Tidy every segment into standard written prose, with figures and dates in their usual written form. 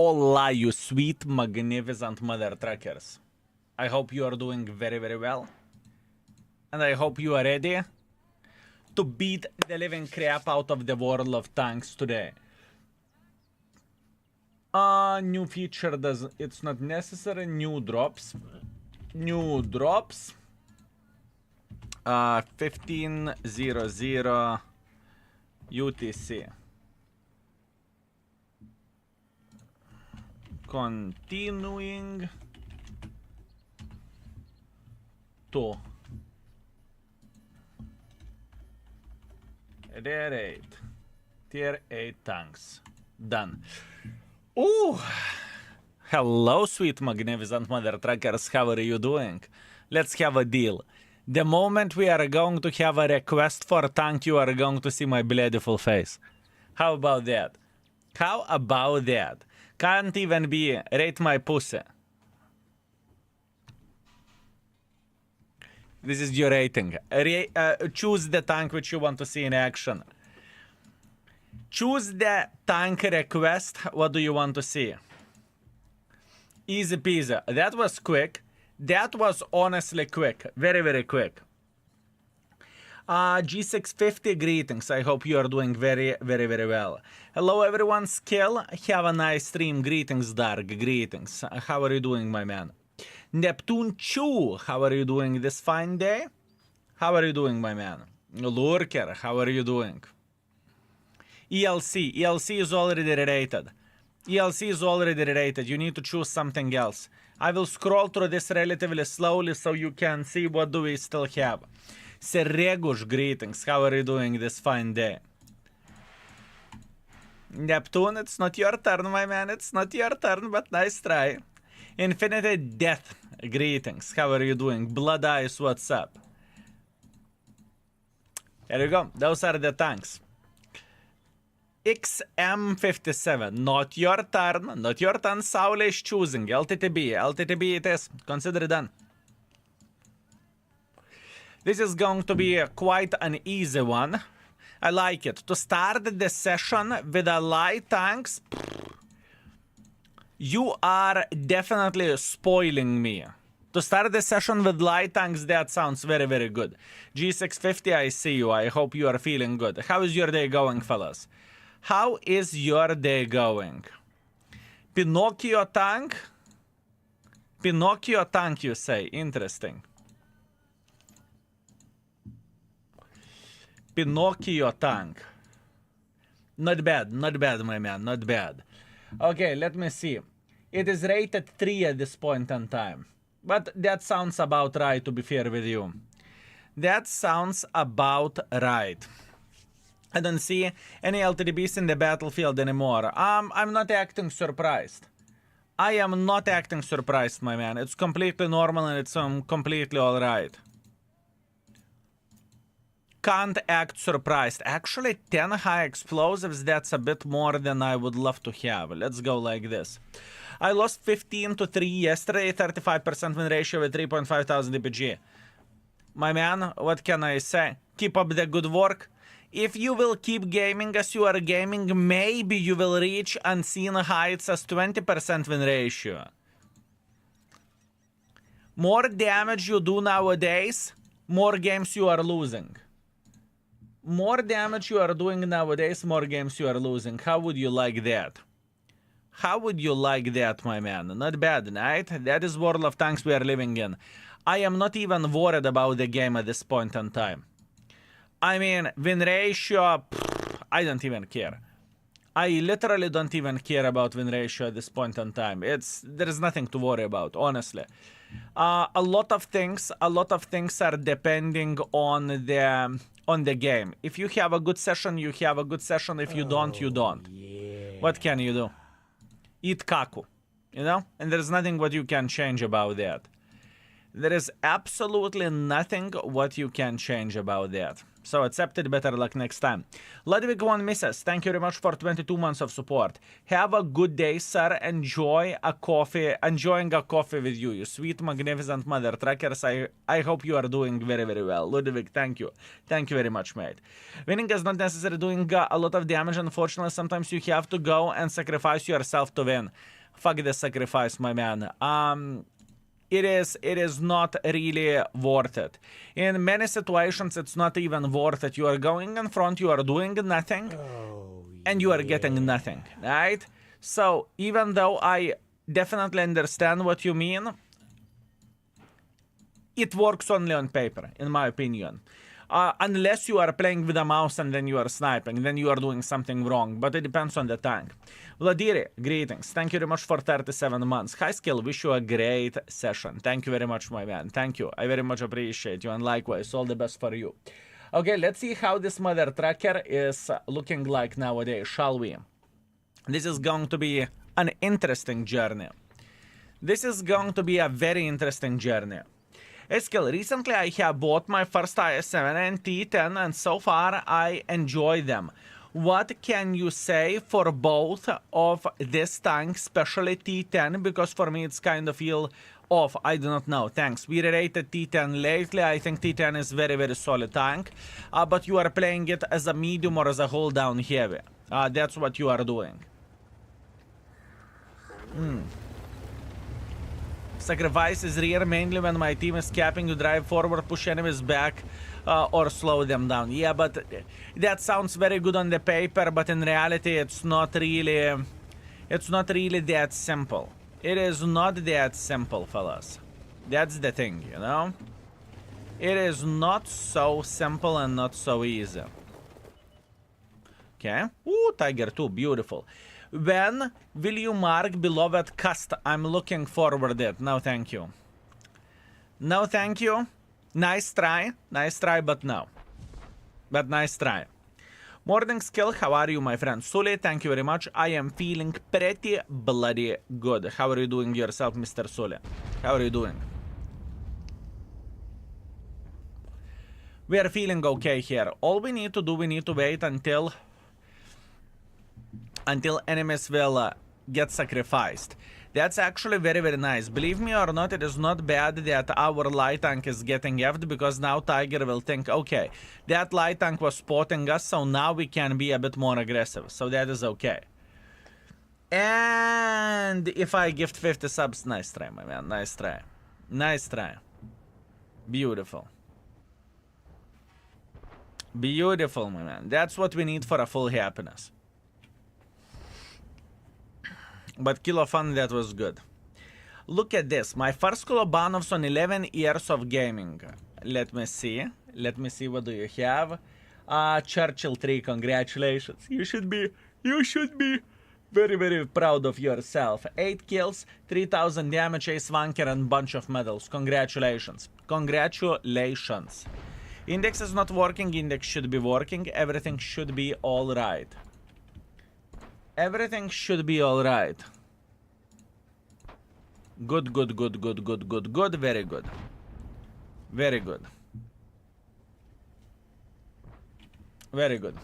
Hola, you sweet, magnificent mother truckers. I hope you are doing very, very well. And I hope you are ready to beat the living crap out of the world of tanks today. New feature it's not necessary. New drops. New drops. 1500 UTC. Continuing to ReRate. Tier 8 tanks. Done. Ooh! Hello, sweet magnificent mother truckers. How are you doing? Let's have a deal. The moment we are going to have a request for a tank, you are going to see my beautiful face. How about that? How about that? Can't even be rate my pussy. This is your rating. Choose the tank which you want to see in action. Choose the tank request. What do you want to see? Easy peasy. That was quick. That was honestly quick. Very, very quick. G650, greetings. I hope you are doing very, very, very well. Hello, everyone. Skill. Have a nice stream. Greetings, Dark. Greetings. How are you doing, my man? Neptune Chu. How are you doing this fine day? How are you doing, my man? Lurker. How are you doing? ELC. ELC is already rated. ELC is already rated. You need to choose something else. I will scroll through this relatively slowly so you can see what do we still have. Seregush, greetings. How are you doing this fine day? Neptune, it's not your turn, my man. It's not your turn, but nice try. Infinity Death, greetings. How are you doing? Blood Eyes, what's up? There you go. Those are the tanks. XM57, not your turn. Not your turn. Saul is choosing. LTTB. LTTB it is. Consider it done. This is going to be quite an easy one. I like it. To start the session with a light tanks, you are definitely spoiling me. To start the session with light tanks, that sounds very, very good. G650, I see you. I hope you are feeling good. How is your day going, fellas? How is your day going? Pinocchio tank? Pinocchio tank, you say. Interesting. Pinocchio tank. Not bad, my man, not bad. Okay, let me see. It is rated 3 at this point in time. But that sounds about right, to be fair with you. That sounds about right. I don't see any LTTBs in the battlefield anymore. I'm not acting surprised. I am not acting surprised, my man. It's completely normal and it's completely alright. Can't act surprised. Actually, 10 high explosives, that's a bit more than I would love to have. Let's go like this. I lost 15 to 3 yesterday, 35% win ratio with 3.5 thousand DPG. My man, what can I say? Keep up the good work. If you will keep gaming as you are gaming, maybe you will reach unseen heights as 20% win ratio. More damage you do nowadays, more games you are losing. More damage you are doing nowadays, more games you are losing. How would you like that? How would you like that, my man? Not bad, right? That is World of Tanks we are living in. I am not even worried about the game at this point in time. I mean, win ratio, I don't even care. I literally don't even care about win ratio at this point in time. There is nothing to worry about, honestly. A lot of things are depending on the game. If you have a good session, you have a good session. If you don't, you don't. Yeah. What can you do? Eat kaku, you know? And there's nothing what you can change about that. There is absolutely nothing what you can change about that. So accepted, better luck next time. Ludwig 1 Mrs. Thank you very much for 22 months of support. Have a good day, sir. Enjoying a coffee with you. You sweet, magnificent mother truckers. I hope you are doing very, very well. Ludwig, thank you. Thank you very much, mate. Winning is not necessarily doing a lot of damage. Unfortunately, sometimes you have to go and sacrifice yourself to win. Fuck the sacrifice, my man. It is not really worth it. In many situations, it's not even worth it. You are going in front, you are doing nothing, and you are getting nothing, right? So, even though I definitely understand what you mean, it works only on paper, in my opinion. Unless you are playing with a mouse and then you are sniping, then you are doing something wrong, but it depends on the tank. Vladiri, greetings. Thank you very much for 37 months. High skill, wish you a great session. Thank you very much, my man. Thank you. I very much appreciate you, and likewise, all the best for you. Okay, let's see how this mother tracker is looking like nowadays, shall we? This is going to be an interesting journey. This is going to be a very interesting journey. Skill, recently I have bought my first IS-7 and T10, and so far I enjoy them. What can you say for both of this tank, especially T10? Because for me it's kind of feel off. I do not know. Thanks. We rated T10 lately. I think T10 is very, very solid tank. But you are playing it as a medium or as a hold down heavy. That's what you are doing. Sacrifice is rare mainly when my team is capping to drive forward, push enemies back, or slow them down. Yeah, but that sounds very good on the paper, but in reality it's not really that simple. It is not that simple, fellas. That's the thing, you know? It is not so simple and not so easy. Okay. Ooh, Tiger 2, beautiful. When will you mark beloved cast? I'm looking forward to it. No, thank you. No, thank you. Nice try, but no. But nice try. Morning Skill, how are you, my friend? Sule, thank you very much. I am feeling pretty bloody good. How are you doing yourself, Mr. Sule? How are you doing? We are feeling okay here. All we need to do, we need to wait until enemies will get sacrificed. That's actually very, very nice. Believe me or not, it is not bad that our light tank is getting effed, because now Tiger will think, okay, that light tank was spotting us, so now we can be a bit more aggressive. So that is okay. And if I gift 50 subs, nice try, my man. Nice try. Nice try. Beautiful. Beautiful, my man. That's what we need for a full happiness. But Kilo Fun, that was good. Look at this. My first Kolobanovs on 11 years of gaming. Let me see. Let me see, what do you have? Churchill 3, congratulations. You should be very, very proud of yourself. 8 kills, 3000 damage, ace wanker, and bunch of medals. Congratulations. Congratulations. Index is not working. Index should be working. Everything should be alright. Everything should be alright. Good, good, good, good, good, good, good. Very good. Very good. Very good.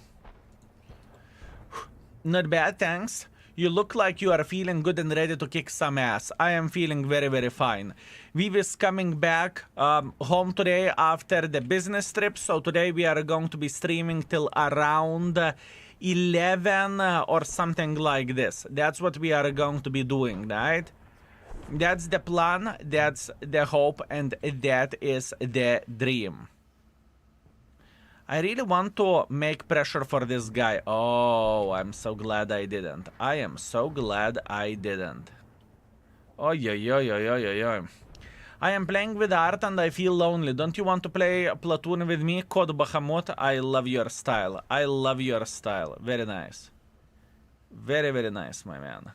Not bad, thanks. You look like you are feeling good and ready to kick some ass. I am feeling very, very fine. Viv is coming back home today after the business trip. So today we are going to be streaming till around 11 or something like this. That's what we are going to be doing, right? That's the plan, that's the hope, and that is the dream. I really want to make pressure for this guy. Oh, I'm so glad I didn't. I am so glad I didn't. Oh, yeah. I am playing with Art and I feel lonely. Don't you want to play Platoon with me? Code Bahamut, I love your style. I love your style. Very nice. Very, very nice, my man.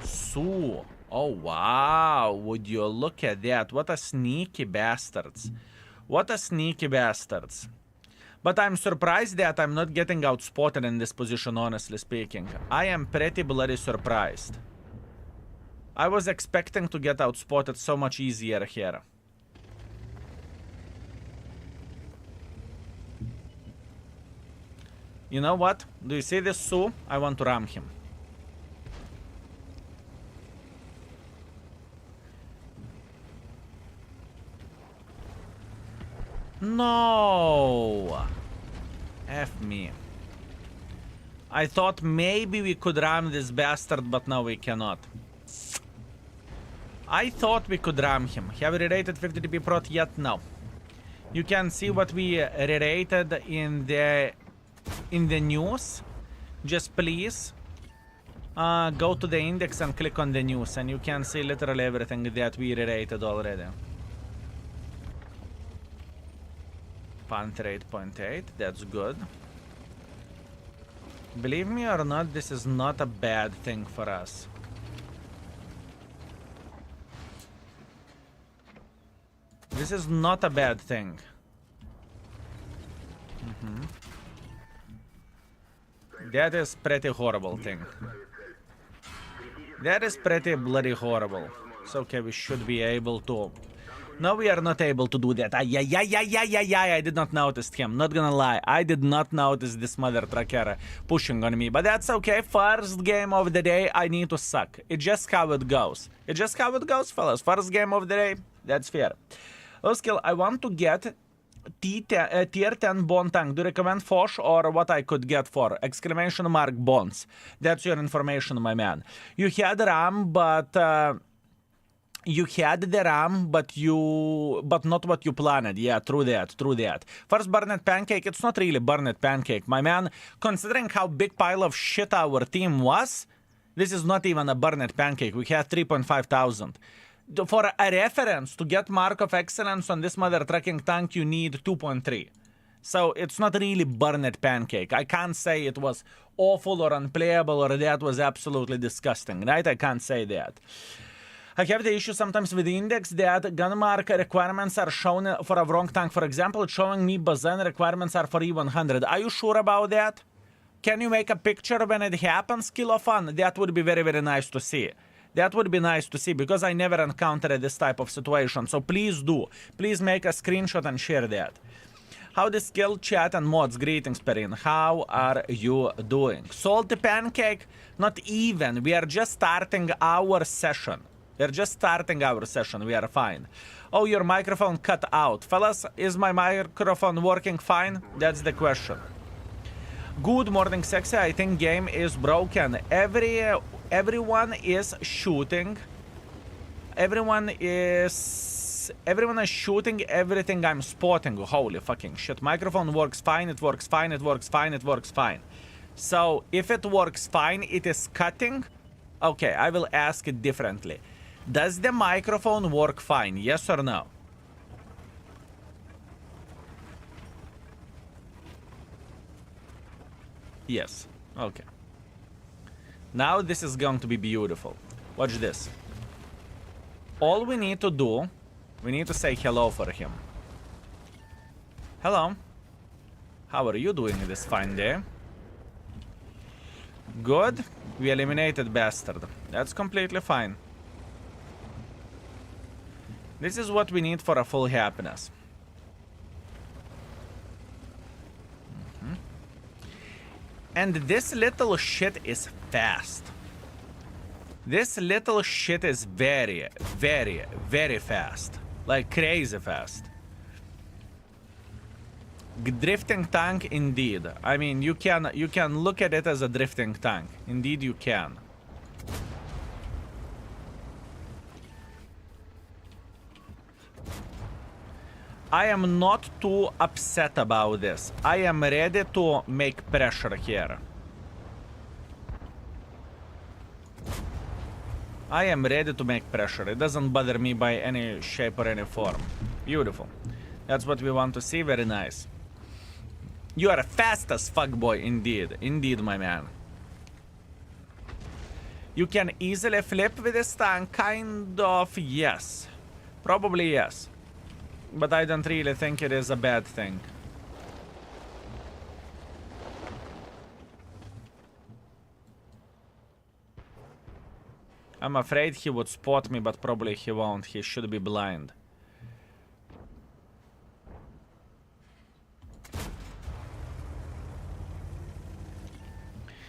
So, oh wow, would you look at that? What a sneaky bastards. What a sneaky bastards. But I'm surprised that I'm not getting outspotted in this position, honestly speaking. I am pretty bloody surprised. I was expecting to get outspotted so much easier here. You know what? Do you see this Su? I want to ram him. No! F me. I thought maybe we could ram this bastard, but now we cannot. I thought we could ram him. Have we re-rated 50TP prot yet? No. You can see what we re-rated in the news. Just please go to the index and click on the news, and you can see literally everything that we re-rated already. Panther 8.8, that's good. Believe me or not, this is not a bad thing for us. This is not a bad thing. That is pretty horrible thing. That is pretty bloody horrible. It's okay, we should be able to... No, we are not able to do that. I did not notice him. Not gonna lie. I did not notice this mother trucker pushing on me. But that's okay. First game of the day, I need to suck. It's just how it goes. It's just how it goes, fellas. First game of the day, that's fair. Skill, I want to get tier 10 bond tank. Do you recommend Foch or what I could get for? Exclamation mark bonds. That's your information, my man. You had RAM, but... You had the RAM, but not what you planned. Yeah, true that, true that. First Burned Pancake, it's not really Burned Pancake, my man. Considering how big pile of shit our team was, this is not even a Burned Pancake. We had 3,500. For a reference, to get Mark of Excellence on this mother trucking tank, you need 2.3. So it's not really Burned Pancake. I can't say it was awful or unplayable or that was absolutely disgusting, right? I can't say that. I have the issue sometimes with the index that gun mark requirements are shown for a wrong tank. For example, it's showing me Bazan requirements are for E100. Are you sure about that? Can you make a picture when it happens, Kilofan? That would be very, very nice to see. That would be nice to see because I never encountered this type of situation. So please do. Please make a screenshot and share that. How the skill chat and mods? Greetings, Perrin. How are you doing? Salty Pancake? Not even. We are just starting our session. We're just starting our session. We are fine. Oh, your microphone cut out. Fellas, is my microphone working fine? That's the question. Good morning, sexy. I think game is broken. Everyone is shooting. Everyone is shooting everything I'm spotting. Holy fucking shit. Microphone works fine. It works fine. It works fine. It works fine. So if it works fine, it is cutting. Okay, I will ask it differently. Does the microphone work fine? Yes or no? Yes. Okay. Now this is going to be beautiful. Watch this. All we need to do, we need to say hello for him. Hello. How are you doing this fine day? Good. We eliminated bastard. That's completely fine. This is what we need for a full happiness. And this little shit is fast. This little shit is very, very, very fast. Like crazy fast. Drifting tank indeed. I mean, you can look at it as a drifting tank. Indeed you can. I am not too upset about this. I am ready to make pressure here. I am ready to make pressure. It doesn't bother me by any shape or any form. Beautiful. That's what we want to see. Very nice. You are fast as fuck, boy. Indeed. Indeed, my man. You can easily flip with this tank. Kind of, yes. Probably yes. But I don't really think it is a bad thing. I'm afraid he would spot me, but probably he won't. He should be blind.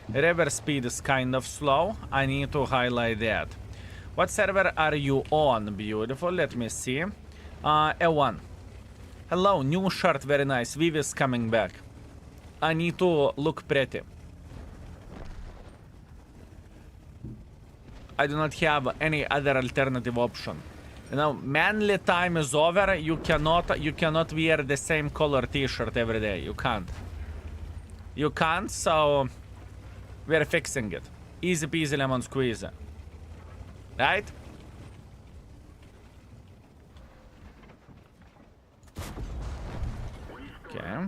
River speed is kind of slow. I need to highlight that. What server are you on? Beautiful. Let me see. L1. Hello, new shirt. Very nice. Viv is coming back. I need to look pretty. I do not have any other alternative option. You know, manly time is over. You cannot wear the same color t-shirt every day. You can't. You can't, so we're fixing it. Easy peasy lemon squeezy. Right? Okay.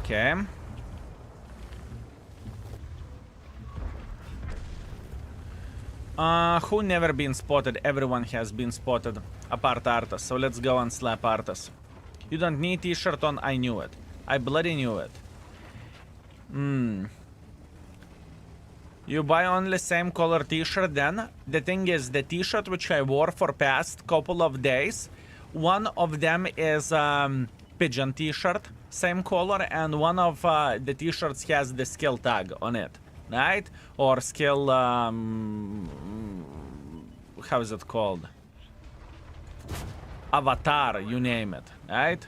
Okay. Who never been spotted? Everyone has been spotted, apart Artas. So let's go and slap Artas. You don't need t-shirt on, I knew it. I bloody knew it. You buy only same color t-shirt then? The thing is, the t-shirt which I wore for past couple of days, one of them is pigeon t-shirt, same color, and one of the t-shirts has the skill tag on it. Right? Or skill, how is it called? Avatar, you name it, right?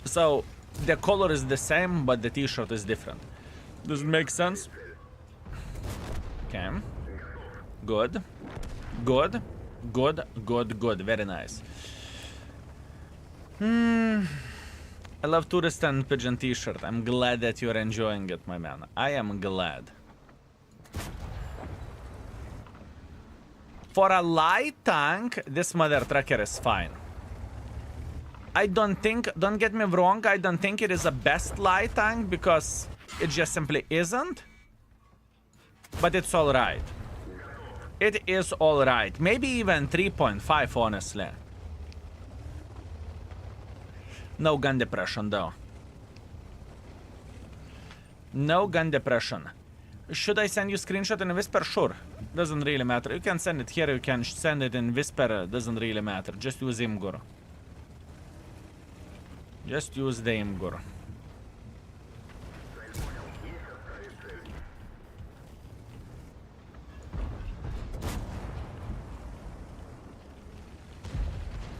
So, the color is the same, but the t-shirt is different. Does it make sense? Okay. Good. Good. Good, good, good. Very nice. I love tourist and pigeon t-shirt. I'm glad that you're enjoying it, my man. I am glad. For a light tank, this mother trucker is fine. I don't get me wrong, I don't think it is a best light tank because it just simply isn't. But it's alright. It is alright. Maybe even 3.5, honestly. No gun depression, though. No gun depression. Should I send you screenshot in Whisper? Sure. Doesn't really matter. You can send it here, you can send it in Whisper. Doesn't really matter. Just use Imgur. Just use the Imgur.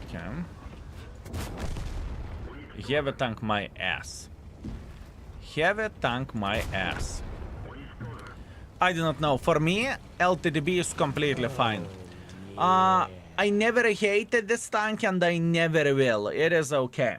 Okay. Have a tank my ass. Have a tank my ass. I do not know. For me, LTTB is completely fine. I never hated this tank and I never will. It is okay.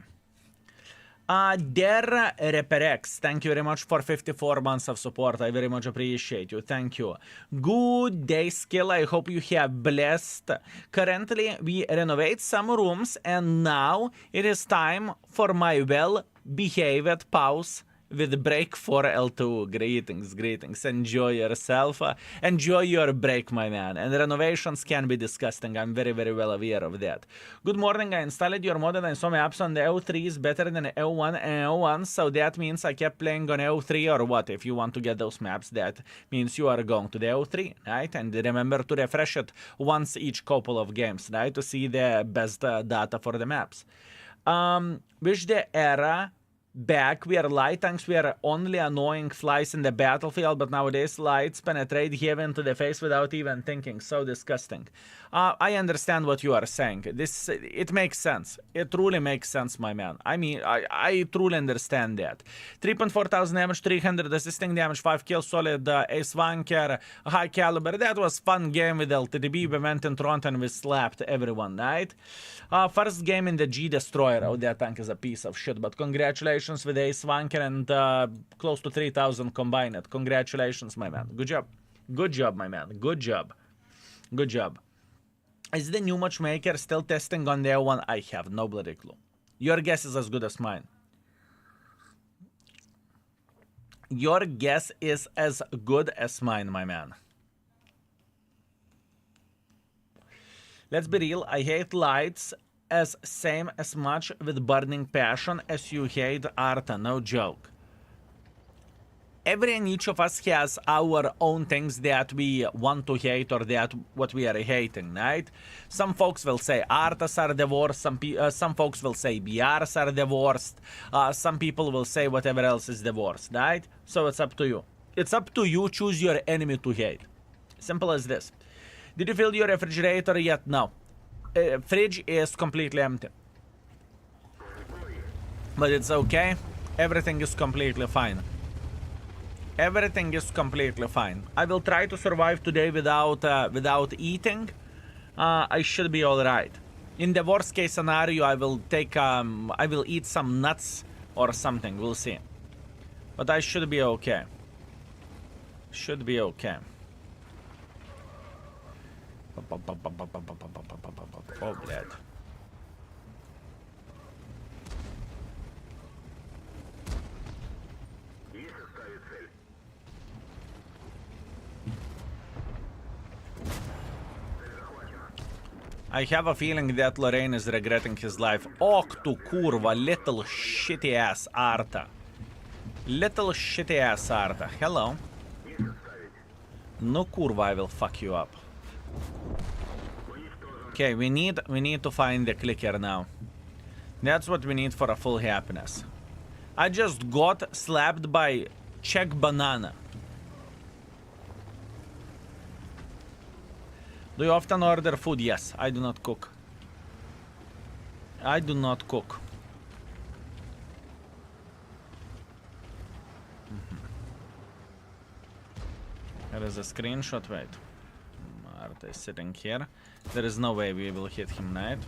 Der Reperex, thank you very much for 54 months of support. I very much appreciate you. Thank you. Good day, Skill. I hope you have blessed. Currently, we renovate some rooms and now it is time for my well-behaved pause with break for L2. Greetings, greetings. Enjoy yourself. Enjoy your break, my man. And renovations can be disgusting. I'm very, very well aware of that. Good morning. I installed your mod and I saw my apps on the L3 is better than L1 and L1. So that means I kept playing on L3 or what? If you want to get those maps, that means you are going to the L3, right? And remember to refresh it once each couple of games, right? To see the best data for the maps. Wish the era back where light tanks were only annoying flies in the battlefield, but nowadays lights penetrate heavy into the face without even thinking. So disgusting. I understand what you are saying. It makes sense. It truly makes sense, my man. I mean, I truly understand that. 3.4 thousand damage, 300 assisting damage, 5 kills, solid ace wanker, high caliber. That was fun game with LTTB. We went in Toronto and we slapped everyone, right? First game in the G Destroyer. Oh, that tank is a piece of shit, but congratulations with ace wanker and close to 3,000 combined. Congratulations, my man. Good job. Good job, my man. Good job. Good job. Is the new matchmaker still testing on the L1? I have no bloody clue. Your guess is as good as mine. Your guess is as good as mine, my man. Let's be real, I hate lights as same as much with burning passion as you hate Arta, no joke. every and each of us has our own things that we want to hate or that what we are hating, right? Some folks will say artists are the worst. Some folks will say BRs are the worst. Some people will say whatever else is the worst, right? So it's up to you. It's up to you. Choose your enemy to hate. Simple as this. Did you fill your refrigerator yet? No. Fridge is completely empty. But it's okay. Everything is completely fine. Everything is completely fine. I will try to survive today without eating. I should be all right. In the worst case scenario, I will eat some nuts or something. We'll see. But I should be okay. Should be okay. Oh, блядь. I have a feeling that Lorraine is regretting his life. Och tu kurva, little shitty ass Arta. Little shitty ass Arta. Hello. No kurva, I will fuck you up. Okay, we need to find the clicker now. That's what we need for a full happiness. I just got slapped by Czech banana. Do you often order food? Yes, I do not cook. I do not cook. There is a screenshot, wait. Marta is sitting here. There is no way we will hit him, right?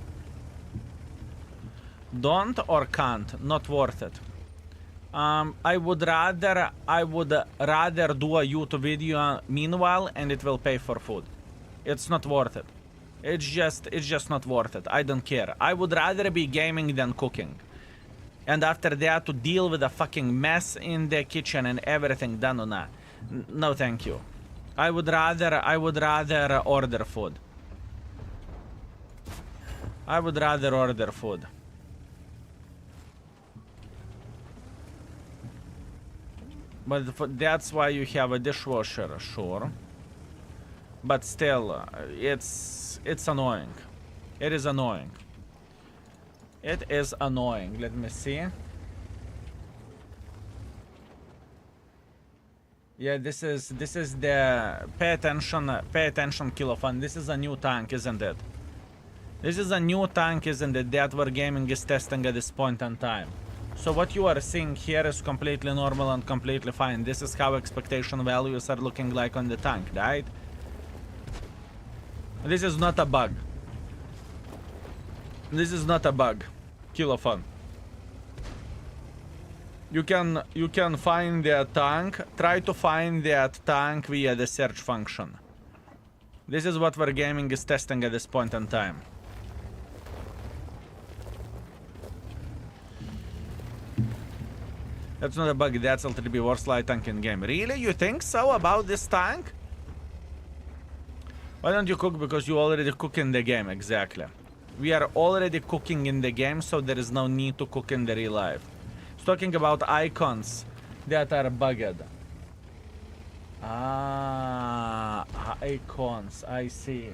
Don't or can't, not worth it. I would rather do a YouTube video meanwhile, and it will pay for food. It's not worth it. It's just not worth it. I don't care. I would rather be gaming than cooking. And after that, to deal with a fucking mess in the kitchen and everything done or not. No, thank you. I would rather order food. I would rather order food. But that's why you have a dishwasher, sure. But still, it's annoying. It is annoying. It is annoying. Let me see. Yeah, this is the pay attention Kilofan. This is a new tank, isn't it? This is a new tank, isn't it? That Wargaming is testing at this point in time. So what you are seeing here is completely normal and completely fine. This is how expectation values are looking like on the tank, right? This is not a bug. This is not a bug. Kilofan. You can find the tank. Try to find that tank via the search function. This is what Wargaming is testing at this point in time. That's not a bug. That's LTTB worst light tank in game. Really? You think so about this tank? Why don't you cook? Because you already cook in the game. Exactly. We are already cooking in the game, so there is no need to cook in the real life. It's talking about icons that are bugged. Ah, icons. I see.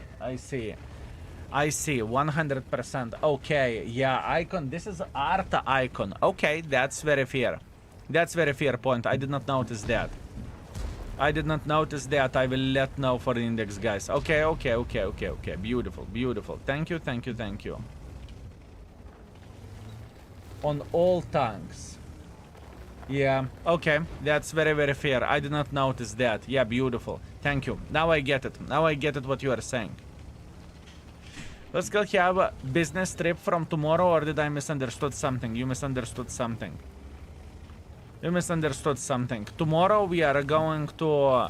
100%. Okay, yeah, icon. This is art icon. Okay, that's very fair. That's very fair point. I did not notice that. I will let know for the index, guys. Okay. Beautiful. Thank you. On all tanks. Yeah, okay. That's very, very fair. I did not notice that. Yeah, beautiful. Thank you. Now I get it. What you are saying. Let's go have a business trip from tomorrow, or did I misunderstood something? You misunderstood something. Tomorrow we are going to...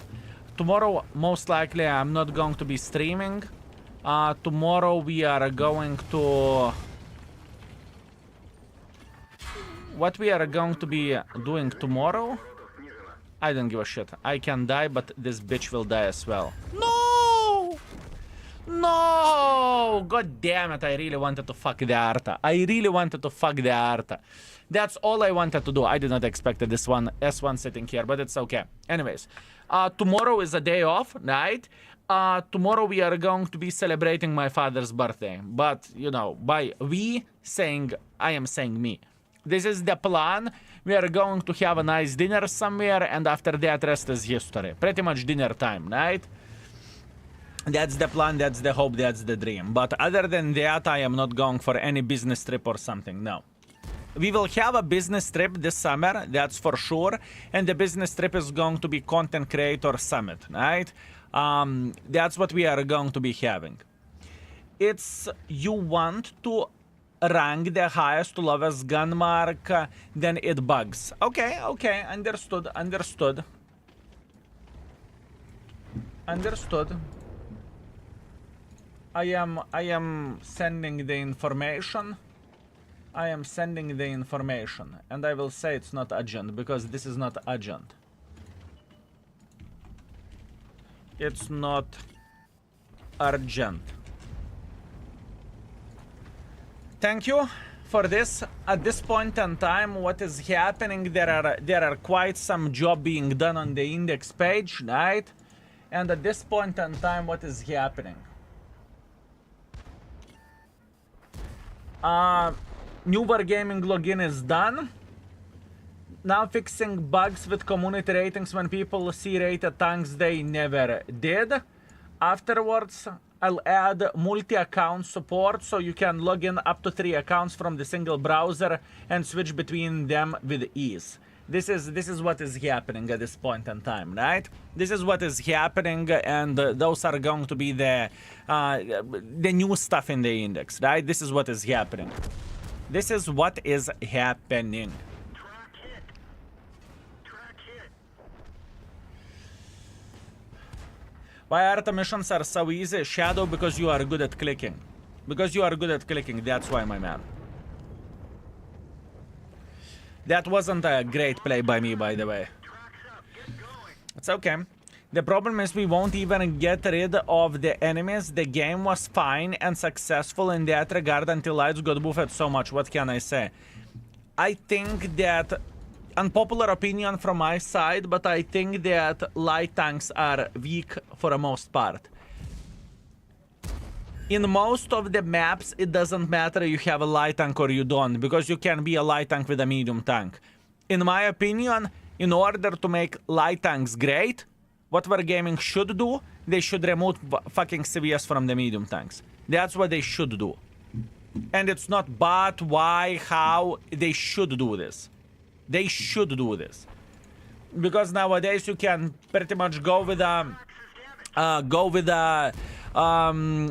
tomorrow, most likely, I'm not going to be streaming. Tomorrow we are going to... What we are going to be doing tomorrow? I don't give a shit. I can die, but this bitch will die as well. No! No! God damn it, I really wanted to fuck the Arta. I really wanted to fuck the Arta. That's all I wanted to do. I did not expect this one S1 sitting here, but it's okay. Anyways, tomorrow is a day off, right? Tomorrow we are going to be celebrating my father's birthday. But, you know, by we saying, I am saying me. This is the plan. We are going to have a nice dinner somewhere, and after that, rest is history. Pretty much dinner time, right? That's the plan, that's the hope, that's the dream. But other than that, I am not going for any business trip or something, no. We will have a business trip this summer, that's for sure. And the business trip is going to be Content Creator Summit, right? That's what we are going to be having. It's you want to rank the highest to lowest gun mark, then it bugs. Okay, okay, understood, understood. Understood. I am sending the information. I am sending the information. And I will say it's not urgent, because this is not urgent. It's not urgent. Thank you for this. At this point in time, what is happening, there are quite some job being done on the index page, right? And at this point in time, what is happening? New Wargaming login is done. Now fixing bugs with community ratings when people see rated tanks they never did. Afterwards, I'll add multi-account support so you can log in up to 3 accounts from the single browser and switch between them with ease. This is what is happening at this point in time, right? This is what is happening, and those are going to be the new stuff in the index, right? This is what is happening. This is what is happening. Why Arta missions are so easy? Shadow, because you are good at clicking. Because you are good at clicking, that's why, my man. That wasn't a great play by me, by the way. It's okay. The problem is we won't even get rid of the enemies. The game was fine and successful in that regard until lights got buffed so much. What can I say? I think that... unpopular opinion from my side, but I think that light tanks are weak for the most part. In most of the maps, it doesn't matter you have a light tank or you don't, because you can be a light tank with a medium tank. In my opinion, in order to make light tanks great, what Wargaming should do, they should remove fucking CVS from the medium tanks. That's what they should do. And it's not but, why, how, they should do this. They should do this. Because nowadays you can pretty much go with a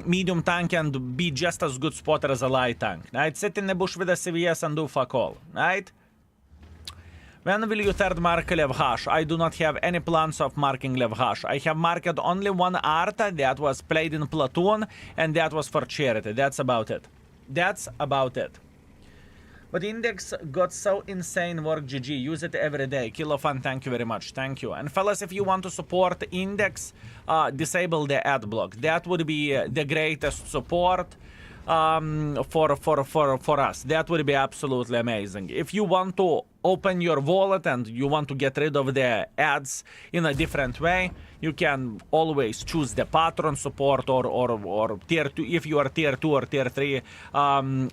medium tank and be just as good spotter as a light tank, right? Sit in the bush with a CVS and do fuck all, right? When will you third mark Levhash? I do not have any plans of marking Levhash. I have marked only one Arta that was played in Platoon, and that was for charity. That's about it. That's about it. But Index got so insane work, GG. Use it every day. Kilofan, thank you very much. Thank you. And fellas, if you want to support Index, disable the ad block. That would be the greatest support for us. That would be absolutely amazing. If you want to open your wallet and you want to get rid of the ads in a different way, you can always choose the patron support or tier 2. If you are tier 2 or tier 3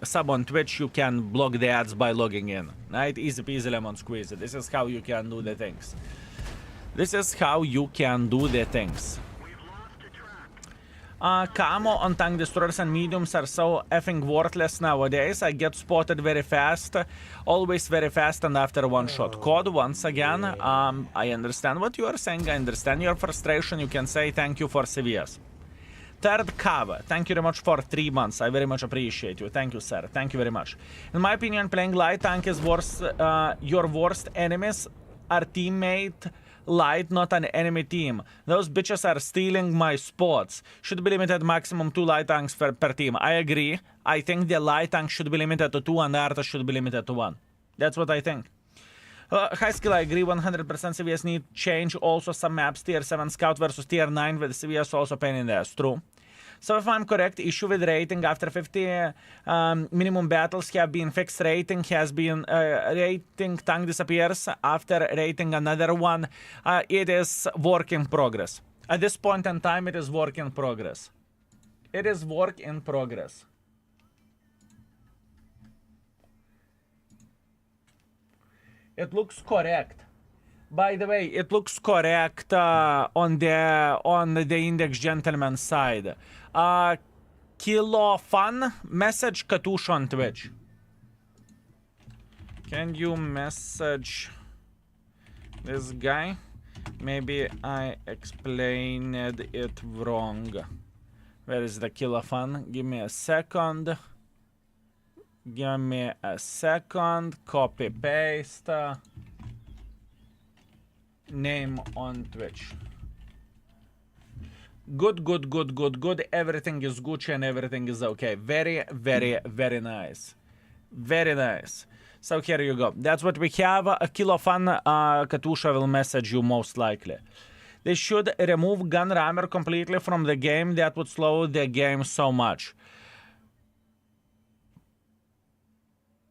sub on Twitch, you can block the ads by logging in, right? Easy peasy lemon squeezy. This is how you can do the things. This is how you can do the things. Camo on tank destroyers and mediums are so effing worthless nowadays. I get spotted very fast, always very fast, and after one shot. Code, once again, I understand what you are saying. I understand your frustration. You can say thank you for CVS. Third Kava, thank you very much for 3 months. I very much appreciate you. Thank you, sir. Thank you very much. In my opinion, playing light tank is worse. Your worst enemies are teammate light, not an enemy team. Those bitches are stealing my spots. Should be limited maximum 2 light tanks per team. I agree. I think the light tank should be limited to 2 and the Arta should be limited to 1. That's what I think. High skill, I agree. 100% CVS need change. Also some maps, tier 7 scout versus tier 9 with CVS also pain in the ass. True. So if I'm correct, issue with rating after 50 minimum battles have been fixed. Rating has been rating tank disappears after rating another one. It is work in progress. At this point in time, it is work in progress. It is work in progress. It looks correct. By the way, it looks correct on the index gentleman side. Kilo fun message Katush on Twitch. Can you message this guy? Maybe I explained it wrong. Where is the kilo fun? Give me a second. Give me a second. Copy paste. Name on Twitch. Good. Everything is Gucci and everything is okay. Very nice. Very nice. So here you go. That's what we have. A kilo fun. Katusha will message you most likely. They should remove gun rammer completely from the game. That would slow the game so much.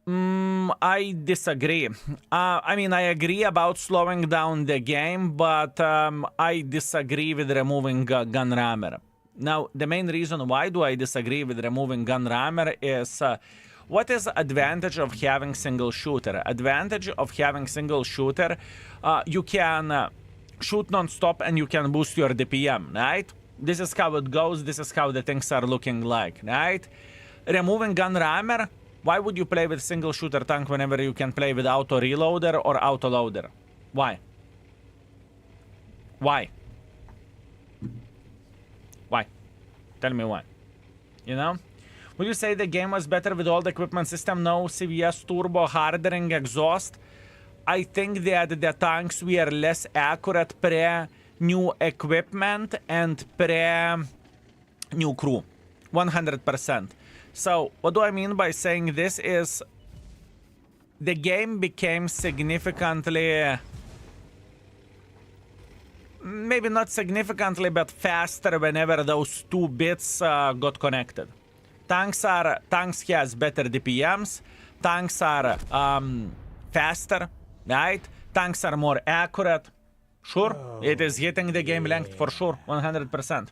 I disagree. I mean, I agree about slowing down the game, but I disagree with removing gun rammer. Now, the main reason why do I disagree with removing gun rammer is what is advantage of having single shooter? Advantage of having single shooter, you can shoot non-stop and you can boost your DPM, right? This is how it goes. This is how the things are looking like, right? Removing gun rammer. Why would you play with single shooter tank whenever you can play with auto reloader or auto loader? Why? Why? Why? Tell me why. You know? Would you say the game was better with all the equipment system? No, CVS, turbo, hardening, exhaust. I think that the tanks were less accurate pre-new equipment and pre-new crew. 100%. So, what do I mean by saying this is the game became significantly, maybe not significantly, but faster whenever those two bits got connected. Tanks has better DPMs, tanks are faster, right? Tanks are more accurate. Sure, it is hitting the game length for sure, 100%.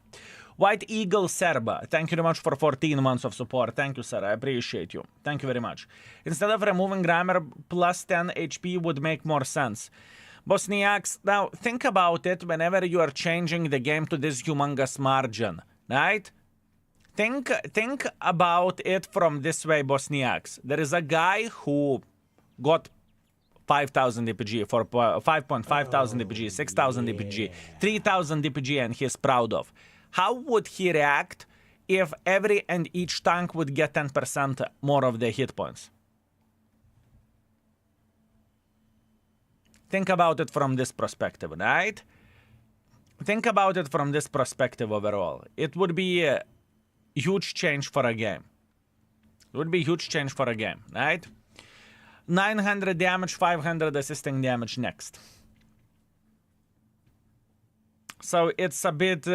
White Eagle Serba, thank you very much for 14 months of support. Thank you, sir. I appreciate you. Thank you very much. Instead of removing grammar, plus 10 HP would make more sense. Bosniaks, now think about it whenever you are changing the game to this humongous margin, right? Think about it from this way, Bosniaks. There is a guy who got 5,000 DPG, for 5,500 DPG, 6,000 DPG, 3,000 DPG, and he's proud of. How would he react if every and each tank would get 10% more of the hit points? Think about it from this perspective, right? Think about it from this perspective overall. It would be a huge change for a game. It would be a huge change for a game, right? 900 damage, 500 assisting damage next. So it's a bit...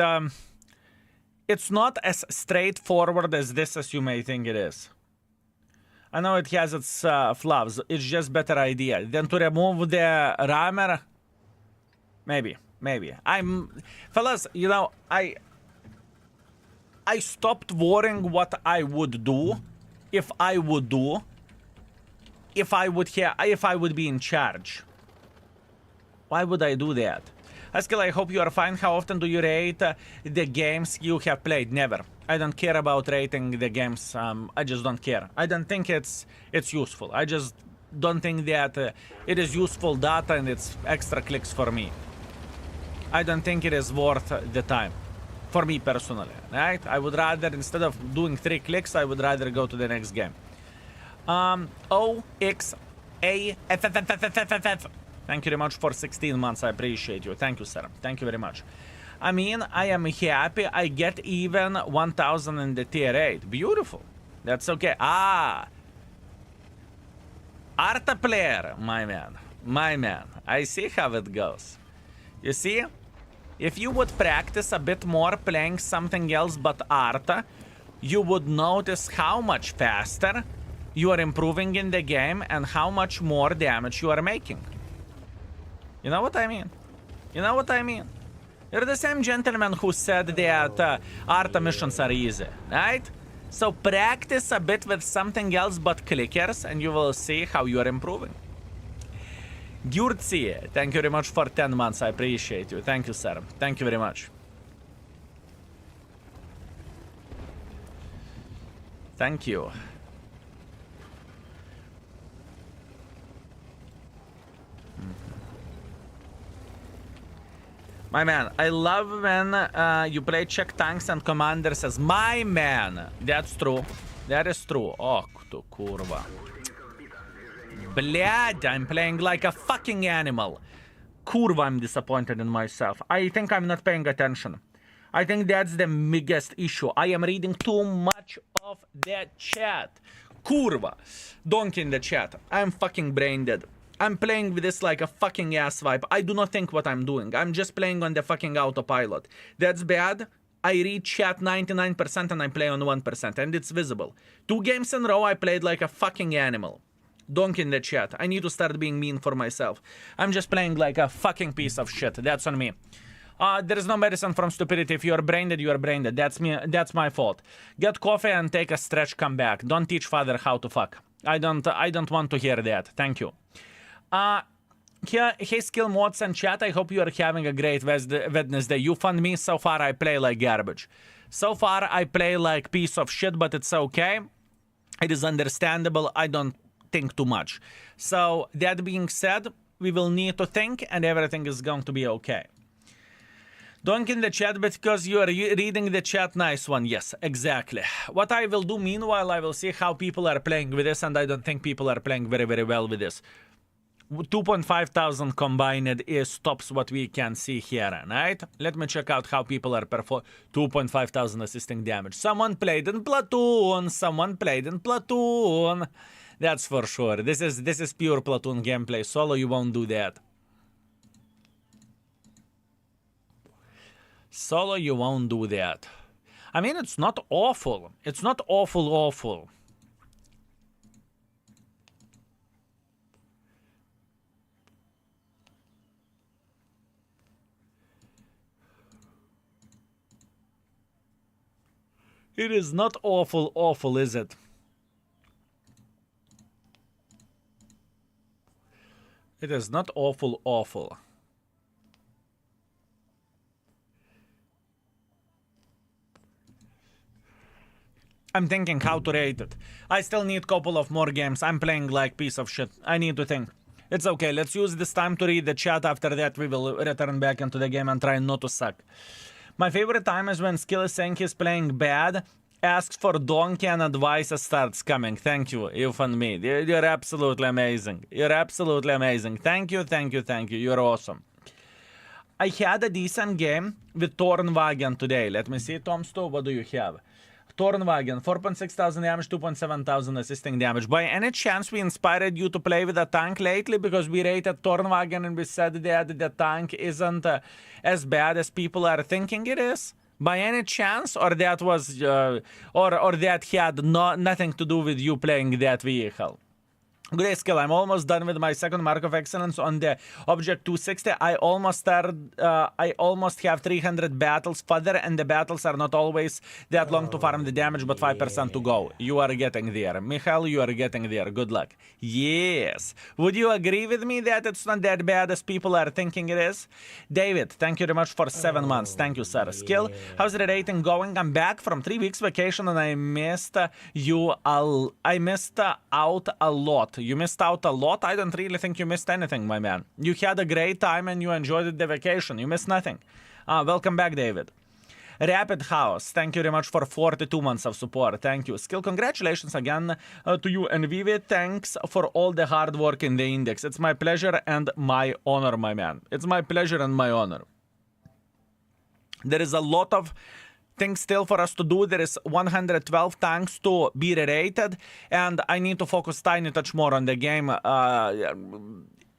it's not as straightforward as this as you may think it is. I know it has its flaws. It's just better idea. Then to remove the rammer, maybe. Fellas, you know, I stopped worrying what I would do if I would be in charge. Why would I do that? Askell, I hope you are fine. How often do you rate the games you have played? Never. I don't care about rating the games. I just don't care. I don't think it's useful. I just don't think that it is useful data and it's extra clicks for me. I don't think it is worth the time. For me personally, right? I would rather, instead of doing 3 clicks, I would rather go to the next game. OXAFFFFFF. Thank you very much for 16 months. I appreciate you. Thank you, sir. Thank you very much. I mean, I am happy I get even 1,000 in the tier 8. Beautiful. That's okay. Arta player, my man. My man. I see how it goes. You see? If you would practice a bit more playing something else but art, you would notice how much faster you are improving in the game and how much more damage you are making. You know what I mean? You know what I mean? You're the same gentleman who said that art missions are easy, right? So practice a bit with something else but clickers and you will see how you are improving. Gyurtsi, thank you very much for 10 months. I appreciate you. Thank you, sir. Thank you very much. Thank you. My man, I love when you play check tanks and commander says, my man. That's true. That is true. Oh, kurva. Blad, I'm playing like a fucking animal. Kurva, I'm disappointed in myself. I think I'm not paying attention. I think that's the biggest issue. I am reading too much of the chat. Kurva. Donkey in the chat. I'm fucking brain dead. I'm playing with this like a fucking ass vibe. I do not think what I'm doing. I'm just playing on the fucking autopilot. That's bad. I read chat 99% and I play on 1%. And it's visible. 2 games in a row I played like a fucking animal. Donkey in the chat. I need to start being mean for myself. I'm just playing like a fucking piece of shit. That's on me. There is no medicine from stupidity. If you are brain dead, you are brain dead. That's me. That's my fault. Get coffee and take a stretch. Come back. Don't teach father how to fuck. I don't want to hear that. Thank you. Hey, skill mods and chat. I hope you are having a great Wednesday. You fund me. So far, I play like garbage. So far, I play like piece of shit, but it's okay. It is understandable. I don't think too much. So that being said, we will need to think and everything is going to be okay. Don't in the chat because you are reading the chat. Nice one. Yes, exactly. What I will do meanwhile, I will see how people are playing with this, and I don't think people are playing very, very well with this. 2,500 combined is tops what we can see here, right? Let me check out how people are performing. 2,500 assisting damage. Someone played in Platoon. Someone played in Platoon. That's for sure. This is pure Platoon gameplay. Solo, you won't do that. Solo, you won't do that. I mean, it's not awful. It's not awful. It is not awful, is it? It is not awful. I'm thinking how to rate it. I still need a couple of more games. I'm playing like piece of shit. I need to think. It's okay. Let's use this time to read the chat. After that, we will return back into the game and try not to suck. My favorite time is when Skill is saying he's playing bad, asks for donkey and advice starts coming. Thank you. You fund me. You're absolutely amazing. You're absolutely amazing. Thank you. You're awesome. I had a decent game with Tornwagen today. Let me see, Tomsto. What do you have? Tornwagen, 4,600 damage, 2,700 assisting damage. By any chance we inspired you to play with a tank lately? Because we rated Tornwagen and we said that the tank isn't as bad as people are thinking it is? By any chance? Or that was, or that had nothing to do with you playing that vehicle? Great skill. I'm almost done with my second mark of excellence on the object 260. I almost have 300 battles further, and the battles are not always that long to farm the damage, but 5% to go. You are getting there. Michael, you are getting there. Good luck. Yes. Would you agree with me that it's not that bad as people are thinking it is? David, thank you very much for 7 months. Thank you, sir. Skill, how's the rating going? I'm back from 3 weeks vacation and I missed out a lot. You missed out a lot? I don't really think you missed anything, my man. You had a great time and you enjoyed the vacation. You missed nothing. Welcome back, David. Rapid House, thank you very much for 42 months of support. Thank you. Skill, congratulations again to you. And Vivi, thanks for all the hard work in the index. It's my pleasure and my honor, my man. It's my pleasure and my honor. There is a lot of things still for us to do. There is 112 tanks to be rated, and I need to focus tiny touch more on the game.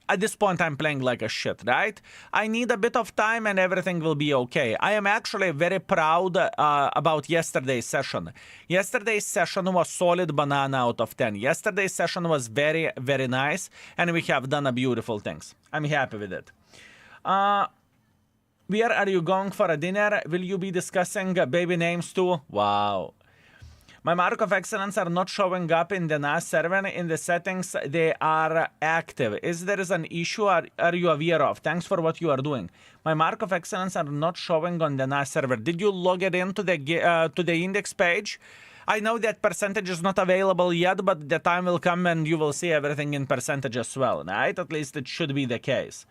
at this point I'm playing like a shit, right? I need a bit of time and everything will be okay. I am actually very proud about yesterday's session. Yesterday's session was solid banana out of 10. Yesterday's session was very, very nice, and we have done a beautiful things. I'm happy with it. Where are you going for a dinner? Will you be discussing baby names too? Wow. My mark of excellence are not showing up in the NAS server. In the settings, they are active. Is there an issue? Are you aware of? Thanks for what you are doing. My mark of excellence are not showing on the NAS server. Did you log it into the index page? I know that percentage is not available yet, but the time will come and you will see everything in percentage as well, right? At least it should be the case.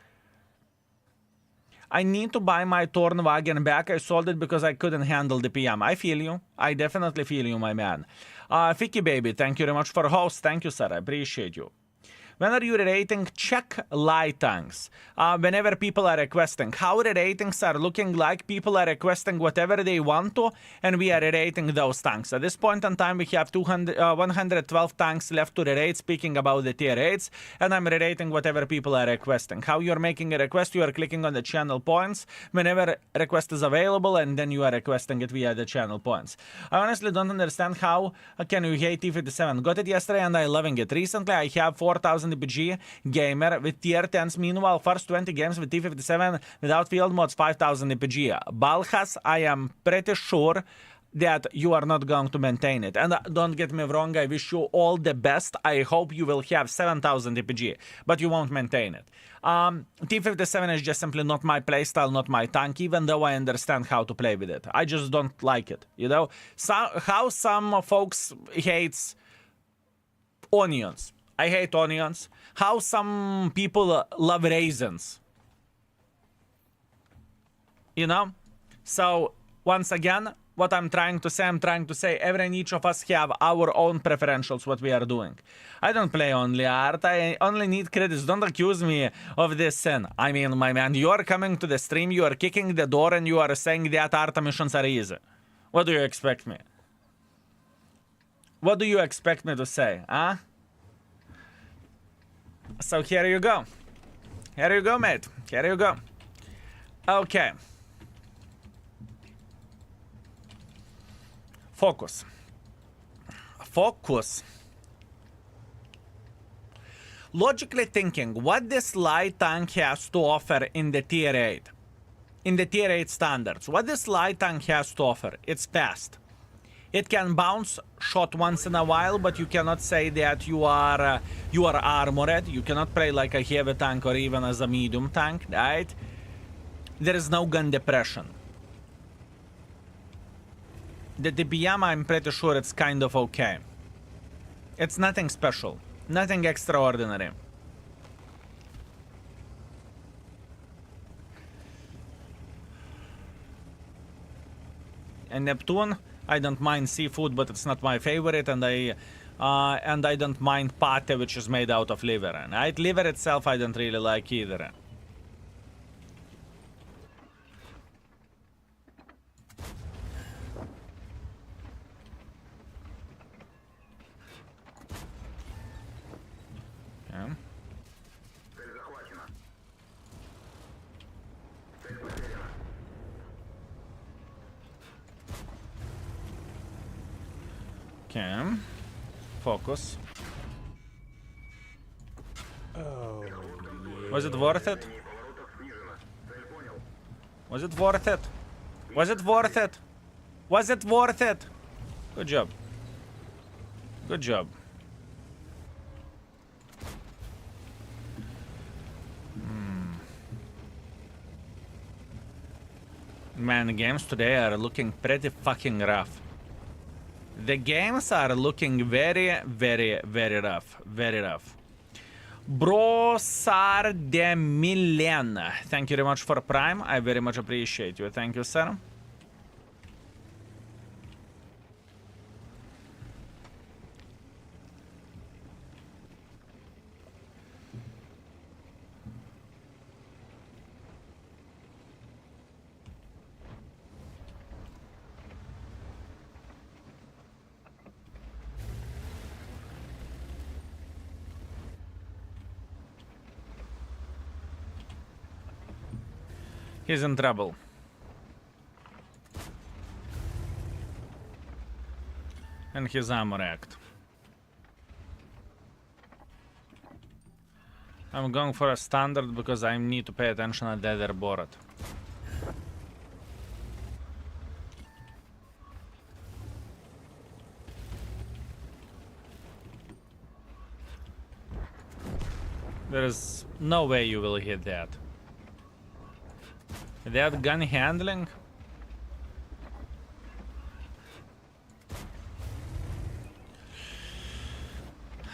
I need to buy my Torn wagon back. I sold it because I couldn't handle the PM. I feel you. I definitely feel you, my man. Ficky Baby, thank you very much for host. Thank you, sir. I appreciate you. When are you rating? Check light tanks. Whenever people are requesting. How the ratings are looking like, people are requesting whatever they want to, and we are rating those tanks. At this point in time, we have 112 tanks left to rate, speaking about the tier 8s, and I'm rating whatever people are requesting. How you're making a request, you are clicking on the channel points whenever request is available, and then you are requesting it via the channel points. I honestly don't understand how can you hate T57. Got it yesterday, and I'm loving it. Recently, I have 4,000 PG gamer with tier 10s. Meanwhile, first 20 games with T57 without field mods, 5,000 EPG. Balhas, I am pretty sure that you are not going to maintain it. And don't get me wrong, I wish you all the best. I hope you will have 7,000 EPG, but you won't maintain it. T57 is just simply not my playstyle, not my tank, even though I understand how to play with it. I just don't like it, you know? How some folks hates onions. I hate onions. How some people love raisins. You know? So, once again, what I'm trying to say, every and each of us have our own preferentials, what we are doing. I don't play only art, I only need credits. Don't accuse me of this sin. I mean, my man, you are coming to the stream, you are kicking the door, and you are saying that art missions are easy. What do you expect me? What do you expect me to say, huh? So here you go. Here you go, mate. Here you go. Okay. Focus. Focus. Logically thinking, what this light tank has to offer in the tier 8? In the tier 8 standards. What this light tank has to offer? It's fast. It can bounce shot once in a while, but you cannot say that you are armored. You cannot play like a heavy tank or even as a medium tank, right? There is no gun depression. The DPM, I'm pretty sure it's kind of okay. It's nothing special, nothing extraordinary. And Neptune, I don't mind seafood, but it's not my favorite, and I don't mind pate, which is made out of liver. Right? Liver itself, I don't really like either. Okay. Okay. Focus. Oh, yeah. Was it worth it? Was it worth it? Was it worth it? Was it worth it? Good job. Good job. Man, the games today are looking pretty fucking rough. The games are looking very, very, very rough. Very rough. Brosar de Milen. Thank you very much for Prime. I very much appreciate you. Thank you, sir. He's in trouble. And his armor act. I'm going for a standard because I need to pay attention at the other board. There is no way you will hit that. That gun handling?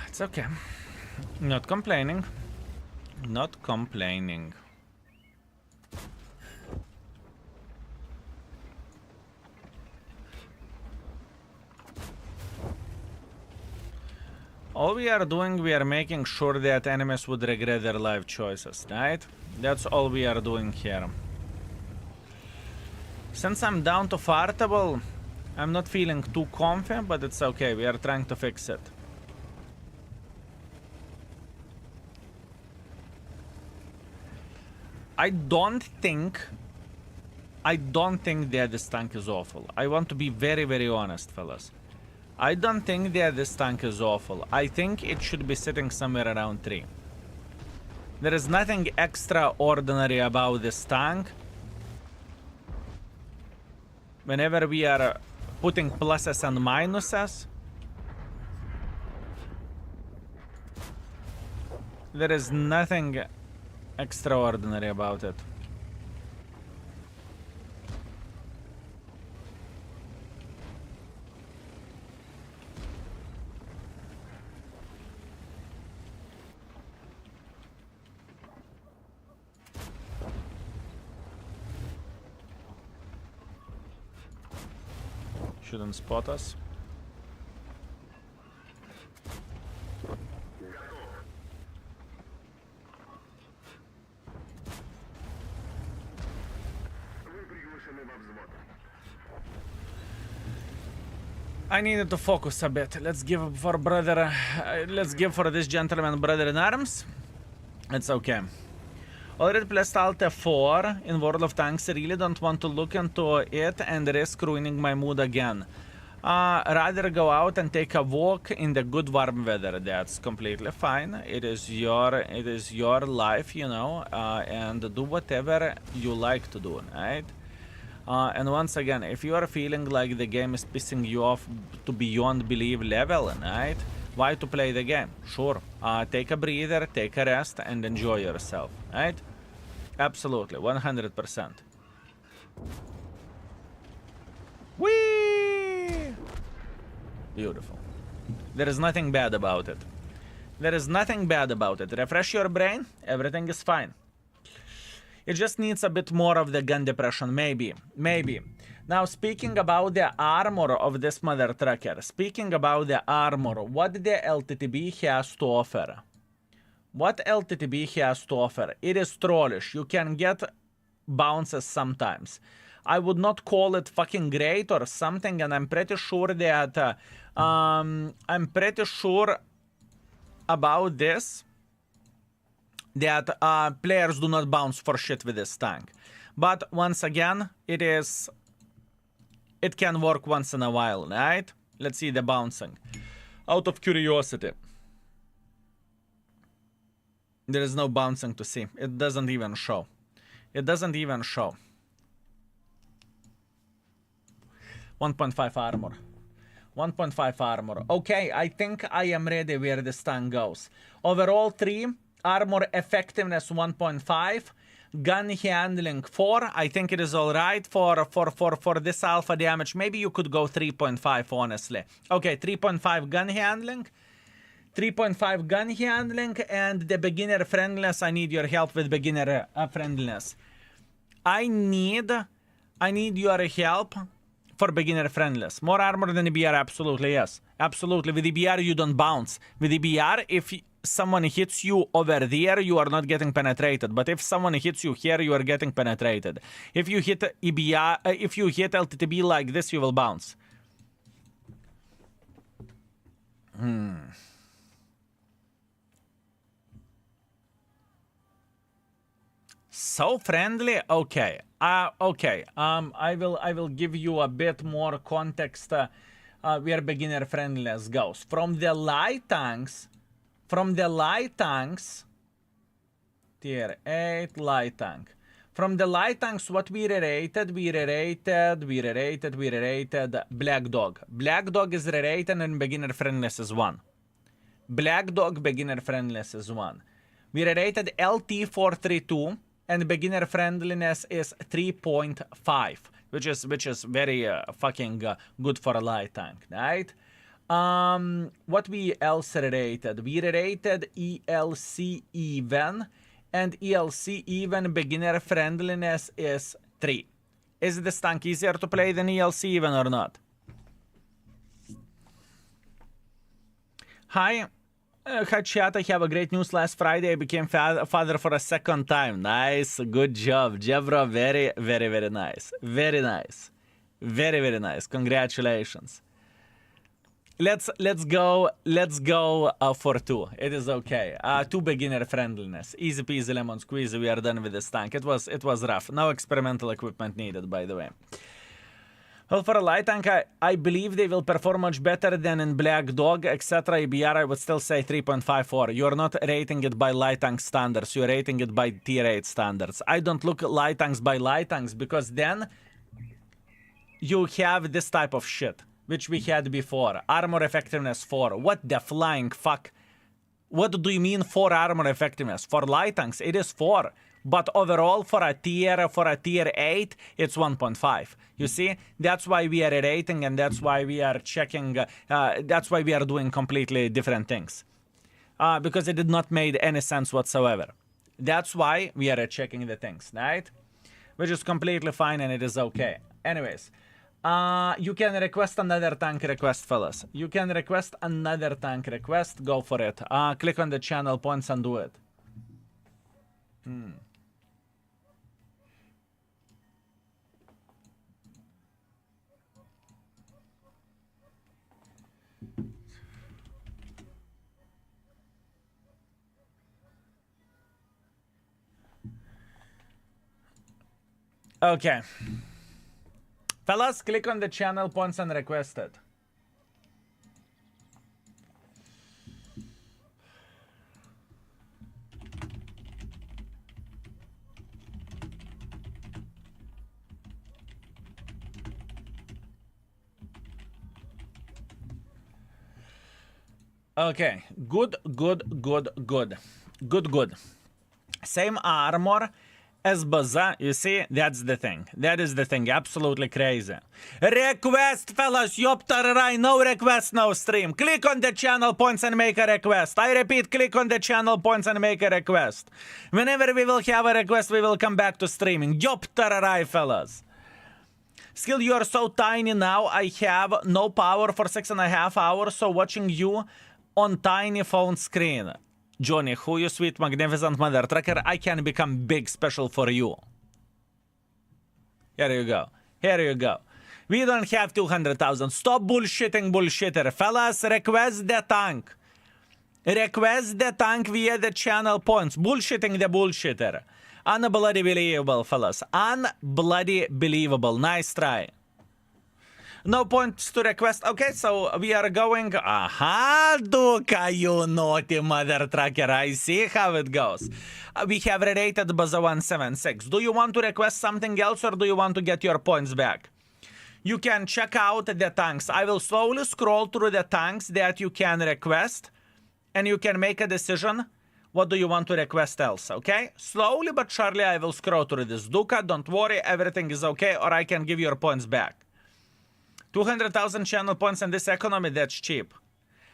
It's okay. Not complaining. Not complaining. All we are doing, we are making sure that enemies would regret their life choices, right? That's all we are doing here. Since I'm down to fartable, I'm not feeling too comfy, but it's okay. We are trying to fix it. I don't think that this tank is awful. I want to be very, very honest, fellas. I don't think that this tank is awful. I think it should be sitting somewhere around 3. There is nothing extraordinary about this tank. Whenever we are putting pluses and minuses, there is nothing extraordinary about it. Shouldn't spot us. I needed to focus a bit. Let's give for brother. Let's give for this gentleman brother in arms. It's okay. Already placed Alt F4 in World of Tanks. Really don't want to look into it and risk ruining my mood again. Rather go out and take a walk in the good warm weather. That's completely fine. It is your life, you know, and do whatever you like to do, right? And once again, if you are feeling like the game is pissing you off to beyond belief level, right? Why to play the game? Sure. Take a breather, take a rest, and enjoy yourself, right? Absolutely, 100%. Whee! Beautiful. There is nothing bad about it. There is nothing bad about it. Refresh your brain, everything is fine. It just needs a bit more of the gun depression, maybe. Now, speaking about the armor of this mother trucker, what the LTTB has to offer? What LTTB has to offer? It is trollish. You can get bounces sometimes. I would not call it fucking great or something, and I'm pretty sure that about this, that players do not bounce for shit with this tank. But once again, it can work once in a while, right? Let's see the bouncing. Out of curiosity. There is no bouncing to see. It doesn't even show. It doesn't even show. 1.5 armor. 1.5 armor. Okay, I think I am ready where this tank goes. Overall 3. Armor effectiveness 1.5. Gun handling 4. I think it is alright for this alpha damage. Maybe you could go 3.5, honestly. Okay, 3.5 gun handling. 3.5 gun handling, and the beginner friendliness. I need your help with beginner friendliness. I need your help for beginner friendliness. More armor than EBR, absolutely, yes. Absolutely. With EBR, you don't bounce. With EBR, if someone hits you over there, you are not getting penetrated. But if someone hits you here, you are getting penetrated. If you hit EBR, if you hit LTTB like this, you will bounce. So friendly? Okay. Okay. I will give you a bit more context where beginner friendliness goes. From the light tanks, tier 8 light tank. From the light tanks, what we re-rated Black Dog. Black Dog is re-rated and beginner friendliness is 1. Black Dog beginner friendliness is 1. We re-rated LT432 and beginner friendliness is 3.5, which is very fucking good for a light tank, right? What we else re-rated? We re-rated ELC even, and ELC even beginner friendliness is 3. Is this tank easier to play than ELC even or not? Hi. Hi chat, I have a great news. Last Friday I became father for a second time. Nice, good job, Jebro. Very, very, very nice. Very nice. Very, very nice. Congratulations. Let's go for 2. It is okay. 2 beginner friendliness. Easy peasy lemon squeezy. We are done with this tank. It was rough. No experimental equipment needed, by the way. Well, for a light tank, I believe they will perform much better than in Black Dog, etc. ABR, I would still say 3.54. You're not rating it by light tank standards. You're rating it by tier 8 standards. I don't look at light tanks by light tanks because then you have this type of shit, which we had before. Armor effectiveness 4. What the flying fuck? What do you mean 4 armor effectiveness? For light tanks, it is 4. But overall, for a tier 8, it's 1.5. You see, that's why we are rating, and that's why we are checking. That's why we are doing completely different things, because it did not make any sense whatsoever. That's why we are checking the things, right? Which is completely fine, and it is okay. Anyways, you can request another tank request, fellas. You can request another tank request. Go for it. Click on the channel points and do it. Okay. Fellas, click on the channel points and request it. Okay. Good. Same armor as Baza, you see, that's the thing. That is the thing. Absolutely crazy. Request, fellas. Yoptararai. No request, no stream. Click on the channel points and make a request. I repeat, click on the channel points and make a request. Whenever we will have a request, we will come back to streaming. Yoptararai, fellas. Skill, you are so tiny now. I have no power for 6.5 hours, so watching you on tiny phone screen. Johnny, who you sweet magnificent mother trucker, I can become big special for you. Here you go. Here you go. We don't have 200,000. Stop bullshitting, bullshitter. Fellas, request the tank. Request the tank via the channel points. Bullshitting the bullshitter. Unbloody believable, fellas. Unbloody believable. Nice try. No points to request. Okay, so we are going. Aha, Duka, you naughty mother trucker. I see how it goes. We have re-rated Baza 176. Do you want to request something else or do you want to get your points back? You can check out the tanks. I will slowly scroll through the tanks that you can request and you can make a decision. What do you want to request else, okay? Slowly but surely I will scroll through this. Duka, don't worry, everything is okay, or I can give your points back. 200,000 channel points in this economy, that's cheap.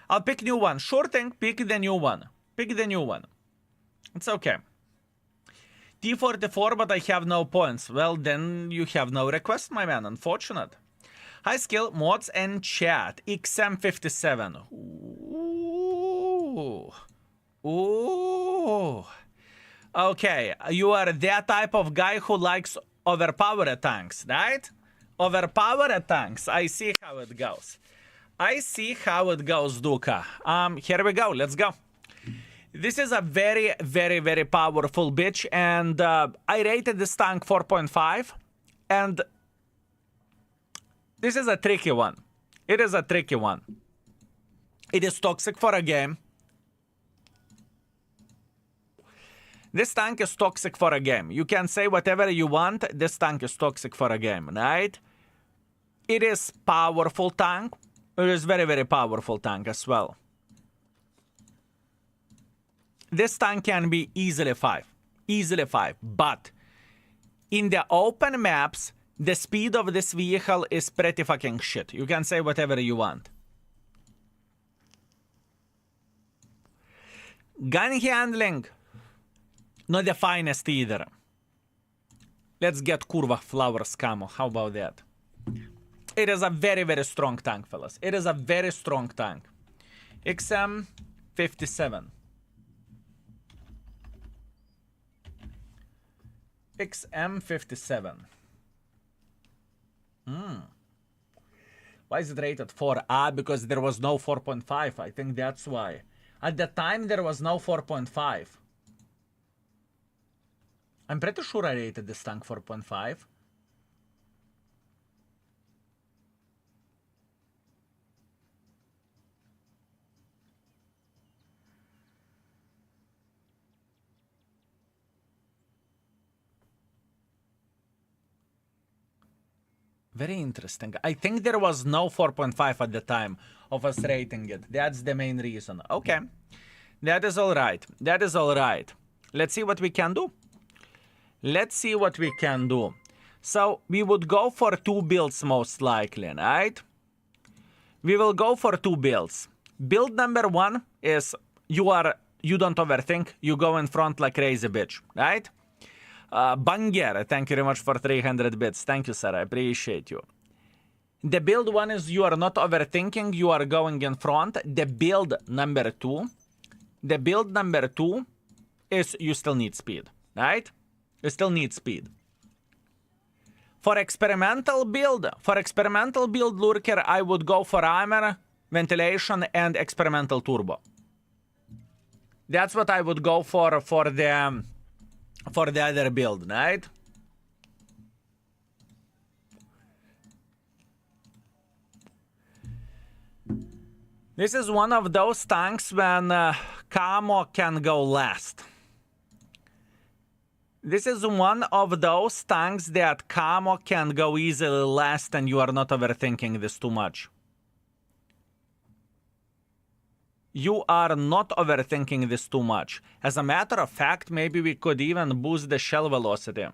I'll pick new one. Sure thing, pick the new one. Pick the new one. It's okay. T44, but I have no points. Well, then you have no request, my man. Unfortunate. High skill, mods and chat. XM57. Ooh. Ooh. Okay, you are that type of guy who likes overpowered tanks, right? Overpowered tanks. I see how it goes. I see how it goes, Duka. Here we go. Let's go. This is a very, very, very powerful bitch, and I rated this tank 4.5, and this is a tricky one. It is a tricky one. It is toxic for a game. This tank is toxic for a game. You can say whatever you want, this tank is toxic for a game, right? It is powerful tank. It is very, very powerful tank as well. This tank can be easily 5. Easily 5. But in the open maps, the speed of this vehicle is pretty fucking shit. You can say whatever you want. Gun handling, not the finest either. Let's get Curva Flowers camo. How about that? It is a very, very strong tank, fellas. It is a very strong tank. XM 57. XM57. Why is it rated 4? Because there was no 4.5. I think that's why. At the time, there was no 4.5. I'm pretty sure I rated this tank 4.5. Very interesting. I think there was no 4.5 at the time of us rating it. That's the main reason. Okay. That is all right. That is all right. Let's see what we can do. Let's see what we can do. So we would go for 2 builds most likely, right? We will go for 2 builds. Build number 1 is you don't overthink. You go in front like crazy bitch, right? Banger, thank you very much for 300 bits. Thank you, sir. I appreciate you. The build 1 is you are not overthinking. You are going in front. The build number 2. The build number 2 is you still need speed, right? You still need speed. For experimental build lurker, I would go for armor, ventilation, and experimental turbo. That's what I would go for the other build, right? This is one of those tanks when camo can go last. This is one of those tanks that camo can go easily last and you are not overthinking this too much. You are not overthinking this too much. As a matter of fact, maybe we could even boost the shell velocity.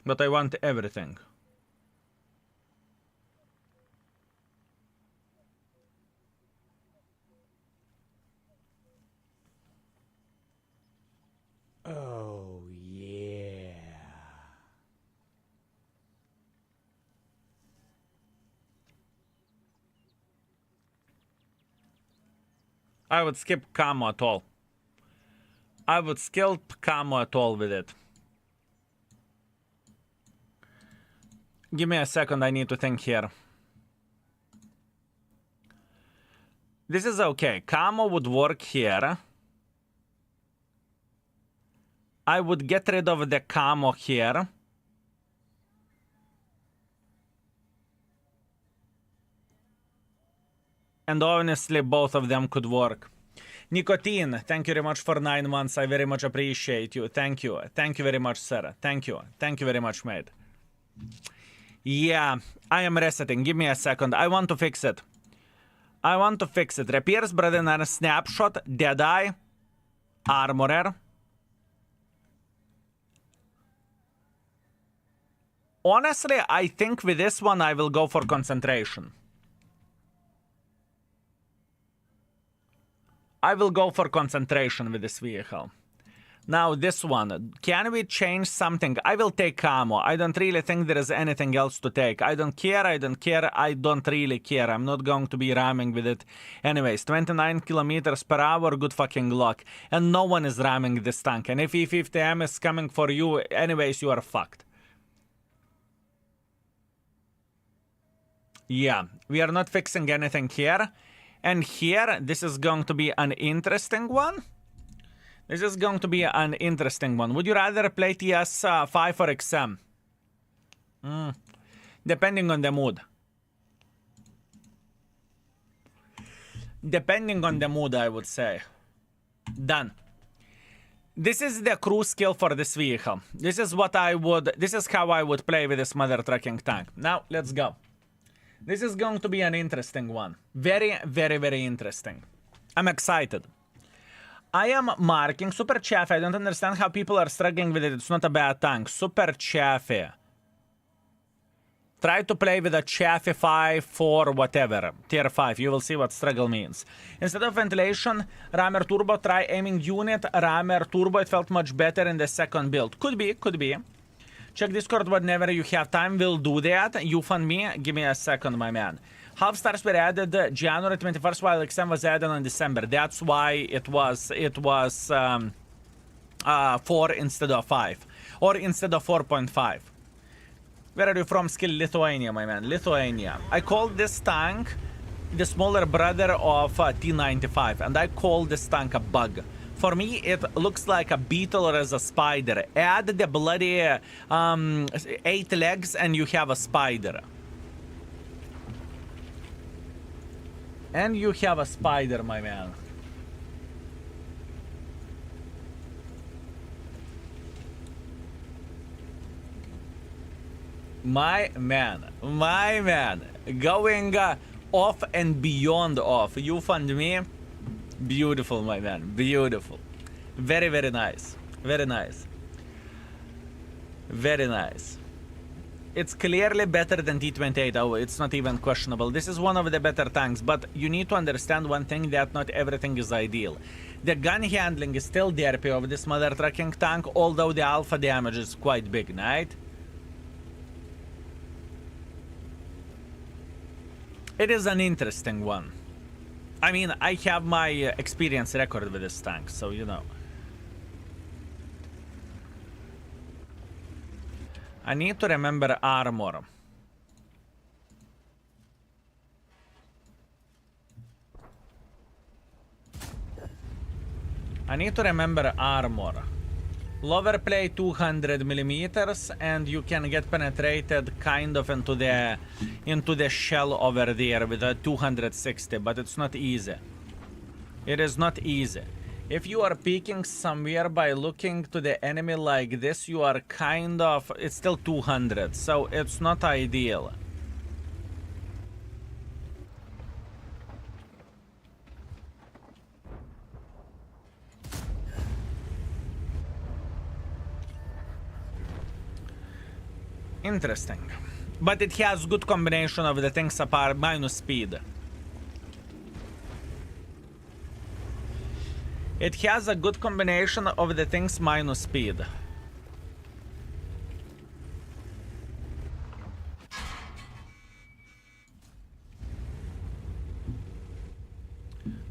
But I want everything. Oh, yeah. I would skip camo at all. I would skip camo at all with it. Give me a second, I need to think here. This is okay. Camo would work here. I would get rid of the camo here. And honestly, both of them could work. Nicotine, thank you very much for 9 months. I very much appreciate you. Thank you. Thank you very much, sir. Thank you. Thank you very much, mate. Yeah, I am resetting. Give me a second. I want to fix it. I want to fix it. Repairs, brother, snapshot, Deadeye, Armorer. Honestly, I think with this one I will go for concentration. I will go for concentration with this vehicle. Now this one, can we change something? I will take camo. I don't really think there is anything else to take. I don't care, I don't care, I don't really care. I'm not going to be ramming with it. Anyways, 29 kilometers per hour, good fucking luck. And no one is ramming this tank. And if E50M is coming for you, anyways, you are fucked. Yeah, we are not fixing anything here. And here, this is going to be an interesting one. This is going to be an interesting one. Would you rather play TS5 or XM? Depending on the mood. Depending on the mood, I would say. Done. This is the crew skill for this vehicle. This is how I would play with this mother trucking tank. Now, let's go. This is going to be an interesting one. Very, very, very interesting. I'm excited. I am marking Super Chaffee. I don't understand how people are struggling with it. It's not a bad tank. Super Chaffee. Try to play with a Chaffee 5, 4, whatever. Tier 5. You will see what struggle means. Instead of ventilation, rammer turbo, try aiming unit, rammer turbo. It felt much better in the second build. Could be, could be. Check Discord whenever you have time. We'll do that. You fund me. Give me a second, my man. Half stars were added January 21st, while XM was added in December. That's why it was 4 instead of 5. Or instead of 4.5. Where are you from? Skill Lithuania, my man. Lithuania. I call this tank the smaller brother of T95, and I call this tank a bug. For me, it looks like a beetle or as a spider. Add the bloody 8 legs and you have a spider. And you have a spider, my man. My man, going off and beyond off. You fund me? Beautiful, my man, beautiful. Very, very nice, very nice. Very nice. It's clearly better than T28, oh, it's not even questionable. This is one of the better tanks, but you need to understand one thing, that not everything is ideal. The gun handling is still derpy of this mother trucking tank, although the alpha damage is quite big, right? It is an interesting one. I mean, I have my experience record with this tank, so you know. I need to remember armor. I need to remember armor. Lower play 200 millimeters, and you can get penetrated kind of into the shell over there with a 260, but it's not easy. It is not easy. If you are peeking somewhere by looking to the enemy like this, you are kind of... It's still 200, so it's not ideal. Interesting. But it has good combination of the things apart minus speed. It has a good combination of the things minus speed.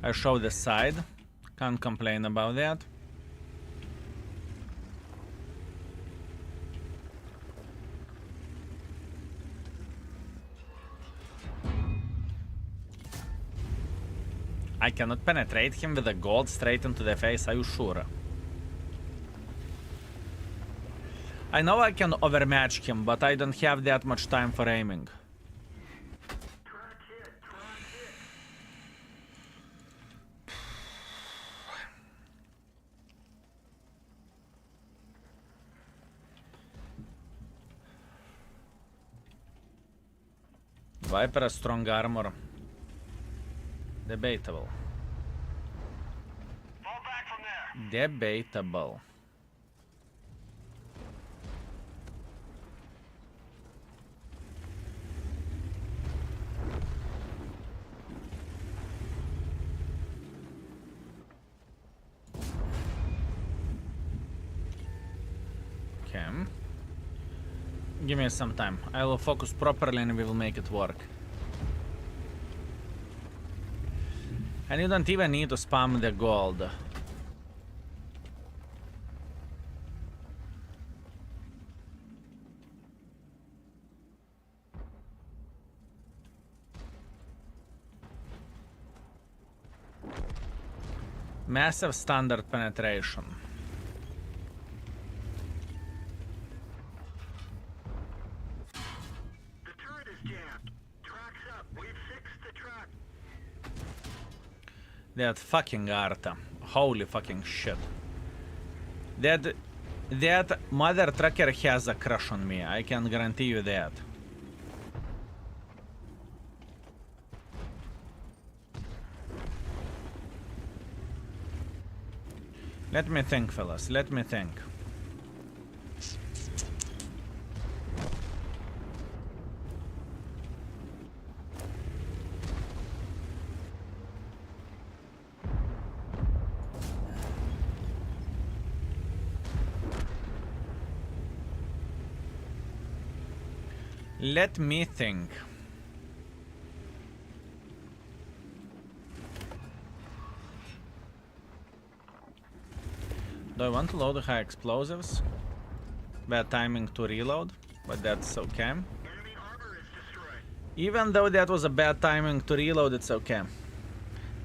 I show the side. Can't complain about that. I cannot penetrate him with a gold straight into the face, are you sure? I know I can overmatch him, but I don't have that much time for aiming. Viper has strong armor. Debatable. Fall back from there. Debatable. Okay. Give me some time. I will focus properly and we will make it work. And you don't even need to spam the gold. Massive standard penetration. The turret is jammed. Track's up. We've fixed the track. That fucking Arta. Holy fucking shit. That mother trucker has a crush on me. I can guarantee you that. Let me think, fellas. Let me think. Let me think. Do I want to load high explosives? Bad timing to reload, but that's okay. Enemy armor is destroyed. Even though that was a bad timing to reload, it's okay.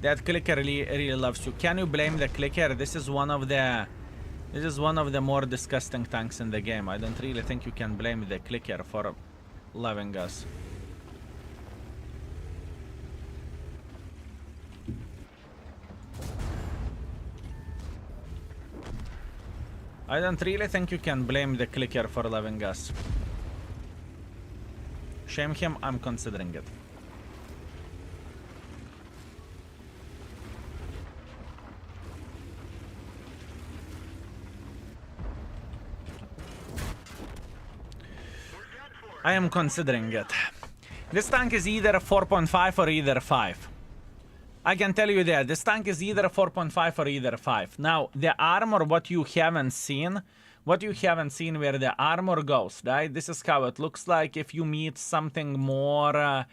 That clicker really loves you. Can you blame the clicker? This is one of the more disgusting tanks in the game. I don't really think you can blame the clicker for loving us. I don't really think you can blame the clicker for loving us. Shame him, I'm considering it. I am considering it. This tank is either 4.5 or either 5. I can tell you that this tank is either 4.5 or either 5. Now, the armor, what you haven't seen where the armor goes, right? This is how it looks like if you meet something more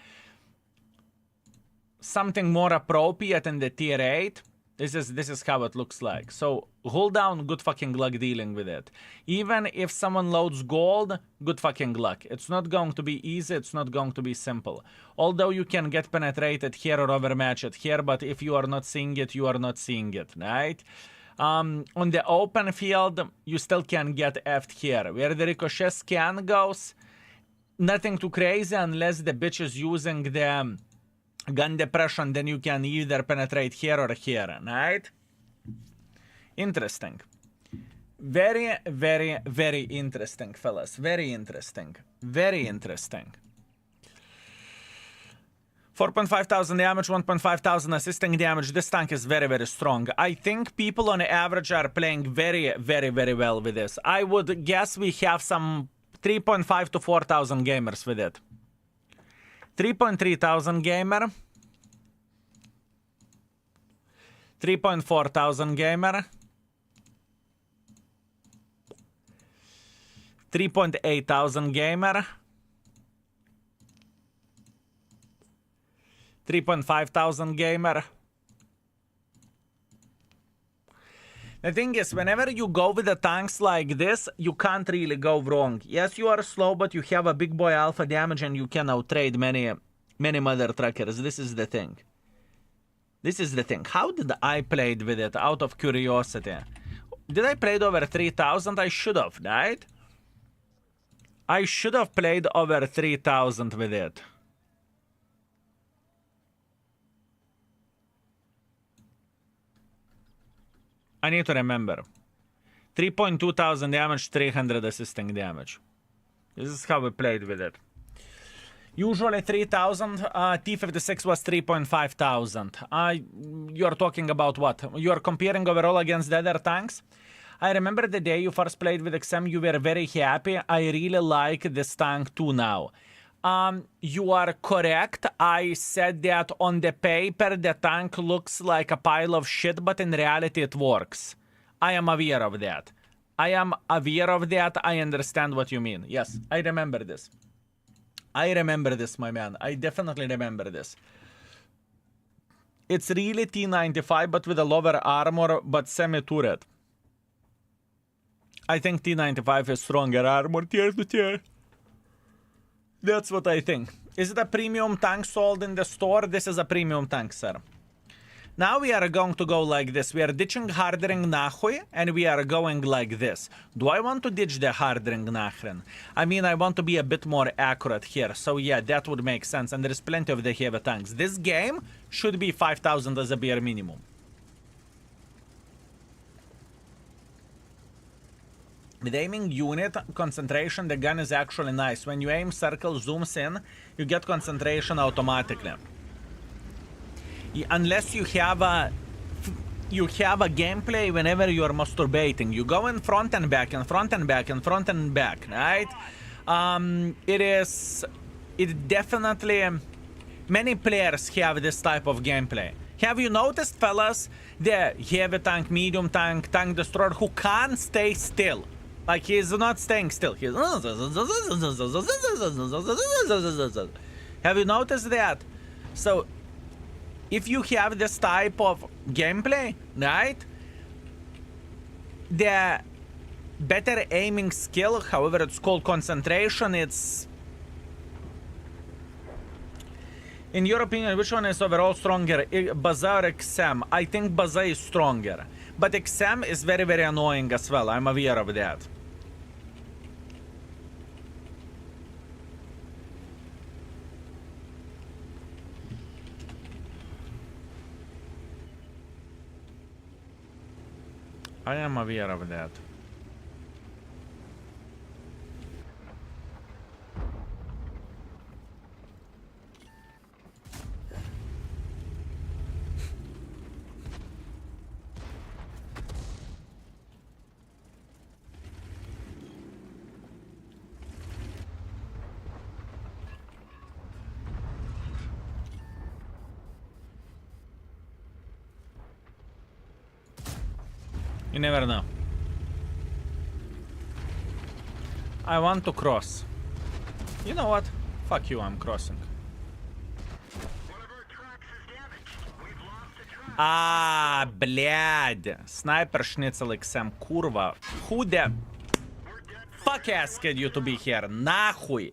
appropriate in the tier 8. This is how it looks like. So hold down, good fucking luck dealing with it. Even if someone loads gold, good fucking luck. It's not going to be easy, it's not going to be simple. Although you can get penetrated here or overmatched here, but if you are not seeing it, you are not seeing it, right? On the open field, you still can get effed here. Where the ricochet scan goes, nothing too crazy unless the bitch is using the gun depression, then you can either penetrate here or here, right? Interesting. Very, very, very interesting, fellas. Very interesting. Very interesting. 4.5 thousand damage, 1.5 thousand assisting damage. This tank is very, very strong. I think people on average are playing very, very, very well with this. I would guess we have some 3.5 to 4,000 gamers with it. 3.3 thousand gamer. 3.4 thousand gamer. 3.8 thousand gamer. 3.5 thousand gamer. The thing is, whenever you go with the tanks like this, you can't really go wrong. Yes, you are slow, but you have a big boy alpha damage and you can outtrade many mother truckers. This is the thing. This is the thing. How did I play with it out of curiosity? Did I play over 3,000? I should have, right? I should have played over 3,000 with it. I need to remember. 3.2 thousand damage, 300 assisting damage. This is how we played with it. Usually 3,000. T56 was 3.5 thousand. You're talking about what? You're comparing overall against the other tanks? I remember the day you first played with XM, you were very happy. I really like this tank too now. You are correct. I said that on the paper the tank looks like a pile of shit, but in reality it works. I am aware of that. I understand what you mean. Yes, I remember this. I remember this, my man. I definitely remember this. It's really T95, but with a lower armor, but semi-turret. I think T95 is stronger armor tier to tier. That's what I think. Is it a premium tank sold in the store? This is a premium tank, sir. Now we are going to go like this. We are ditching hardering nahui, and we are going like this. Do I want to ditch the hardering nachren? I mean, I want to be a bit more accurate here. So yeah, that would make sense. And there's plenty of the heavy tanks. This game should be 5,000 as a bare minimum. With aiming unit concentration, the gun is actually nice. When you aim circle zooms in, you get concentration automatically. Unless you have a gameplay whenever you are masturbating. You go in front and back, and front and back, and front and back, right? It definitely, many players have this type of gameplay. Have you noticed, fellas, the heavy tank, medium tank, tank destroyer who can't stay still? Like, he's not staying still. He's... Have you noticed that? So, if you have this type of gameplay, right? The better aiming skill, however it's called concentration, it's... In your opinion, which one is overall stronger, Baza or XM? I think Baza is stronger. But XM is very, very annoying as well. I'm aware of that. I am aware of that. You never know. I want to cross. You know what? Fuck you, I'm crossing. One of our tracks is damaged. We've lost a track. Ah, блядь. Sniper Schnitzel XM, kurva. Who the fuck asked you to be here? Нахуй.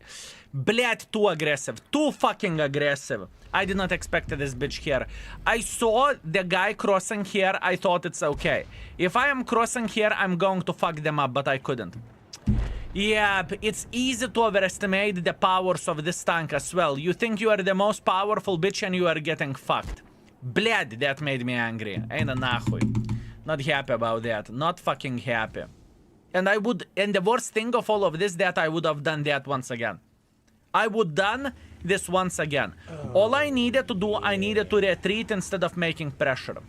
Блядь, too aggressive. Too fucking aggressive. I did not expect this bitch here. I saw the guy crossing here. I thought it's okay. If I am crossing here, I'm going to fuck them up, but I couldn't. Yeah, it's easy to overestimate the powers of this tank as well. You think you are the most powerful bitch and you are getting fucked. Bled, that made me angry. Ain't nahuy. Not happy about that. Not fucking happy. And the worst thing of all of this, that I would have done that once again. I would done this once again. All I needed to do, I needed to retreat instead of making pressure.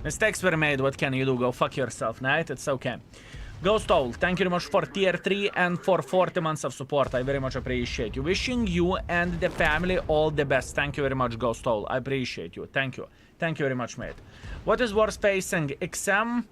Mistakes were made, what can you do? Go fuck yourself, right? It's okay. Ghost Owl, thank you very much for tier 3 and for 40 months of support. I very much appreciate you. Wishing you and the family all the best. Thank you very much, Ghost Owl. I appreciate you. Thank you. Thank you very much, mate. What is worse facing? XM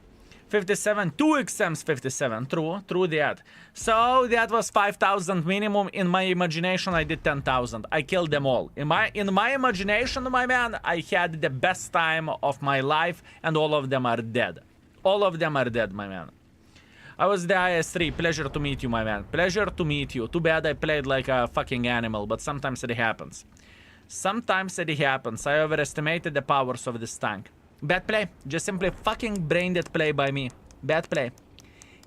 57, 2 XMs 57. True that. So that was 5,000 minimum. In my imagination, I did 10,000. I killed them all. In my imagination, my man, I had the best time of my life, and all of them are dead. All of them are dead, my man. I was the IS-3. Pleasure to meet you, my man. Pleasure to meet you. Too bad I played like a fucking animal, but sometimes it happens. Sometimes it happens. I overestimated the powers of this tank. Bad play. Just simply fucking brain dead play by me. Bad play.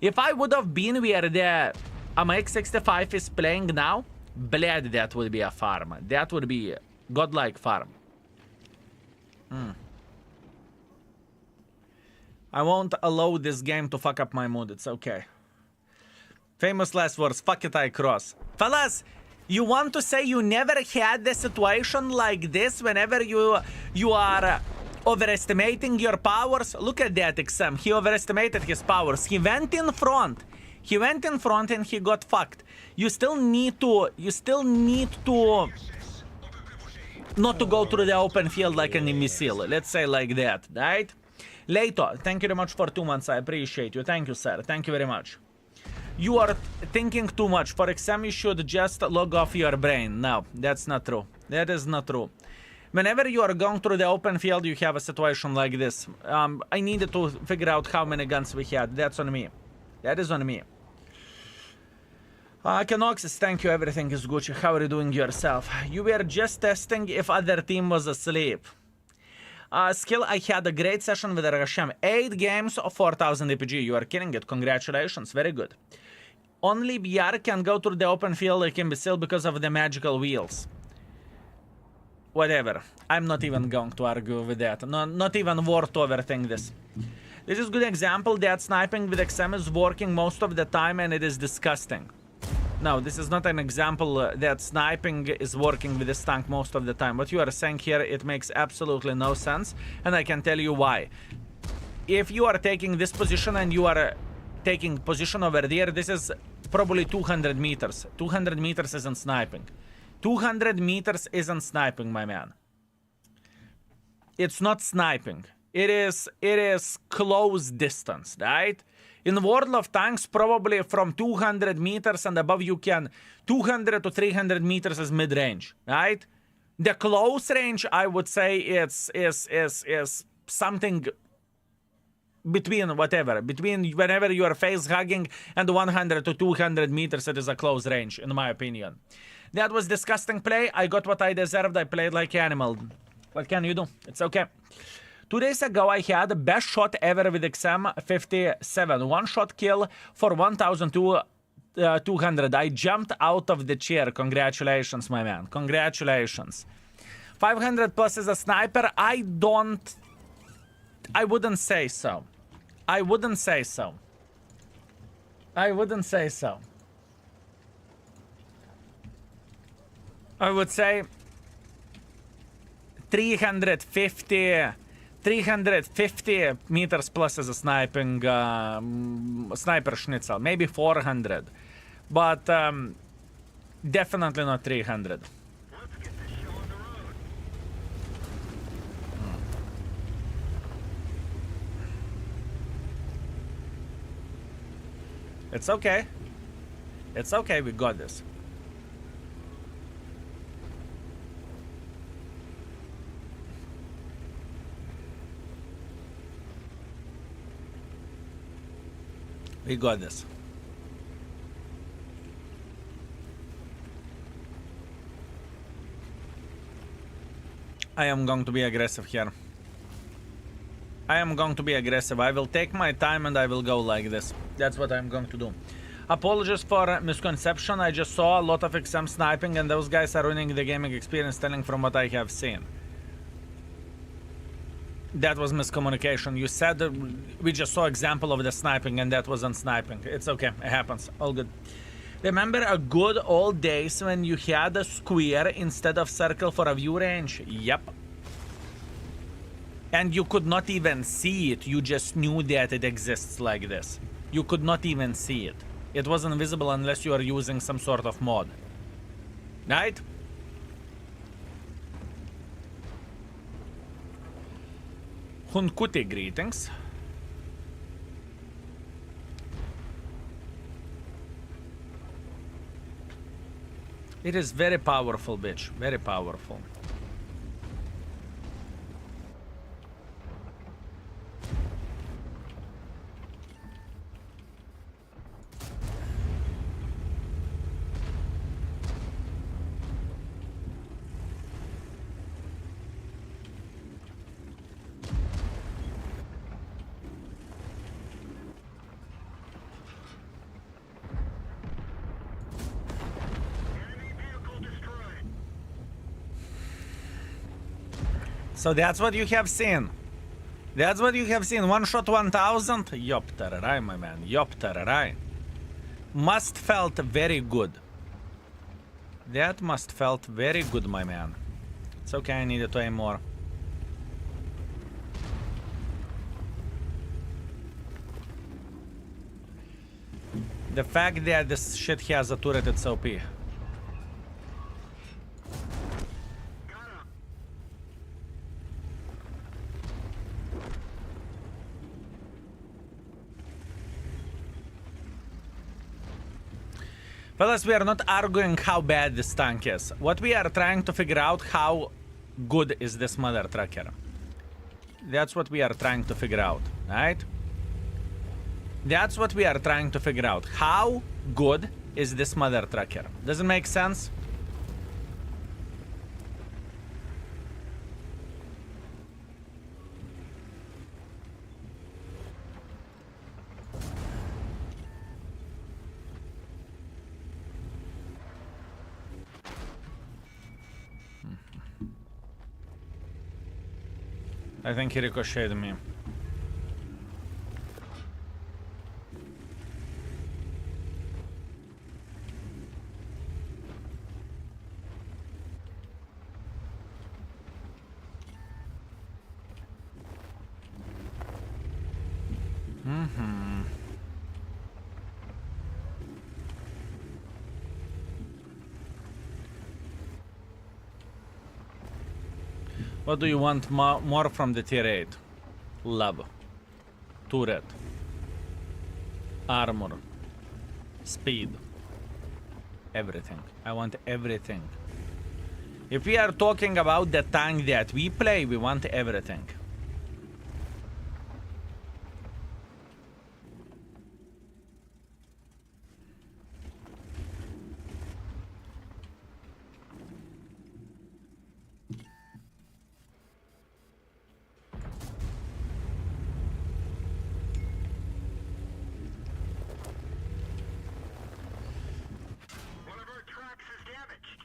If I would have been where the MX-65 is playing now, bled, that would be a farm. That would be a godlike farm. I won't allow this game to fuck up my mood. It's okay. Famous last words. Fuck it, I cross. Fellas, you want to say you never had the situation like this whenever you are overestimating your powers? Look at that XM. He overestimated his powers. He went in front. He went in front and he got fucked. You still need to not to go through the open field like an imbecile. Let's say like that, right? Leito, thank you very much for 2 months. I appreciate you. Thank you, sir. Thank you very much. You are thinking too much. For exam, you should just log off your brain. No, that's not true. That is not true. Whenever you are going through the open field, you have a situation like this. I needed to figure out how many guns we had. That's on me. That is on me. Canoxis, thank you. Everything is Gucci. How are you doing yourself? You were just testing if other team was asleep. Skill, I had a great session with Rashem. 8 games of 4000 EPG. You are killing it. Congratulations. Very good. Only VR can go through the open field like imbecile because of the magical wheels. Whatever. I'm not even going to argue with that. No, not even worth to overthink this. This is a good example that sniping with XM is working most of the time and it is disgusting. No, this is not an example that sniping is working with this tank most of the time. What you are saying here, it makes absolutely no sense, and I can tell you why. If you are taking this position and you are taking position over there, this is probably 200 meters. 200 meters isn't sniping. 200 meters isn't sniping, my man. It's not sniping. It is close distance, right? In World of Tanks, probably from 200 meters and above, you can 200 to 300 meters is mid-range, right? The close range, I would say, is something between whatever, between whenever you are face hugging and 100 to 200 meters, it is a close range, in my opinion. That was disgusting play. I got what I deserved. I played like animal. What can you do? It's okay. 2 days ago, I had the best shot ever with XM 57. One shot kill for 1,200. I jumped out of the chair. Congratulations, my man. Congratulations. 500 plus as a sniper. I wouldn't say so. I wouldn't say so. I wouldn't say so. I would say 350 meters plus as a sniping sniper schnitzel, maybe 400, but definitely not 300. Let's get this show on the road. It's okay. It's okay, we got this. We got this. I am going to be aggressive here. I am going to be aggressive. I will take my time and I will go like this. That's what I'm going to do. Apologies for misconception. I just saw a lot of XM sniping and those guys are ruining the gaming experience, telling from what I have seen. That was miscommunication. You said that we just saw example of the sniping and that wasn't sniping. It's okay. It happens. All good. Remember a good old days when you had a square instead of circle for a view range? Yep. And you could not even see it. You just knew that it exists like this. You could not even see it. It wasn't visible unless you are using some sort of mod. Right? Hunkuti, greetings. It is very powerful, bitch. Very powerful. So that's what you have seen. That's what you have seen. One shot 1000. Yop tararai, my man. Yop tararai. Must felt very good. That must felt very good, my man. It's okay, I needed to aim more. The fact that this shit has a turret, it's OP. Fellas, we are not arguing how bad this tank is. What we are trying to figure out, how good is this mother trucker. That's what we are trying to figure out, right? That's what we are trying to figure out. How good is this mother trucker. Does it make sense? I think he ricocheted me. What do you want more from the tier 8? Love. Turret. Armor. Speed. Everything. I want everything. If we are talking about the tank that we play, we want everything. One of our tracks is damaged.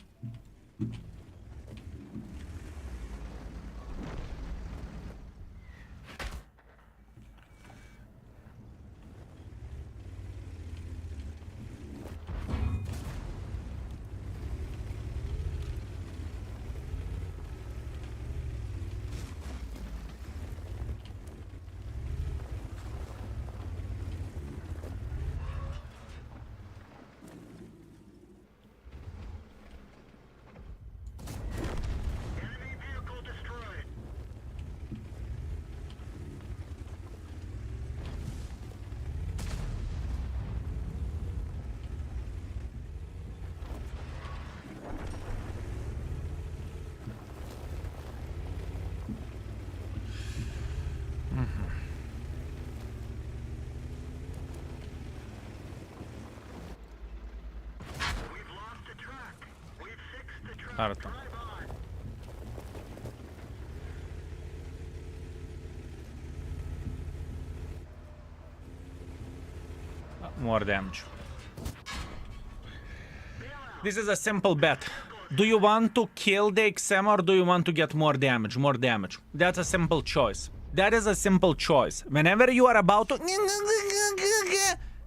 Enemy vehicle destroyed. We've lost the track. We've fixed the track. Harta. Drive on. More damage. This is a simple bet. Do you want to kill the XM or do you want to get more damage? More damage. That's a simple choice. That is a simple choice. Whenever you are about to...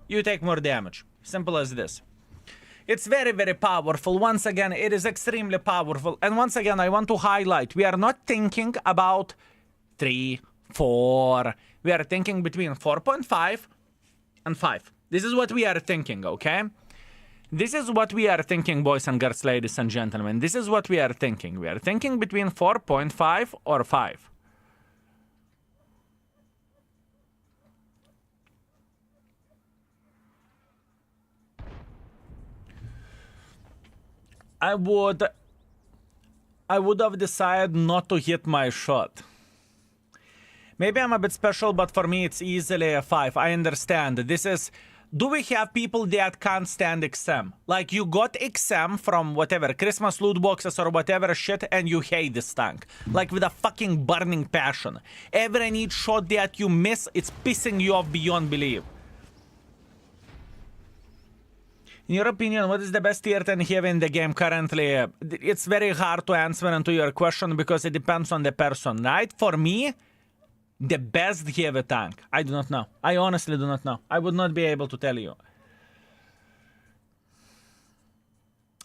You take more damage. Simple as this. It's very, very powerful. Once again, it is extremely powerful. And once again, I want to highlight, we are not thinking about 3, 4. We are thinking between 4.5 and 5. This is what we are thinking, okay? This is what we are thinking, boys and girls, ladies and gentlemen. This is what we are thinking. We are thinking between 4.5 or 5. I would have decided not to hit my shot. Maybe I'm a bit special, but for me it's easily a 5. I understand. This is... Do we have people that can't stand XM? Like, you got XM from whatever, Christmas loot boxes or whatever shit, and you hate this tank. Like, with a fucking burning passion. Every neat shot that you miss, it's pissing you off beyond belief. In your opinion, what is the best tier 10 heavy in the game currently? It's very hard to answer into your question because it depends on the person, right? For me, the best heavy tank, I do not know. I honestly do not know. I would not be able to tell you.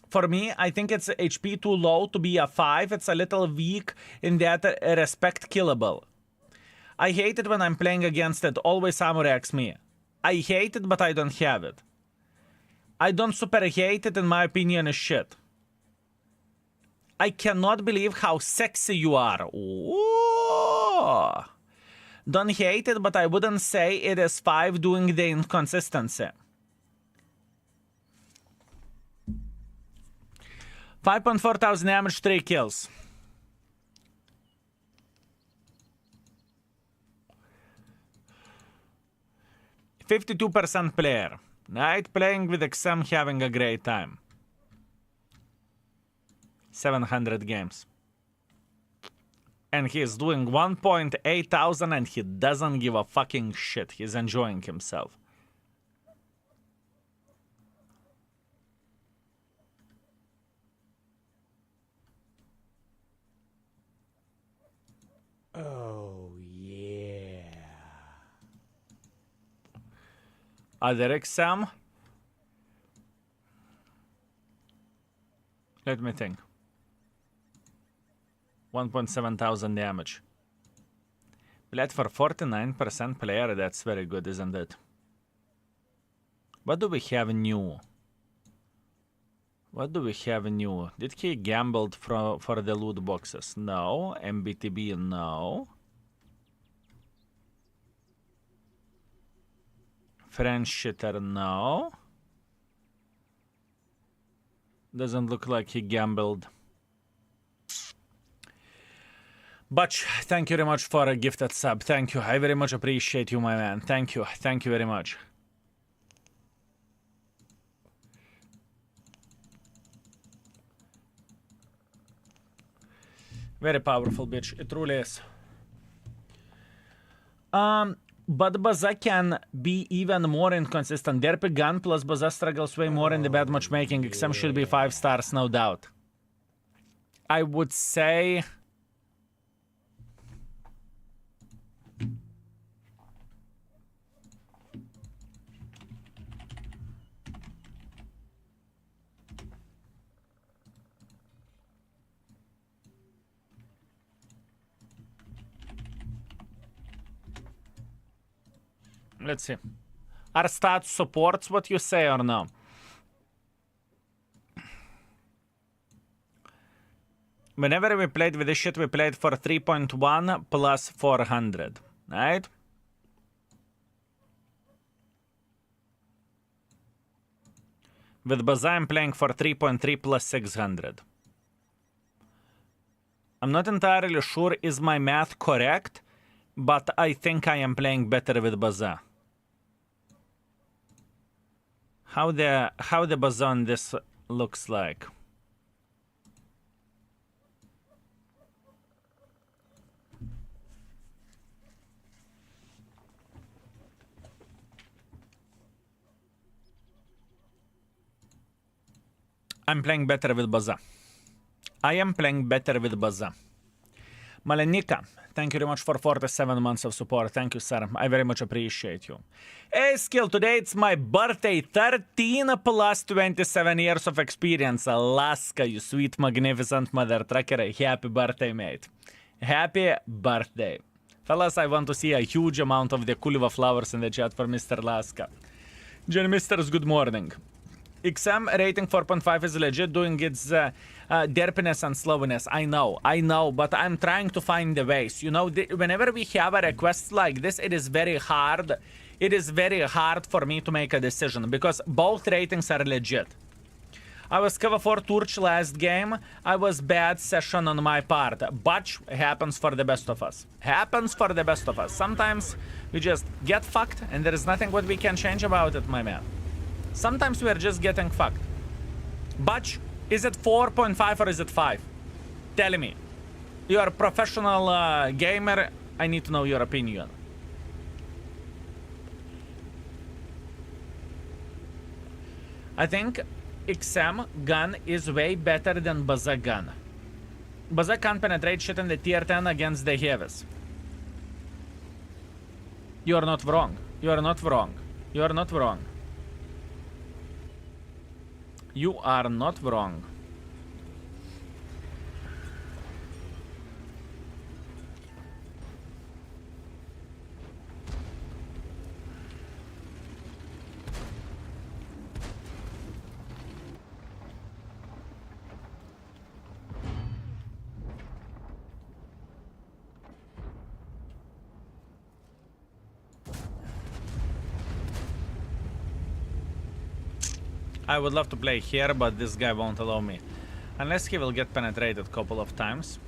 For me, I think it's HP too low to be a 5. It's a little weak in that respect killable. I hate it when I'm playing against it. Always samurai me. I hate it, but I don't have it. I don't super hate it, in my opinion, is shit. I cannot believe how sexy you are. Ooh. Don't hate it, but I wouldn't say it is 5 doing the inconsistency. 5.4 thousand damage, 3 kills. 52% player. Night playing with XM, having a great time. 700 games. And he's doing 1.8 thousand and he doesn't give a fucking shit. He's enjoying himself. Oh, yeah. Other exam? Let me think. 1.7 thousand damage. Played for 49% player, that's very good, isn't it? What do we have new? What do we have new? Did he gambled for the loot boxes? No. MBTB, no. French shitter, no. Doesn't look like he gambled. Butch, thank you very much for a gifted sub. Thank you. I very much appreciate you, my man. Thank you. Thank you very much. Very powerful, bitch. It truly is. But Baza can be even more inconsistent. Derpy gun plus Baza struggles way more in the bad matchmaking. XM should be 5 stars, no doubt. I would say... Let's see. Are stats supports what you say or no? Whenever we played with this shit, we played for 3.1 plus 400, right? With Baza, I'm playing for 3.3 plus 600. I'm not entirely sure is my math correct, but I think I am playing better with Baza. How the Baza on this looks like. I'm playing better with Baza. I am playing better with Baza. Malenika, thank you very much for 47 months of support. Thank you, sir. I very much appreciate you. Hey, Skill, today it's my birthday. 13 plus 27 years of experience. Alaska, you sweet, magnificent mother trucker. Happy birthday, mate. Happy birthday. Fellas, I want to see a huge amount of the Kuliva flowers in the chat for Mr. Laska. Jen Misters, good morning. XM rating 4.5 is legit, doing its derpiness and slowness. I know, but I'm trying to find the ways. You know, whenever we have a request like this, it is very hard. It is very hard for me to make a decision because both ratings are legit. I was cover 4 Turch last game. I was bad session on my part. But happens for the best of us. Happens for the best of us. Sometimes we just get fucked and there is nothing what we can change about it, my man. Sometimes we are just getting fucked. But is it 4.5 or is it 5? Tell me. You are a professional gamer. I need to know your opinion. I think XM gun is way better than Baza gun. Baza can't penetrate shit in the tier 10 against the heavies. You are not wrong. You are not wrong. You are not wrong. You are not wrong. I would love to play here, but this guy won't allow me. Unless he will get penetrated a couple of times.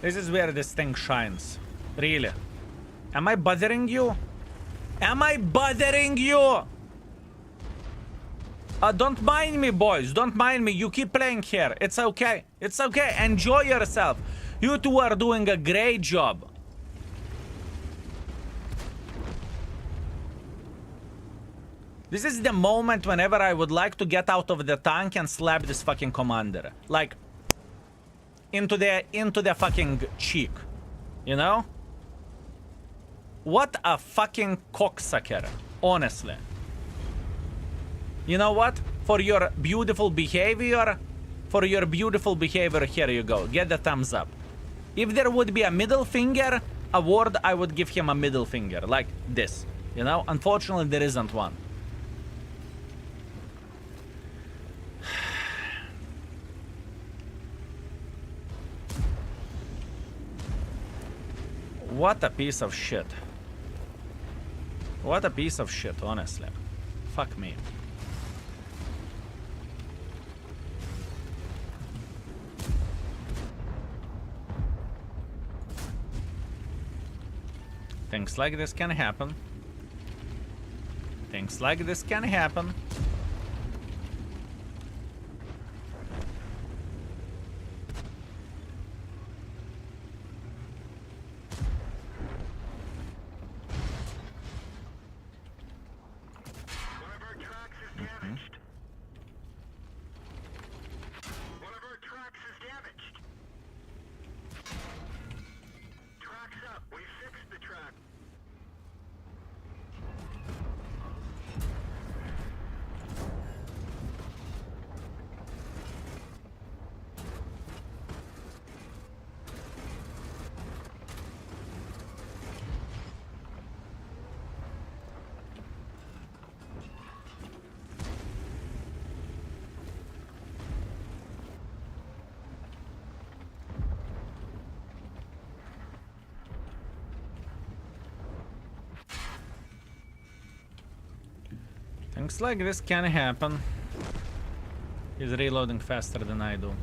This is where this thing shines. Really. Am I bothering you? Am I bothering you? Don't mind me, boys. Don't mind me. You keep playing here. It's okay. It's okay. Enjoy yourself. You two are doing a great job. This is the moment whenever I would like to get out of the tank and slap this fucking commander. Like, into the fucking cheek. You know? What a fucking cocksucker. Honestly. You know what? For your beautiful behavior, here you go. Get the thumbs up. If there would be a middle finger award, I would give him a middle finger. Like this. You know? Unfortunately, there isn't one. What a piece of shit. What a piece of shit, honestly. Fuck me. Things like this can happen. Things like this can happen. One of our tracks is damaged. One of our tracks is damaged. Track's up. We fixed the track. Things like this can happen. He's reloading faster than I do.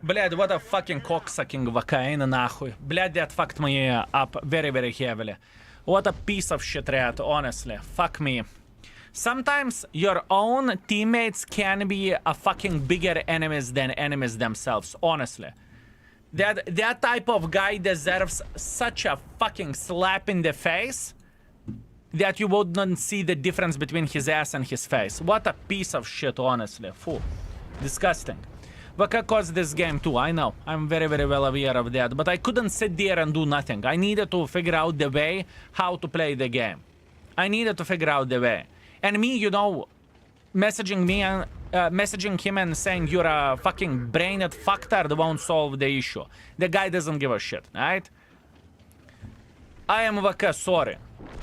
Блядь, what a fucking cocksucking vakain нахуй. Блядь, that fucked me up very, very heavily. What a piece of shit, rat, honestly. Fuck me. Sometimes your own teammates can be a fucking bigger enemies than enemies themselves, honestly. That type of guy deserves such a fucking slap in the face that you wouldn't see the difference between his ass and his face. What a piece of shit, honestly. Fool. Disgusting. Vaka caused this game too, I know. I'm very, very well aware of that. But I couldn't sit there and do nothing. I needed to figure out the way how to play the game. I needed to figure out the way. And me, you know, messaging me and messaging him and saying you're a fucking brained fucktard won't solve the issue. The guy doesn't give a shit, right? I am Vaka, sorry.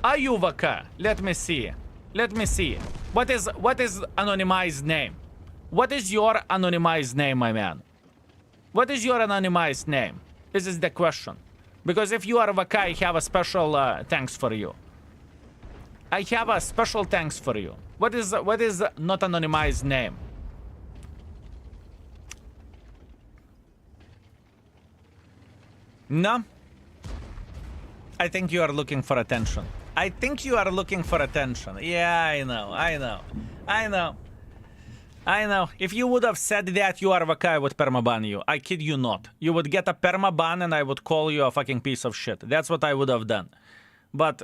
Are you Vaka? Let me see. Let me see. What is anonymized name? What is your anonymized name, my man? What is your anonymized name? This is the question. Because if you are Vaka, I have a special thanks for you. I have a special thanks for you. What is not anonymized name? No? I think you are looking for attention. I think you are looking for attention. Yeah, I know. I know. If you would have said that you are Vaka, I would permaban you. I kid you not. You would get a permaban and I would call you a fucking piece of shit. That's what I would have done. But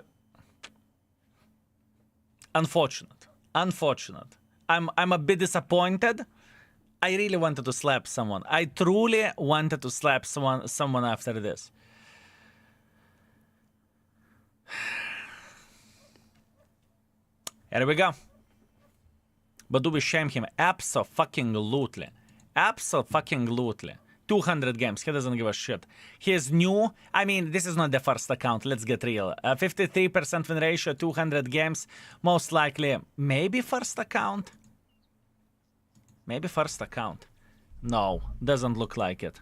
unfortunate. I'm a bit disappointed. I really wanted to slap someone. I truly wanted to slap someone after this. Here we go. But do we shame him? Abso-fucking-lutely. Abso-fucking-lutely. 200 games. He doesn't give a shit. He is new. I mean, this is not the first account. Let's get real. 53% win ratio, 200 games. Most likely, maybe first account? Maybe first account. No, doesn't look like it.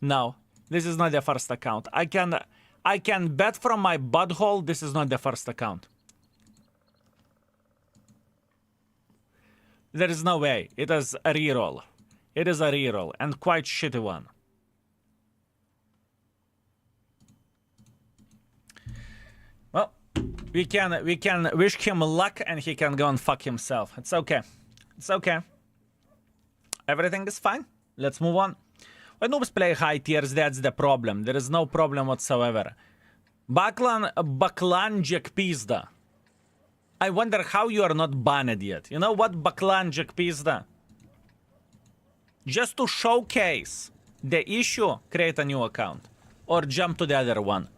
No, this is not the first account. I can bet from my butthole this is not the first account. There is no way. It is a reroll. It is a reroll, and quite shitty one. Well, we can wish him luck, and he can go and fuck himself. It's okay. It's okay. Everything is fine. Let's move on. When noobs play high tiers, that's the problem. There is no problem whatsoever. Baklanjek Pizda. I wonder how you are not banned yet. You know what, Baklanjek Pizda? Just to showcase the issue, create a new account. Or jump to the other one.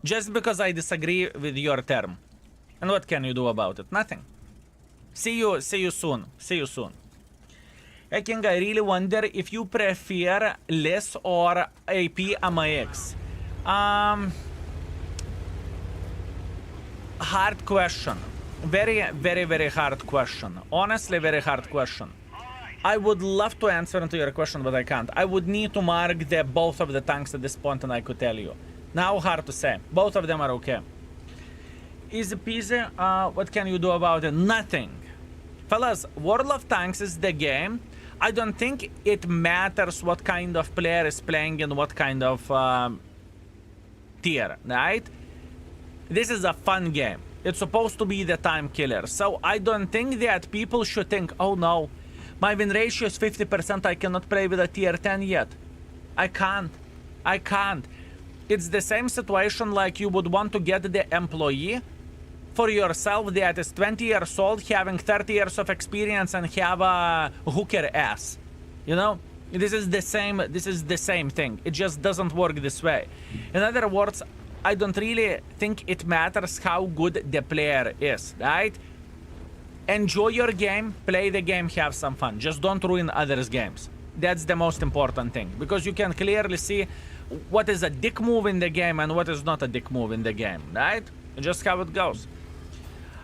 Just because I disagree with your term. And what can you do about it? Nothing. See you soon. See you soon. Hey King, I really wonder if you prefer less or AP AMAX. Hard question. Very hard question. Honestly, very hard question. I would love to answer into your question, but I can't. I would need to mark both of the tanks at this point, and I could tell you. Now, hard to say. Both of them are okay. Easy peasy. What can you do about it? Nothing. Fellas, World of Tanks is the game. I don't think it matters what kind of player is playing and what kind of tier, right? This is a fun game. It's supposed to be the time killer. So I don't think that people should think, oh no, my win ratio is 50%, I cannot play with a tier 10 yet. I can't. It's the same situation like you would want to get the employee for yourself that is 20 years old, having 30 years of experience and have a hooker ass. You know? This is the same thing. It just doesn't work this way. In other words, I don't really think it matters how good the player is, right? Enjoy your game, play the game, have some fun. Just don't ruin others' games. That's the most important thing. Because you can clearly see what is a dick move in the game and what is not a dick move in the game, right? Just how it goes.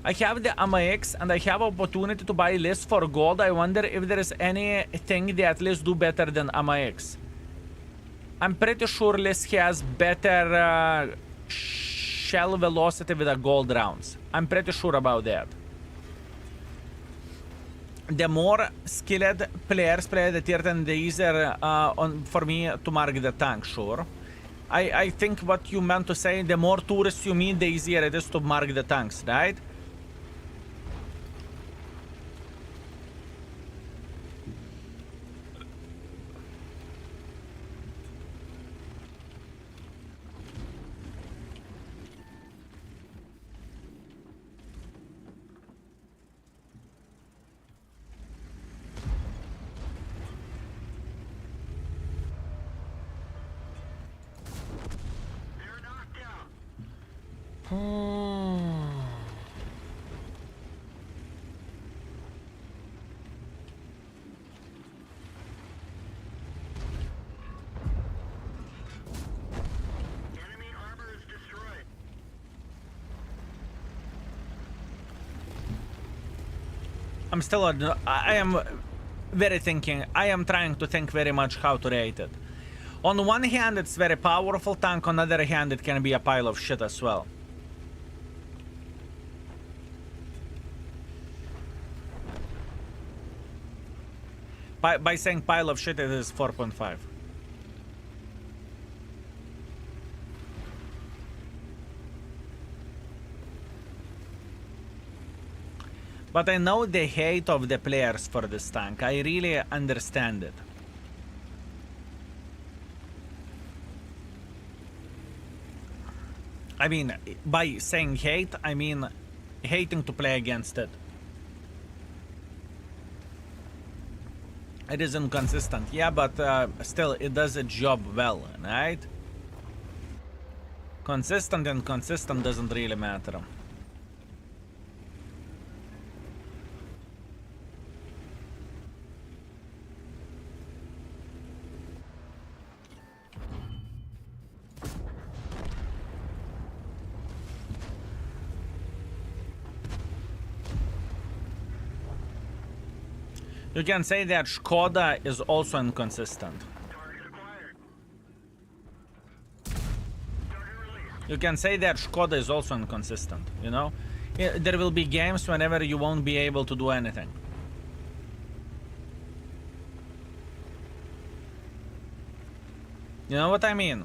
I have the AMAX and I have opportunity to buy list for gold. I wonder if there is anything that list do better than AMAX. I'm pretty sure list has better shell velocity with the gold rounds. I'm pretty sure about that. The more skilled players play the tier 10, the easier for me to mark the tank, sure. I think what you meant to say, the more tourists you meet, the easier it is to mark the tanks, right? They're knocked out. Enemy armor is destroyed. I'm still I am very thinking. I am trying to think very much how to rate it. On one hand, it's very powerful tank. On the other hand, it can be a pile of shit as well. By saying pile of shit, it is 4.5. But I know the hate of the players for this tank. I really understand it. I mean, by saying hate, I mean hating to play against it. It is inconsistent, yeah, but still, it does a job well, right? Consistent and consistent doesn't really matter. You can say that Skoda is also inconsistent. Target acquired. Target released. You can say that Skoda is also inconsistent, you know? There will be games whenever you won't be able to do anything. You know what I mean?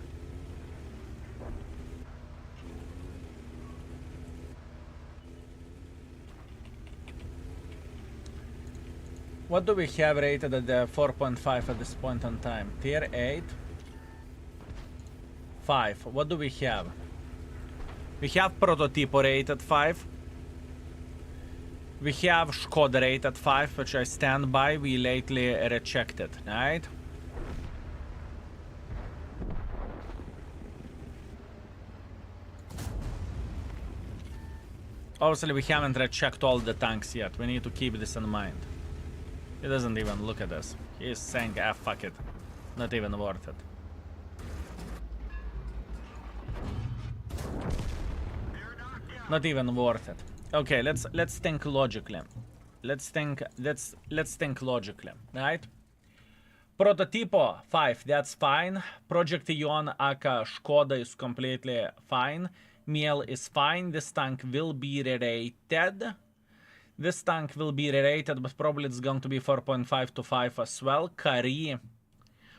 What do we have rated at the 4.5 at this point in time? Tier 8? 5. What do we have? We have Prototypo rated 5. We have Skoda rated 5, which I stand by. We lately rechecked, right? Obviously, we haven't rechecked all the tanks yet. We need to keep this in mind. He doesn't even look at this. He's saying, ah, fuck it. Not even worth it. Not even worth it. Okay, let's think logically. Let's think logically, right? Prototypo 5, that's fine. Project Ion aka Skoda is completely fine. Miel is fine. This tank will be re-rated. This tank will be re-rated, but probably it's going to be 4.5 to 5 as well. Kari,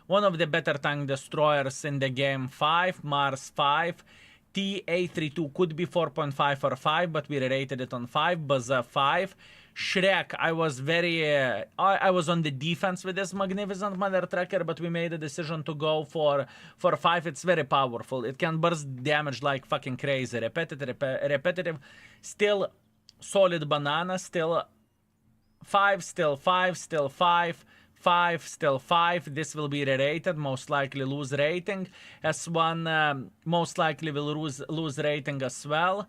one of the better tank destroyers in the game. 5, Mars 5. T-A32 could be 4.5 or 5, but we rated it on 5. Baza 5. Shrek, I was I was on the defense with this magnificent mother tracker, but we made a decision to go for 5. It's very powerful. It can burst damage like fucking crazy. Repetitive. Still solid banana. Still 5. Still 5. Still 5. 5, still 5. This will be re-rated, most likely lose rating. S1 most likely will lose rating as well.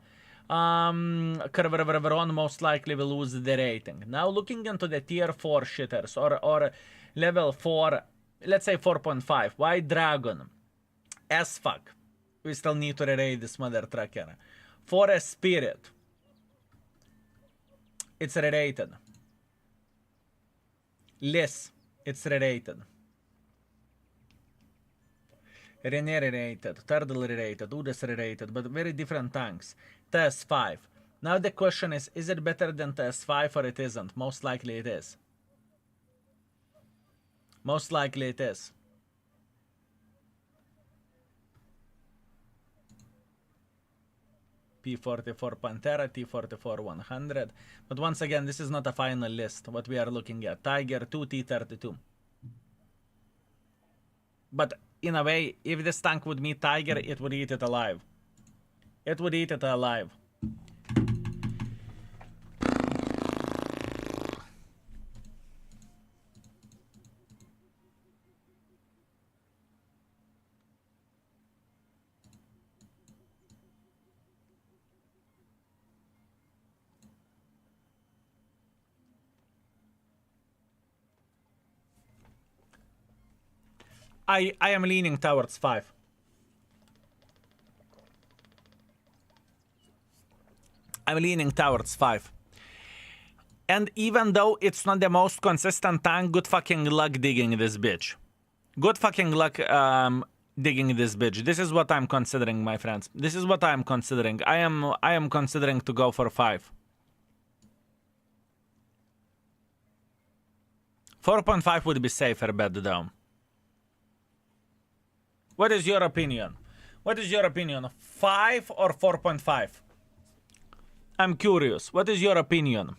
Kerveron most likely will lose the rating. Now looking into the tier 4 shitters or level 4, let's say 4.5. White Dragon, as fuck. We still need to re-rate this mother tracker. Forest Spirit, it's re-rated. Liss, it's re-rated. Rene re-rated, Turtle re-rated, Udes re-rated, but very different tanks. TS5. Now the question is it better than TS5 or it isn't? Most likely it is. Most likely it is. P44 Pantera, T44 100. But once again, this is not a final list, what we are looking at. Tiger 2, T32. But in a way, if this tank would meet Tiger, it would eat it alive. It would eat it alive. I am leaning towards 5. I'm leaning towards 5. And even though it's not the most consistent tank, good fucking luck digging this bitch. Good fucking luck digging this bitch. This is what I'm considering, my friends. This is what I'm considering. I am considering to go for 5. 4.5 would be safer bet though. What is your opinion? What is your opinion? 5 or 4.5? I'm curious. What is your opinion?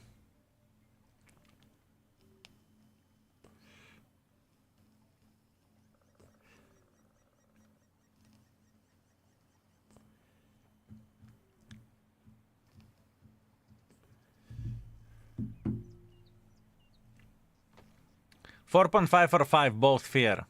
$4.5 or 5, both fair.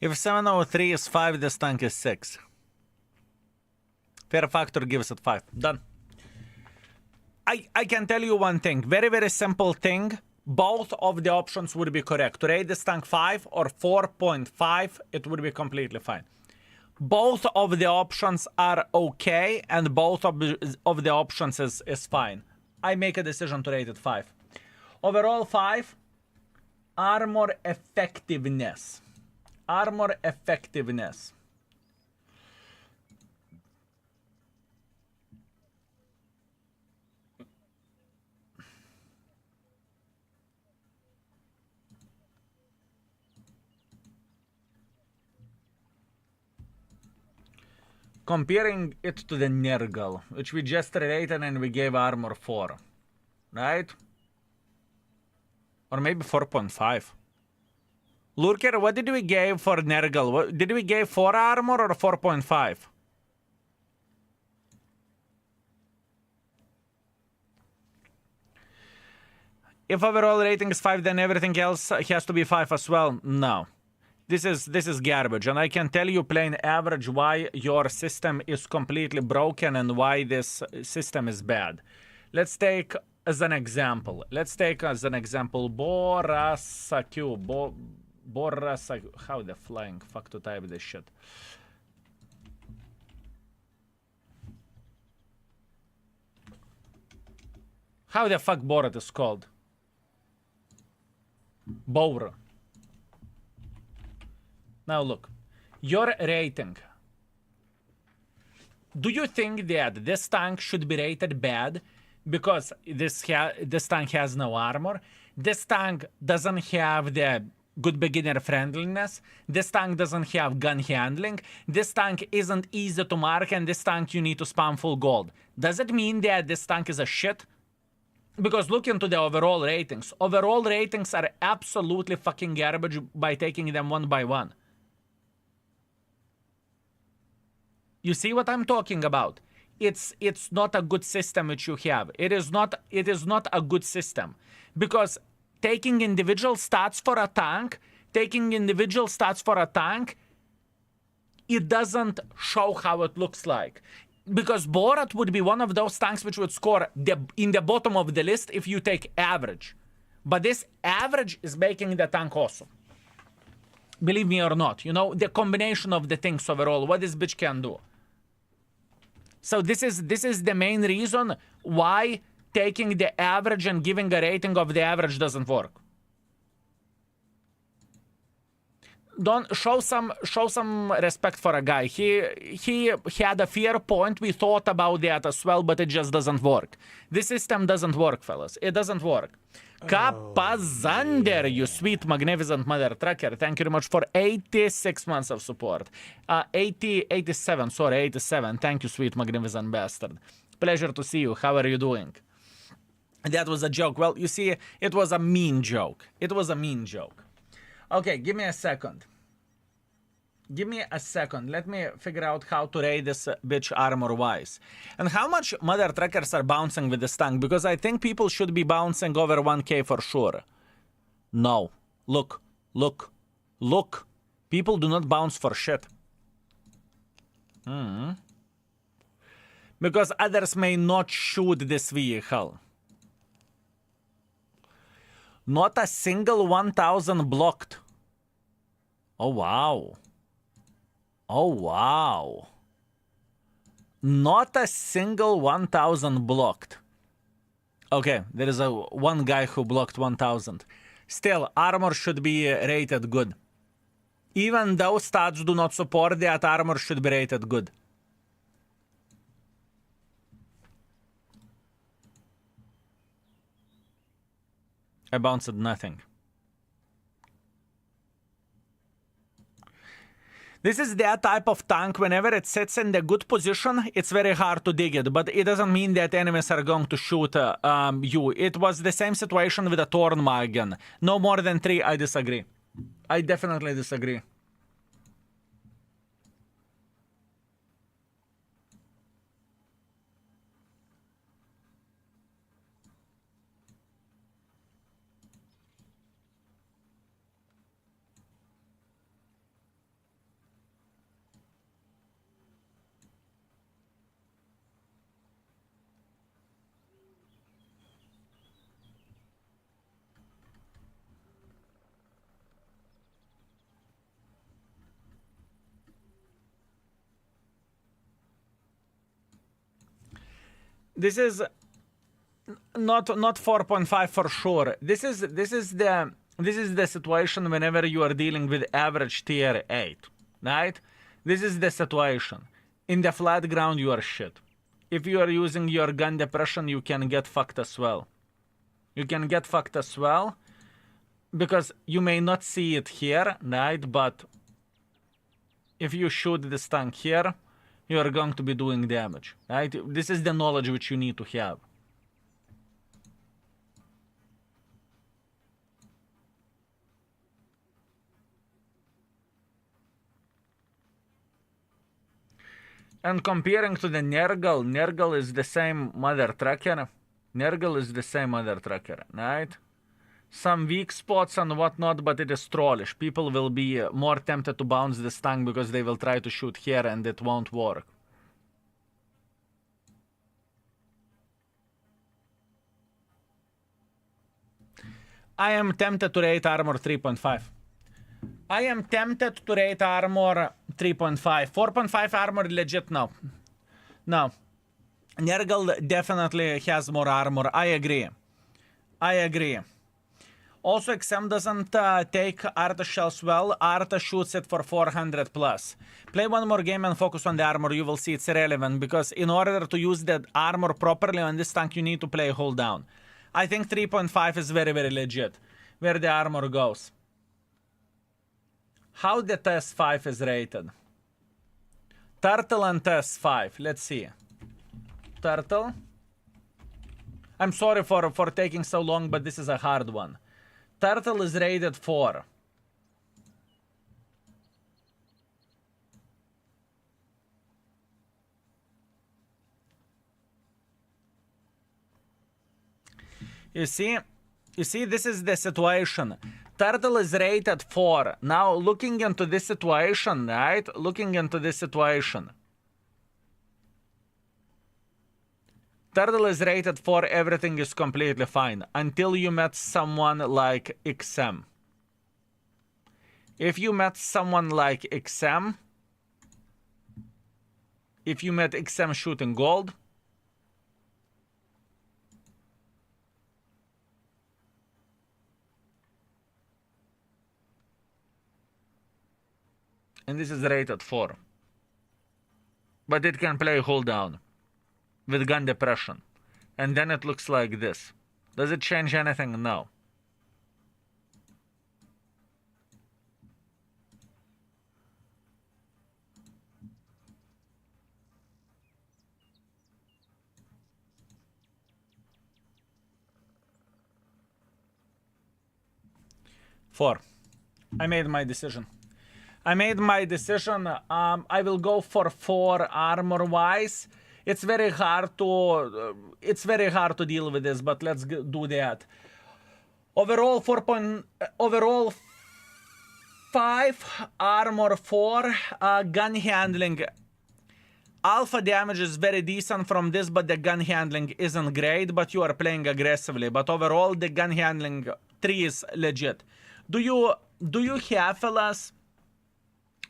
If 703 is 5, this tank is 6. Fair factor gives it 5. Done. I can tell you one thing. Very, very simple thing. Both of the options would be correct. To rate this tank 5 or 4.5, it would be completely fine. Both of the options are okay, and both of the options is fine. I make a decision to rate it 5. Overall 5. Armor effectiveness. Armor effectiveness. Comparing it to the Nergal, which we just rated and we gave armor 4. Right? Or maybe 4.5. Lurker, what did we give for Nergal? Did we give 4 armor or 4.5? If overall rating is 5, then everything else has to be 5 as well. No. This is garbage, and I can tell you plain average why your system is completely broken and why this system is bad. Let's take as an example. Borasaku. Borasaku. How the flying fuck to type this shit? How the fuck Borat is called? Bora. Now look, your rating. Do you think that this tank should be rated bad because this tank has no armor? This tank doesn't have the good beginner friendliness. This tank doesn't have gun handling. This tank isn't easy to mark, and this tank you need to spam full gold. Does it mean that this tank is a shit? Because look into the overall ratings. Overall ratings are absolutely fucking garbage by taking them one by one. You see what I'm talking about? It's not a good system which you have. It is not a good system. Because taking individual stats for a tank, it doesn't show how it looks like. Because Borat would be one of those tanks which would score in the bottom of the list if you take average. But this average is making the tank awesome. Believe me or not, you know, the combination of the things overall, what this bitch can do. So this is the main reason why taking the average and giving a rating of the average doesn't work. Don't show some respect for a guy. He had a fair point. We thought about that as well, but it just doesn't work. This system doesn't work, fellas. It doesn't work. Kappa Zander, you sweet, magnificent mother trucker. Thank you very much for 86 months of support. 87. Thank you, sweet, magnificent bastard. Pleasure to see you. How are you doing? That was a joke. Well, you see, it was a mean joke. Okay, give me a second. Let me figure out how to rate this bitch armor-wise. And how much mother truckers are bouncing with this tank? Because I think people should be bouncing over 1k for sure. No. Look. People do not bounce for shit. Because others may not shoot this vehicle. Not a single 1000 blocked. Oh, wow. Not a single 1000 blocked. Okay, there is one guy who blocked 1000. Still, armor should be rated good. Even though stats do not support that, armor should be rated good. I bounced nothing. This is that type of tank, whenever it sits in the good position, it's very hard to dig it, but it doesn't mean that enemies are going to shoot you. It was the same situation with a Tornmagen. No more than 3, I disagree. I definitely disagree. This is not 4.5 for sure. This is the This is the situation whenever you are dealing with average tier 8, right? This is the situation. In the flat ground, you are shit. If you are using your gun depression, you can get fucked as well. You can get fucked as well because you may not see it here, right? But if you shoot this tank here, you are going to be doing damage, right? This is the knowledge which you need to have. And comparing to the Nergal, Nergal is the same mother tracker. Nergal is the same mother tracker, right? Some weak spots and whatnot, but it is trollish. People will be more tempted to bounce this tank because they will try to shoot here and it won't work. I am tempted to rate armor 3.5. I am tempted to rate armor 3.5. 4.5 armor legit no. No. Nergal definitely has more armor. I agree. I agree. Also, XM doesn't take Arta shells well. Arta shoots it for 400 plus. Play one more game and focus on the armor. You will see it's irrelevant because in order to use the armor properly on this tank, you need to play hold down. I think 3.5 is very, very legit. Where the armor goes. How the TS5 is rated? Turtle and TS5. Let's see. Turtle. I'm sorry for taking so long, but this is a hard one. Turtle is rated 4. You see, this is the situation. Turtle is rated 4. Now, looking into this situation, right? Looking into this situation. Turtle is rated 4, everything is completely fine. Until you met someone like XM. If you met someone like XM, if you met XM shooting gold, and this is rated 4. But it can play hold down with gun depression. And then it looks like this. Does it change anything? No. Four. I made my decision. I made my decision. I will go for 4 armor-wise. It's very hard to deal with this, but let's do that. Overall, 5 armor 4 gun handling. Alpha damage is very decent from this, but the gun handling isn't great. But you are playing aggressively. But overall, the gun handling 3 is legit. Do you have, fellas?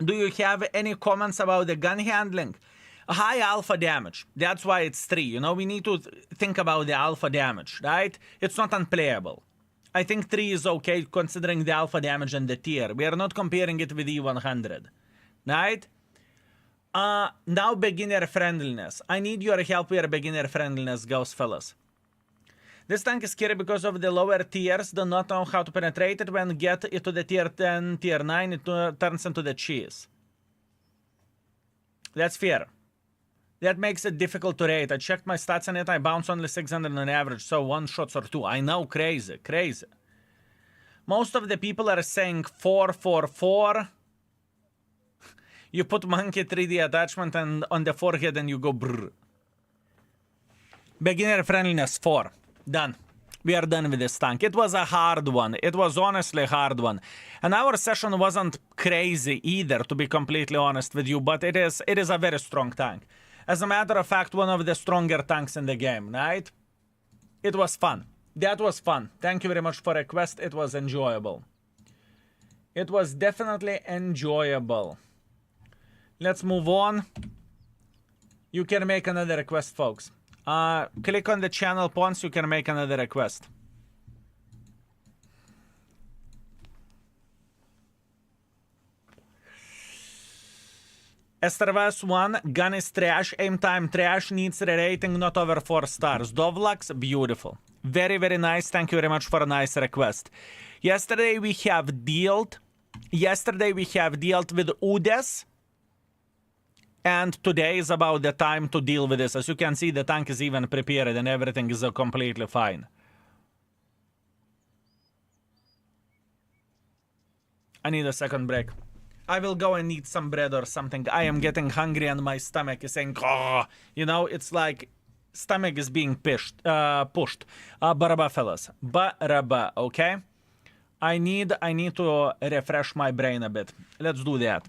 Do you have any comments about the gun handling? High alpha damage. That's why it's 3. You know, we need to think about the alpha damage, right? It's not unplayable. I think 3 is okay considering the alpha damage and the tier. We are not comparing it with E100, right? Now beginner friendliness. I need your help where beginner friendliness goes, fellas. This tank is scary because of the lower tiers do not know how to penetrate it. When get it to the tier 10, tier 9, it turns into the cheese. That's fair. That makes it difficult to rate. I checked my stats on it. I bounce only 600 on average, so 1 shots or 2. I know, crazy, crazy. Most of the people are saying 4, 4, 4. You put monkey 3D attachment and on the forehead and you go brrr. Beginner friendliness 4. Done. We are done with this tank. It was a hard one. It was honestly a hard one. And our session wasn't crazy either, to be completely honest with you, but it is a very strong tank. As a matter of fact, one of the stronger tanks in the game, right? It was fun. That was fun. Thank you very much for a request. It was enjoyable. It was definitely enjoyable. Let's move on. You can make another request, folks. Click on the channel once, you can make another request. Strv S1, gun is trash, aim time trash, needs ReRating not over 4 stars. Dovlax, beautiful. Very, very nice. Thank you very much for a nice request. Yesterday we have dealt with Udes. And today is about the time to deal with this. As you can see, the tank is even prepared and everything is completely fine. I need a second break. I will go and eat some bread or something. I am getting hungry and my stomach is saying, oh, you know, it's like stomach is being pushed. Baraba, fellas. Baraba, okay? I need to refresh my brain a bit. Let's do that.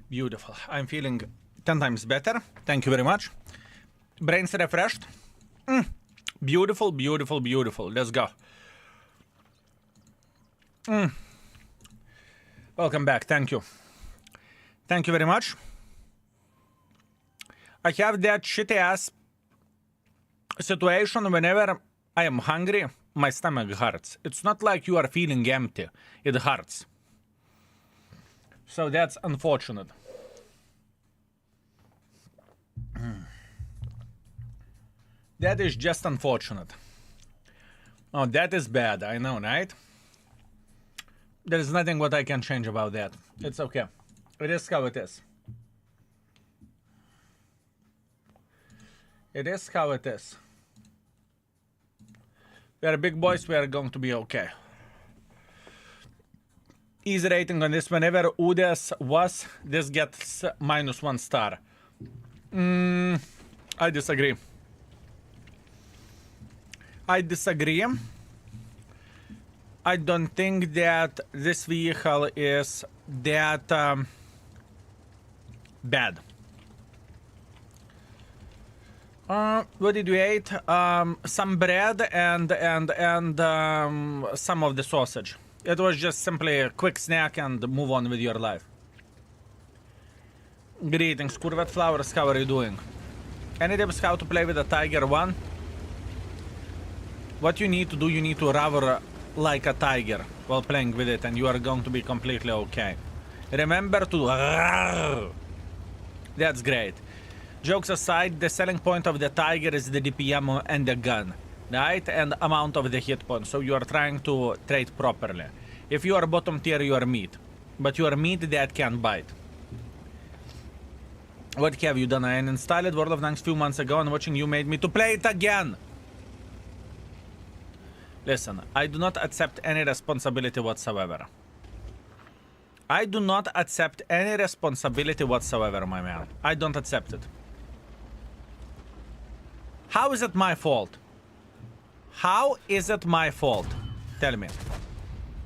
Beautiful. I'm feeling 10 times better. Thank you very much. Brains refreshed. Beautiful, beautiful, beautiful. Let's go. Welcome back. Thank you. Thank you very much. I have that shitty ass situation whenever I am hungry, my stomach hurts. It's not like you are feeling empty. It hurts. So that's unfortunate. That is just unfortunate. Oh, that is bad. I know, right? There is nothing what I can change about that. It's okay. It is how it is. It is how it is. We are big boys. We are going to be okay. Easy rating on this. Whenever Udes was, this gets -1 star. I disagree. I disagree. I don't think that this vehicle is that bad. What did we eat? Some bread and some of the sausage. It was just simply a quick snack and move on with your life. Greetings, Curvet Flowers. How are you doing? Any tips how to play with a Tiger 1? What you need to do, you need to roar like a tiger while playing with it, and you are going to be completely okay. Remember to roar. That's great. Jokes aside, the selling point of the Tiger is the DPM and the gun, right? And amount of the hit points. So you are trying to trade properly. If you are bottom tier, you are meat. But you are meat that can bite. What have you done? I uninstalled World of Tanks a few months ago, and watching you made me to play it again. Listen, I do not accept any responsibility whatsoever. I do not accept any responsibility whatsoever, my man. I don't accept it. How is it my fault? How is it my fault? Tell me.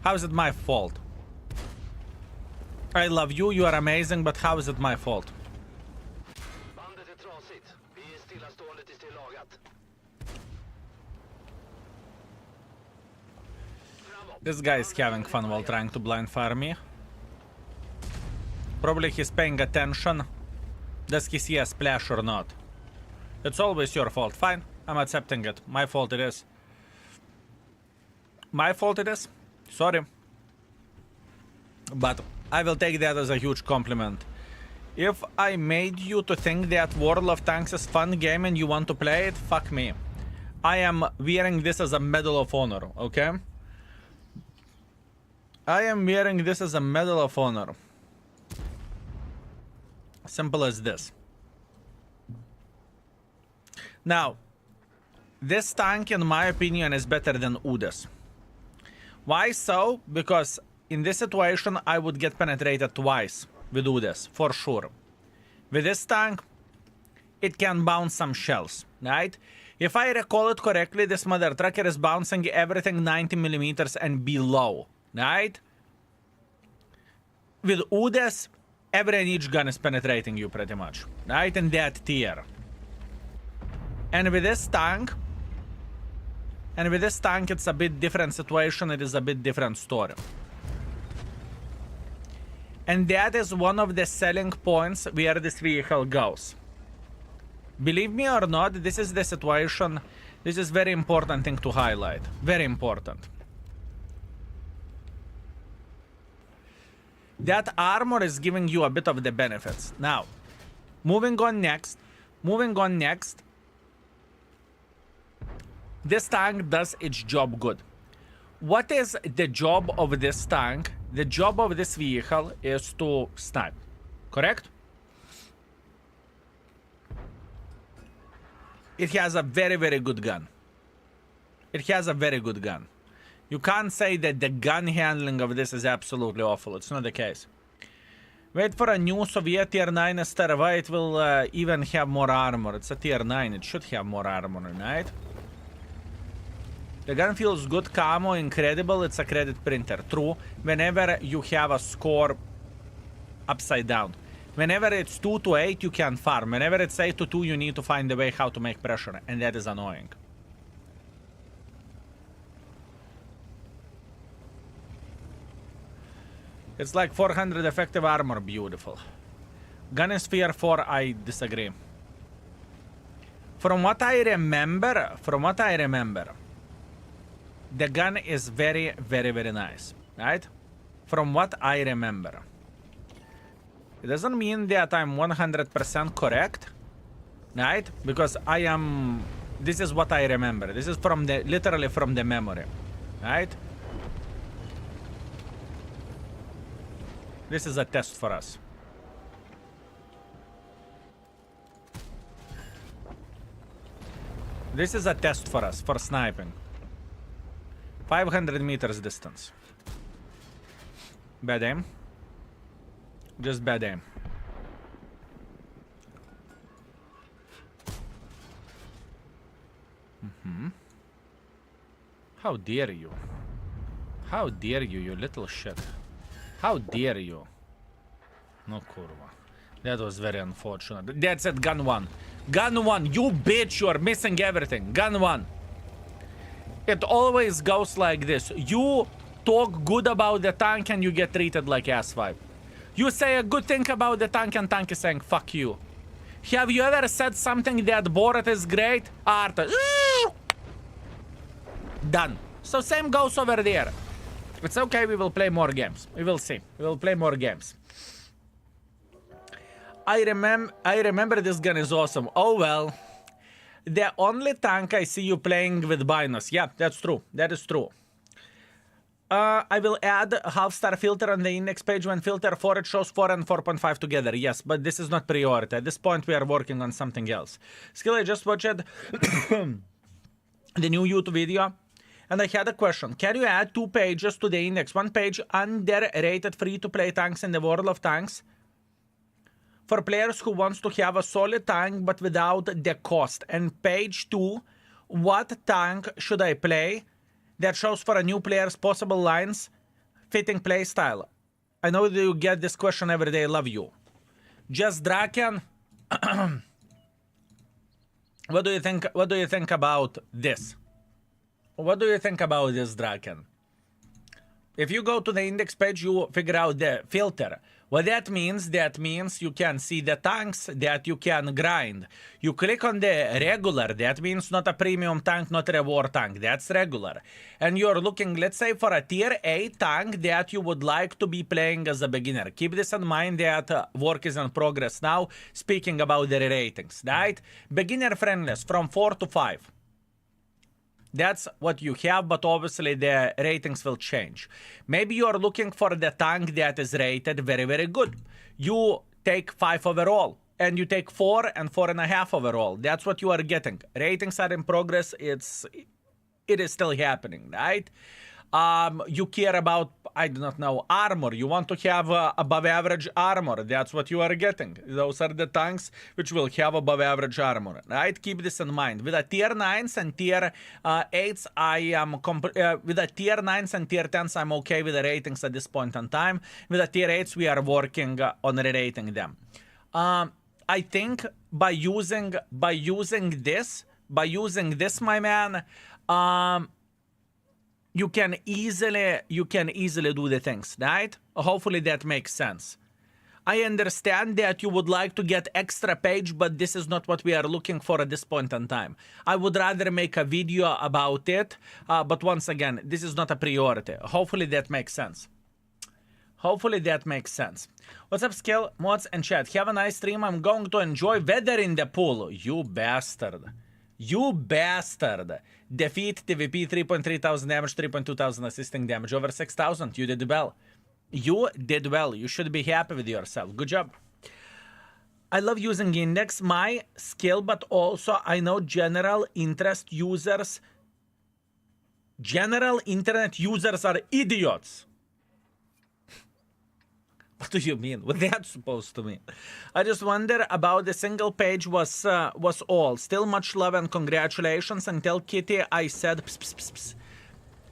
How is it my fault? I love you, you are amazing, but how is it my fault? This guy is having fun while trying to blind fire me. Probably he's paying attention. Does he see a splash or not? It's always your fault. Fine, I'm accepting it. My fault it is. My fault it is. Sorry. But I will take that as a huge compliment. If I made you to think that World of Tanks is a fun game and you want to play it, fuck me. I am wearing this as a Medal of Honor, okay? I am wearing this as a Medal of Honor. Simple as this. Now, this tank, in my opinion, is better than Udes. Why so? Because in this situation, I would get penetrated twice with Udes, for sure. With this tank, it can bounce some shells, right? If I recall it correctly, this mother trucker is bouncing everything 90 millimeters and below, right? With Udes, every and each gun is penetrating you pretty much, right? In that tier. And with this tank, it's a bit different situation. It is a bit different story. And that is one of the selling points where this vehicle goes. Believe me or not, this is the situation. This is very important thing to highlight. Very important. That armor is giving you a bit of the benefits. Now, moving on next. This tank does its job good. What is the job of this tank? The job of this vehicle is to snipe, correct? It has a very, very good gun. It has a very good gun. You can't say that the gun handling of this is absolutely awful. It's not the case. Wait for a new Soviet tier 9 Strv. It will even have more armor. It's a tier 9. It should have more armor, right? The gun feels good, camo, incredible, it's a credit printer. True, whenever you have a score upside down. Whenever it's 2 to 8, you can farm. Whenever it's 8 to 2, you need to find a way how to make pressure, and that is annoying. It's like 400 effective armor, beautiful. Gun is Sphere 4, I disagree. From what I remember, the gun is very, very, very nice, right? From what I remember. It doesn't mean that I'm 100% correct, right? Because I am... This is what I remember. This is from the... literally from the memory, right? This is a test for us. This is a test for us, for sniping. 500 meters distance. Bad aim. Just bad aim. How dare you? How dare you, you little shit? How dare you? No kurwa. That was very unfortunate. That's it, gun 1. Gun 1, you bitch, you are missing everything. Gun 1. It always goes like this. You talk good about the tank and you get treated like S5. You say a good thing about the tank and tank is saying fuck you. Have you ever said something that Borat is great? Arta. Done. So same goes over there. It's okay, we will play more games. We will see. We will play more games. I remember this gun is awesome. Oh well. The only tank I see you playing with Binos. Yeah, that's true. That is true. I will add a half-star filter on the index page. When filter 4, it shows 4 and 4.5 together. Yes, but this is not priority. At this point, we are working on something else. Skill, I just watched the new YouTube video. And I had a question. Can you add 2 pages to the index? 1 page underrated free-to-play tanks in the world of tanks. For players who wants to have a solid tank but without the cost. And page 2, what tank should I play that shows for a new player's possible lines fitting playstyle? I know that you get this question every day. Love you. Just Draken. What do you think about this? What do you think about this, Draken? If you go to the index page, you figure out the filter. What that means you can see the tanks that you can grind. You click on the regular, that means not a premium tank, not a reward tank, that's regular. And you're looking, let's say, for a tier 8 tank that you would like to be playing as a beginner. Keep this in mind that work is in progress now, speaking about the ratings, right? Beginner friendlies from 4 to 5. That's what you have, but obviously the ratings will change. Maybe you are looking for the tank that is rated very, very good. You take 5 overall, and you take 4 and 4.5 overall. That's what you are getting. Ratings are in progress. It is still happening, right? You care about, I do not know, armor. You want to have above average armor. That's what you are getting. Those are the tanks which will have above average armor, right? Keep this in mind. With a tier 9s and tier 8s, I am with a tier 9s and tier 10s, I'm okay with the ratings at this point in time. With the tier 8s, we are working on re-rating them. I think by using this, my man, you can easily do the things, right? Hopefully that makes sense. I understand that you would like to get extra page, but this is not what we are looking for at this point in time. I would rather make a video about it, but once again, this is not a priority. Hopefully that makes sense. Hopefully that makes sense. What's up, Skill, mods, and chat? Have a nice stream. I'm going to enjoy weather in the pool. You bastard. You bastard. Defeat TVP 3.3 thousand damage, 3.2 thousand assisting damage, over 6,000. You did well. You did well. You should be happy with yourself. Good job. I love using index, my skill, but also I know general interest users. General internet users are idiots. What do you mean? What that supposed to mean? I just wonder about the single page was all. Still much love and congratulations. And tell Kitty I said pss, pss, pss, pss.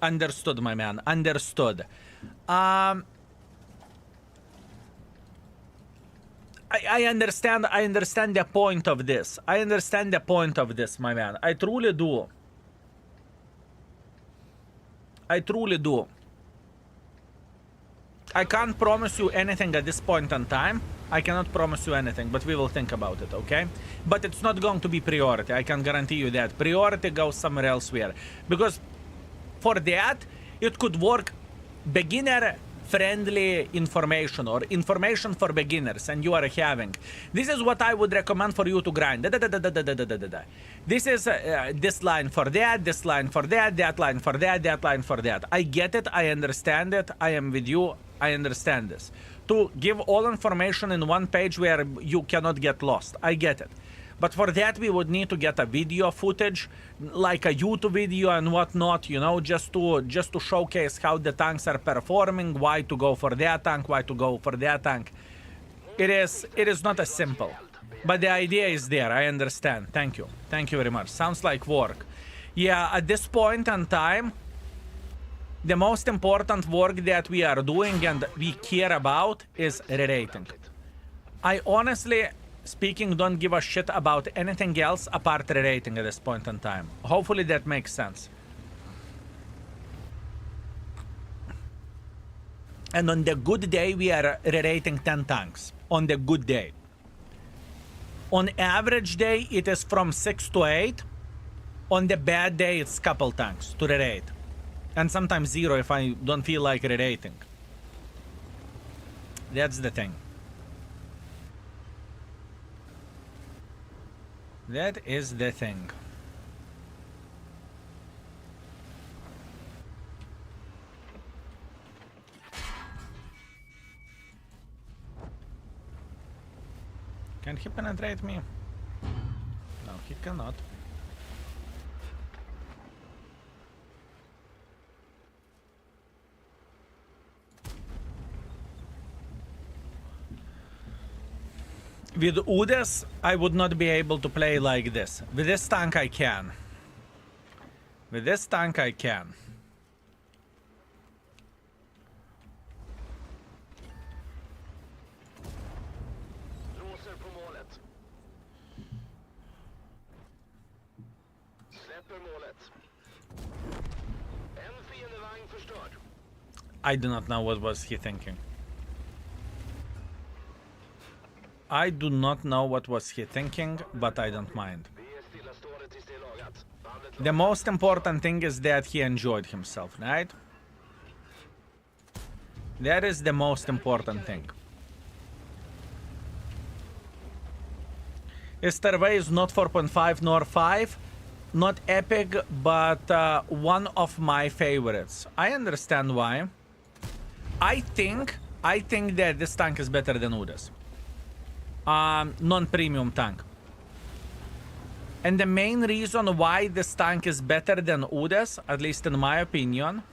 Understood, my man. Understood. I understand. I understand the point of this. I understand the point of this, my man. I truly do. I truly do. I can't promise you anything at this point in time. I cannot promise you anything, but we will think about it, okay? But it's not going to be priority. I can guarantee you that. Priority goes somewhere elsewhere. Because for that, it could work beginner-friendly information or information for beginners, and you are having. This is what I would recommend for you to grind. This is this line for that, this line for that, that line for that, that line for that. I get it. I understand it. I am with you. I understand this. To give all information in one page where you cannot get lost. I get it. But for that, we would need to get a video footage, like a YouTube video and whatnot, you know, just to showcase how the tanks are performing, why to go for that tank, why to go for that tank. It is not as simple. But the idea is there. I understand. Thank you. Thank you very much. Sounds like work. Yeah, at this point in time, the most important work that we are doing and we care about is ReRating. I honestly speaking don't give a shit about anything else apart ReRating at this point in time. Hopefully that makes sense. And on the good day, we are ReRating 10 tanks. On the good day. On average day, it is from 6 to 8. On the bad day, it's couple tanks to ReRate. And sometimes 0 if I don't feel like ReRating. That's the thing. That is the thing. Can he penetrate me? No, he cannot. With Udes, I would not be able to play like this. With this tank, I can. With this tank, I can. Låser på målet. Släpper målet. En fiendevagn förstörd. I do not know what was he thinking. I do not know what was he thinking, but I don't mind. Vi är stillastående tills det är lagat. Bandet The most important thing is that he enjoyed himself, right? That is the most important thing. Strv is not 4.5 nor 5. Not epic, but one of my favorites. I understand why. I think that this tank is better than Udes. Non-premium tank. And the main reason why this tank is better than Udes, at least in my opinion,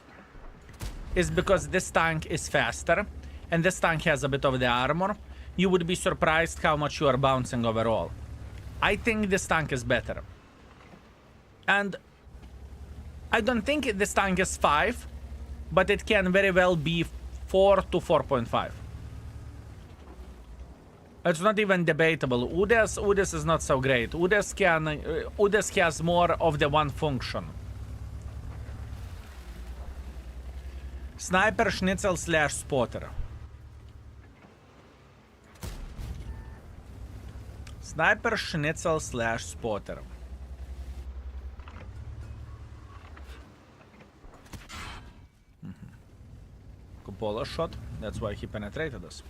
is because this tank is faster and this tank has a bit of the armor. You would be surprised how much you are bouncing overall. I think this tank is better. And I don't think this tank is 5, but it can very well be 4 to 4.5. It's not even debatable. Udes is not so great. Udes has more of the one function. Sniper, Schnitzel / Spotter. Sniper, Schnitzel / Spotter. Cupola shot. That's why he penetrated us.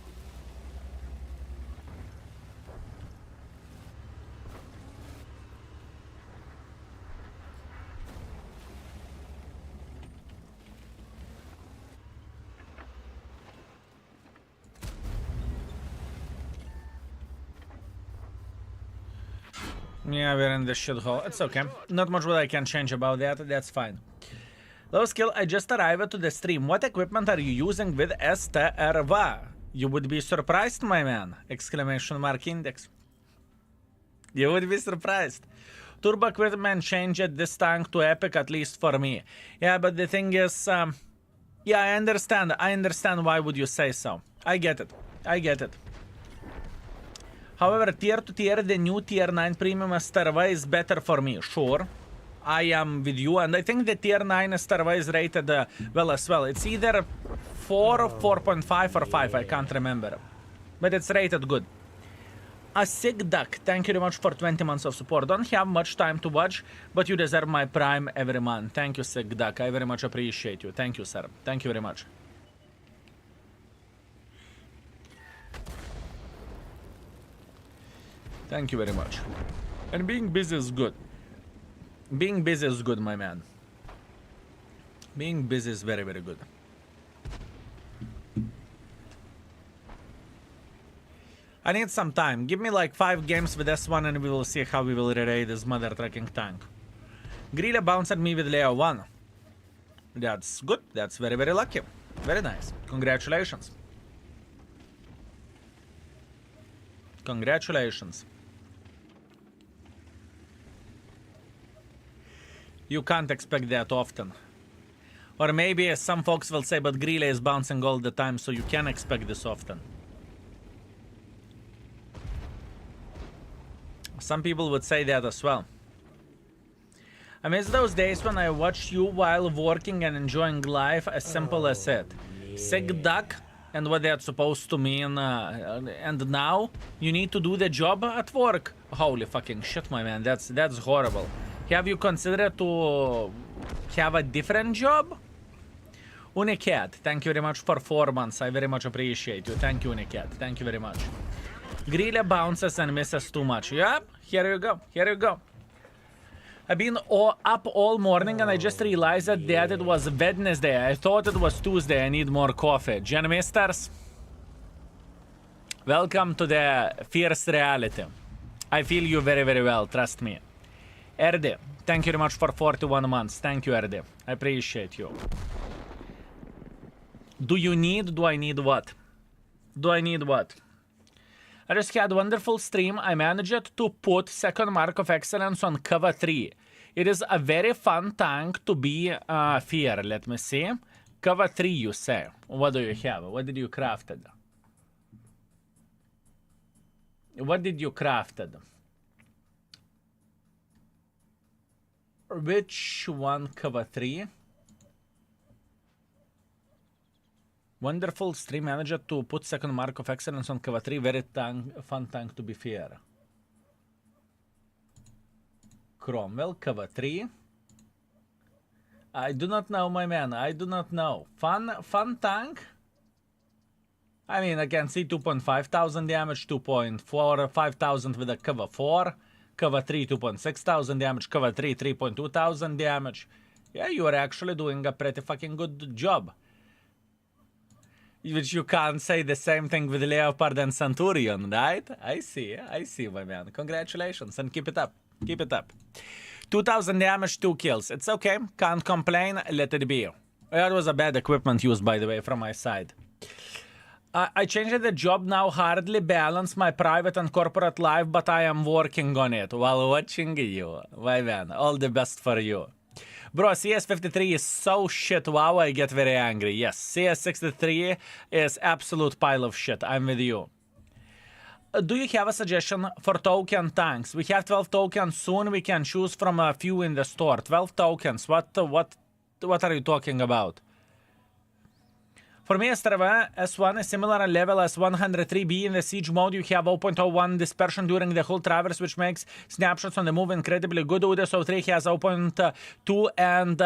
Yeah, we're in the shithole. It's okay. Not much what I can change about that. That's fine. Low skill, I just arrived to the stream. What equipment are you using with Strv? You would be surprised, my man! Exclamation mark index. You would be surprised. Turbo equipment changed this tank to epic, at least for me. Yeah, but the thing is, yeah, I understand. I understand why would you say so. I get it. I get it. However, tier to tier, the new tier 9 premium Strv is better for me. Sure, I am with you, and I think the tier 9 Strv is rated well as well. It's either 4, 4.5 or 5, I can't remember. But it's rated good. A sick duck, thank you very much for 20 months of support. Don't have much time to watch, but you deserve my prime every month. Thank you, sick duck. I very much appreciate you. Thank you, sir. Thank you very much. Thank you very much. And being busy is good. Being busy is good, my man. Being busy is very, very good. I need some time. Give me like 5 games with S1 and we will see how we will re-rate this mother trucking tank. Grilla bounced me with Leo 1. That's good. That's very, very lucky. Very nice. Congratulations. Congratulations. You can't expect that often. Or maybe some folks will say, but Grilla is bouncing all the time, so you can expect this often. Some people would say that as well. I miss those days when I watched you while working and enjoying life, as simple as it. Sick duck and what that's supposed to mean. And now you need to do the job at work. Holy fucking shit, my man. That's horrible. Have you considered to have a different job? Unicat, thank you very much for 4 months. I very much appreciate you. Thank you, Unicat. Thank you very much. Grilla bounces and misses too much. Yep, here you go. Here you go. I've been up all morning and I just realized that it was Wednesday. I thought it was Tuesday. I need more coffee. Gen Misters, welcome to the fierce reality. I feel you very, very well. Trust me. Erdi, thank you very much for 41 months. Thank you, Erdi. I appreciate you. Do I need what? Do I need what? I just had a wonderful stream. I managed to put second mark of excellence on cover 3. It is a very fun tank to be fair. Let me see. Cover 3, you say. What do you have? What did you craft? What did you craft? Which one cover 3? Wonderful stream manager to put second mark of excellence on cover 3. Very fun tank to be fair. Cromwell, cover 3. I do not know, my man. I do not know. Fun tank? I mean, I can see 2,500 damage, 2.4, 5,000 with a cover 4. Cover 3, 2,600 damage. Cover 3, 3,200 damage. Yeah, you are actually doing a pretty fucking good job. Which you can't say the same thing with Leopard and Centurion, right? I see, my man. Congratulations and keep it up. Keep it up. 2,000 damage, 2 kills. It's okay. Can't complain. Let it be. That was a bad equipment used, by the way, from my side. I changed the job now. Hardly balance my private and corporate life, but I am working on it while watching you. My man, all the best for you. Bro, CS53 is so shit. Wow, I get very angry. Yes, CS63 is absolute pile of shit. I'm with you. Do you have a suggestion for token tanks? We have 12 tokens soon. We can choose from a few in the store. 12 tokens. What are you talking about? For me, Strv S1 is similar level as 103B. In the siege mode, you have 0.01 dispersion during the whole traverse, which makes snapshots on the move incredibly good. UDSO 3 has 0.2 and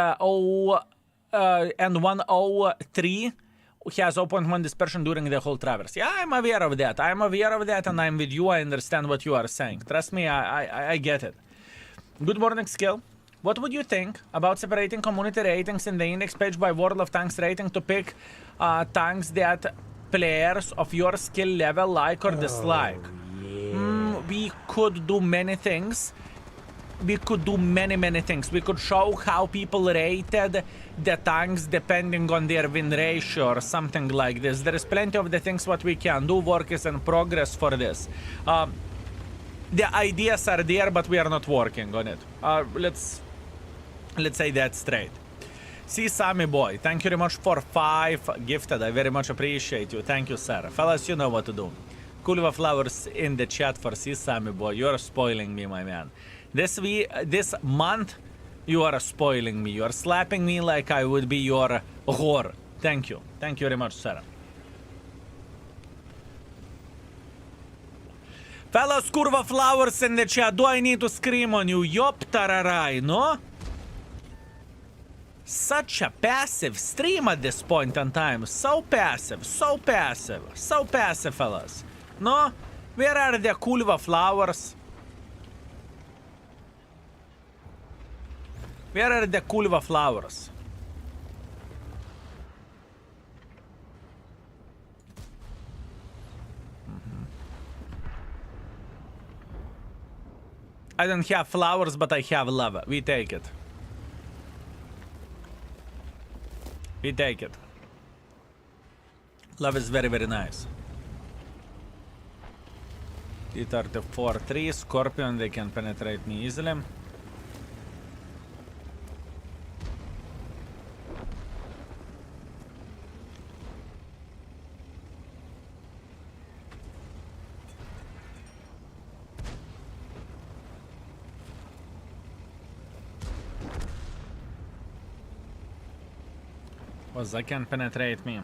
103 has 0.1 dispersion during the whole traverse. Yeah, I'm aware of that. I'm aware of that, and I'm with you. I understand what you are saying. Trust me, I get it. Good morning, Skill. What would you think about separating community ratings in the index page by World of Tanks rating to pick tanks that players of your skill level like or dislike? We could do many things. we could do many things. We could show how people rated the tanks depending on their win ratio or something like this. There is plenty of the things what we can do. Work is in progress for this. The ideas are there, but we are not working on it. Let's say that straight. See, Sammy boy, thank you very much for 5 gifted. I very much appreciate you. Thank you, sir. Fellas, you know what to do. Kulva flowers in the chat for see, Sammy boy. You're spoiling me, my man. This month, you are spoiling me. You are slapping me like I would be your whore. Thank you. Thank you very much, sir. Fellas, kurva flowers in the chat. Do I need to scream on you? Yop tararai, no? Such a passive stream at this point in time. So passive, so passive, so passive, fellas. No? Where are the kulva flowers? Where are the kulva flowers? I don't have flowers, but I have love. We take it. We take it. Love is very, very nice. T-34-3, Scorpion, they can penetrate me easily. They can penetrate me.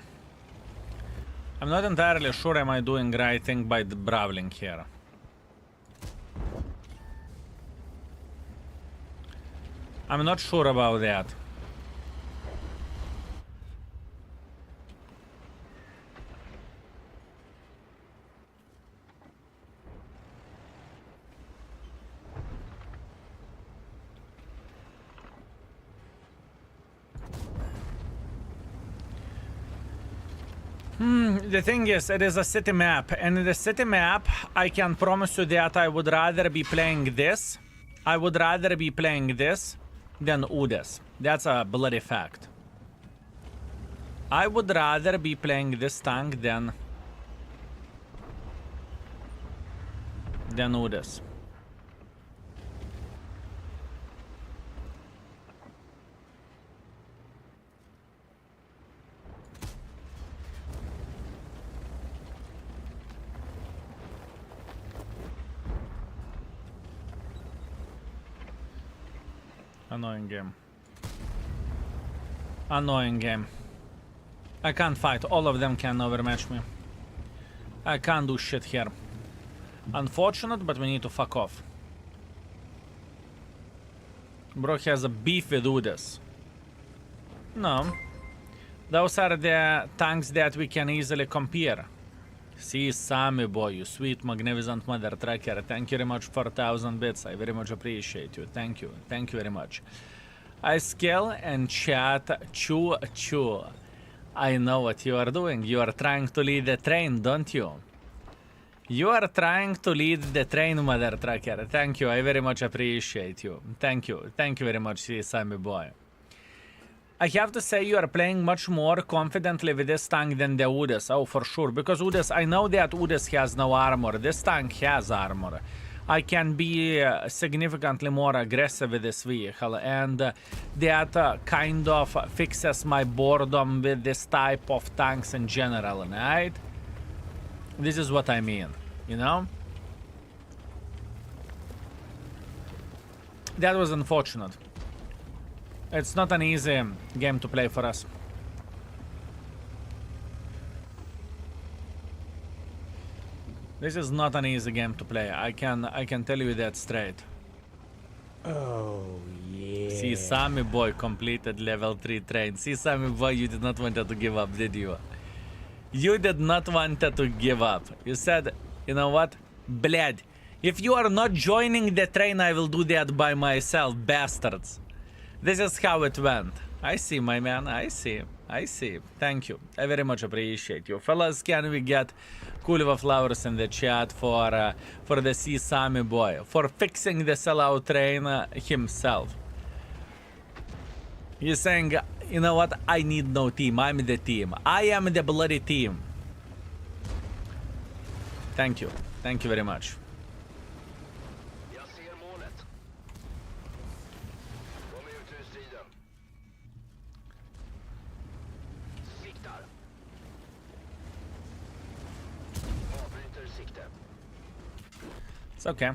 I'm not entirely sure am I doing right thing by the brawling here. I'm not sure about that. The thing is, it is a city map, and in the city map, I can promise you that I would rather be playing this. I would rather be playing this than Udes. That's a bloody fact. I would rather be playing this tank than Udes. Annoying game. Annoying game. I can't fight. All of them can overmatch me. I can't do shit here. Unfortunate, but we need to fuck off. Bro has a beef with Udes. No. Those are the tanks that we can easily compare. See, Sammy boy, you sweet, magnificent mother tracker. Thank you very much for 1,000 bits. I very much appreciate you. Thank you. Thank you very much. I skill and chat. Chew. I know what you are doing. You are trying to lead the train, don't you? You are trying to lead the train, mother tracker. Thank you. I very much appreciate you. Thank you. Thank you very much, see, Sammy boy. I have to say you are playing much more confidently with this tank than the Udes. Oh, for sure. Because Udes, I know that Udes has no armor. This tank has armor. I can be significantly more aggressive with this vehicle. And that kind of fixes my boredom with this type of tanks in general, right? This is what I mean, you know? That was unfortunate. It's not an easy game to play for us. This is not an easy game to play. I can tell you that straight. Oh yeah. See, Sammy boy completed level 3 train. See, Sammy boy, you did not want to give up, did you? You did not want to give up. You said, you know what? Bled. If you are not joining the train, I will do that by myself, bastards. This is how it went. I see, my man, I see. I see. Thank you. I very much appreciate you. Fellas, can we get Kulva Flowers in the chat for the Sami boy, for fixing the sellout train himself? He's saying, you know what? I need no team. I'm the team. I am the bloody team. Thank you. Thank you very much. Jag ser målet. Kom ut ur striden. Siktar. Avbryter sikte. It's okay.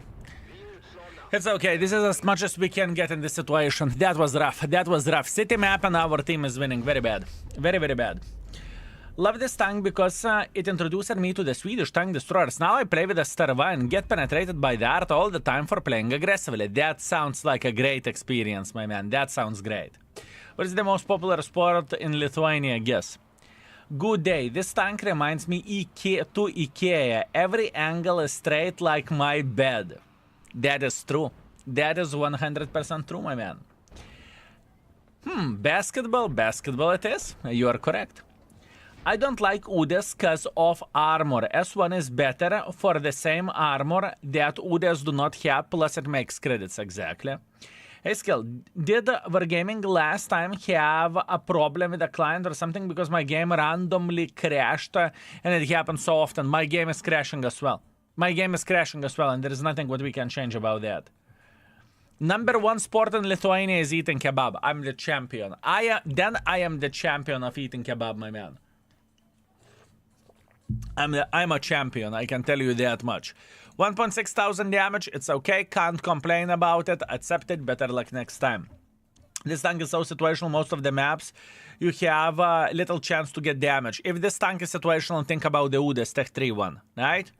Vi är utslagna. It's okay. This is as much as we can get in this situation. That was rough. That was rough. City map and our team is winning. Very bad. Very, very bad. Love this tank because it introduced me to the Swedish tank destroyers. Now I play with the Strv and get penetrated by the art all the time for playing aggressively. That sounds like a great experience, my man. That sounds great. What is the most popular sport in Lithuania? Guess. Good day. This tank reminds me to IKEA. Every angle is straight like my bed. That is true. That is 100% true, my man. Basketball. Basketball it is. You are correct. I don't like Udes because of armor. S1 is better for the same armor that Udes do not have, plus it makes credits, exactly. Hey, Skill, did Wargaming last time have a problem with a client or something? Because my game randomly crashed, and it happens so often. My game is crashing as well. My game is crashing as well, and there is nothing what we can change about that. Number one sport in Lithuania is eating kebab. I'm the champion. I am the champion of eating kebab, my man. I'm a champion, I can tell you that much. 1.6 thousand damage, it's okay, can't complain about it, accept it, better luck next time. This tank is so situational, most of the maps, you have little chance to get damage. If this tank is situational, think about the Udes Tech 3 one, right?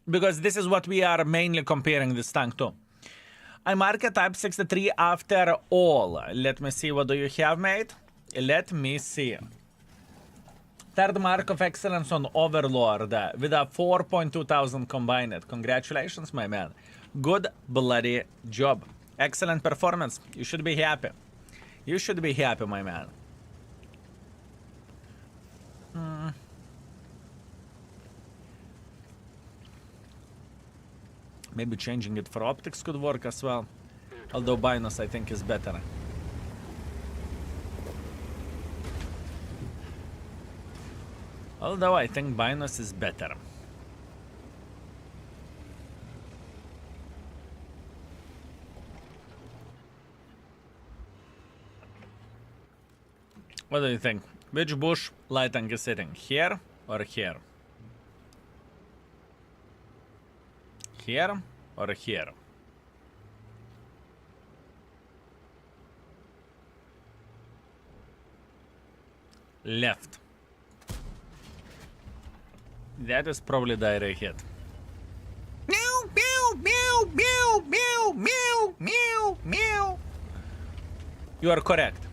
Because this is what we are mainly comparing this tank to. I'm archetype 63 after all. Let me see, what do you have, mate? Let me see. Third mark of excellence on Overlord with a 4.2 thousand combined. Congratulations, my man. Good bloody job. Excellent performance. You should be happy. You should be happy, my man. Maybe changing it for optics could work as well. Although Binus, I think, is better. Although I think Binus is better. What do you think? Which bush lighting is sitting? Here or here? Here or here? Left. That is probably direct hit. Meow, meow, meow, meow, meow, meow, meow, meow. You are correct.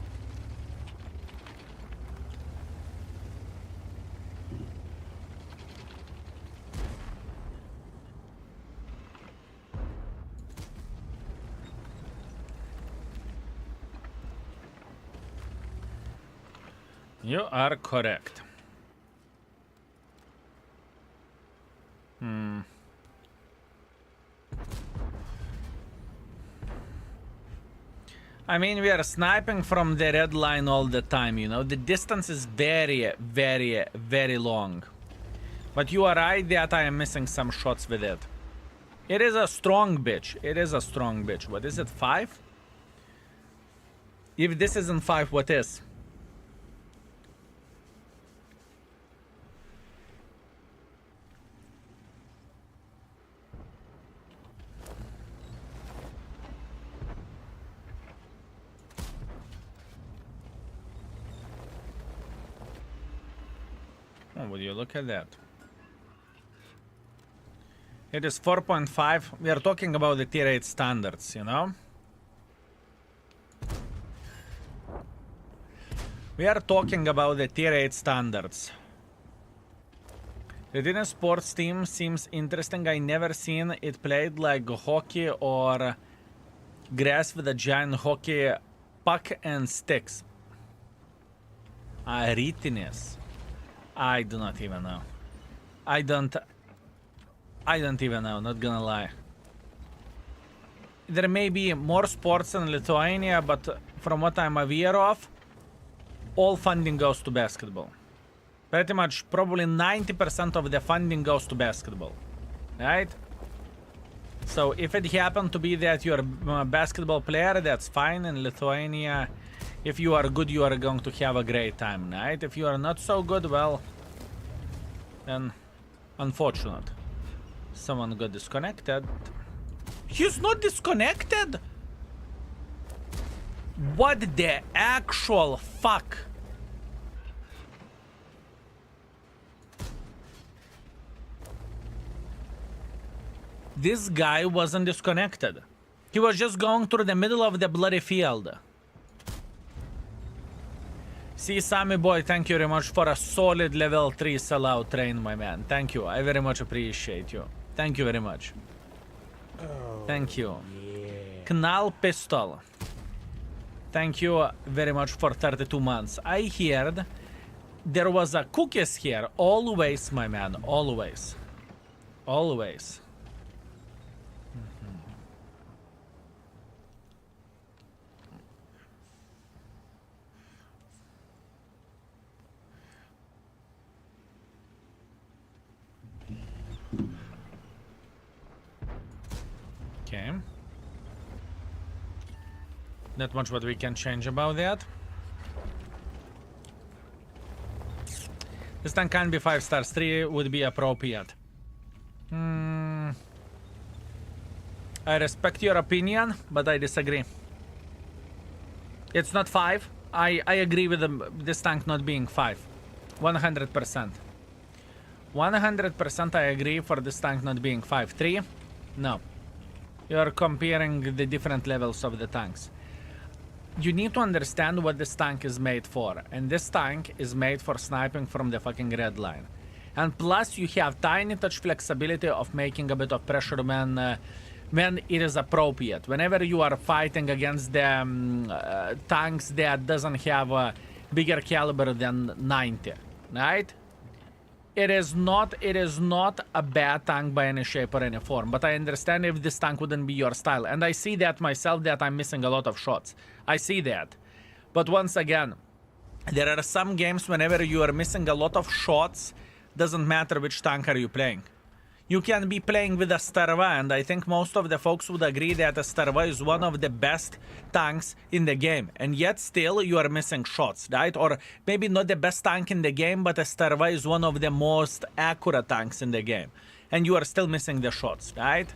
You are correct. I mean, we are sniping from the red line all the time, you know. The distance is very, very, very long. But you are right that I am missing some shots with it. It is a strong bitch. It is a strong bitch. What is it, 5? If this isn't 5, what is? Oh, would you look at that? It is 4.5. We are talking about the tier 8 standards, you know? We are talking about the tier 8 standards. The tennis sports team seems interesting. I never seen it played like hockey or grass with a giant hockey puck and sticks. Readiness. I do not even know. I don't even know, not gonna lie. There may be more sports in Lithuania, but from what I'm aware of, all funding goes to basketball. Pretty much, probably 90% of the funding goes to basketball. Right? So if it happened to be that you're a basketball player, that's fine. In Lithuania, if you are good, you are going to have a great time, right? If you are not so good, well, then unfortunate. Someone got disconnected. He's not disconnected? What the actual fuck? This guy wasn't disconnected. He was just going through the middle of the bloody field. See, Sammy boy, thank you very much for a solid level 3 sellout train, my man. Thank you. I very much appreciate you. Thank you very much. Thank you. Yeah. Knall Pistol. Thank you very much for 32 months. I heard there was a cookies here. Always, my man. Always. Always. Okay. Not much what we can change about that. This tank can be 5 stars. 3 would be appropriate. I respect your opinion, but I disagree. It's not 5. I agree with this tank not being 5. 100%. 100% I agree for this tank not being 5. 3? No. You're comparing the different levels of the tanks. You need to understand what this tank is made for. And this tank is made for sniping from the fucking red line. And plus you have tiny touch flexibility of making a bit of pressure when it is appropriate. Whenever you are fighting against the tanks that doesn't have a bigger caliber than 90, right? It is not a bad tank by any shape or any form, but I understand if this tank wouldn't be your style. And I see that myself, that I'm missing a lot of shots. I see that. But once again, there are some games whenever you are missing a lot of shots, doesn't matter which tank are you playing. You can be playing with a Strv, and I think most of the folks would agree that a Strv is one of the best tanks in the game, and yet still you are missing shots, right? Or maybe not the best tank in the game, but a Strv is one of the most accurate tanks in the game, and you are still missing the shots, right?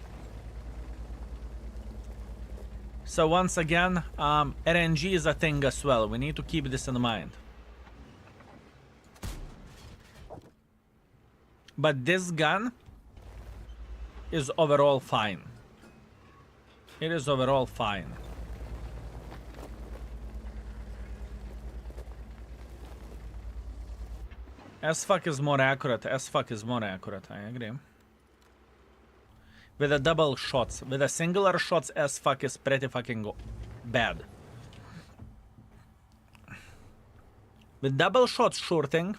So once again, RNG is a thing as well. We need to keep this in mind. But this gun is overall fine. It is overall fine. S-fuck is more accurate. S-fuck is more accurate. I agree. With the double shots. With the singular shots, S-fuck is pretty fucking bad. With double shots, sure thing.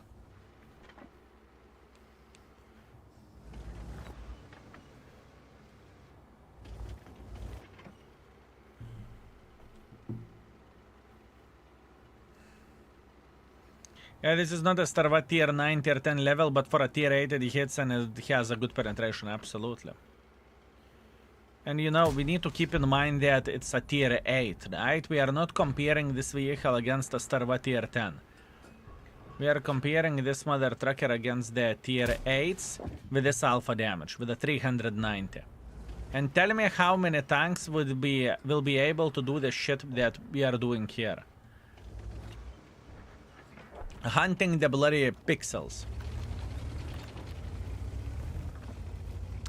Yeah, this is not a Strv tier 9, tier 10 level, but for a tier 8 it hits and it has a good penetration, absolutely. And you know, we need to keep in mind that it's a tier 8, right? We are not comparing this vehicle against a Strv tier 10. We are comparing this mother trucker against the tier 8s with this alpha damage, with a 390. And tell me how many tanks will be able to do the shit that we are doing here. Hunting the bloody pixels.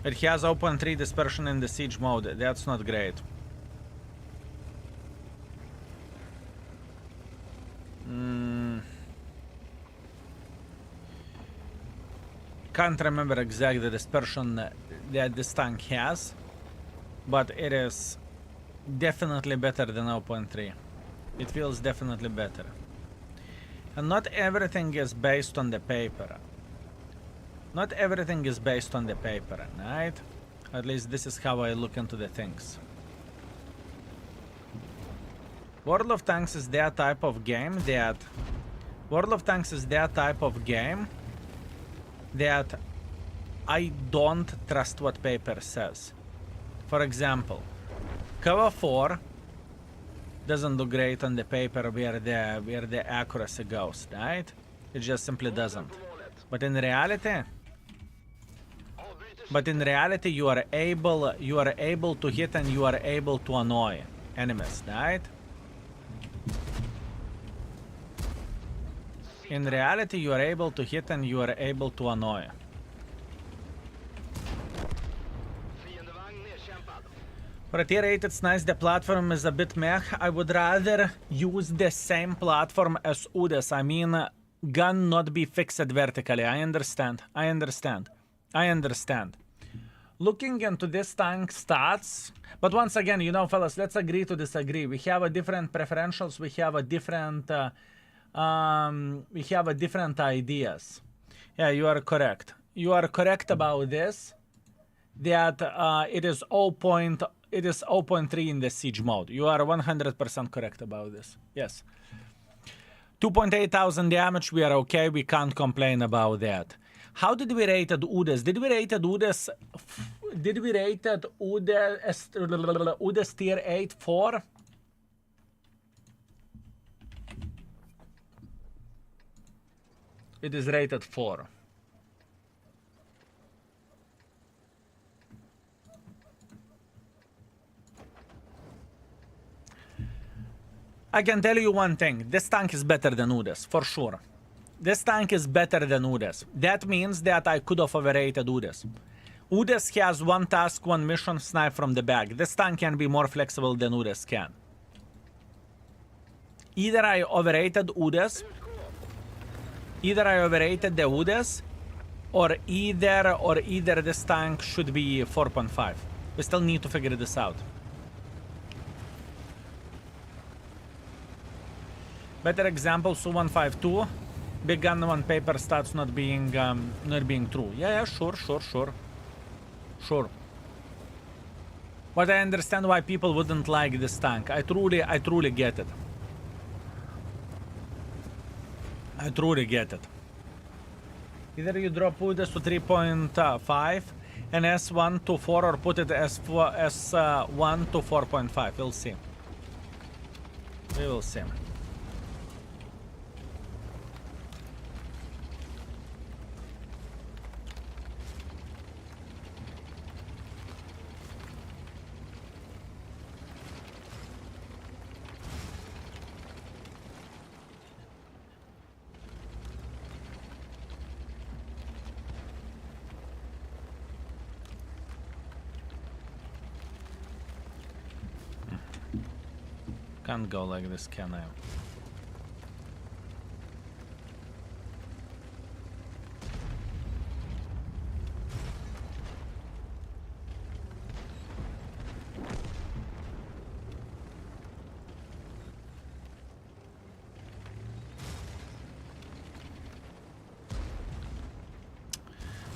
It has open 3 dispersion in the siege mode. That's not great. Can't remember exactly the dispersion that this tank has, but it is definitely better than 0.3. It feels definitely better. And not everything is based on the paper. Not everything is based on the paper, right? At least this is how I look into the things. World of Tanks is that type of game that... World of Tanks is that type of game that I don't trust what paper says. For example, Cover 4 doesn't do great on the paper where the accuracy goes, right? It just simply doesn't. But in reality, you are able to hit and you are able to annoy enemies, right? In reality, you are able to hit and you are able to annoy. For a tier 8, it's nice. The platform is a bit meh. I would rather use the same platform as Udes. I mean, gun not be fixed vertically. I understand. Looking into this tank stats, but once again, you know, fellas, let's agree to disagree. We have a different preferentials. We have a different ideas. Yeah, you are correct. You are correct about this. That it is 0.3 in the siege mode. You are 100% correct about this. Yes. 2,800 damage. We are okay. We can't complain about that. How did we rate Udes? Did we rate Udes? Did we rate Udes tier 8 4? It is rated 4. I can tell you one thing. This tank is better than Udes, for sure. This tank is better than Udes. That means that I could have overrated Udes. Udes has one task, one mission, snipe from the back. This tank can be more flexible than Udes can. Either I overrated Udes, either I overrated the Udes, or either this tank should be 4.5. We still need to figure this out. Better example, Su-152. Big gun on paper stats not being true. Yeah, sure. But I understand why people wouldn't like this tank. I truly get it. I truly get it. Either you drop Udes to 3.5 and S1 to 4, or put it S1 to 4.5. We'll see. We will see. Can't go like this, can I?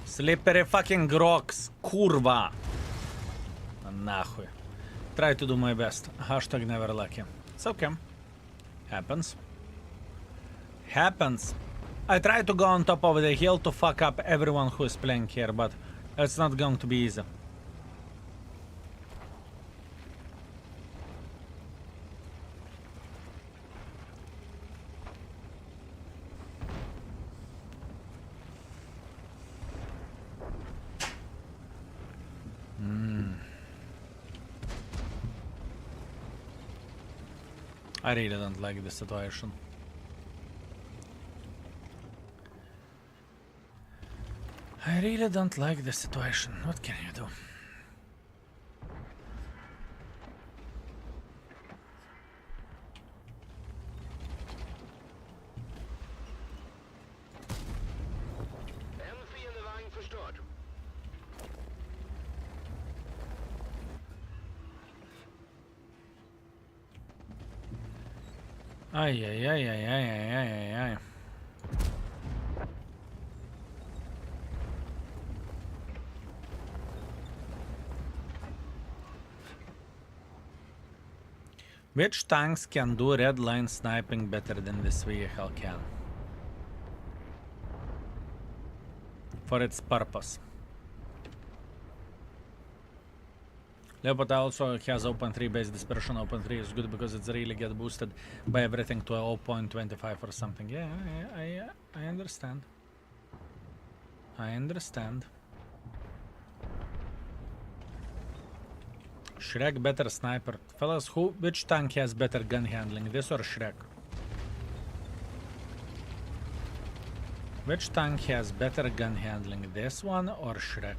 Slippery fucking rocks, kurva. Нахуй. Try to do my best. Hashtag never lucky. It's okay. Happens. Happens. I try to go on top of the hill to fuck up everyone who is playing here, but it's not going to be easy. I really don't like this situation. I really don't like the situation. What can you do? Ay, ay, ay, ay, ay, ay, ay, ay, ay. Which tanks can do red line sniping better than this vehicle can? For its purpose. Leopard also has open 3 base dispersion. Open 3 is good because it's really get boosted by everything to 0.25 or something. Yeah, I understand. I understand. Shrek better sniper. Fellas, which tank has better gun handling, this or Shrek? Which tank has better gun handling, this one or Shrek?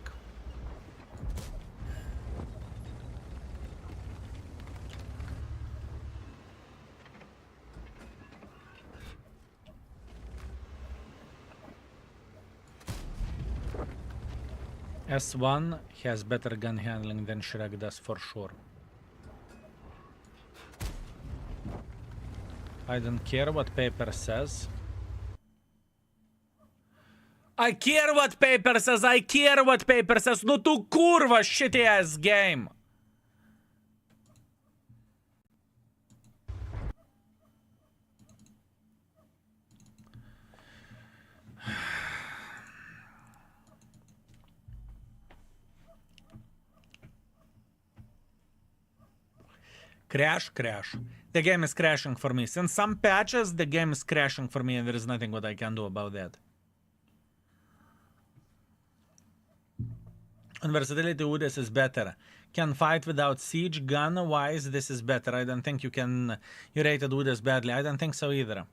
S1 has better gun handling than Shrek does for sure. I don't care what paper says. I care what paper says, I care what paper says. No tu kurva shitty ass game. Crash. The game is crashing for me. Since some patches, the game is crashing for me and there is nothing what I can do about that. On versatility, Udes is better. Can fight without siege. Gun-wise, this is better. I don't think you can... You rated Udes badly. I don't think so either.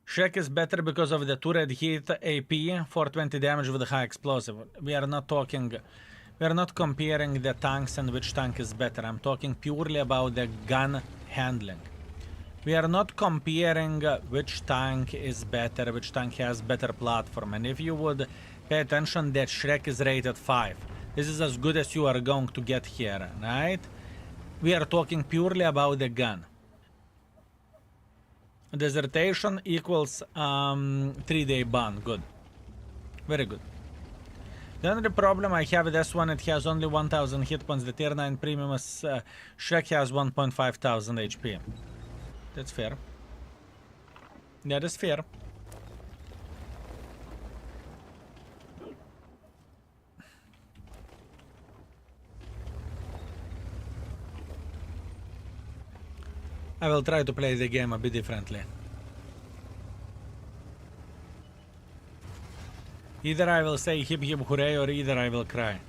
Shrek is better because of the turret hit AP, 420 damage with a high explosive. We are not comparing the tanks and which tank is better. I'm talking purely about the gun handling. We are not comparing which tank is better, which tank has better platform. And if you would pay attention that Shrek is rated 5. This is as good as you are going to get here, right? We are talking purely about the gun. Desertation equals 3-day ban. Good. Very good. The only problem I have with S1, it has only 1000 hit points. The tier 9 premium is Shrek has 1,500 HP. That's fair. That is fair. I will try to play the game a bit differently. Either I will say hip hip hooray or either I will cry.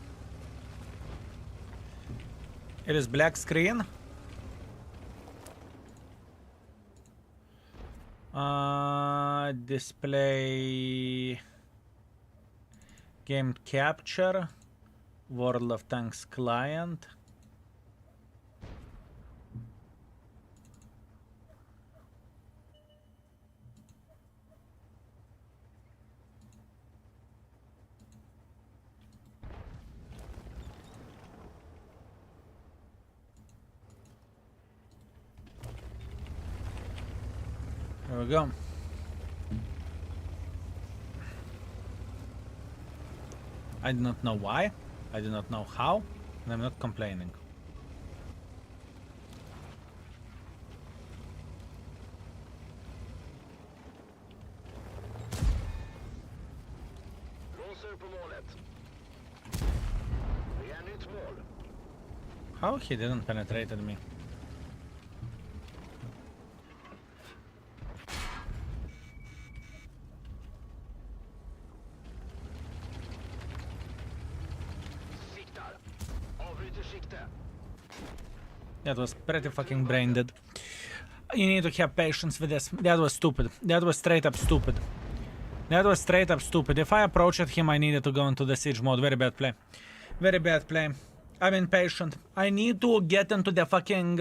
It is black screen. Display game capture, World of Tanks client. There we go. I do not know why, I do not know how, and I'm not complaining. How he didn't penetrate me? That was pretty fucking brain dead. You need to have patience with this. That was stupid. That was straight up stupid. That was straight up stupid. If I approached him, I needed to go into the siege mode. Very bad play. Very bad play. I'm impatient. I need to get into the fucking...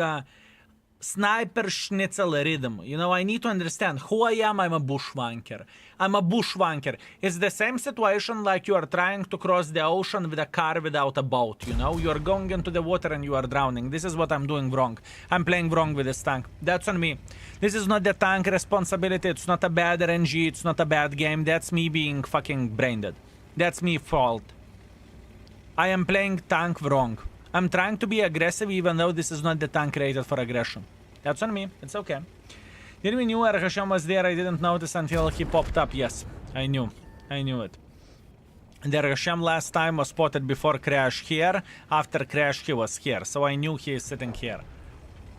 sniper schnitzel rhythm. You know, I need to understand who I am. I'm a bushwanker. I'm a bushwanker. It's the same situation like you are trying to cross the ocean with a car without a boat, you know? You are going into the water and you are drowning. This is what I'm doing wrong. I'm playing wrong with this tank. That's on me. This is not the tank responsibility. It's not a bad RNG. It's not a bad game. That's me being fucking brain dead. That's me fault. I am playing tank wrong. I'm trying to be aggressive even though this is not the tank rated for aggression. That's on me. It's okay. Did we knew Hashem was there? I didn't notice until he popped up. Yes, I knew. I knew it. The Hashem last time was spotted before crash here. After crash he was here. So I knew he is sitting here.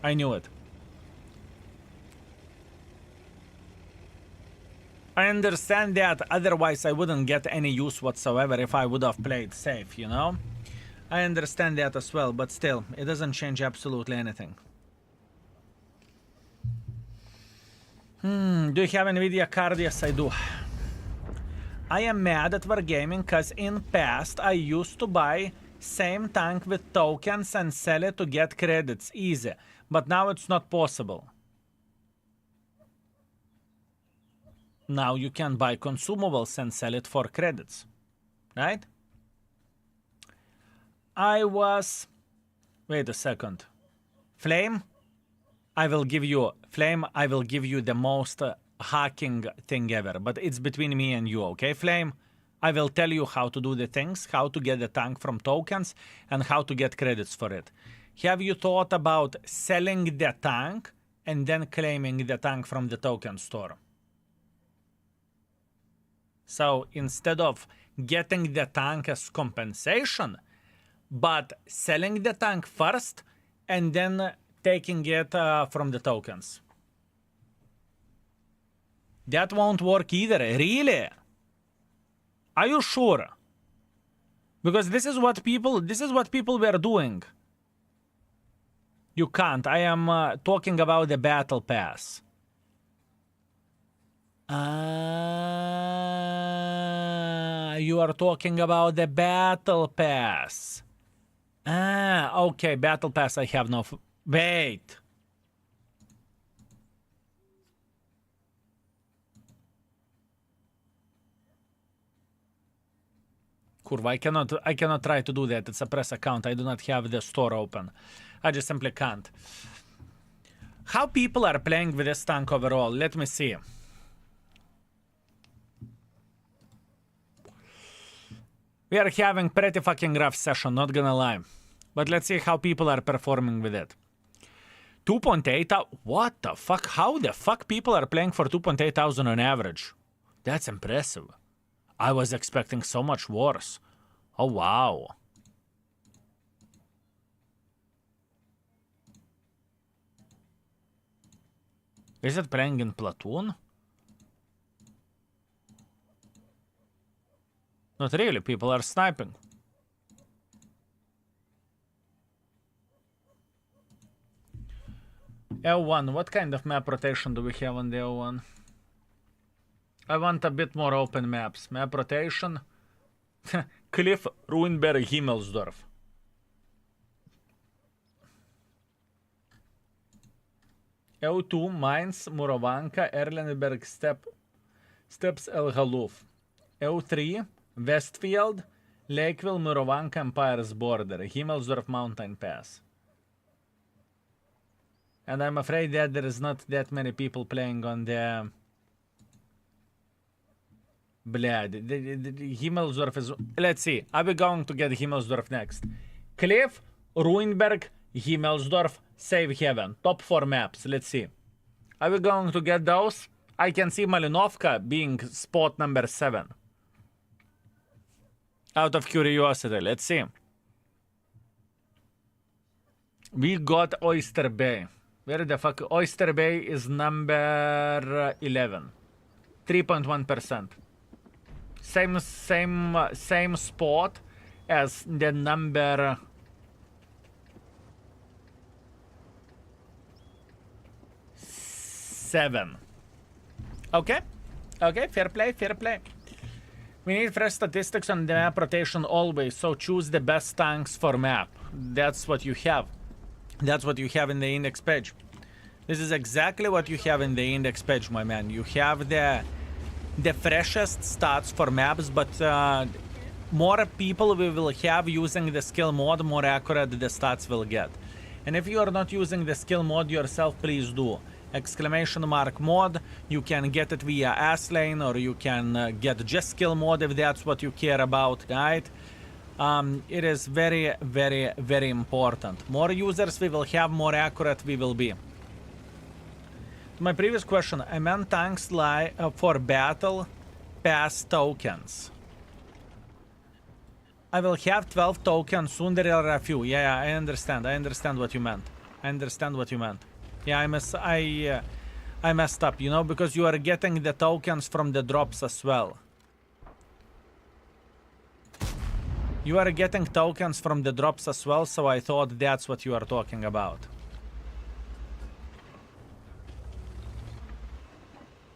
I knew it. I understand that. Otherwise I wouldn't get any use whatsoever if I would have played safe, you know? I understand that as well, but still, it doesn't change absolutely anything. Do you have NVIDIA card? Yes, I do. I am mad at Wargaming because in past I used to buy same tank with tokens and sell it to get credits easy, but now it's not possible. Now you can buy consumables and sell it for credits, right? I was... Wait a second. Flame? I will give you the most hacking thing ever, but it's between me and you, okay, Flame? I will tell you how to do the things, how to get the tank from tokens, and how to get credits for it. Have you thought about selling the tank and then claiming the tank from the token store? So instead of getting the tank as compensation, but selling the tank first and then taking it from the tokens. That won't work either. Really? Are you sure? Because this is what people were doing. You can't. I am talking about the battle pass. You are talking about the battle pass. Okay, battle pass I have no... Wait. Kurva, I cannot try to do that. It's a press account. I do not have the store open. I just simply can't. How people are playing with this tank overall? Let me see. We are having pretty fucking rough session, not gonna lie. But let's see how people are performing with it. 2.8, what the fuck? How the fuck people are playing for 2.8 thousand on average? That's impressive. I was expecting so much worse. Oh wow. Is it playing in Platoon? Not really, people are sniping. L1, what kind of map rotation do we have on the L1? I want a bit more open maps. Map rotation. Cliff, Ruinberg, Himmelsdorf. L2, Mainz, Murovanka, Erlenberg, Steps, El Haluf. L3, Westfield, Lakeville, Murovanka, Empire's Border, Himmelsdorf Mountain Pass. And I'm afraid that there is not that many people playing on the... Blad. The Himmelsdorf is... Let's see. Are we going to get Himmelsdorf next? Cliff, Ruinberg, Himmelsdorf, Save Heaven. Top 4 maps. Let's see. Are we going to get those? I can see Malinovka being spot number 7. Out of curiosity. Let's see. We got Oyster Bay. Where the fuck? Oyster Bay is number 11. 3.1%. Same spot as the number 7. Okay. Okay, fair play, fair play. We need fresh statistics on the map rotation always, so choose the best tanks for map. That's what you have. That's what you have in the index page. This is exactly what you have in the index page, my man. You have the freshest stats for maps, but more people we will have using the skill mod, more accurate the stats will get. And if you are not using the skill mod yourself, please do. Exclamation mark mod, you can get it via S-Lane, or you can get just skill mod if that's what you care about, right? It is very, very, very important. More users we will have, more accurate we will be. To my previous question, I meant tanks for battle pass tokens. I will have 12 tokens soon. There are a few. Yeah, I understand. I understand what you meant. I understand what you meant. Yeah, I messed up, you know, because you are getting the tokens from the drops as well. You are getting tokens from the drops as well, so I thought that's what you are talking about.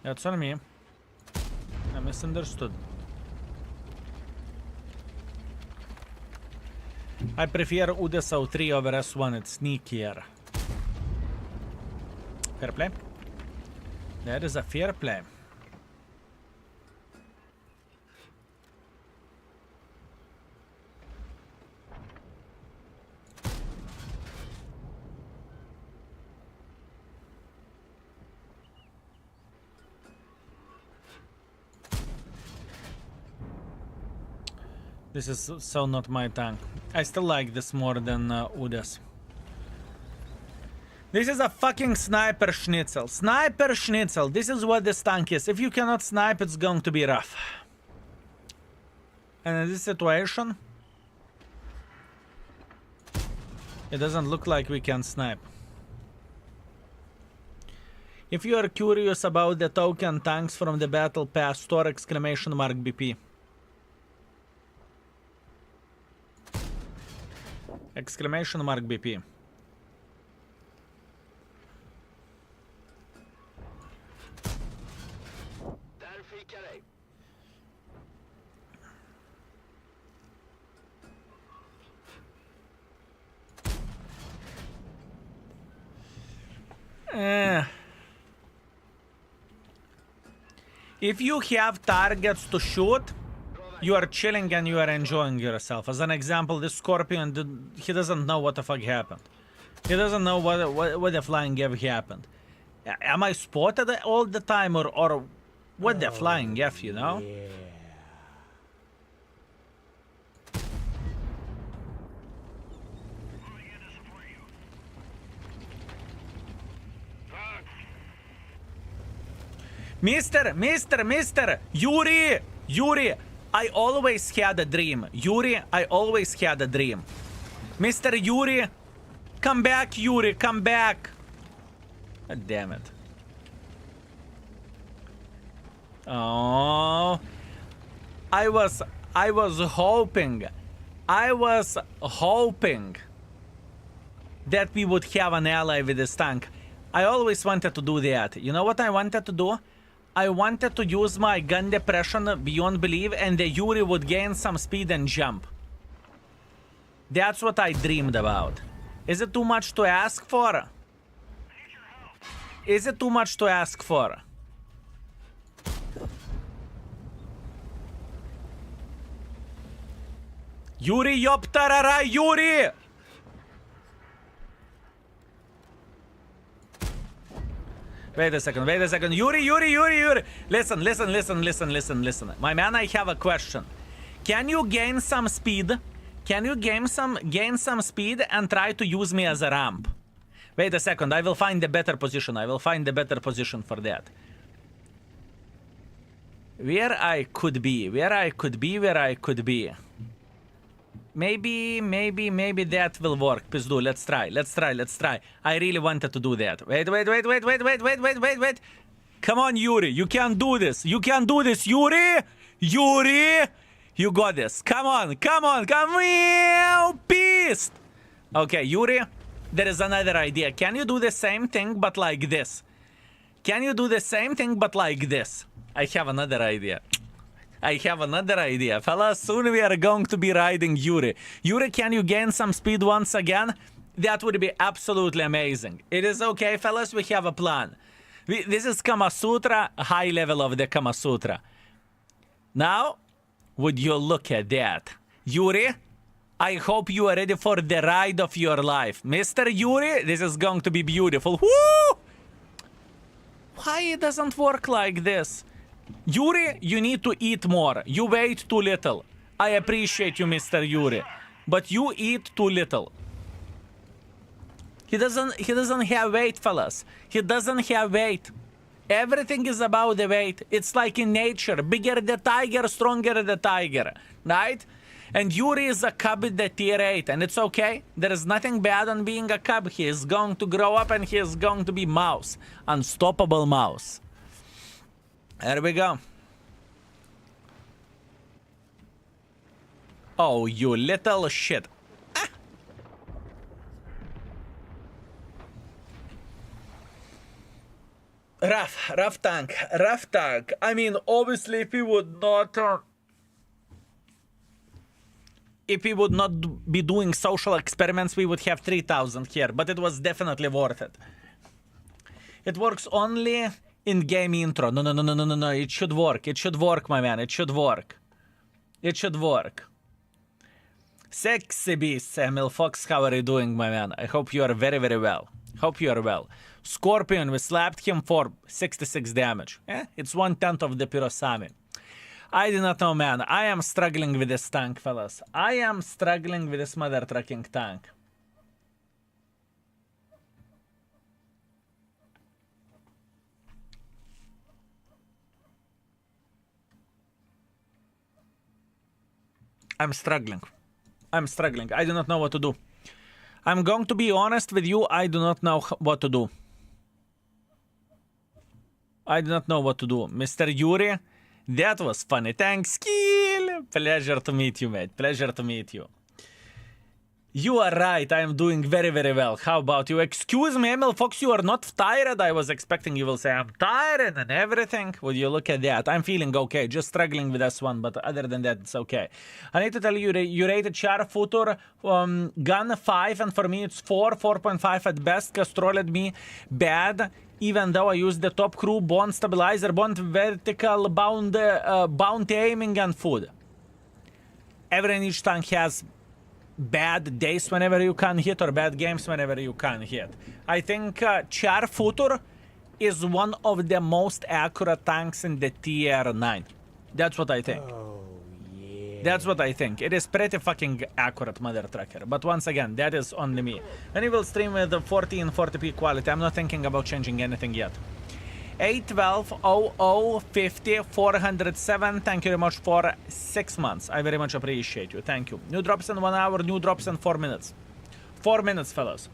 That's on me. I misunderstood. I prefer UDSO 3 over S1, it's sneakier. Fair play. That is a fair play. This is so not my tank. I still like this more than Udas. This is a fucking sniper schnitzel. Sniper schnitzel. This is what this tank is. If you cannot snipe, it's going to be rough. And in this situation, it doesn't look like we can snipe. If you are curious about the token tanks from the battle pass store, exclamation mark BP. Exclamation mark BP. If you have targets to shoot, you are chilling and you are enjoying yourself. As an example, this Scorpion, he doesn't know what the fuck happened. He doesn't know what the flying F happened. Am I spotted all the time, or what the flying F, you know? Yeah. Mister, Yuri, I always had a dream. Yuri, I always had a dream. Mr. Yuri, come back, Yuri, come back. God damn it. Oh, I was hoping that we would have an ally with this tank. I always wanted to do that. You know what I wanted to do? I wanted to use my gun depression beyond belief, and the Yuri would gain some speed and jump. That's what I dreamed about. Is it too much to ask for? Is it too much to ask for? Yuri, yoptarara, Yuri! Wait a second. Yuri. Listen. My man, I have a question. Can you gain some speed? Can you gain some speed and try to use me as a ramp? Wait a second. I will find a better position. For that. Where I could be. Maybe that will work. Pizdu, let's try. I really wanted to do that. Wait. Come on, Yuri. You can do this. Yuri. You got this. Come on. Pissed. Okay, Yuri. There is another idea. Can you do the same thing but like this? I have another idea. Fellas, soon we are going to be riding Yuri. Yuri, can you gain some speed once again? That would be absolutely amazing. It is okay, fellas. We have a plan. This is Kama Sutra, high level of the Kama Sutra. Now, would you look at that? Yuri, I hope you are ready for the ride of your life. Mr. Yuri, this is going to be beautiful. Woo! Why it doesn't work like this? Yuri, you need to eat more. You wait too little. I appreciate you, Mr. Yuri, but you eat too little. He doesn't have weight, fellas. He doesn't have weight. Everything is about the weight. It's like in nature. Bigger the tiger, stronger the tiger. Right? And Yuri is a cub in the tier 8, and it's okay. There is nothing bad on being a cub. He is going to grow up and he is going to be mouse. Unstoppable mouse. There we go. Oh, you little shit. Ah. Rough tank. I mean, obviously, if we would not be doing social experiments, we would have 3,000 here, but it was definitely worth it. It works only in game intro. No. It should work. It should work, my man. It should work. It should work. Sexy beast, Samuel Fox, how are you doing, my man? I hope you are very, very well. Hope you are well. Scorpion, we slapped him for 66 damage. It's 1/10 of the Pirosami. I do not know, man. I am struggling with this tank, fellas. I am struggling with this mother trucking tank. I'm struggling. I do not know what to do. I'm going to be honest with you. I do not know what to do. I do not know what to do. Mr. Yuri, that was funny. Thanks, Skill. Pleasure to meet you, mate. Pleasure to meet you. You are right. I am doing very, very well. How about you? Excuse me, Emil Fox, you are not tired? I was expecting you will say I'm tired and everything. Would you look at that? I'm feeling okay. Just struggling with S1, but other than that, it's okay. I need to tell you, you rated Char Futur gun 5, and for me it's 4.5 at best, because trolled me bad. Even though I used the top crew, bond stabilizer, bond vertical, bound aiming, and food. Every niche tank has bad days whenever you can hit, or bad games whenever you can hit. I think Char Futur is one of the most accurate tanks in the tier 9. That's what I think. Oh, yeah. That's what I think. It is pretty fucking accurate, mother trucker. But once again, that is only me. And we will stream with the 1440p quality. I'm not thinking about changing anything yet. 812 0050 407. Thank you very much for 6 months. I very much appreciate you. Thank you. New drops in 1 hour, new drops in 4 minutes. 4 minutes, fellas.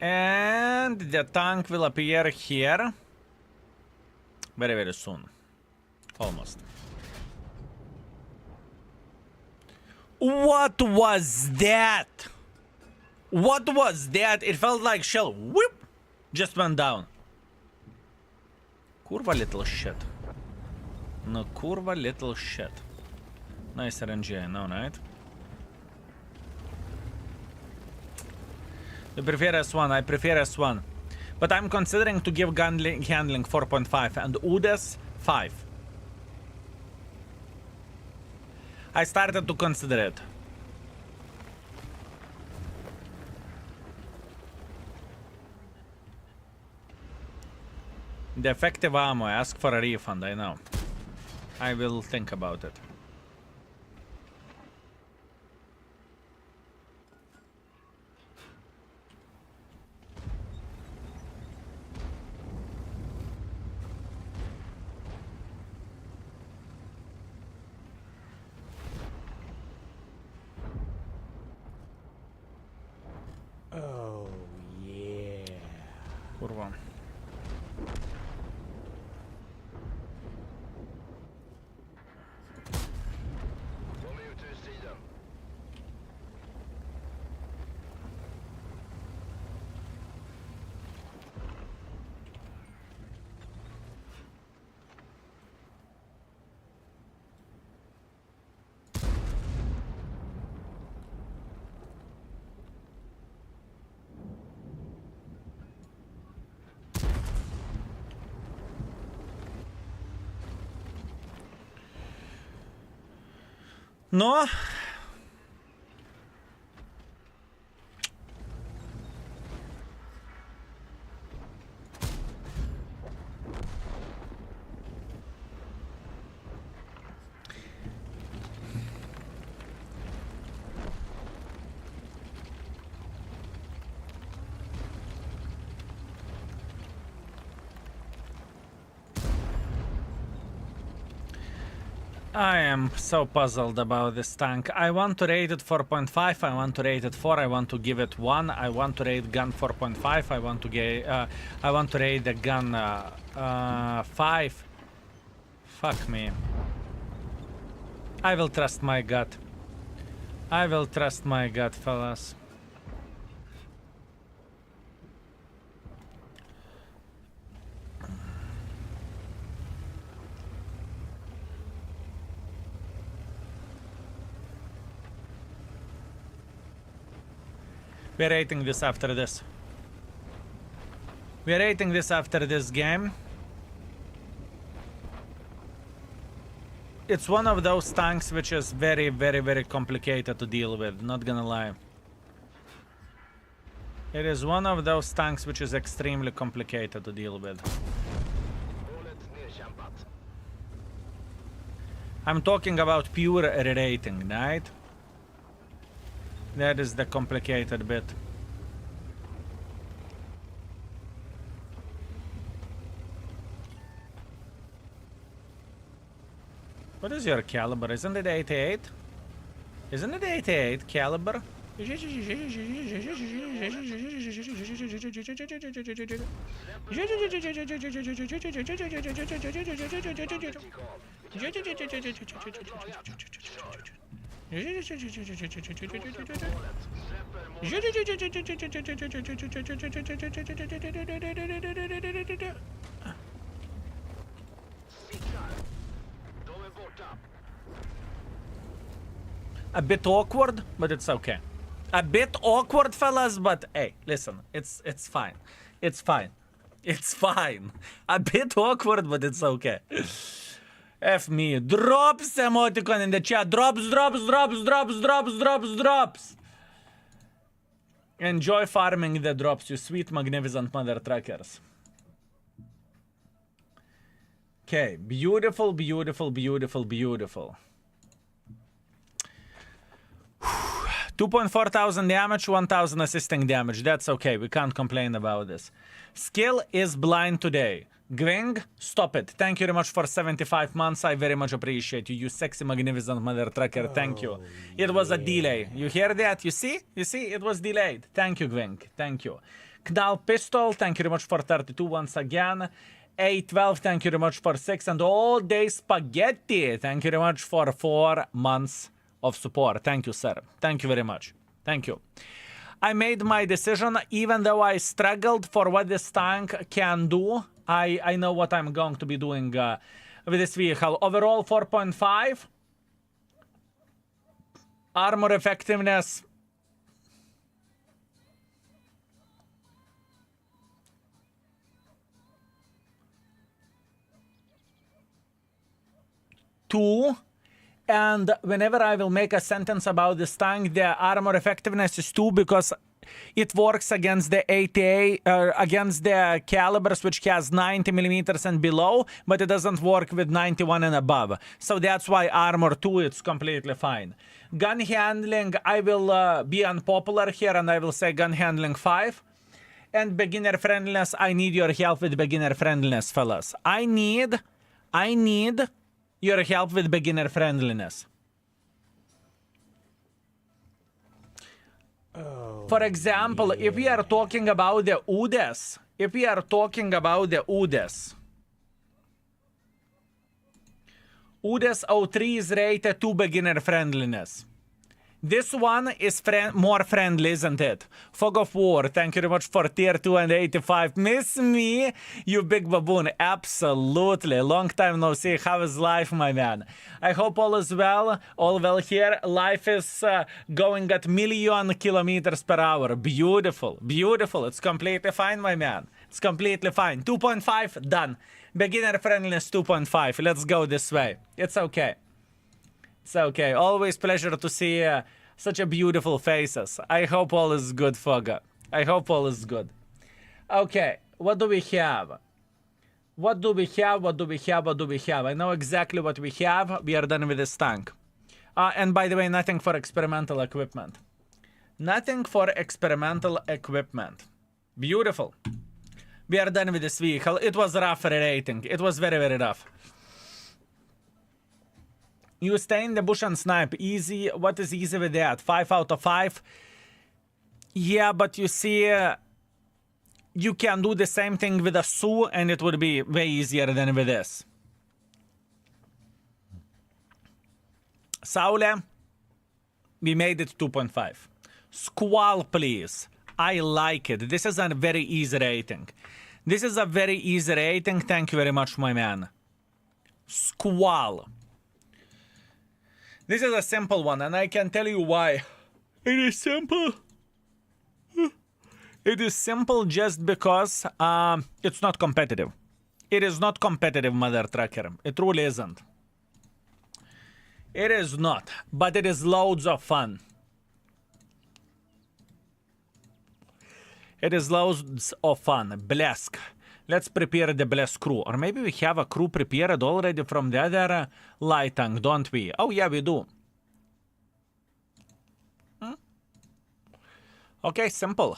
And the tank will appear here very, very soon. Almost. What was that? What was that? It felt like shell. Whoop! Just went down. Kurva little shit. No, kurva little shit. Nice RNG, I know, right? You prefer S1, I prefer S1. But I'm considering to give gun handling 4.5 and UDES 5. I started to consider it. Defective ammo, I ask for a refund, I know. I will think about it. Oh, yeah. Kurwa. No. I am so puzzled about this tank. I want to rate it 4.5. I want to rate it 4. I want to give it 1. I want to rate gun 4.5. I want to rate the gun 5. Fuck me. I will trust my gut. I will trust my gut, fellas. We're rating this after this. We're rating this after this game. It's one of those tanks which is very, very, very complicated to deal with, not gonna lie. It is one of those tanks which is extremely complicated to deal with. I'm talking about pure ReRating, right? That is the complicated bit. What is your caliber? Isn't it 88? Isn't it 88 caliber? A bit awkward, but it's okay. A bit awkward, fellas, but hey, listen, it's fine. It's fine. It's fine. A bit awkward, but it's okay. F me. Drops emoticon in the chat. Drops, drops, drops, drops, drops, drops, drops. Enjoy farming the drops, you sweet, magnificent mother truckers. Okay, beautiful, beautiful, beautiful, beautiful. 2.4 thousand damage, 1,000 assisting damage. That's okay. We can't complain about this. Skill is blind today. Gwing, stop it. Thank you very much for 75 months. I very much appreciate you. You sexy, magnificent mother trucker. Thank you. It was a delay. You hear that? You see? You see? It was delayed. Thank you, Gwing. Thank you. Knall Pistol, thank you very much for 32 once again. 812, thank you very much for 6. And all day spaghetti, thank you very much for 4 months of support. Thank you, sir. Thank you very much. Thank you. I made my decision, even though I struggled for what this tank can do. I know what I'm going to be doing with this vehicle. Overall, 4.5. Armor effectiveness. Two. And whenever I will make a sentence about this tank, the armor effectiveness is 2 because it works against the ATA, against the calibers which has 90 millimeters and below, but it doesn't work with 91 and above. So that's why armor 2, it's completely fine. Gun handling, I will be unpopular here and I will say gun handling 5. And beginner friendliness, I need your help with beginner friendliness, fellas. I need your help with beginner friendliness. Oh, for example, if we are talking about the UDES, UDES 03 is rated to beginner friendliness. This one is more friendly, isn't it? Fog of War, thank you very much for tier 2 and 85. Miss me, you big baboon. Absolutely. Long time no see. How is life, my man? I hope all is well. All well here. Life is going at 1,000,000 kilometers per hour. Beautiful. Beautiful. It's completely fine, my man. It's completely fine. 2.5, done. Beginner friendliness 2.5. Let's go this way. It's okay. It's okay. Always pleasure to see such a beautiful faces. I hope all is good, Fogger. I hope all is good. Okay, what do we have? What do we have? What do we have? What do we have? I know exactly what we have. We are done with this tank. And by the way, nothing for experimental equipment. Nothing for experimental equipment. Beautiful. We are done with this vehicle. It was rough ReRating. It was very, very rough. You stay in the bush and snipe. Easy. What is easy with that? 5 out of 5. Yeah, but you see, you can do the same thing with a SU and it would be way easier than with this. Saule, we made it 2.5. Squall, please. I like it. This is a very easy rating. This is a very easy rating. Thank you very much, my man. Squall. This is a simple one, and I can tell you why. It is simple. It is simple just because it's not competitive. It is not competitive, Mother Trucker. It truly isn't. It is not, but it is loads of fun. It is loads of fun. Blesk. Let's prepare the Blesk crew. Or maybe we have a crew prepared already from the other light tank, don't we? Oh, yeah, we do. Okay, simple.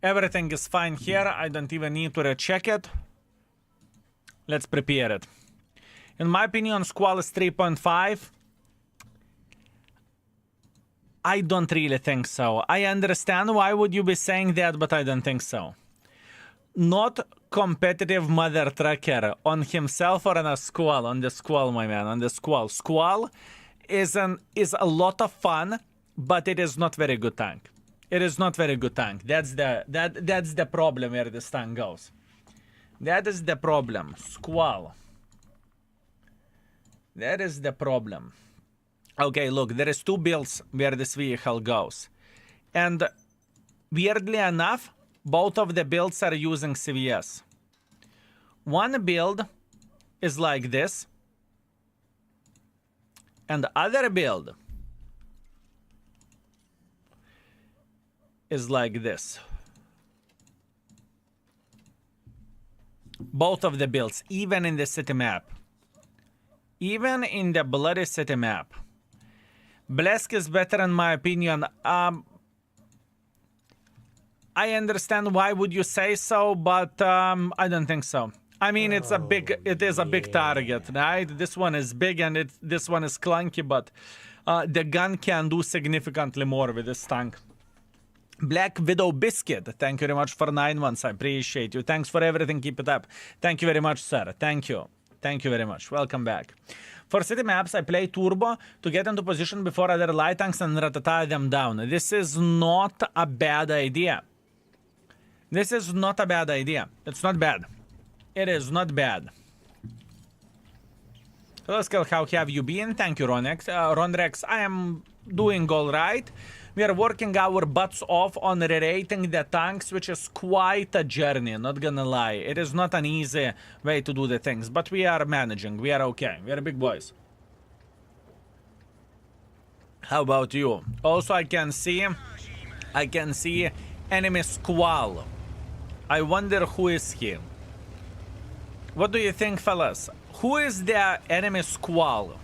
Everything is fine here. I don't even need to recheck it. Let's prepare it. In my opinion, Squall is 3.5. I don't really think so. I understand why would you be saying that, but I don't think so. Not competitive, Mother Trucker, on himself or on a Squall. On the Squall, my man, on the Squall. Squall is a lot of fun, but it is not very good tank. It is not very good tank. That's the problem where this tank goes. That is the problem. Squall. That is the problem. Okay, look, there is 2 builds where this vehicle goes. And weirdly enough, both of the builds are using CVS. One build is like this. And the other build is like this. Both of the builds, even in the city map. Even in the bloody city map. Blesk is better in my opinion. I understand why would you say so, but I don't think so. I mean, it is a big target, right? This one is big and this one is clunky, but the gun can do significantly more with this tank. Black Widow Biscuit, thank you very much for 9 months. I appreciate you. Thanks for everything. Keep it up. Thank you very much, sir. Thank you. Thank you very much. Welcome back. For city maps, I play turbo to get into position before other light tanks and ratata them down. This is not a bad idea. This is not a bad idea. It's not bad. It is not bad. Hello, Skill. How have you been? Thank you, Ronrex. I am doing all right. We are working our butts off on ReRating the tanks, which is quite a journey, not gonna lie. It is not an easy way to do the things, but we are managing. We are okay. We are big boys. How about you? Also, I can see enemy Squall. I wonder who is he. What do you think, fellas? Who is the enemy Squall?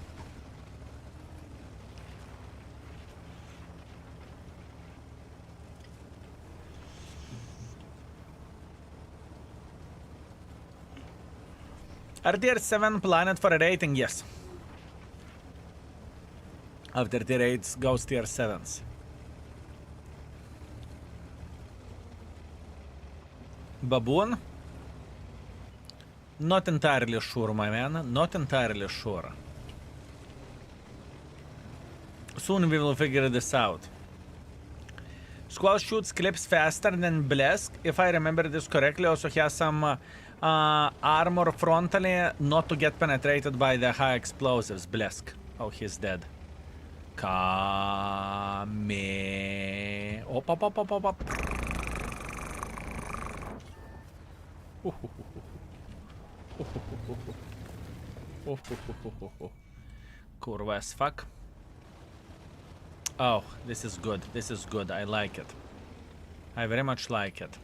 Are tier 7 planet for a rating? Yes. After tier 8 goes tier 7s. Baboon? Not entirely sure, my man. Not entirely sure. Soon we will figure this out. Squall shoots clips faster than Blesk. If I remember this correctly, also has some armor frontally, not to get penetrated by the high explosives. Blesk. Oh, he's dead. Kame. Op, op, op, op, op, op. Kurva as fuck. Oh, this is good. This is good. I like it. I very much like it.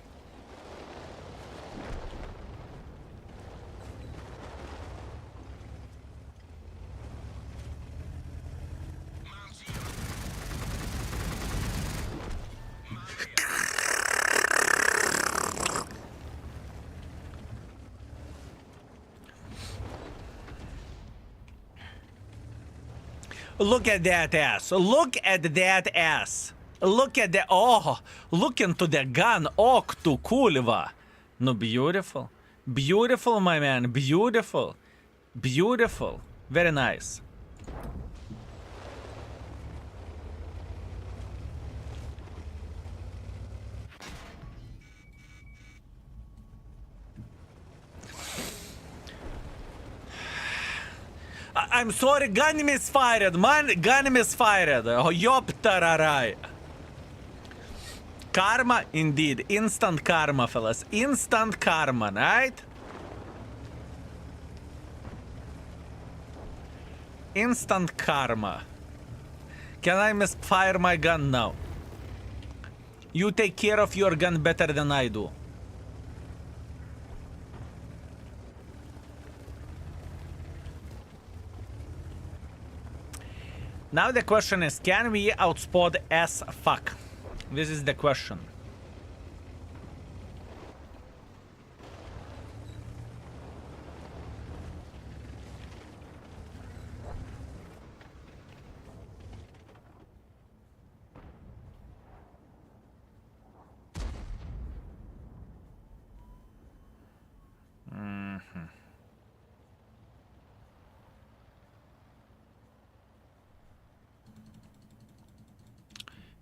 Look at that ass. Look at that ass. Look at the... Oh, look into the gun. Ok tu kulva. No, beautiful. Beautiful, my man. Beautiful. Beautiful. Very nice. I'm sorry, gun misfired, man. Gun misfired. Oh, yop tararai. Karma, indeed. Instant karma, fellas. Instant karma, right? Instant karma. Can I misfire my gun now? You take care of your gun better than I do. Now the question is, can we outspot as fuck? This is the question.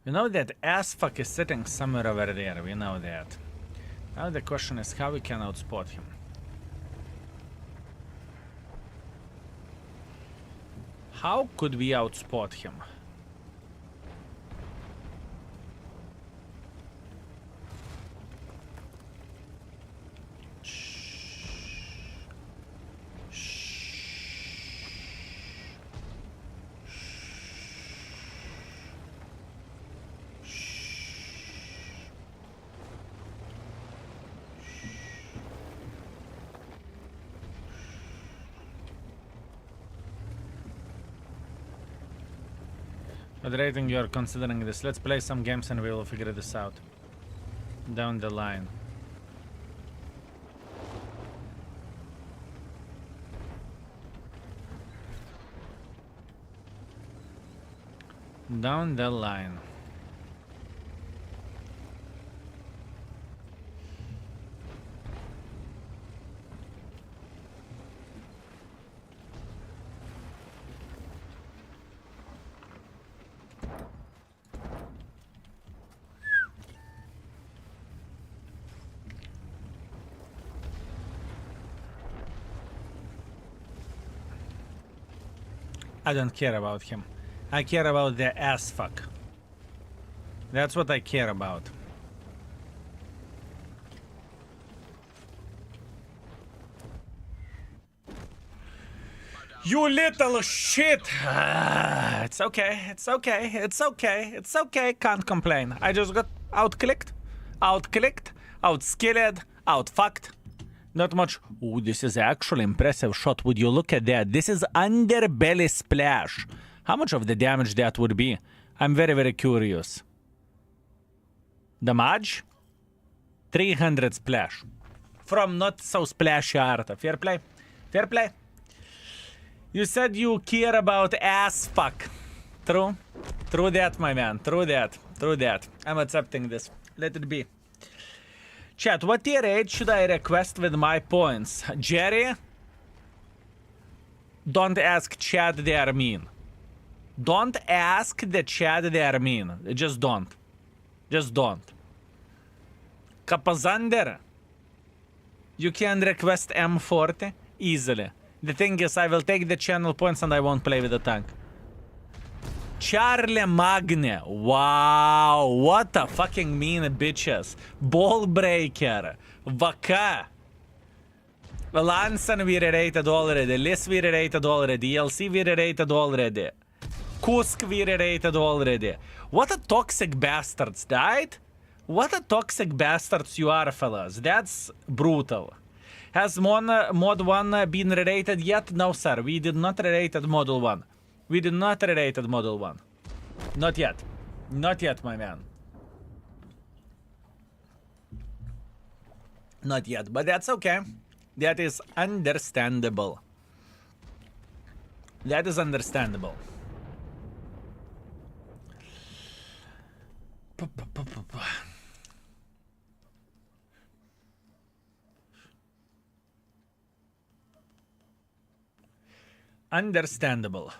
We know that ass fuck is sitting somewhere over there. We know that. Now the question is how we can outspot him. How could we outspot him? What rating you are considering this? Let's play some games and we will figure this out. Down the line. Down the line. I don't care about him. I care about the ass fuck. That's what I care about. You little shit! It's okay, it's okay, it's okay, it's okay, can't complain. I just got outclicked, outskilled, outfucked. Not much. Ooh, this is actually impressive shot. Would you look at that? This is underbelly splash. How much of the damage that would be? I'm very, very curious. Damage? 300 splash. From not so splashy art. Fair play. Fair play. You said you care about ass fuck. True? True that, my man. True that. True that. I'm accepting this. Let it be. Chat, what tier 8 should I request with my points? Jerry? Don't ask chat, they are mean. Don't ask the chat, they are mean. Just don't. Just don't. Kapazander? You can request M40 easily. The thing is, I will take the channel points and I won't play with the tank. Charlie Magne. Wow. What a fucking mean bitches. Ball breaker. Vaka. Lansen we re-rated already. Liz we re-rated already. LC we re-rated already. Kusk we re-rated already. What a toxic bastards, right? What a toxic bastards you are, fellas. That's brutal. Has mod 1 been re-rated yet? No, sir. We did not re-rated model 1. We did not re-rated model 1. Not yet. Not yet, my man. Not yet, but that's okay. That is understandable. That is understandable. Understandable.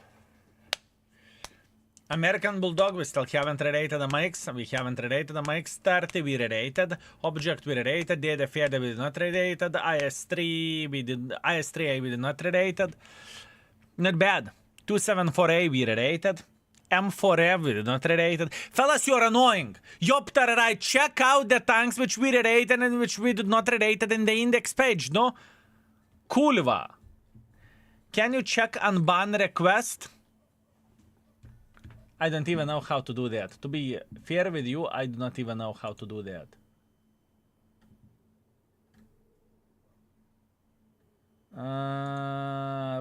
American Bulldog, we still haven't re-rated the mics. We haven't re-rated the mics. 30, we re-rated. Object, we re-rated. Data Feda, we did not re-rated. IS3, we did. IS3A, we did not re-rated. Not bad. 274A, we re-rated. M4F, we did not re-rated. Fellas, you're annoying. Yopter, right? Check out the tanks which we re-rated and which we did not re-rated in the index page, no? Kulva. Can you check on ban request? I don't even know how to do that. To be fair with you, I do not even know how to do that.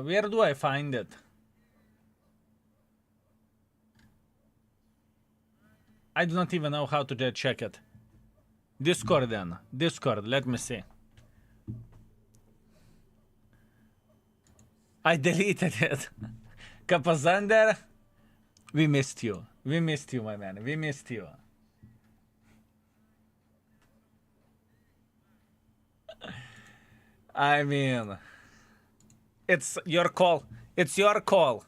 Where do I find it? I do not even know how to check it. Discord then. Discord, let me see. I deleted it. Kapazander, we missed you. We missed you, my man. We missed you. I mean, it's your call. It's your call.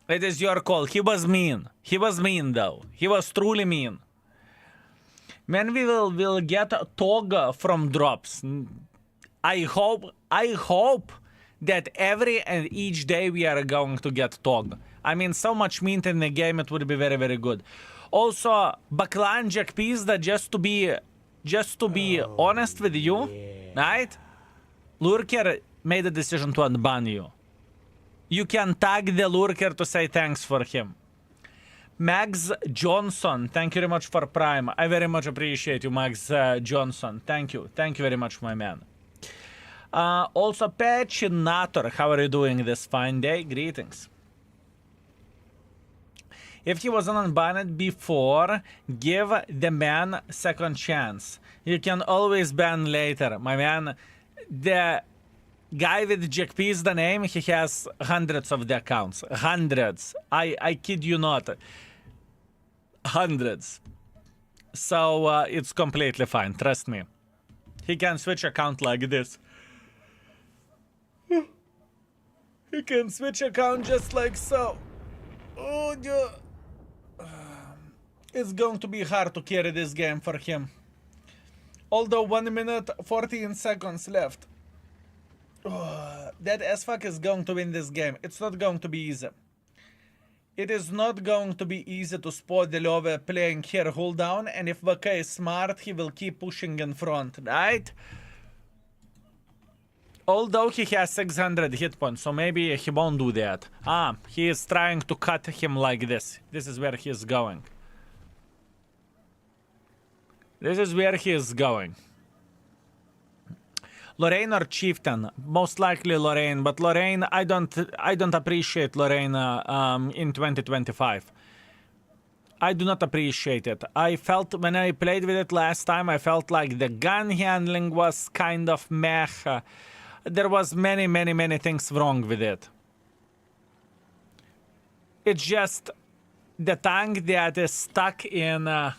It is your call. He was mean. He was mean, though. He was truly mean. Man, we'll get a TOG from drops. I hope that every and each day we are going to get TOG. I mean, so much meat in the game, it would be very, very good. Also, Baklan Jack Pizda, just to be honest with you, right? Lurker made a decision to unban you. You can tag the Lurker to say thanks for him. Max Johnson, thank you very much for Prime. I very much appreciate you, Max Johnson. Thank you. Thank you very much, my man. Also, Pachinator, how are you doing this fine day? Greetings. If he wasn't unbanned before, give the man second chance. You can always ban later, my man. The guy with Jack P's the name, he has hundreds of the accounts. Hundreds. I kid you not. Hundreds. So it's completely fine, trust me. He can switch account like this. He can switch account just like so. Oh, yeah. It's going to be hard to carry this game for him. Although 1 minute 14 seconds left. Oh, that S-fuck is going to win this game. It's not going to be easy. It is not going to be easy to spot the Love playing here hold down, and if VK is smart, he will keep pushing in front, right? Although he has 600 hit points, so maybe he won't do that. He is trying to cut him like this. This is where he is going. This is where he is going. Lorraine or Chieftain? Most likely Lorraine, but Lorraine, I don't appreciate Lorraine in 2025. I do not appreciate it. I felt when I played with it last time, I felt like the gun handling was kind of meh. There was many things wrong with it. It's just the tank that is stuck in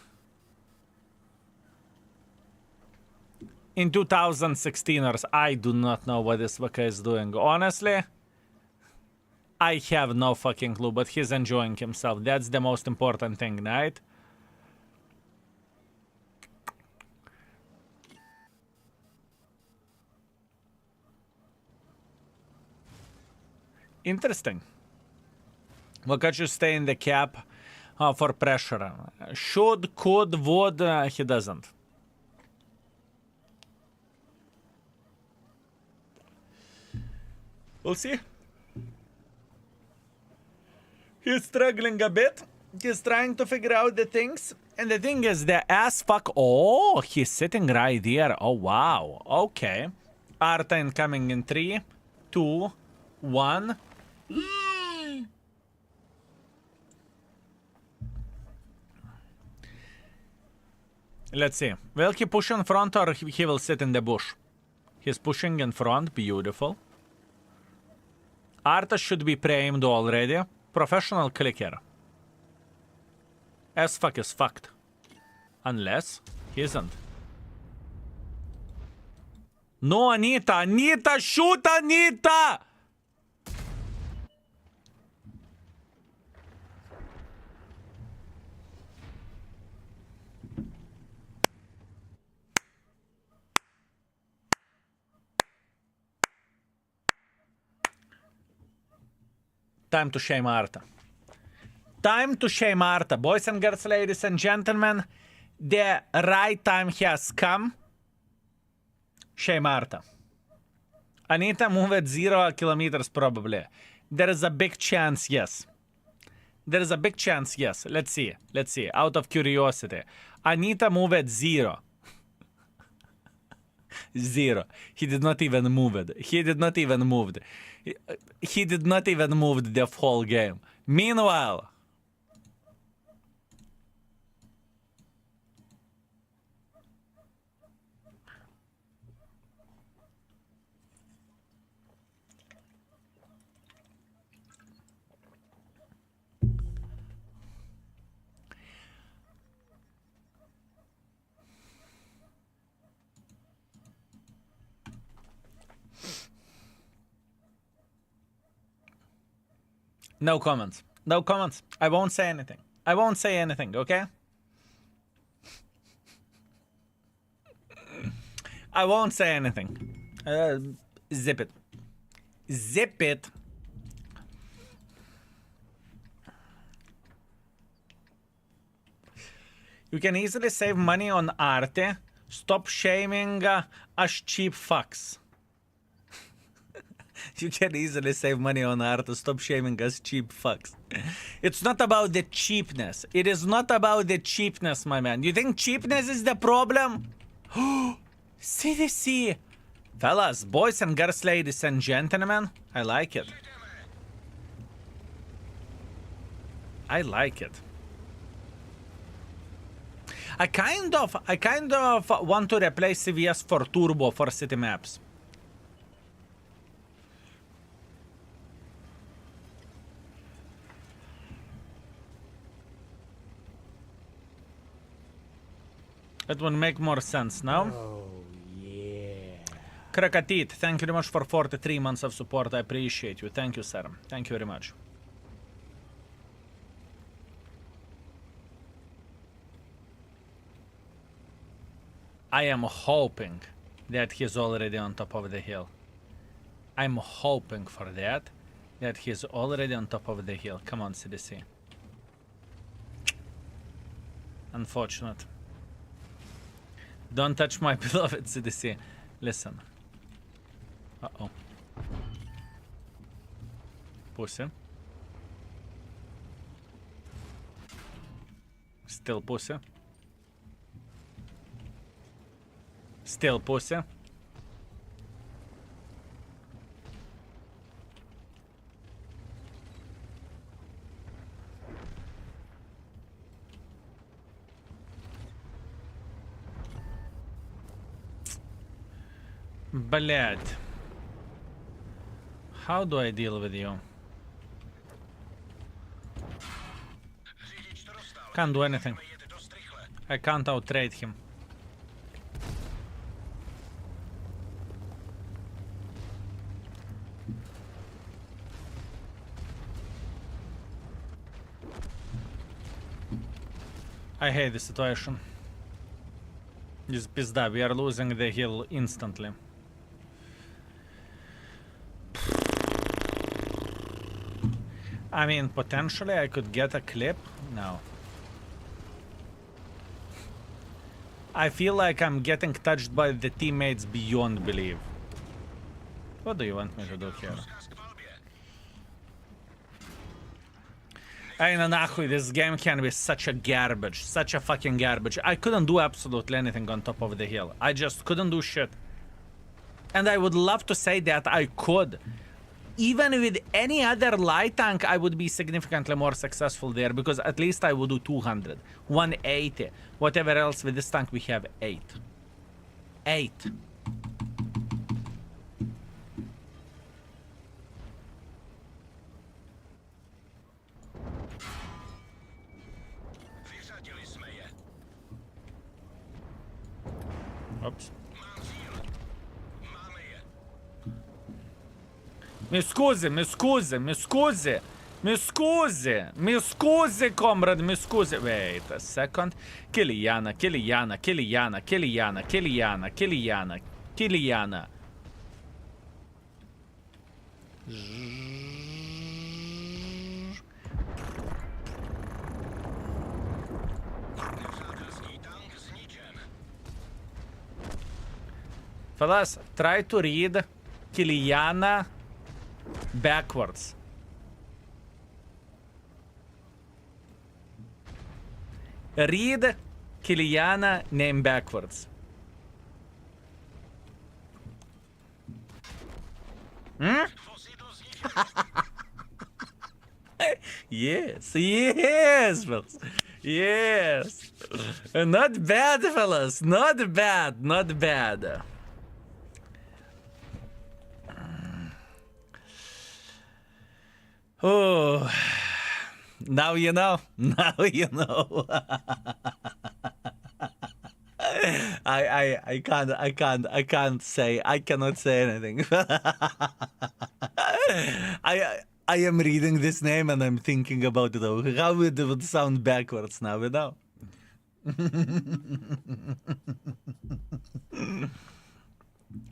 2016ers. I do not know what this VK is doing. Honestly, I have no fucking clue, but he's enjoying himself. That's the most important thing, right? Interesting. Well, could you stay in the cap for pressure? Should, could, would, he doesn't. We'll see. He's struggling a bit. He's trying to figure out the things. And the thing is, the ass fuck. Oh, he's sitting right there. Oh, wow. Okay. Arta incoming in 3, 2, 1. Let's see. Will he push in front or he will sit in the bush? He's pushing in front. Beautiful. Arta should be primed already. Professional clicker. As fuck is fucked. Unless he isn't. No, Anita! Anita! Shoot, Anita! Time to shame Arta. Time to shame Arta. Boys and girls, ladies and gentlemen, the right time has come. Shame Arta. Anita move at 0 kilometers probably. There is a big chance, yes. There is a big chance, yes. Let's see. Let's see. Out of curiosity. Anita move at 0. 0. He did not even move it. He did not even move it. He did not even move the whole game. Meanwhile, no comments. No comments. I won't say anything. I won't say anything, okay? I won't say anything. Zip it. Zip it. You can easily save money on Arte. Stop shaming us cheap fucks. You can easily save money on art. Stop shaming us cheap fucks. It's not about the cheapness. It is not about the cheapness, my man. You think cheapness is the problem? CDC. Fellas, boys and girls, ladies and gentlemen, I like it. I like it. I kind of want to replace CVS for Turbo for city maps. It would make more sense now. Oh, yeah. Krakatit, thank you very much for 43 months of support. I appreciate you. Thank you, sir. Thank you very much. I am hoping that he's already on top of the hill. I'm hoping for that he's already on top of the hill. Come on, CDC. Unfortunate. Don't touch my beloved CDC. Listen. Uh-oh. Pussy. Still pussy. Still pussy. Блядь. How do I deal with you? Can't do anything. I can't outrate him. I hate the situation. This pizda, we are losing the hill instantly. I mean, potentially I could get a clip. No. I feel like I'm getting touched by the teammates beyond belief. What do you want me to do here? I know, nahуй, this game can be such a garbage. Such a fucking garbage. I couldn't do absolutely anything on top of the hill. I just couldn't do shit. And I would love to say that I could. Even with any other light tank, I would be significantly more successful there, because at least I would do 200, 180. Whatever else, with this tank we have 8. 8. Oops. Mi scusi, mi scusi, mi scusi. Mi scusi, mi scusi, comrade, mi scusi. Wait a second. Kiliana, Kiliana, Kiliana, Kiliana, Kiliana, Kiliana, Kiliana. Fellas, try to read Kiliana backwards. Read Kiliana name backwards. Hmm? Yes, yes, fellas. Yes. Not bad, fellas. Not bad, not bad. Oh, now you know. Now you know. I cannot say anything. I am reading this name and I'm thinking about it. How it would sound backwards now, you know?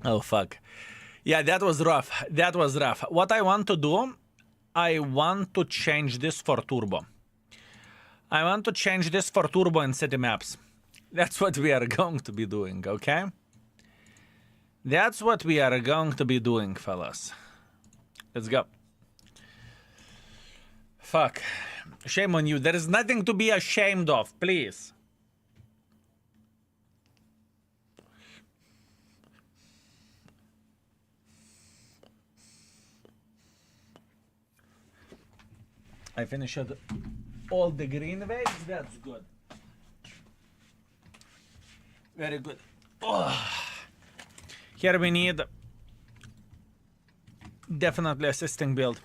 Oh fuck. Yeah, that was rough. That was rough. What I want to do, I want to change this for turbo. I want to change this for turbo in city maps. That's what we are going to be doing, okay? That's what we are going to be doing, fellas. Let's go. Fuck. Shame on you. There is nothing to be ashamed of, please. I finished all the green waves. That's good. Very good. Oh. Here we need definitely assisting build.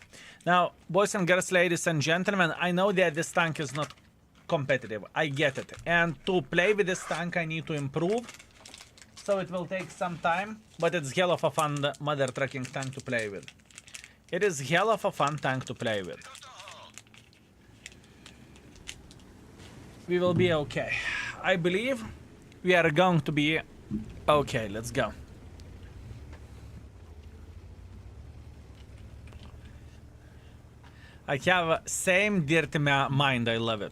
Now, boys and girls, ladies and gentlemen, I know that this tank is not competitive. I get it. And to play with this tank, I need to improve. So it will take some time, but it's hell of a fun mother trucking tank to play with. It is hell of a fun tank to play with. We will be okay. I believe we are going to be okay. Let's go. I have same dirty mind. I love it.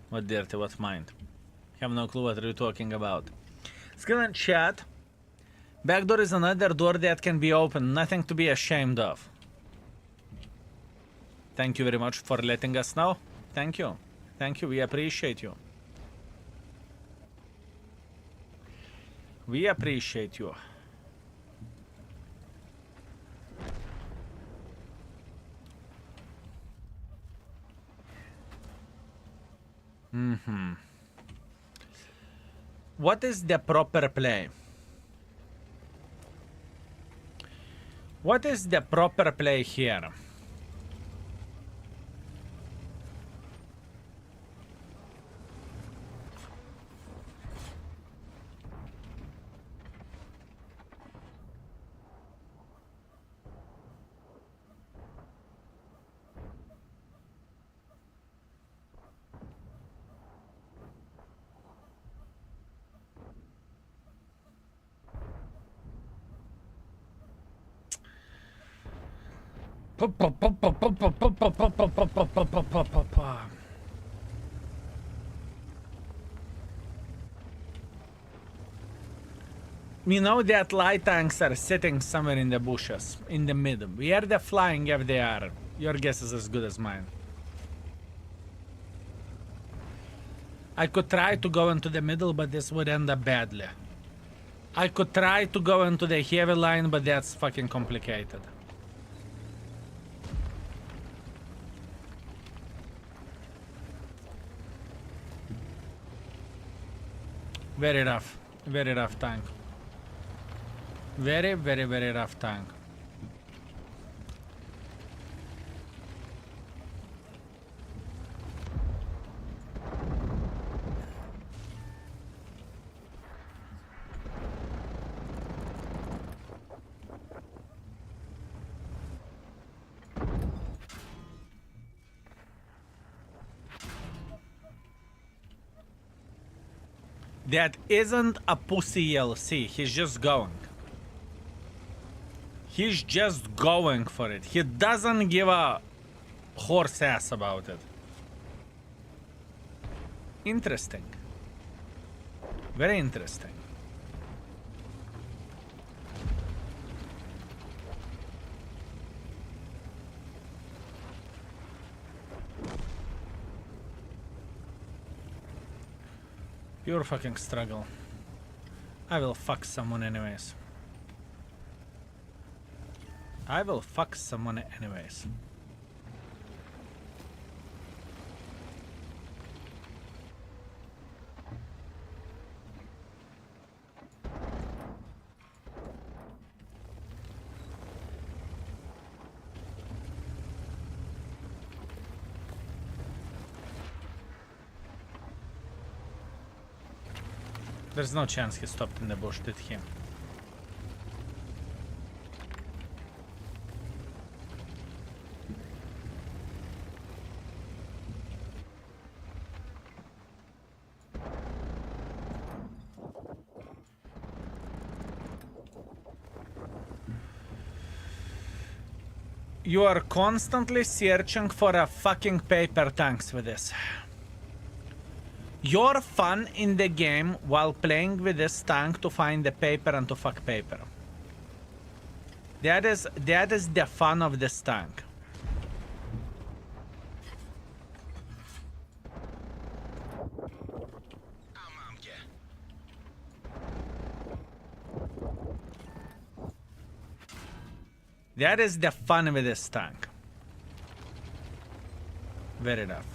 What dirty? What mind? Have no clue what you're talking about. Skill and chat. Back door is another door that can be opened. Nothing to be ashamed of. Thank you very much for letting us know. Thank you. Thank you. We appreciate you. We appreciate you. What is the proper play? What is the proper play here? We know that light tanks are sitting somewhere in the bushes, in the middle. Where they're flying if they are. Your guess is as good as mine. I could try to go into the middle, but this would end up badly. I could try to go into the heavy line, but that's fucking complicated. Very rough. Very rough tank. Very, very, very rough tank. That isn't a pussy LC. He's just going. He's just going for it. He doesn't give a horse ass about it. Interesting. Very interesting. Pure fucking struggle. I will fuck someone anyways. I will fuck someone anyways. There's no chance he stopped in the bush, did he? You are constantly searching for a fucking paper tanks with this. Your fun in the game while playing with this tank to find the paper and to fuck paper. That is the fun of this tank. That is the fun with this tank. Very rough.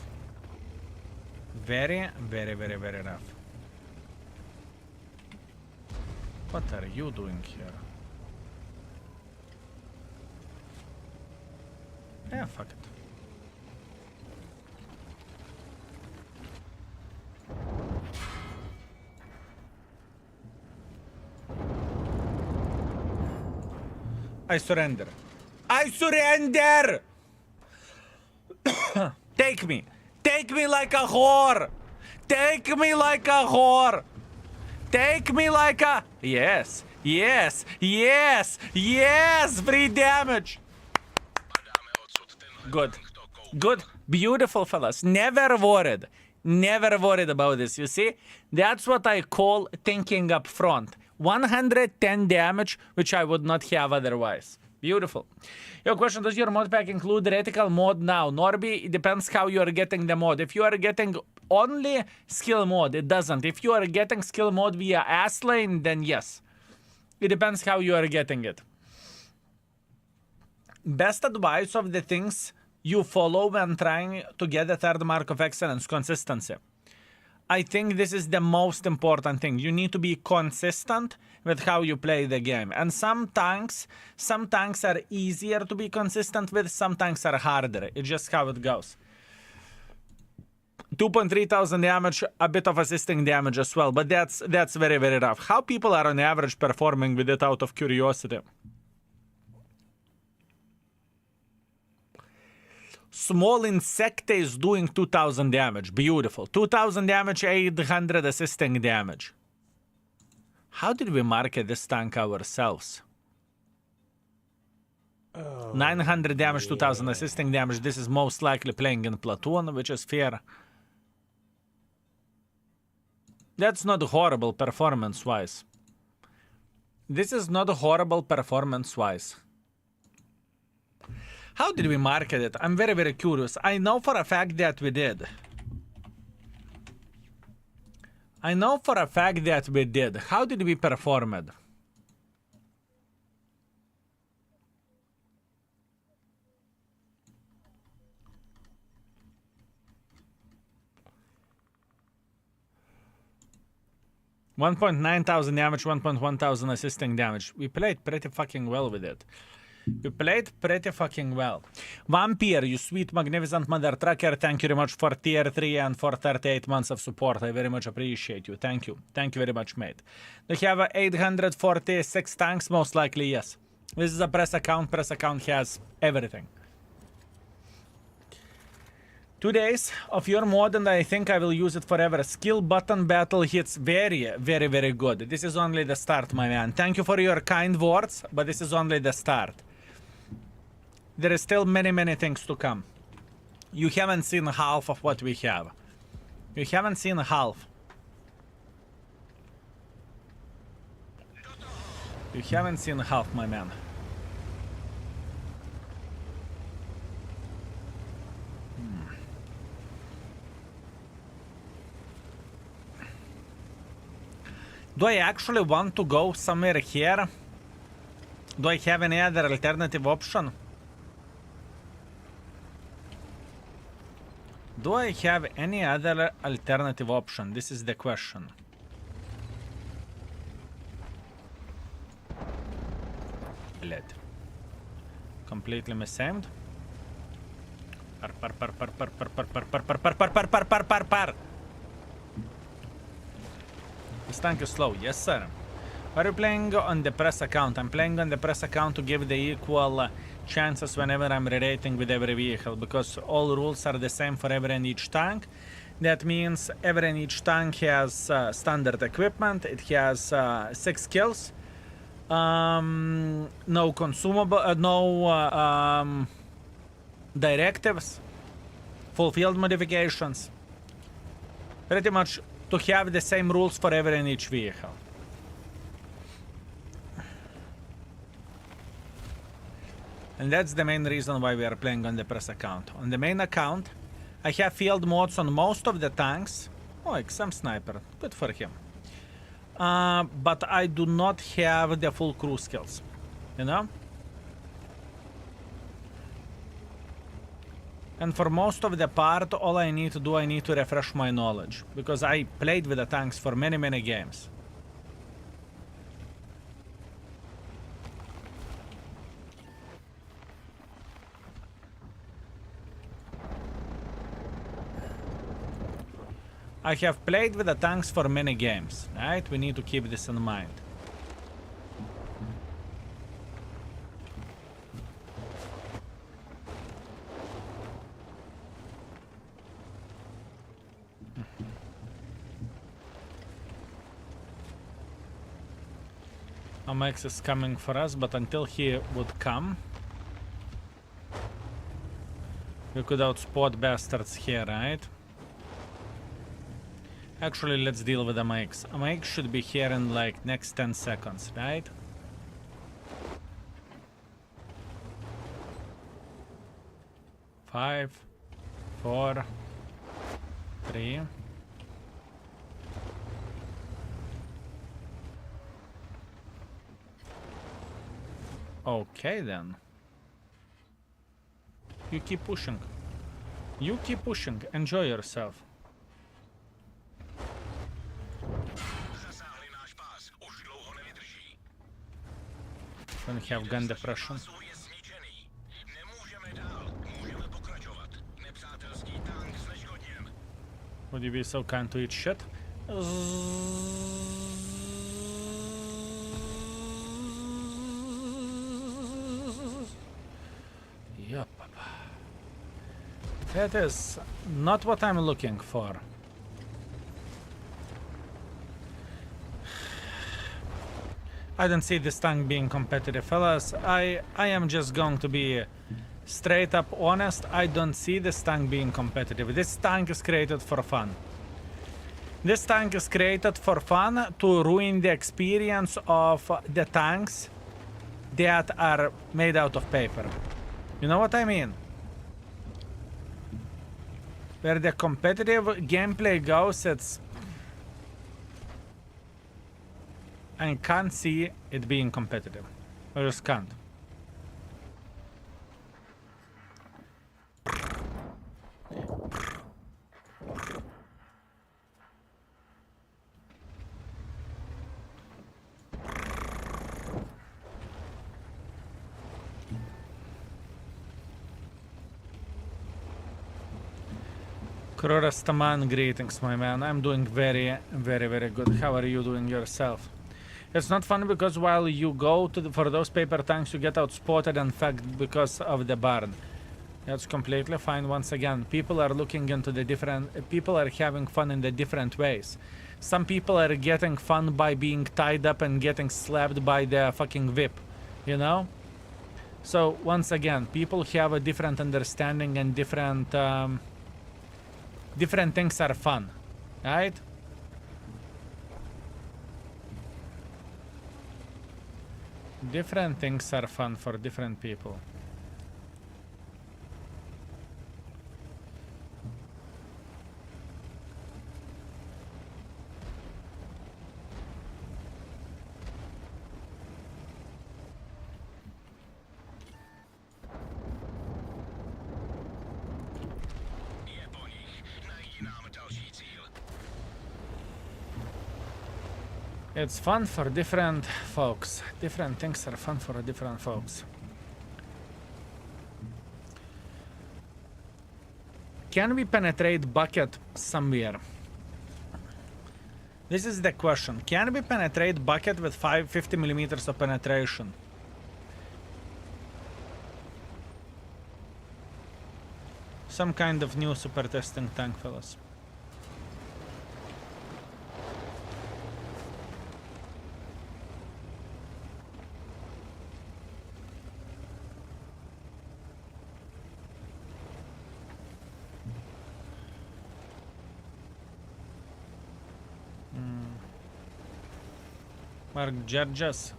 Very, very, very, very rough. What are you doing here? Yeah, fuck it. I surrender. I surrender! Take me. Take me like a whore. Take me like a whore. Take me like a... Yes. Yes. Yes. Yes. Free damage. Good. Good. Beautiful, fellas. Never worried. Never worried about this. You see? That's what I call thinking up front. 110 damage, which I would not have otherwise. Beautiful. Your question, does your mod pack include reticle mod now? Norby, it depends how you are getting the mod. If you are getting only skill mod, it doesn't. If you are getting skill mod via ass lane, then yes. It depends how you are getting it. Best advice of the things you follow when trying to get the third mark of excellence, consistency. I think this is the most important thing. You need to be consistent with how you play the game. And some tanks are easier to be consistent with, some tanks are harder. It's just how it goes. 2.3 thousand damage, a bit of assisting damage as well, but that's very, very rough. How people are on average performing with it out of curiosity? Small insect is doing 2000 damage. Beautiful. 2000 damage, 800 assisting damage. How did we market this tank ourselves? 900 damage, 2000 assisting damage. This is most likely playing in platoon, which is fair. That's not horrible performance-wise. This is not horrible performance-wise. How did we market it? I'm very, very curious. I know for a fact that we did. I know for a fact that we did. How did we perform it? $1.9 thousand damage, 1.1 thousand assisting damage. We played pretty fucking well with it. You played pretty fucking well. Vampire, you sweet, magnificent mother trucker, thank you very much for tier 3 and for 38 months of support. I very much appreciate you. Thank you. Thank you very much, mate. Do you have 846 tanks? Most likely, yes. This is a press account. Press account has everything. 2 days of your mod and I think I will use it forever. Skill button battle hits very, very, very good. This is only the start, my man. Thank you for your kind words, but this is only the start. There is still many, many things to come. You haven't seen half of what we have. You haven't seen half. You haven't seen half, my man. Do I actually want to go somewhere here? Do I have any other alternative option? Do I have any other alternative option? This is the question. Let. Completely misaimed. Par. This tank is slow, yes sir. Are you playing on the press account? I'm playing on the press account to give the equal chances whenever I'm re-rating with every vehicle, because all rules are the same for every and each tank. That means every and each tank has standard equipment, it has 6 kills, no consumable, no directives, full field modifications. Pretty much to have the same rules for every and each vehicle. And that's the main reason why we are playing on the press account. On the main account, I have field mods on most of the tanks. Oh, XM sniper, good for him. But I do not have the full crew skills, you know? And for most of the part, all I need to do, I need to refresh my knowledge. Because I played with the tanks for many, many games. I have played with the tanks for many games, right? We need to keep this in mind. Max is coming for us, but until he would come, we could outspot bastards here, right? Actually, let's deal with MX. MX should be here in like next 10 seconds, right? Five, 4, 3. Okay then. You keep pushing. You keep pushing. Enjoy yourself. Don't have gun depression. Would you be so kind to eat shit? Yup. That is not what I'm looking for. I don't see this tank being competitive, fellas. I am just going to be straight up honest. I don't see this tank being competitive. This tank is created for fun. This tank is created for fun to ruin the experience of the tanks that are made out of paper. You know what I mean? Where the competitive gameplay goes, it's... I can't see it being competitive. I just can't. Krorastaman, greetings, my man. I'm doing very good. How are you doing yourself? It's not fun because while you go to for those paper tanks, you get outspotted and fagged because of the barn. That's completely fine. Once again, people are looking into the different... People are having fun in the different ways. Some people are getting fun by being tied up and getting slapped by the fucking whip. You know? So, once again, people have a different understanding and different... different things are fun, right? Different things are fun for different people. It's fun for different folks. Different things are fun for different folks. Can we penetrate bucket somewhere? This is the question. Can we penetrate bucket with 50 millimeters of penetration? Some kind of new super testing tank, fellas. Mark Georges,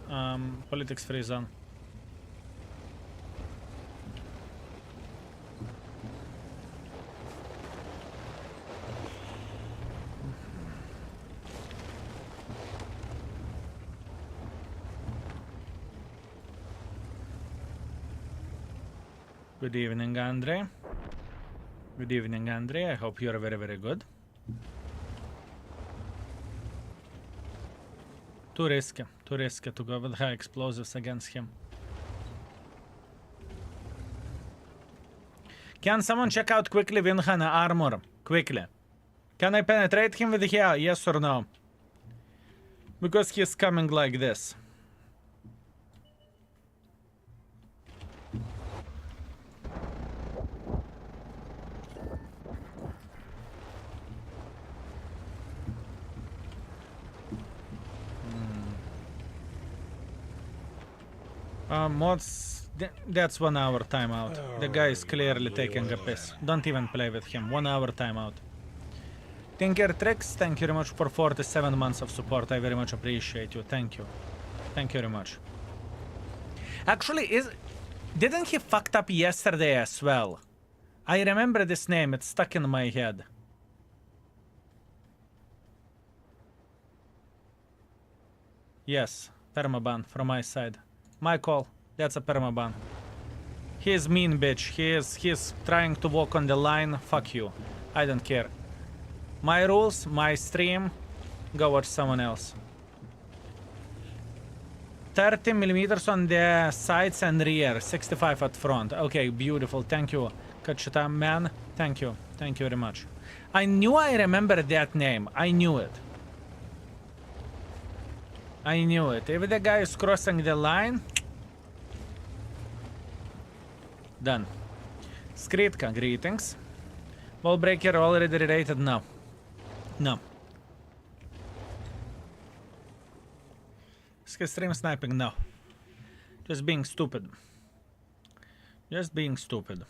politics free zone. Good evening, Andre. Good evening, Andre. I hope you're very good. Too risky to go with high explosives against him. Can someone check out quickly Winhana armor? Quickly. Can I penetrate him with here? Yes or no? Because he's coming like this. Mods, that's 1 hour timeout. The guy is clearly taking a piss. Don't even play with him. 1 hour timeout. Tinker Tricks, thank you very much for 47 months of support. I very much appreciate you. Thank you. Thank you very much. Actually, didn't he fucked up yesterday as well? I remember this name. It's stuck in my head. Yes, permaban from my side. My call. That's a permaban. He is mean, bitch. He's trying to walk on the line. Fuck you. I don't care. My rules, my stream. Go watch someone else. 30 millimeters on the sides and rear. 65 at front. Okay, beautiful. Thank you, Kachita man. Thank you. Thank you very much. I knew I remembered that name. I knew it. I knew it. If the guy is crossing the line... Done. Skritka, greetings. Wallbreaker already rated? No. No. Stream sniping? No. Just being stupid. Just being stupid.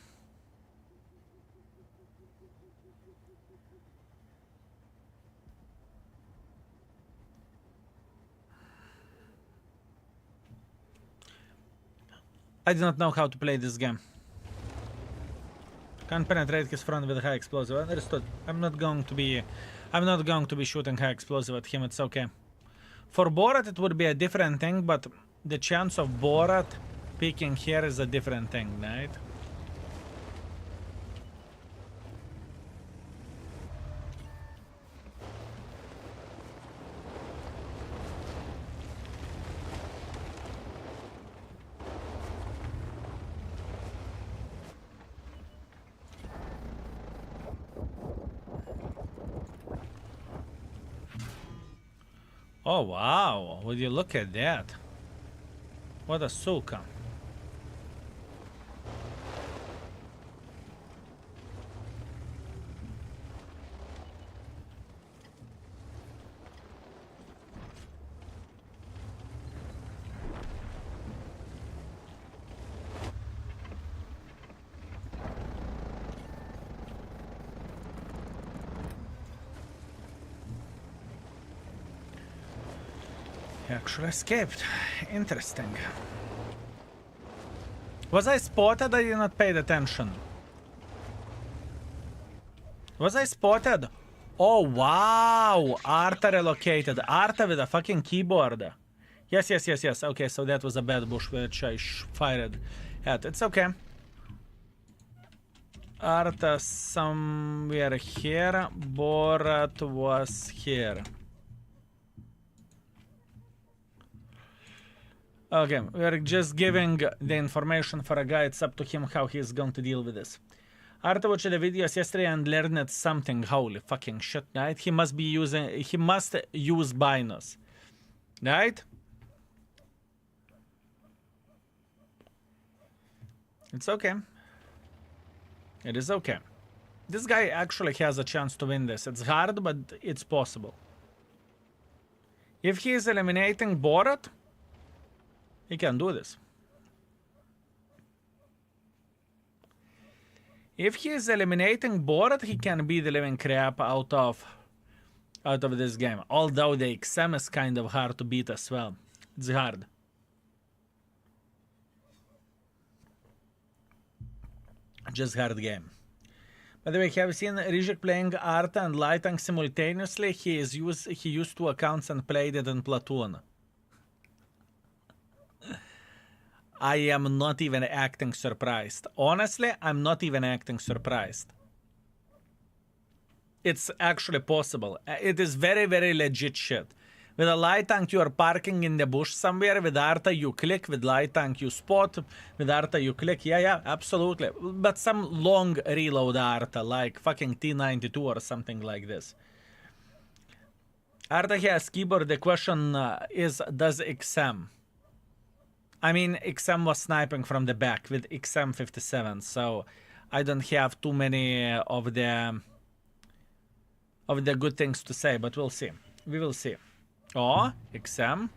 I do not know how to play this game. Can't penetrate his front with high explosive. Understood. I'm not going to be shooting high explosive at him. It's okay. For Borat, it would be a different thing, but the chance of Borat peeking here is a different thing, right? Oh wow, would you look at that? What a suka. He actually escaped. Interesting. Was I spotted? I did not pay attention. Was I spotted? Oh wow! Arta relocated. Arta with a fucking keyboard. Yes. Okay, so that was a bad bush which I fired at. It's okay. Arta somewhere here. Borat was here. Okay, we're just giving the information for a guy. It's up to him how he's going to deal with this. Arta watched the videos yesterday and learned something. Holy fucking shit, right? He must use binos. Right? It's okay. It is okay. This guy actually has a chance to win this. It's hard, but it's possible. If he is eliminating Borat, he can do this. If he is eliminating Borat, he can beat the living crap out of this game. Although the XM is kind of hard to beat as well. It's hard. Just hard game. By the way, have you seen Rijek playing Arta and Lightning simultaneously? He used two accounts and played it in Platoon. I am not even acting surprised. Honestly, I'm not even acting surprised. It's actually possible. It is very, very legit shit. With a light tank, you are parking in the bush somewhere. With Arta, you click. With light tank, you spot. With Arta, you click. Yeah, absolutely. But some long reload Arta, like fucking T92 or something like this. Arta has keyboard. The question is, does XM? I mean, XM was sniping from the back with XM57, so I don't have too many of the good things to say, but we'll see. We will see. Oh, XM.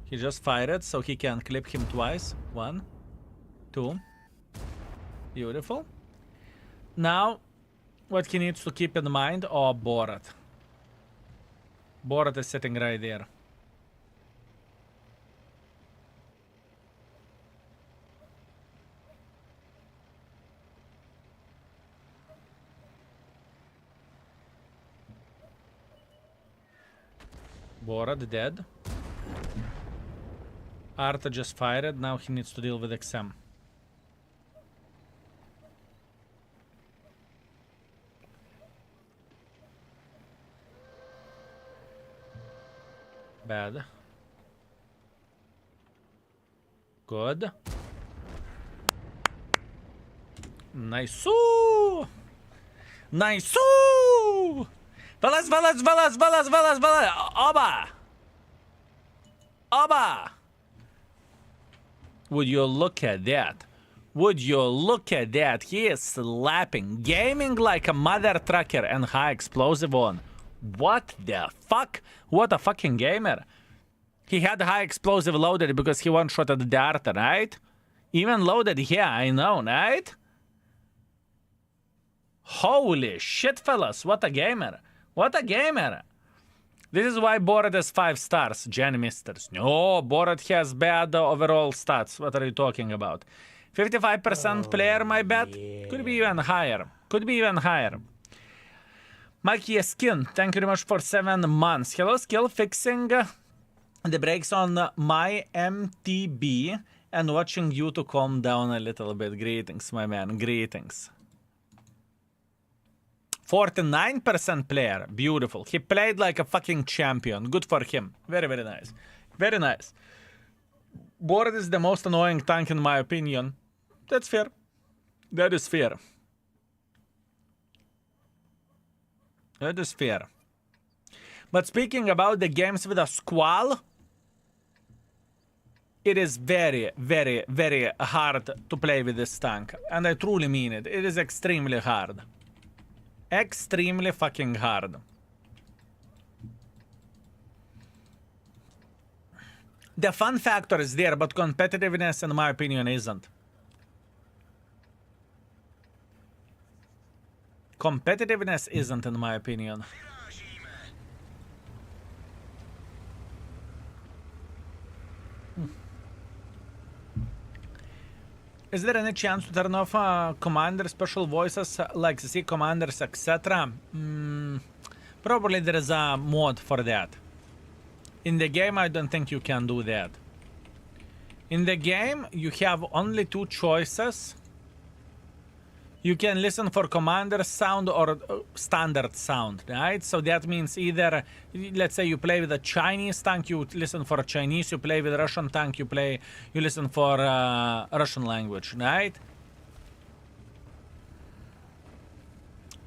He just fired, so he can clip him twice. 1, 2. Beautiful. Now, what he needs to keep in mind, oh, Borat. Borat is sitting right there. Borat dead. Arta just fired. Now he needs to deal with XM. Bad. Good. Nice. Nice. Velas. Oba. Would you look at that? Would you look at that? He is slapping, gaming like a mother trucker and high explosive on. What the fuck? What a fucking gamer. He had high explosive loaded because he one-shotted the Arta, right? Even loaded, yeah, I know, right? Holy shit, fellas. What a gamer. What a gamer. This is why Borat has 5 stars, Jen Misters. No, Borat has bad overall stats. What are you talking about? 55% player, my bet? Could be even higher. Could be even higher. Mikey Skin, thank you very much for 7 months. Hello, skill fixing the brakes on my MTB and watching you to calm down a little bit. Greetings, my man. Greetings. 49% player. Beautiful. He played like a fucking champion. Good for him. Very, very nice. Very nice. Board is the most annoying tank in my opinion. That's fair. That is fair. That is fair. But speaking about the games with a Squall, it is very, very, very hard to play with this tank. And I truly mean it. It is extremely hard. Extremely fucking hard. The fun factor is there, but competitiveness, in my opinion, isn't. Competitiveness isn't, in my opinion. Is there any chance to turn off commander special voices like CC commanders, etc.? Probably there is a mod for that. In the game, I don't think you can do that. In the game, you have only 2 choices. You can listen for commander sound or standard sound, right? So that means either, let's say you play with a Chinese tank, you listen for Chinese. You play with a Russian tank, you listen for Russian language, right?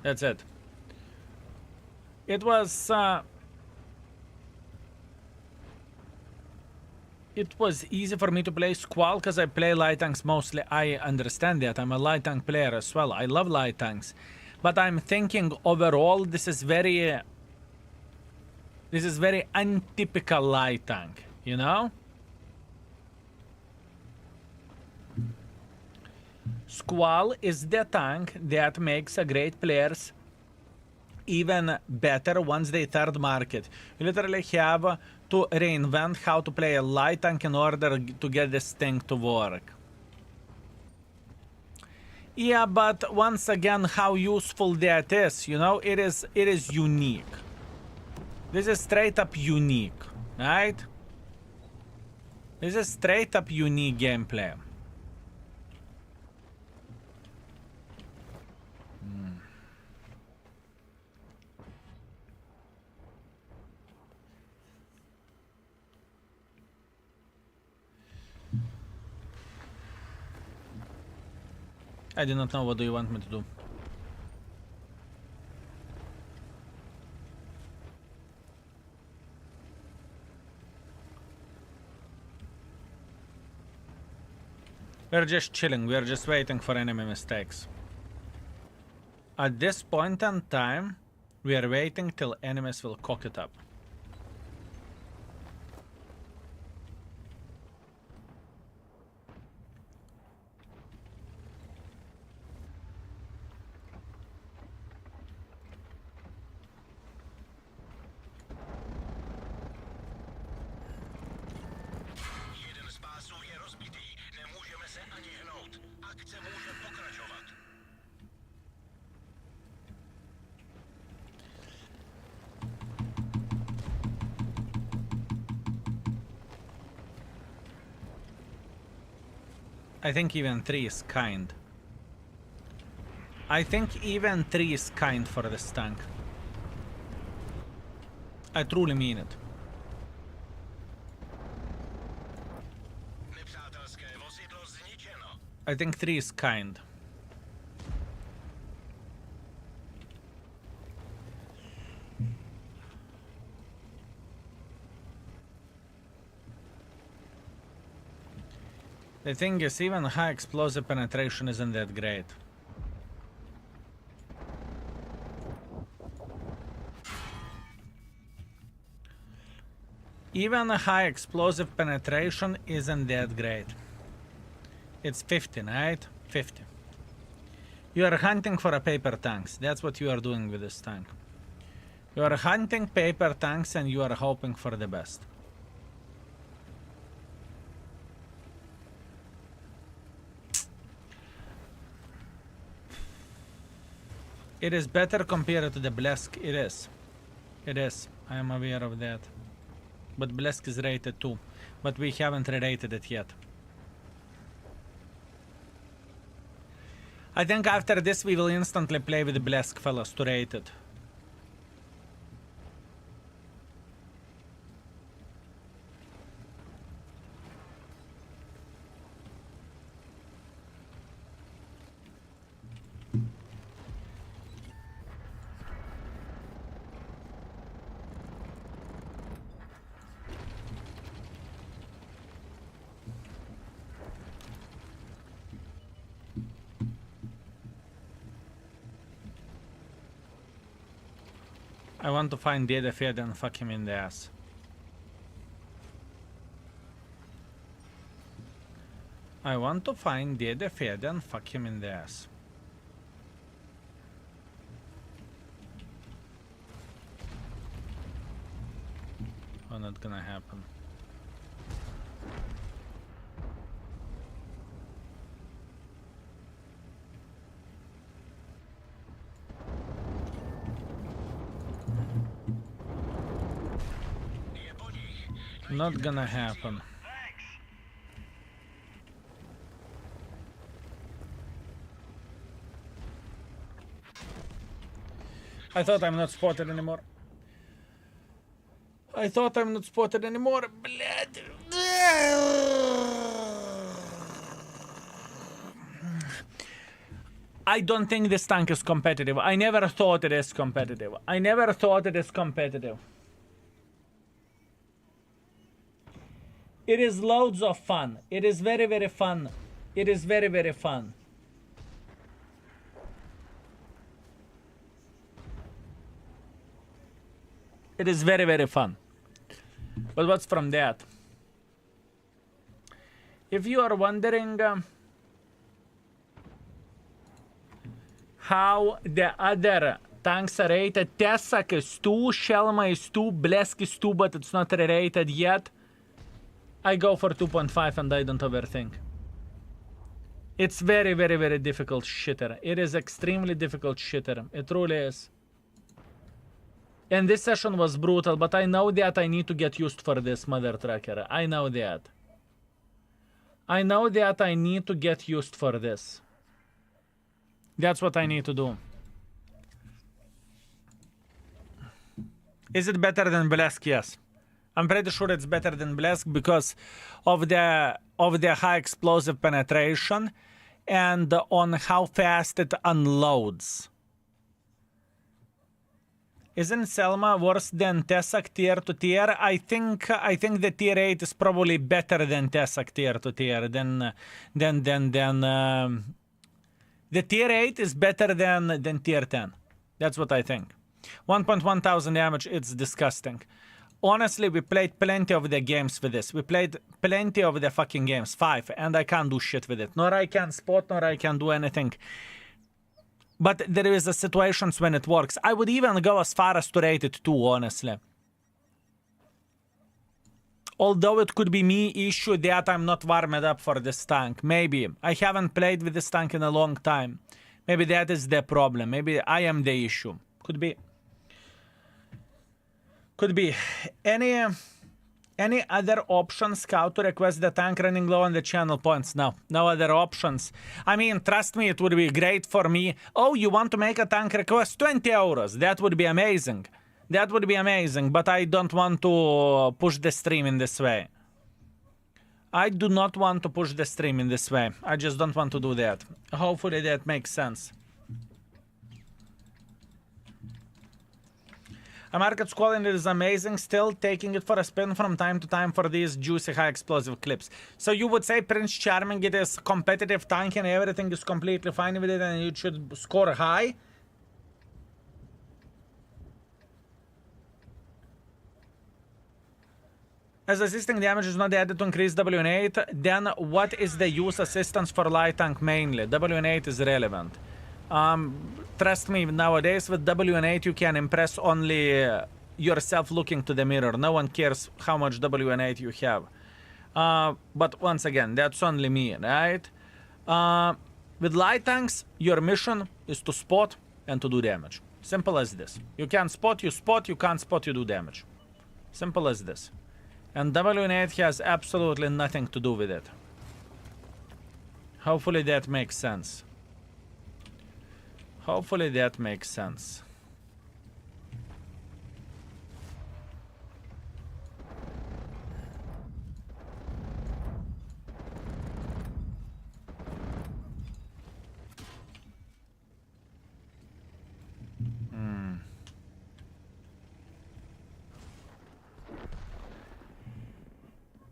That's it. It was easy for me to play Squall because I play light tanks mostly. I understand that. I'm a light tank player as well. I love light tanks. But I'm thinking overall this is very untypical light tank, you know? Squall is the tank that makes a great players even better once they third market. You literally have to reinvent how to play a light tank in order to get this thing to work. Yeah, but once again, how useful that is, you know, it is unique. This is straight up unique, right? This is straight up unique gameplay. I do not know, what do you want me to do? We're just chilling, we're just waiting for enemy mistakes. At this point in time, we are waiting till enemies will cock it up. I think even 3 is kind. I think even 3 is kind for this tank. I truly mean it. I think 3 is kind. The thing is, even high explosive penetration isn't that great. Even a high explosive penetration isn't that great. It's 50, right? 50. You are hunting for a paper tanks. That's what you are doing with this tank. You are hunting paper tanks and you are hoping for the best. It is better compared to the Blesk. It is. It is. I am aware of that. But Blesk is rated too. But we haven't re-rated it yet. I think after this we will instantly play with the Blesk, fellas, to rate it. I want to find the Fed and fuck him in the ass. I want to find the Fed and fuck him in the ass. Oh, not gonna happen. Not gonna happen. I thought I'm not spotted anymore. I thought I'm not spotted anymore. Blood. I don't think this tank is competitive. I never thought it is competitive. I never thought it is competitive. It is loads of fun. It is very, very fun. It is very, very fun. It is very, very fun. But what's from that? If you are wondering how the other tanks are rated, Tessak is 2, Shelma is 2, Blesk is 2, but it's not rated yet. I go for 2.5 and I don't overthink. It's very, very, very difficult shitter. It is extremely difficult shitter. It truly is. And this session was brutal, but I know that I need to get used for this mother tracker. I know that. I know that I need to get used for this. That's what I need to do. Is it better than Blesk? Yes. I'm pretty sure it's better than Blesk because of the high explosive penetration and on how fast it unloads. Isn't Selma worse than Tessak tier to tier? I think the tier 8 is probably better than Tessak tier to tier. The tier 8 is better than tier 10. That's what I think. 1.1 thousand damage, it's disgusting. Honestly, we played plenty of the games with this. We played plenty of the fucking games, 5, and I can't do shit with it. Nor I can spot, nor I can do anything. But there is a situations when it works. I would even go as far as to rate it 2, honestly. Although it could be me issue that I'm not warmed up for this tank. Maybe. I haven't played with this tank in a long time. Maybe that is the problem. Maybe I am the issue. Could be. Could be. Any other options how to request the tank running low on the channel points? No. No other options. I mean, trust me, it would be great for me. Oh, you want to make a tank request? 20 euros. That would be amazing. That would be amazing, but I don't want to push the stream in this way. I do not want to push the stream in this way. I just don't want to do that. Hopefully that makes sense. A market Squall and it is amazing, still taking it for a spin from time to time for these juicy high explosive clips. So you would say Prince Charming, it is competitive tank and everything is completely fine with it and it should score high? As assisting damage is not added to increase WN8, then what is the use assistance for light tank mainly? WN8 is relevant. trust me, nowadays with WN8 you can impress only yourself looking to the mirror. No one cares how much WN8 you have. But once again, that's only me, right? With light tanks, your mission is to spot and to do damage. Simple as this. You can spot, you spot. You can't spot, you do damage. Simple as this. And WN8 has absolutely nothing to do with it. Hopefully that makes sense. Hopefully that makes sense.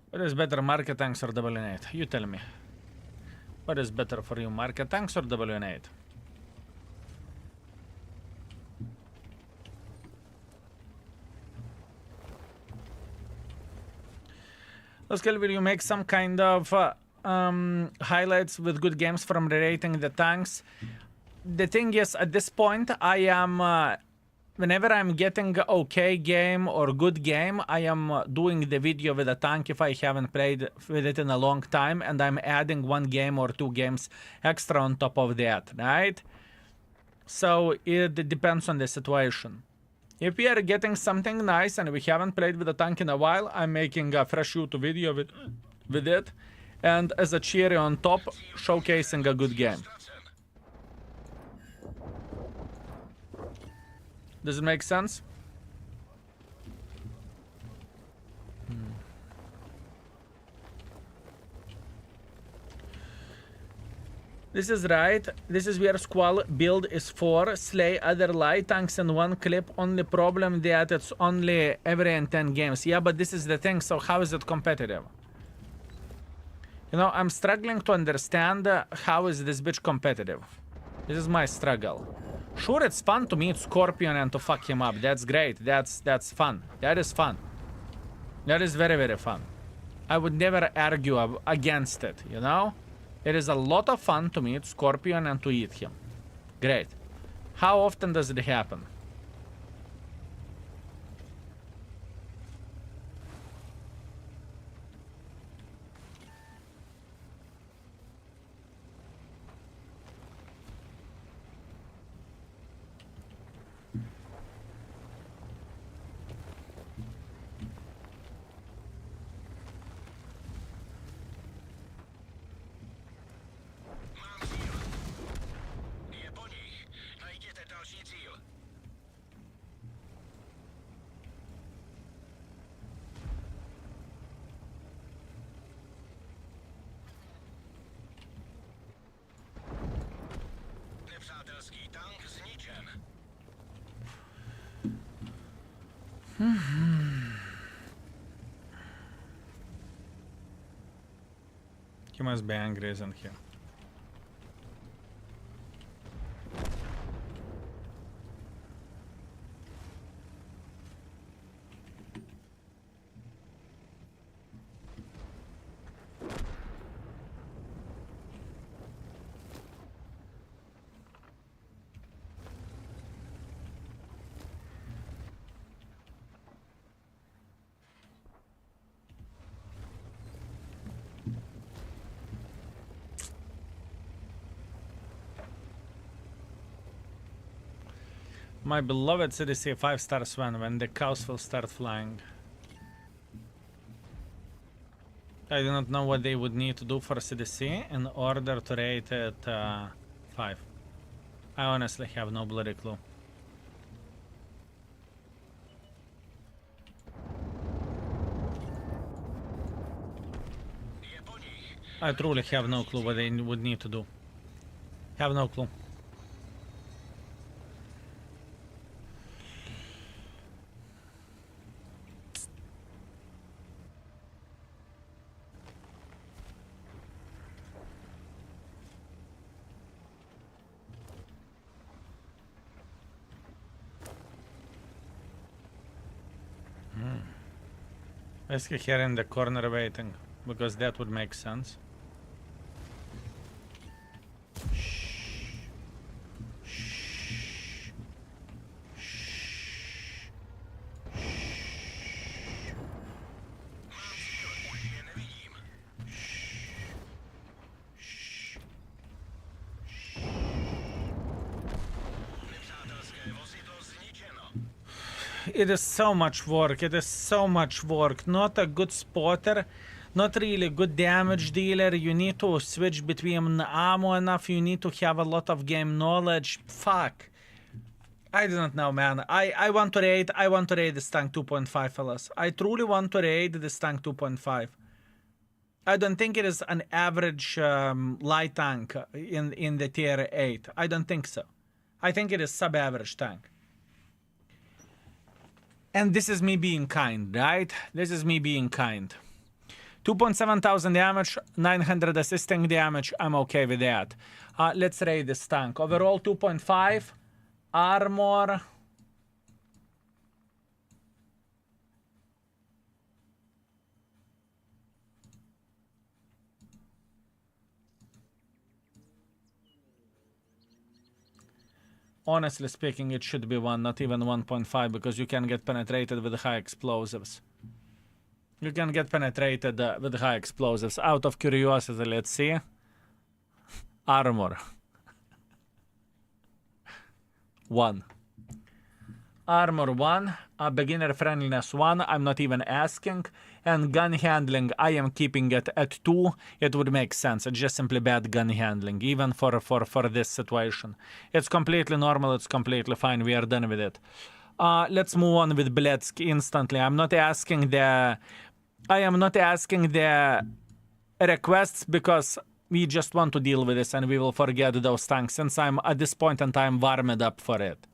What is better, market tanks or WN8? You tell me. What is better for you, market tanks or WN8? Squall, will you make some kind of highlights with good games from ReRating the tanks? The thing is, at this point, I am... whenever I'm getting okay game or good game, I am doing the video with a tank if I haven't played with it in a long time, and I'm adding 1 game or 2 games extra on top of that, right? So it depends on the situation. If we are getting something nice and we haven't played with a tank in a while, I'm making a fresh YouTube video with it, and as a cherry on top, showcasing a good game. Does it make sense? This is right. This is where Squall build is for. Slay other light tanks in 1 clip. Only problem that it's only every 10 games. Yeah, but this is the thing. So how is it competitive? You know, I'm struggling to understand how is this bitch competitive. This is my struggle. Sure, it's fun to meet Scorpion and to fuck him up. That's great. That's fun. That is fun. That is very, very fun. I would never argue against it, you know? It is a lot of fun to meet Scorpion and to eat him. Great. How often does it happen? He must be angry, isn't he? My beloved CDC 5-star Sven, when the cows will start flying. I do not know what they would need to do for CDC in order to rate it 5. I honestly have no bloody clue. I truly have no clue what they would need to do. Have no clue. Basically here in the corner waiting, because that would make sense. Shh. Shh. It is so much work. It is so much work. Not a good spotter. Not really good damage dealer. You need to switch between ammo enough. You need to have a lot of game knowledge. Fuck. I do not know, man. I want to raid. I want to raid this tank 2.5, fellas. I truly want to raid this tank 2.5. I don't think it is an average light tank in the tier 8. I don't think so. I think it is sub-average tank. And this is me being kind, right? This is me being kind. 2.7 thousand damage, 900 assisting damage. I'm okay with that. Let's raid this tank. Overall 2.5. Armor. Honestly speaking, it should be 1, not even 1.5, because you can get penetrated with high explosives. You can get penetrated with high explosives. Out of curiosity, let's see. Armor. 1. Armor 1. Beginner friendliness 1. I'm not even asking. And gun handling, I am keeping it at 2. It would make sense. It's just simply bad gun handling, even for this situation. It's completely normal. It's completely fine. We are done with it. Let's move on with Blesk instantly. I am not asking the requests because we just want to deal with this and we will forget those tanks since I'm at this point in time warmed up for it.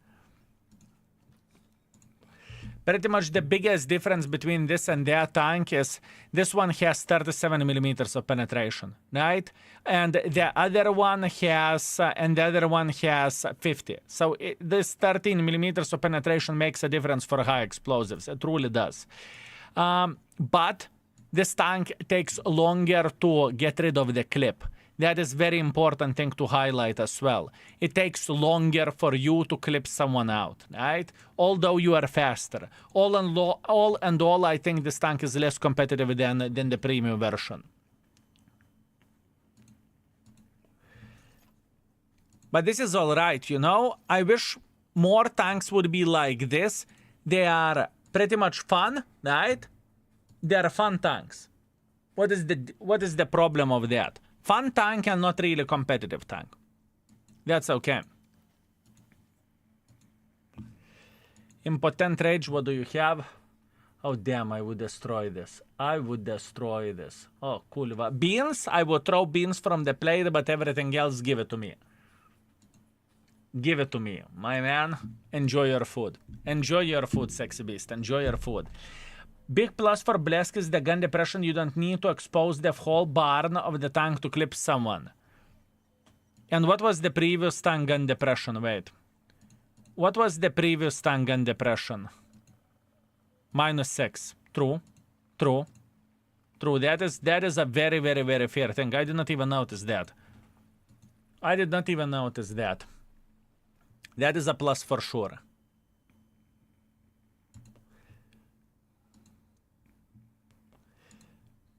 Pretty much the biggest difference between this and that tank is this one has 37 millimeters of penetration, right? And the other one has 50. So this 13 millimeters of penetration makes a difference for high explosives. It truly does. But this tank takes longer to get rid of the clip. That is very important thing to highlight as well. It takes longer for you to clip someone out, right? Although you are faster. All and all, I think this tank is less competitive than the premium version. But this is all right, you know? I wish more tanks would be like this. They are pretty much fun, right? They are fun tanks. What is the problem of that? Fun tank and not really competitive tank. That's okay. Impotent rage, what do you have? Oh damn, I would destroy this. I would destroy this. Oh, cool. Beans? I would throw beans from the plate, but everything else, give it to me. Give it to me, my man. Enjoy your food. Enjoy your food, sexy beast. Enjoy your food. Big plus for Blesk is the gun depression. You don't need to expose the whole barn of the tank to clip someone. And what was the previous tank gun depression? Wait. What was the previous tank gun depression? -6. True. True. True. That is a very, very, very fair thing. I did not even notice that. I did not even notice that. That is a plus for sure.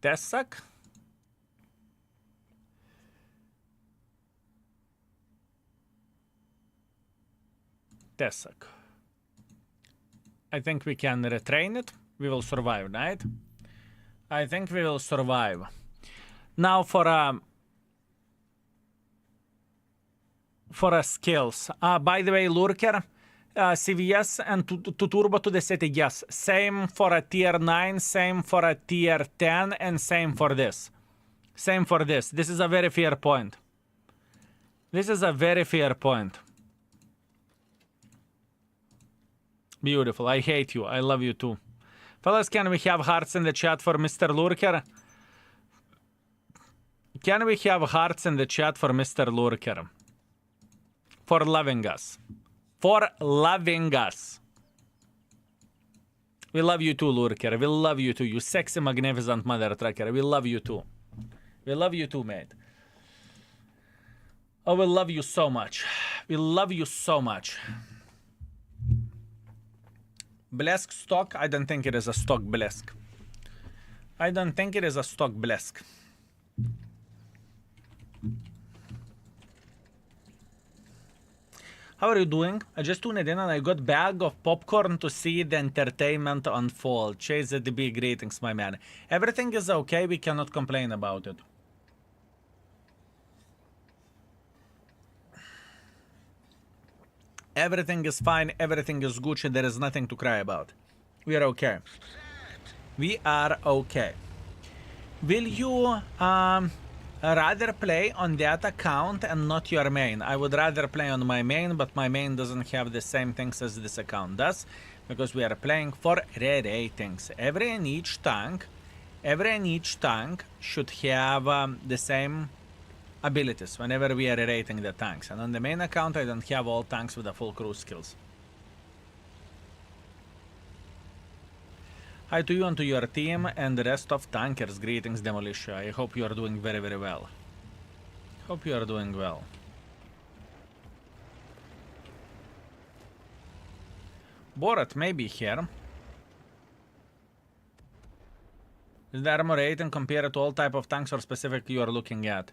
Tessak. Tessak. I think we can retrain it. We will survive, right? I think we will survive. Now for skills. By the way, Lurker, CVS and to turbo to the city, yes. Same for a tier 9, same for a tier 10, and same for this. Same for this. This is a very fair point. This is a very fair point. Beautiful. I hate you. I love you too. Fellas, can we have hearts in the chat for Mr. Lurker? Can we have hearts in the chat for Mr. Lurker? For loving us. For loving us. We love you too, Lurker. We love you too, you sexy, magnificent mother trucker. We love you too. We love you too, mate. Oh, we love you so much. We love you so much. Blesk stock? I don't think it is a stock Blesk. I don't think it is a stock Blesk. How are you doing? I just tuned in and I got bag of popcorn to see the entertainment unfold. Chase the big greetings, my man. Everything is okay. We cannot complain about it. Everything is fine. Everything is Gucci. There is nothing to cry about. We are okay. We are okay. Will you rather play on that account and not your main? I would rather play on my main, but my main doesn't have the same things as this account does, because we are playing for ReRatings. Every and each tank should have the same abilities whenever we are rating the tanks. And on the main account, I don't have all tanks with the full crew skills. Hi to you and to your team and the rest of tankers. Greetings, Demolition. I hope you are doing very, very well. Hope you are doing well. Borat may be here. Is the armor rating compared to all type of tanks or specific you are looking at?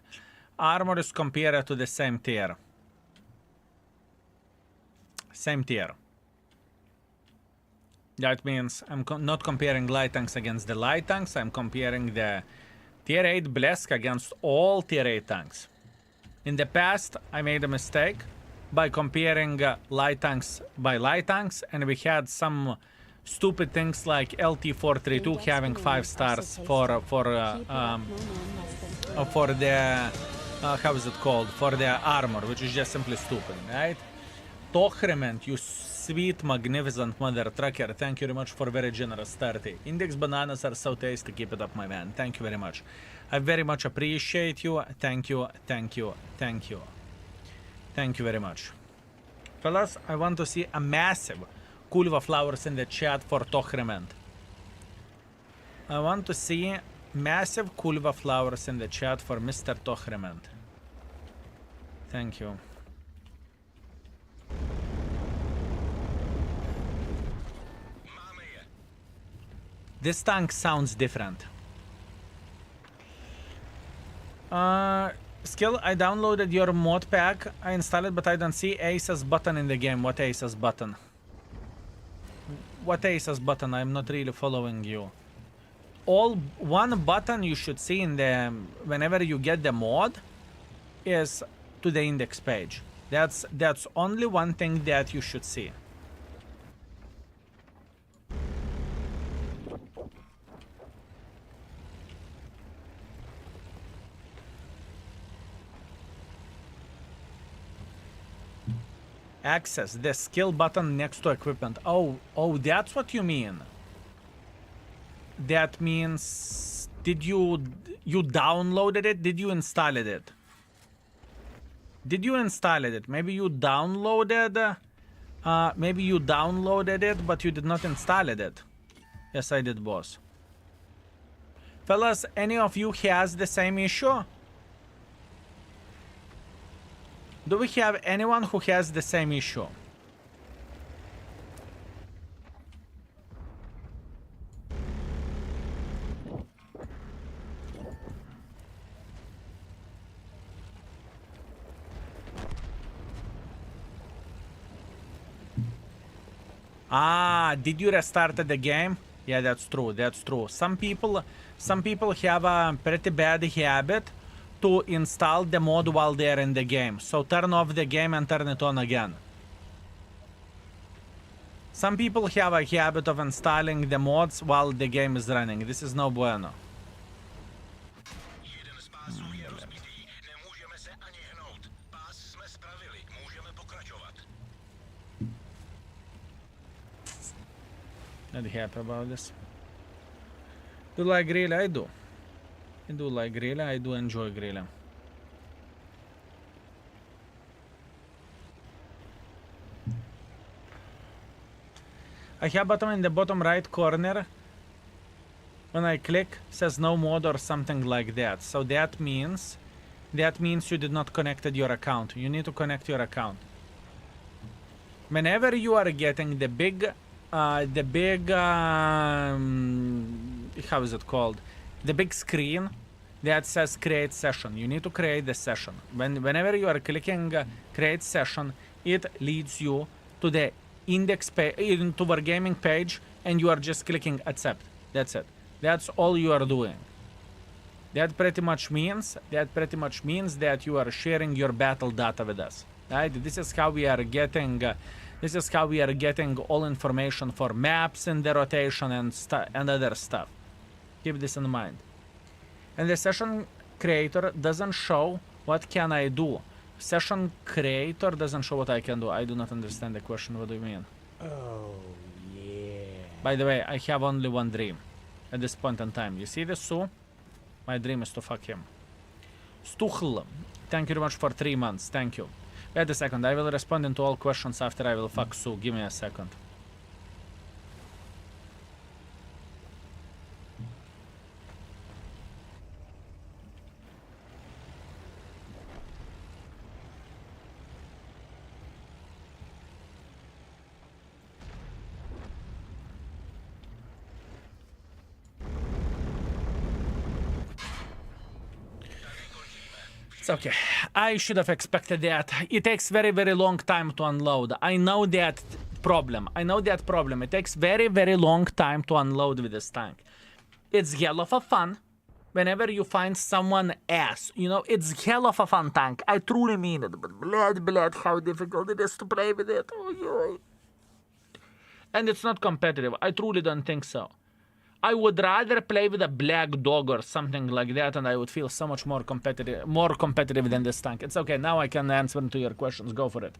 Armor is compared to the same tier. Same tier. That means I'm not comparing light tanks against the light tanks. I'm comparing the tier 8 Blesk against all tier 8 tanks. In the past, I made a mistake by comparing light tanks by light tanks, and we had some stupid things like LT432 having 5 stars for the how is it called? For the armor, which is just simply stupid, right? Tohrement, you sweet, magnificent mother trucker. Thank you very much for very generous 30. Index bananas are so tasty. Keep it up, my man. Thank you very much. I very much appreciate you. Thank you, thank you, thank you. Thank you very much. Fellas, I want to see a massive Kulva flowers in the chat for Tohrement. I want to see massive Kulva flowers in the chat for Mr. Tohrement. Thank you. This tank sounds different. Skill, I downloaded your mod pack. I installed it, but I don't see Ace's button in the game. What Ace's button? What Ace's button? I'm not really following you. One button you should see in the whenever you get the mod is to the index page. That's only one thing that you should see. Access the skill button next to equipment. Oh, that's what you mean. That means, did you downloaded it? Did you install it? Did you install it? Maybe you downloaded. Maybe you downloaded it, but you did not install it. Yes, I did, boss. Fellas, any of you has the same issue? Do we have anyone who has the same issue? Did you restart the game? Yeah, that's true. That's true. Some people have a pretty bad habit to install the mod while they're in the game. So turn off the game and turn it on again. Some people have a habit of installing the mods while the game is running. This is no bueno. Not happy about this. Do you like grill? I do. I do like grill. I do enjoy grill. I have button in the bottom right corner. When I click, says no mod or something like that. So that means you did not connected your account. You need to connect your account. Whenever you are getting the big how is it called? The big screen that says create session. You need to create the session. Whenever you are clicking create session, it leads you to the index page, into our gaming page, and you are just clicking accept. That's it. That's all you are doing. That pretty much means that you are sharing your battle data with us. Right? This is how we are getting. This is how we are getting all information for maps and the rotation and other stuff. Keep this in mind. And the session creator doesn't show what can I do. Session creator doesn't show what I can do. I do not understand the question. What do you mean? Oh, yeah. By the way, I have only one dream at this point in time. You see this, Sue? My dream is to fuck him. Stuchl, thank you very much for 3 months. Thank you. Wait a second. I will respond into all questions after I will fuck Sue. Give me a second. Okay, I should have expected that. It takes very, very long time to unload. I know that problem. It takes very, very long time to unload with this tank. It's hell of a fun whenever you find someone ass. You know, it's hell of a fun tank. I truly mean it. But blood, how difficult it is to play with it. Oh, yeah. And it's not competitive. I truly don't think so. I would rather play with a black dog or something like that, and I would feel so much more competitive than this tank. It's okay, now I can answer to your questions. Go for it.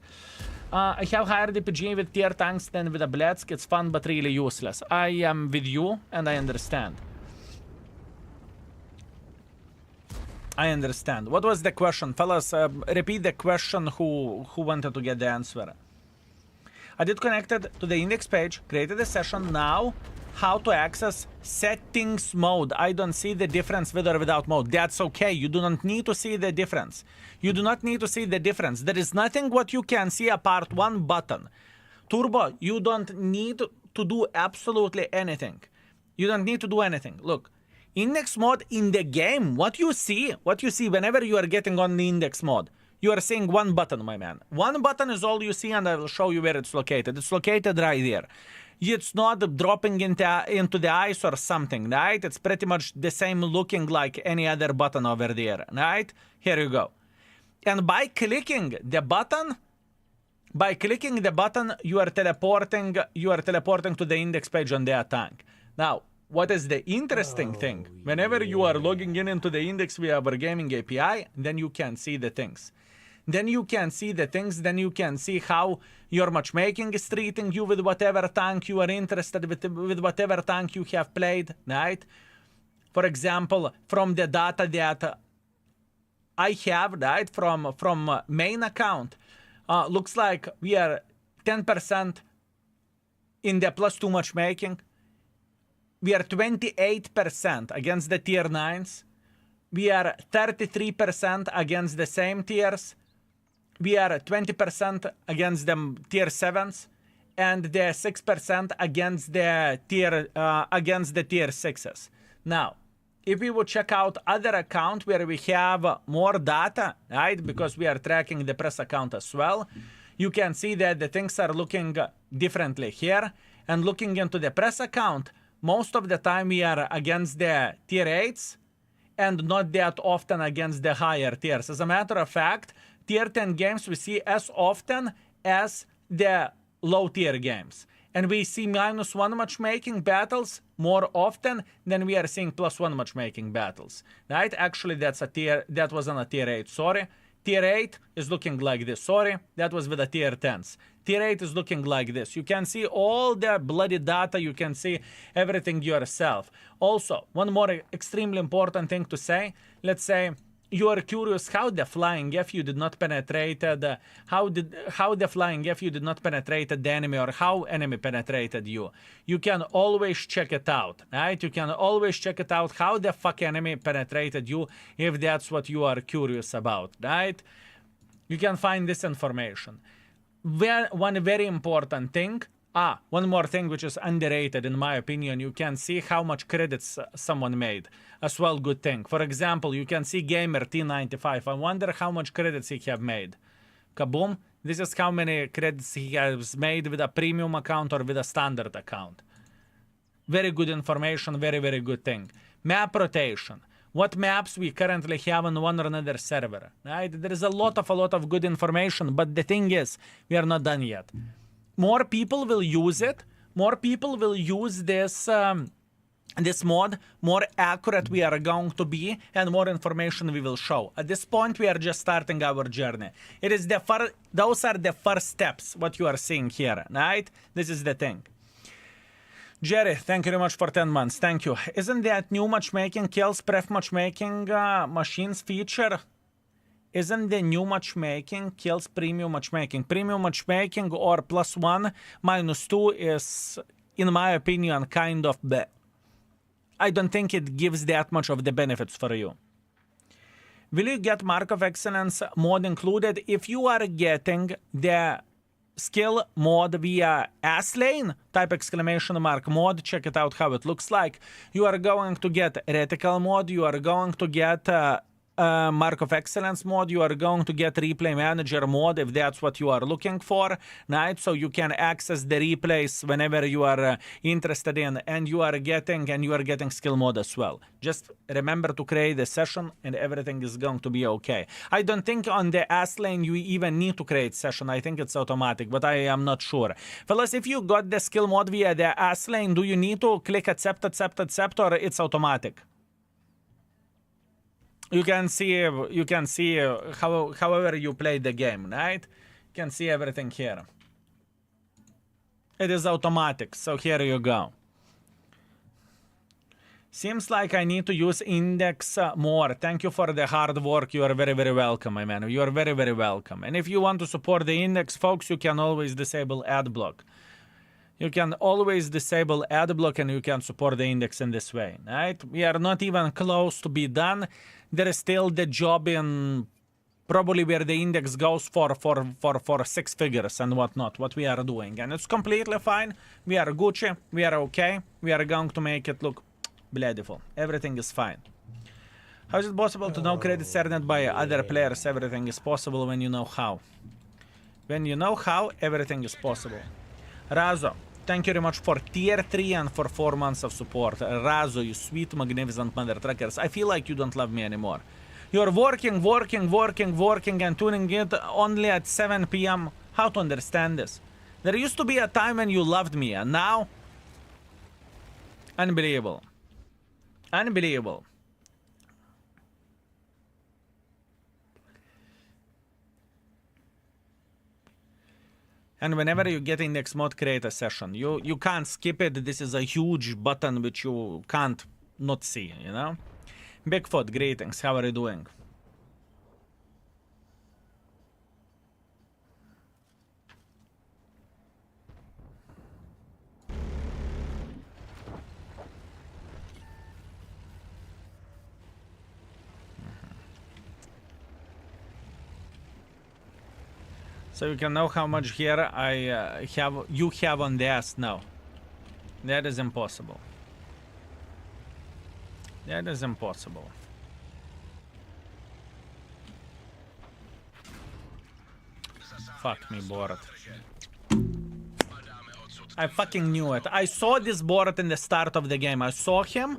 I have higher DPG with tier tanks than with a Blesk. It's fun, but really useless. I am with you, and I understand. I understand. What was the question? Fellas, repeat the question who wanted to get the answer. I did connected to the index page, created a session. Now, how to access settings mode. I don't see the difference with or without mode. That's okay. You do not need to see the difference. You do not need to see the difference. There is nothing what you can see apart one button. Turbo, you don't need to do absolutely anything. You don't need to do anything. Look, index mode in the game, what you see whenever you are getting on the index mode, you are seeing one button, my man. One button is all you see, and I will show you where it's located. It's located right there. It's not dropping into the ice or something, right? It's pretty much the same looking like any other button over there, right? Here you go. And by clicking the button, you are teleporting to the index page on their tank. Now, what is the interesting thing? Whenever you are logging into the index via our gaming API, then you can see the things. Then you can see how your matchmaking is treating you with whatever tank you are interested with whatever tank you have played, right? For example, from the data that I have, right, from main account, looks like we are 10% in the +2 matchmaking. We are 28% against the tier 9s. We are 33% against the same tiers. We are 20% against the tier 7s, and the 6% against the tier 6s. Now, if we would check out other account where we have more data, right, because we are tracking the press account as well, you can see that the things are looking differently here. And looking into the press account, most of the time we are against the tier 8s and not that often against the higher tiers. As a matter of fact, tier 10 games we see as often as the low tier games. And we see -1 matchmaking battles more often than we are seeing +1 matchmaking battles. Right? Actually, that was on a tier 8, sorry. Tier 8 is looking like this, sorry. That was with the tier 10s. Tier 8 is looking like this. You can see all the bloody data. You can see everything yourself. Also, one more extremely important thing to say. Let's say you are curious how the flying F you did not penetrate how the flying F you did not penetrate the enemy, or how enemy penetrated you. You can always check it out, right? You can always check it out how the fuck enemy penetrated you, if that's what you are curious about, right? You can find this information. One very important thing. One more thing which is underrated in my opinion, you can see how much credits someone made. As well, good thing. For example, you can see gamer T95. I wonder how much credits he have made. Kaboom. This is how many credits he has made with a premium account or with a standard account. Very good information, very, very good thing. Map rotation. What maps we currently have on one or another server, right? There is a lot of good information, but the thing is, we are not done yet. More people will use it. More people will use this this mod, more accurate we are going to be, and more information we will show. At this point, we are just starting our journey. It is those are the first steps, what you are seeing here, right? This is the thing. Jerry, thank you very much for 10 months. Thank you. Isn't that new matchmaking kills pref matchmaking machines feature? Isn't the new matchmaking kills premium matchmaking? Premium matchmaking or +1, -2 is, in my opinion, kind of bad. I don't think it gives that much of the benefits for you. Will you get Mark of Excellence mod included? If you are getting the skill mod via S-Lane, type exclamation mark mod, check it out how it looks like. You are going to get reticle mod, you are going to get Mark of Excellence mod, you are going to get replay manager mod if that's what you are looking for, right? So you can access the replays whenever you are interested in, and you are getting skill mod as well. Just remember to create a session and everything is going to be okay. I don't think on the S-Lane you even need to create session. I think it's automatic, but I am not sure. Fellas, if you got the skill mod via the S-Lane, do you need to click accept, or it's automatic? You can see however you play the game, right? You can see everything here. It is automatic, so here you go. Seems like I need to use index more. Thank you for the hard work. You are very, very welcome, my man. You are very, very welcome. And if you want to support the index, folks, you can always disable ad block. You can always disable ad block and you can support the index in this way, right? We are not even close to be done. There is still the job in probably where the index goes for 6 figures and whatnot, what we are doing. And it's completely fine. We are Gucci. We are okay. We are going to make it look beautiful. Everything is fine. How is it possible to know credits earned by other players? Everything is possible when you know how. When you know how, everything is possible. Razo, thank you very much for tier 3 and for 4 months of support. Razo, you sweet, magnificent mother truckers. I feel like you don't love me anymore. You're working, and tuning it only at 7 p.m. How to understand this? There used to be a time when you loved me, and now? Unbelievable. Unbelievable. And whenever you get index mod, create a session. You can't skip it. This is a huge button which you can't not see, you know? Bigfoot, greetings. How are you doing? So you can know how much here you have on the S now. That is impossible. That is impossible. Fuck me, Borat. I fucking knew it. I saw this Borat in the start of the game. I saw him,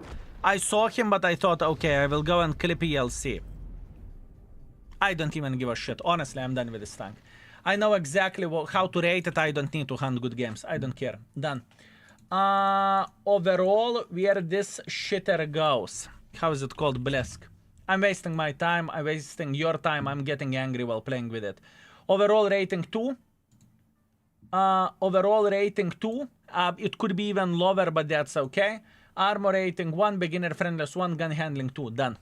but I thought, okay, I will go and clip ELC. I don't even give a shit. Honestly, I'm done with this tank. I know exactly how to rate it. I don't need to hunt good games. I don't care. Done. Overall, where this shitter goes. How is it called? Blesk. I'm wasting my time. I'm wasting your time. I'm getting angry while playing with it. Overall rating 2. Overall rating 2. It could be even lower, but that's okay. Armor rating 1. Beginner friendless 1. Gun handling 2. Done.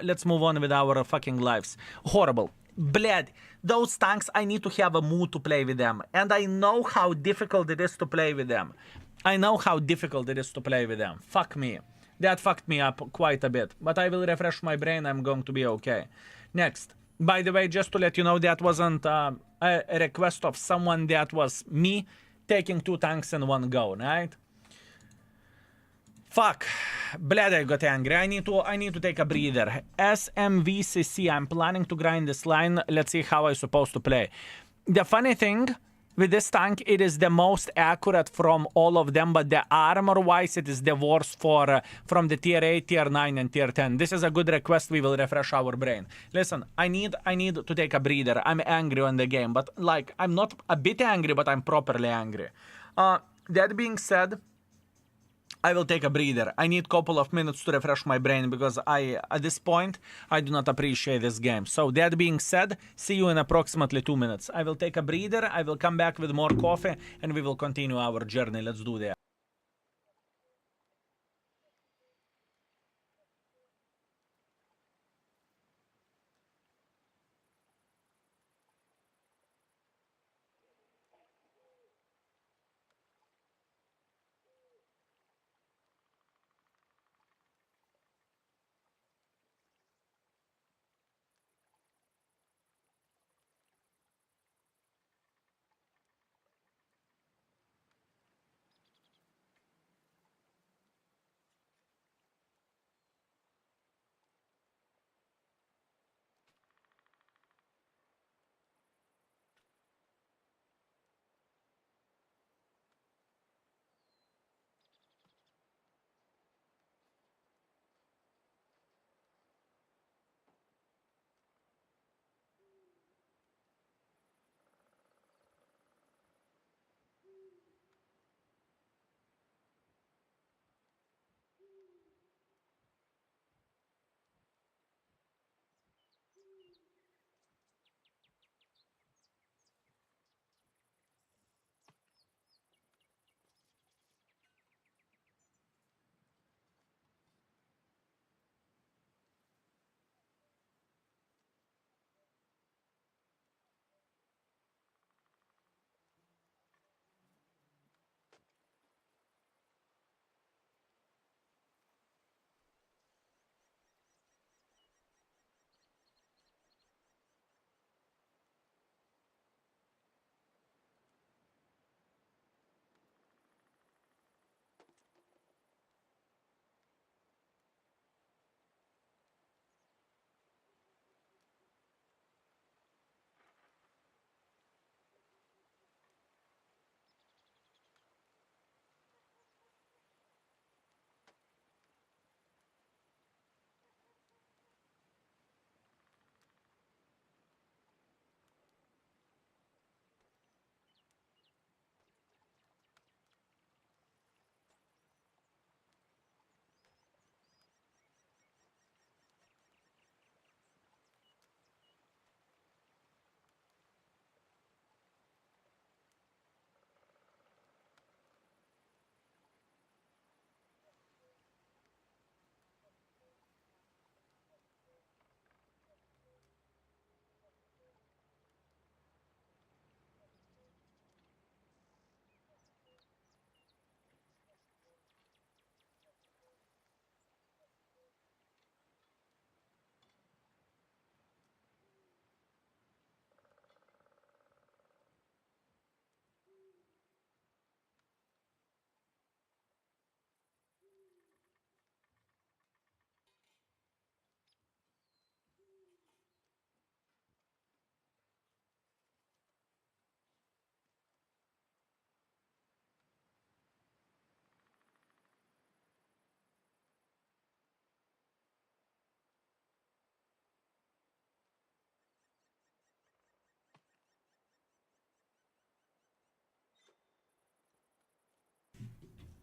Let's move on with our fucking lives. Horrible. Bled. Those tanks, I need to have a mood to play with them. And I know how difficult it is to play with them. I know how difficult it is to play with them. Fuck me. That fucked me up quite a bit. But I will refresh my brain. I'm going to be okay. Next. By the way, just to let you know, that wasn't a request of someone. That was me taking 2 tanks in one go, right? Fuck. Bled, I got angry. I need to take a breather. SMVCC. I'm planning to grind this line. Let's see how I'm supposed to play. The funny thing with this tank, it is the most accurate from all of them, but the armor-wise, it is the worst for from the tier 8, tier 9, and tier 10. This is a good request. We will refresh our brain. Listen, I need to take a breather. I'm angry on the game, but like, I'm not a bit angry, but I'm properly angry. That being said, I will take a breather. I need a couple of minutes to refresh my brain because at this point, I do not appreciate this game. So that being said, see you in approximately 2 minutes. I will take a breather, I will come back with more coffee, and we will continue our journey. Let's do that.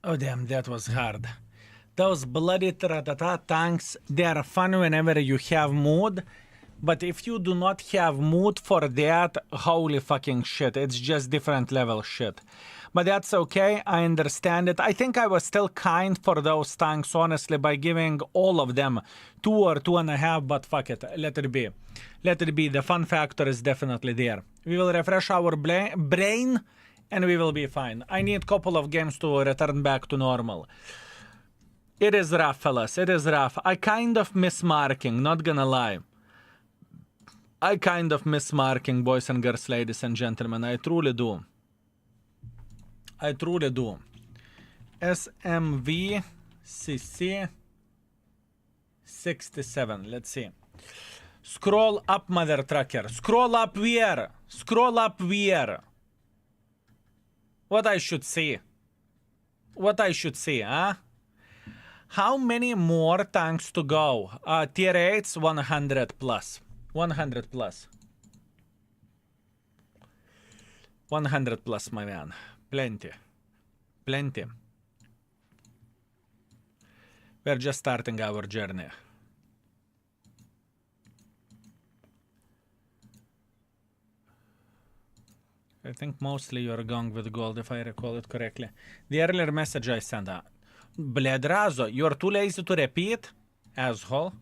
Oh damn, that was hard. Those bloody Tratata tanks, they are fun whenever you have mood, but if you do not have mood for that, holy fucking shit, it's just different level shit. But that's okay, I understand it. I think I was still kind for those tanks, honestly, by giving all of them 2 or 2.5, but fuck it, let it be. Let it be, the fun factor is definitely there. We will refresh our brain, and we will be fine. I need a couple of games to return back to normal. It is rough, fellas. It is rough. I kind of miss marking, not gonna lie. I kind of miss marking, boys and girls, ladies and gentlemen. I truly do. I truly do. SMV CC 67. Let's see. Scroll up, mother trucker. Scroll up where? Scroll up where? What I should see? What I should see, huh? How many more tanks to go? Tier 8's 100 plus. 100 plus. 100 plus, my man. Plenty. Plenty. We're just starting our journey. I think mostly you're going with gold, if I recall it correctly. The earlier message I sent out. Bledrazo, you're too lazy to repeat? Asshole.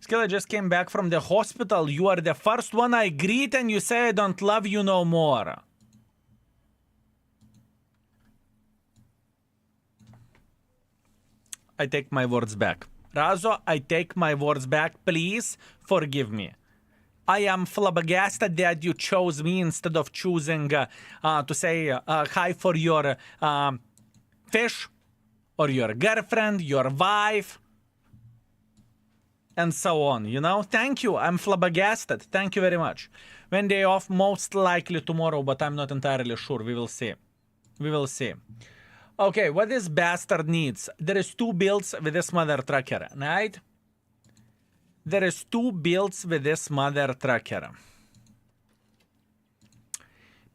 Skill, I just came back from the hospital. You are the first one I greet and you say I don't love you no more. I take my words back. Razo, I take my words back. Please forgive me. I am flabbergasted that you chose me instead of choosing to say hi for your fish or your girlfriend, your wife, and so on, you know? Thank you. I'm flabbergasted. Thank you very much. When day off, most likely tomorrow, but I'm not entirely sure. We will see. We will see. Okay, what this bastard needs? There is 2 builds with this mother trucker, right? There is 2 builds with this mother trucker.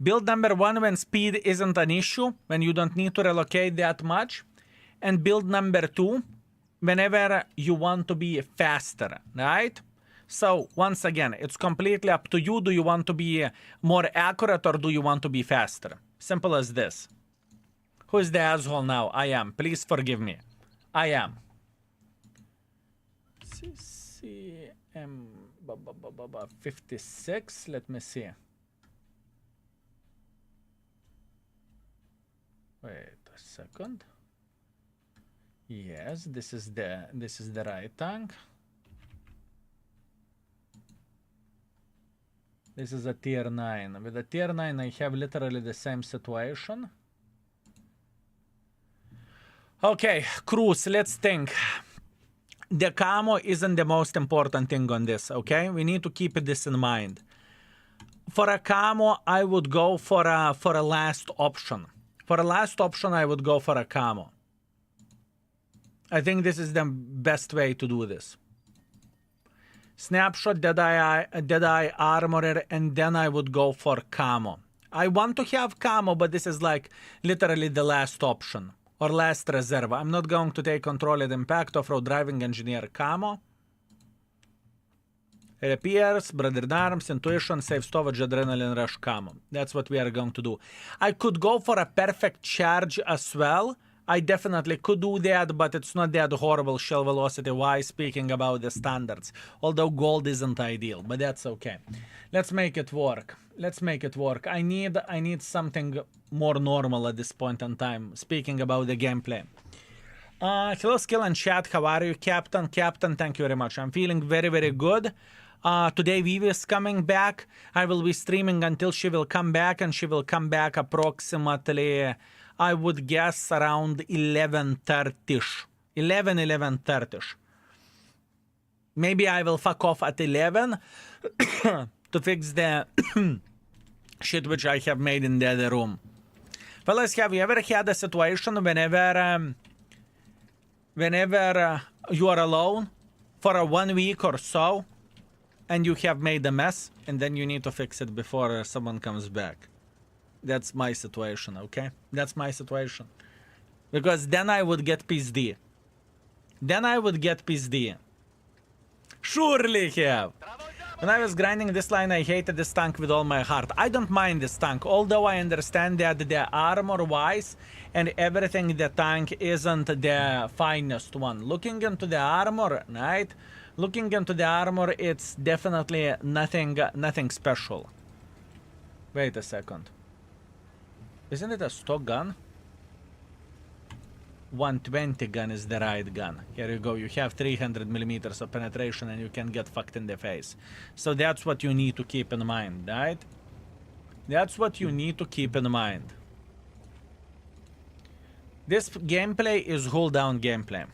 Build number 1 when speed isn't an issue, when you don't need to relocate that much. And build number 2 whenever you want to be faster, right? So, once again, it's completely up to you. Do you want to be more accurate or do you want to be faster? Simple as this. Who is the asshole now? I am. Please forgive me. I am. CCM 56. Let me see. Wait a second. Yes, this is the right tank. This is a tier 9. With a tier 9 I have literally the same situation. Okay, Cruz, let's think. The camo isn't the most important thing on this, okay? We need to keep this in mind. For a camo, I would go for a last option. For a last option, I would go for a camo. I think this is the best way to do this. Snapshot, Deadeye Armorer, and then I would go for camo. I want to have camo, but this is like literally the last option. Or last reserve. I'm not going to take control at impact, off-road driving engineer camo. Repairs, brother in arms, intuition, safe storage, adrenaline rush camo. That's what we are going to do. I could go for a perfect charge as well. I definitely could do that, but it's not that horrible shell velocity wise, speaking about the standards. Although gold isn't ideal, but that's okay. Let's make it work. Let's make it work. I need something more normal at this point in time, speaking about the gameplay. Hello, Skill and chat. How are you, Captain? Captain, thank you very much. I'm feeling very, very good. Today Vivi is coming back. I will be streaming until she will come back, and she will come back approximately, I would guess, around 11:30ish. 11:30ish. Maybe I will fuck off at 11 to fix the shit which I have made in the other room. Fellas, have you ever had a situation whenever you are alone for a 1 week or so and you have made a mess and then you need to fix it before someone comes back? That's my situation, okay? That's my situation. Because then I would get pissed. Then I would get pissed. Surely have. When I was grinding this line, I hated this tank with all my heart. I don't mind this tank, although I understand that the armor-wise and everything, the tank isn't the finest one. Looking into the armor, right? Looking into the armor, it's definitely nothing special. Wait a second. Isn't it a stock gun? 120 gun is the right gun. Here you go. You have 300 millimeters of penetration and you can get fucked in the face. So that's what you need to keep in mind, right? That's what you need to keep in mind. This gameplay is hold down gameplay.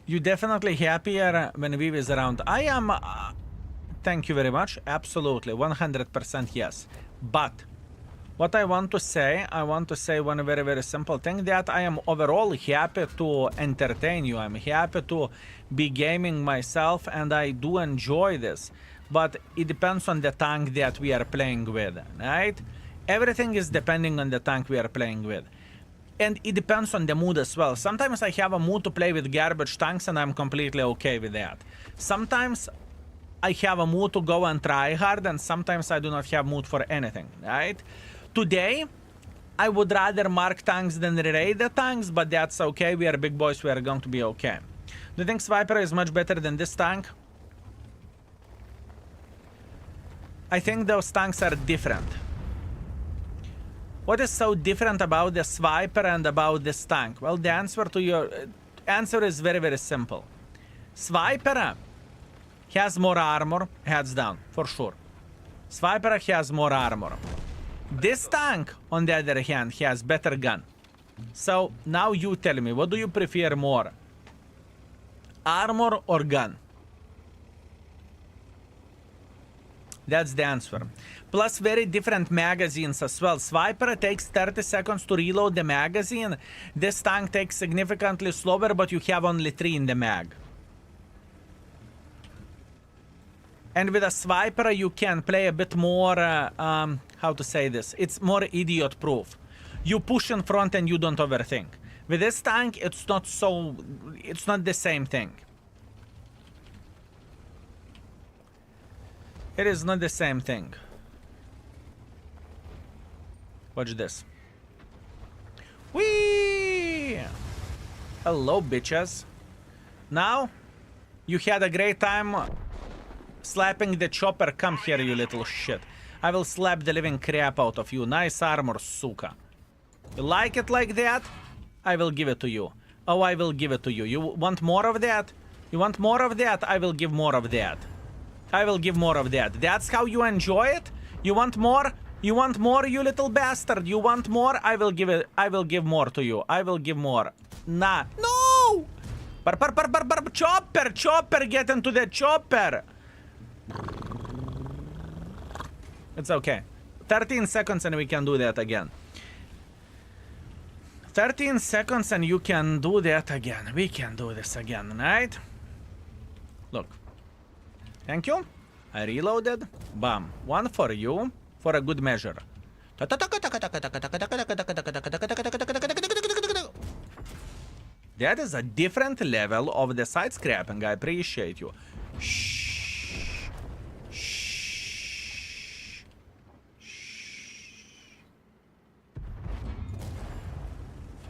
You definitely happier when Viv is around. I am. Thank you very much. Absolutely, 100% yes. But what I want to say one very, very simple thing, that I am overall happy to entertain you. I'm happy to be gaming myself, and I do enjoy this. But it depends on the tank that we are playing with, right? Everything is depending on the tank we are playing with. And it depends on the mood as well. Sometimes I have a mood to play with garbage tanks, and I'm completely okay with that. Sometimes I have a mood to go and try hard, and sometimes I do not have mood for anything, right? Today, I would rather mark tanks than re-rate the tanks, but that's okay. We are big boys. We are going to be okay. Do you think Swiper is much better than this tank? I think those tanks are different. What is so different about the Swiper and about this tank? Well, the answer to your answer is very, very simple. Swiper has more armor, heads down, for sure. Swiper has more armor. This tank, on the other hand, has better gun. So, now you tell me, what do you prefer more? Armor or gun? That's the answer. Plus very different magazines as well. Swiper takes 30 seconds to reload the magazine. This tank takes significantly slower, but you have only 3 in the mag. And with a Swiper, you can play a bit more, how to say this? It's more idiot-proof. You push in front and you don't overthink. With this tank, it's not the same thing. It is not the same thing. Watch this. Whee! Hello, bitches. Now, you had a great time slapping the chopper. Come here, you little shit. I will slap the living crap out of you. Nice armor, suka. You like it like that? I will give it to you. Oh, I will give it to you. You want more of that? You want more of that? I will give more of that. I will give more of that. That's how you enjoy it? You want more? You want more, you little bastard? You want more? I will give it. I will give more to you. I will give more. Nah. No! Chopper! Chopper! Get into the chopper! It's okay. 13 seconds and we can do that again. 13 seconds and you can do that again. We can do this again, right? Look. Thank you. I reloaded. Bam. One for you. For a good measure. That is a different level of the side scrapping. I appreciate you. Shh. Shh.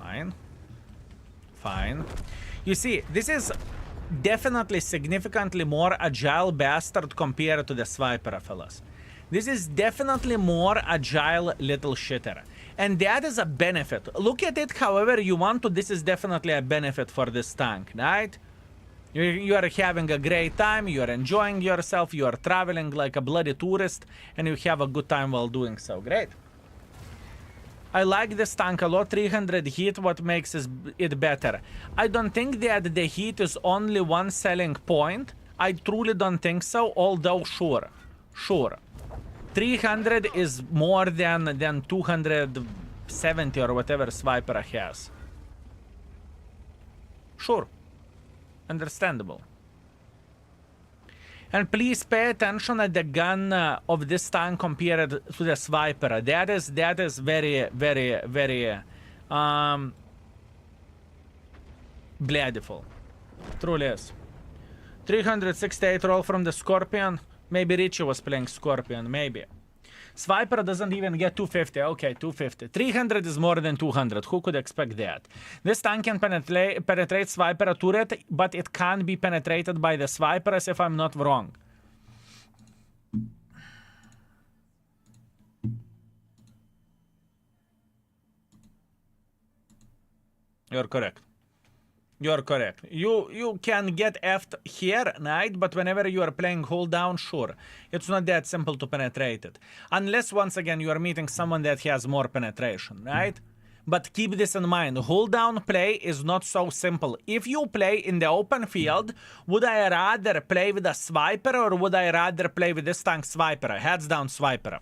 Fine. Fine. You see, this is definitely significantly more agile bastard compared to the Swiper, fellas. This is definitely more agile little shitter. And that is a benefit. Look at it however you want to. This is definitely a benefit for this tank, right? You are having a great time. You are enjoying yourself. You are traveling like a bloody tourist. And you have a good time while doing so. Great. I like this tank a lot. 300 heat, what makes it better? I don't think that the heat is only one selling point. I truly don't think so, although sure. 300 is more than 270 or whatever Swiper has. Sure. Understandable. And please pay attention at the gun of this tank compared to the Swiper. That is very, very, very bloodful. Truly is. 368 roll from the Scorpion. Maybe Richie was playing Scorpion, maybe. Swiper doesn't even get 250. Okay, 250. 300 is more than 200. Who could expect that? This tank can penetrate Swiper turret, but it can't be penetrated by the Swipers if I'm not wrong. You're correct. You're correct. You can get F'd here, right? But whenever you are playing hold down, sure. It's not that simple to penetrate it. Unless, once again, you are meeting someone that has more penetration, right? But keep this in mind. Hold down play is not so simple. If you play in the open field, would I rather play with a swiper or would I rather play with this tank swiper? Heads down swiper.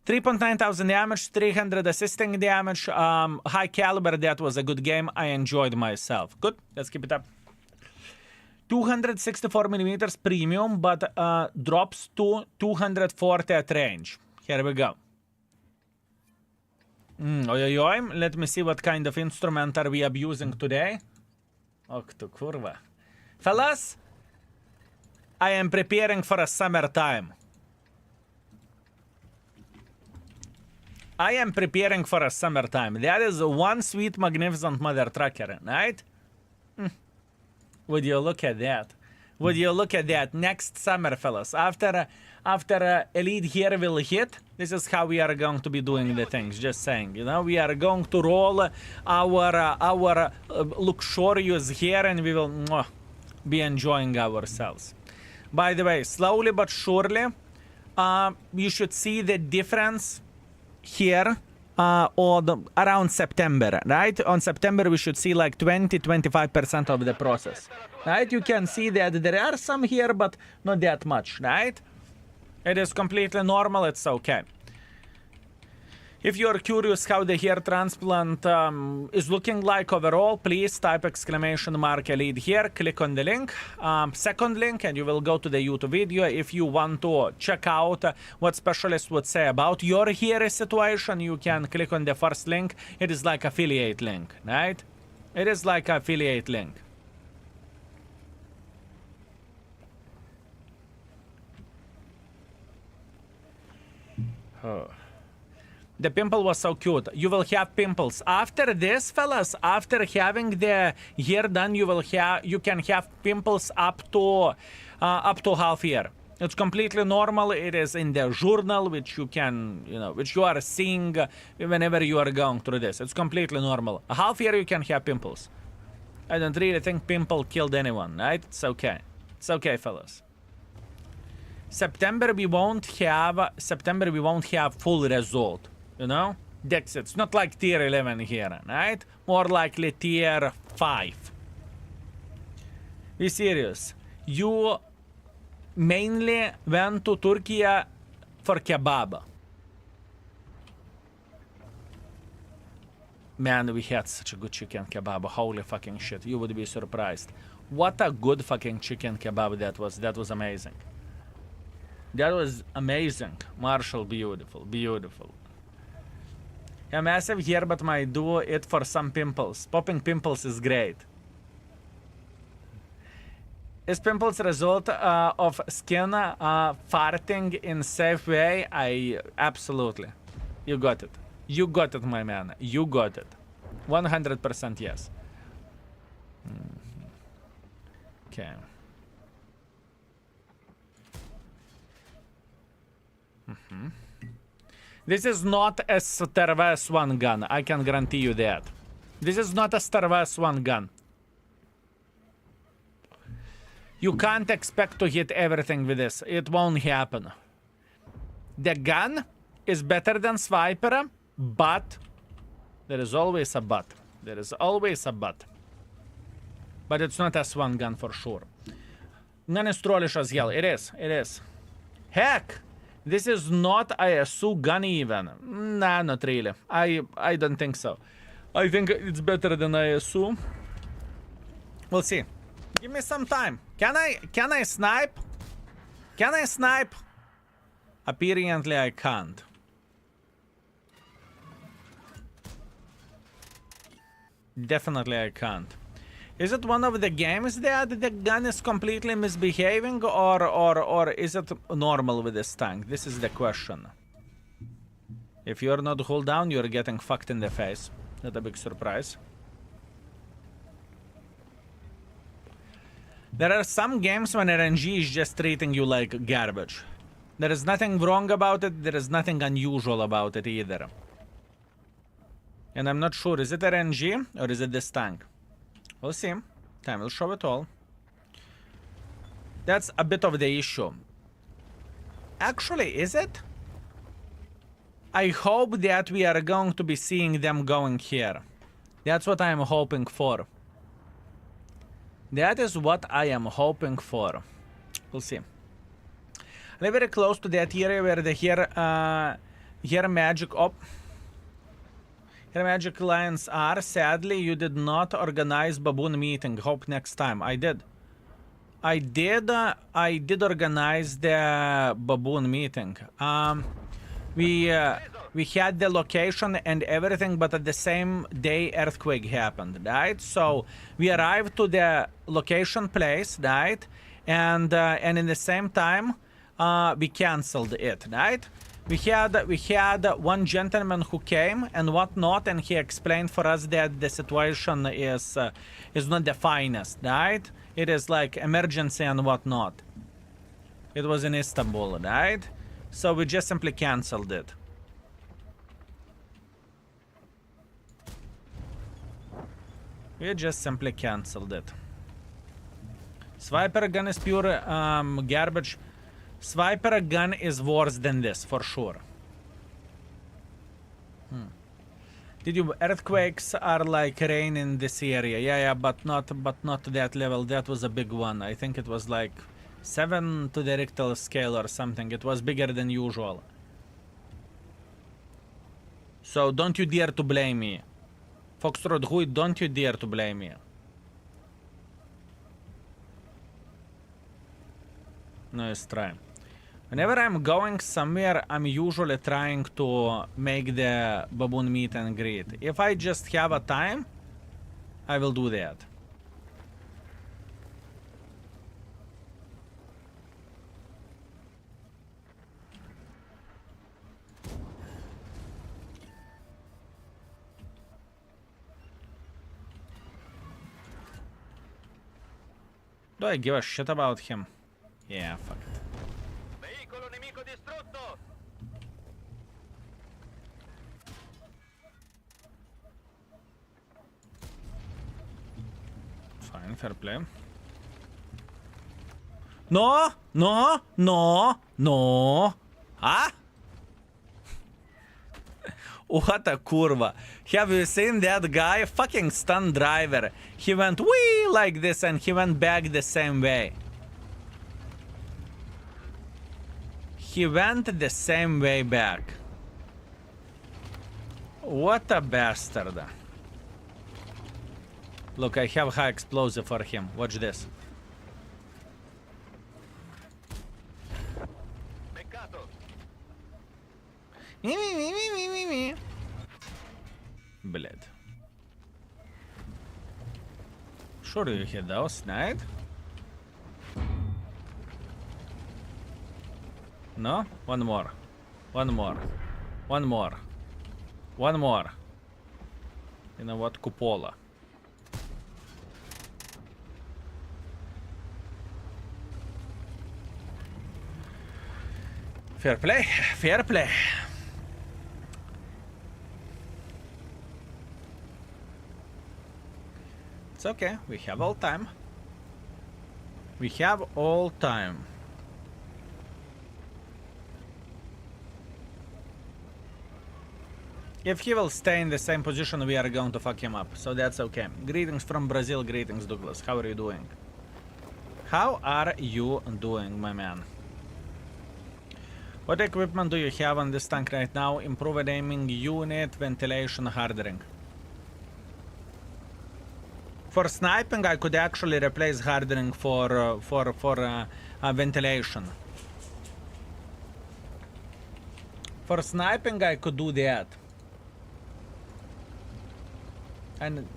3.9 thousand damage, 300 assisting damage, high caliber. That was a good game. I enjoyed myself. Good. Let's keep it up. 264 millimeters premium, but drops to 240 at range. Here we go. Let me see what kind of instrument are we abusing today. Och tu kurwa. Fellas, I am preparing for a summertime. I am preparing for a summertime. That is one sweet, magnificent mother trucker, right? Would you look at that? Would you look at that? Next summer, fellas, after Elite here will hit, this is how we are going to be doing the things. Just saying, you know, we are going to roll our luxurious here, and we will be enjoying ourselves. By the way, slowly but surely, you should see the difference here around September, right? On September, we should see like 20-25% of the process, right? You can see that there are some here, but not that much, right? It is completely normal. It's okay. If you're curious how the hair transplant is looking like overall, please type ! Elite here, click on the link, second link, and you will go to the YouTube video. If you want to check out what specialists would say about your hair situation, you can click on the first link. It is like affiliate link, right? It is like affiliate link. Oh. The pimple was so cute. You will have pimples. After this, fellas, after having the hair done, you can have pimples up to half year. It's completely normal. It is in the journal, which you can, which you are seeing whenever you are going through this. It's completely normal. A half year you can have pimples. I don't really think pimple killed anyone, right? It's okay. It's okay, fellas. September we won't have full result. That's it. It's not like tier 11 here, right? More likely tier 5. Be serious. You mainly went to Turkey for kebab. Man, we had such a good chicken kebab. Holy fucking shit. You would be surprised. What a good fucking chicken kebab that was. That was amazing. That was amazing. Marshall, beautiful. Beautiful. A massive hair, but might do it for some pimples. Popping pimples is great. Is pimples a result of skin farting in safe way? Absolutely. You got it. You got it, my man. You got it. 100% yes. Okay. This is not a Strv S1 gun. I can guarantee you that. This is not a Strv S1 gun. You can't expect to hit everything with this. It won't happen. The gun is better than Swiper, but there is always a but. There is always a but. But it's not S1 gun for sure. Gun is trollish as hell. It is. It is. Heck! This is not ISU gun even. Nah, not really. I don't think so. I think it's better than ISU. We'll see. Give me some time. Can I snipe? Can I snipe? Apparently I can't. Definitely I can't. Is it one of the games that the gun is completely misbehaving, or is it normal with this tank? This is the question. If you're not hold down, you're getting fucked in the face. Not a big surprise. There are some games when RNG is just treating you like garbage. There is nothing wrong about it, there is nothing unusual about it either. And I'm not sure, is it RNG or is it this tank? We'll see. Time will show it all. That's a bit of the issue. Actually, is it? I hope that we are going to be seeing them going here. That's what I am hoping for. That is what I am hoping for. We'll see. They're very close to that area where the here magic here magic lions are. Sadly, you did not organize baboon meeting. Hope next time. I did. I did organize the baboon meeting. We had the location and everything, but at the same day earthquake happened, right? So we arrived to the location place, right? And in the same time, we canceled it, right? We had one gentleman who came and whatnot, and he explained for us that the situation is not the finest, right? It is like emergency and whatnot. It was in Istanbul, right? So we just simply canceled it. We just simply canceled it. Swiper gun is pure garbage. Swiper gun is worse than this, for sure. Did you earthquakes are like rain in this area? Yeah, but not to that level. That was a big one. I think it was like 7 to the Richter scale or something. It was bigger than usual. So don't you dare to blame me. Foxtrot Hui, don't you dare to blame me. Nice try. Whenever I'm going somewhere, I'm usually trying to make the baboon meet and greet. If I just have a time, I will do that. Do I give a shit about him? Yeah, fuck it. Veicolo nemico distrutto! Fine, fair play. No! No! No! No! Huh? What a kurva. Have you seen that guy? Fucking stunt driver. He went wee like this and he went back the same way. He went the same way back. What a bastard. Look, I have high explosive for him. Watch this. Peccato! Me. Блядь. Sure you hit those, right? No? One more. One more. One more. One more. You know what? Cupola. Fair play. Fair play. It's okay. We have all time. We have all time. If he will stay in the same position, we are going to fuck him up. So that's okay. Greetings from Brazil. Greetings, Douglas. How are you doing? How are you doing, my man? What equipment do you have on this tank right now? Improved aiming unit, ventilation, hardening. For sniping, I could actually replace hardening for ventilation. For sniping, I could do that. And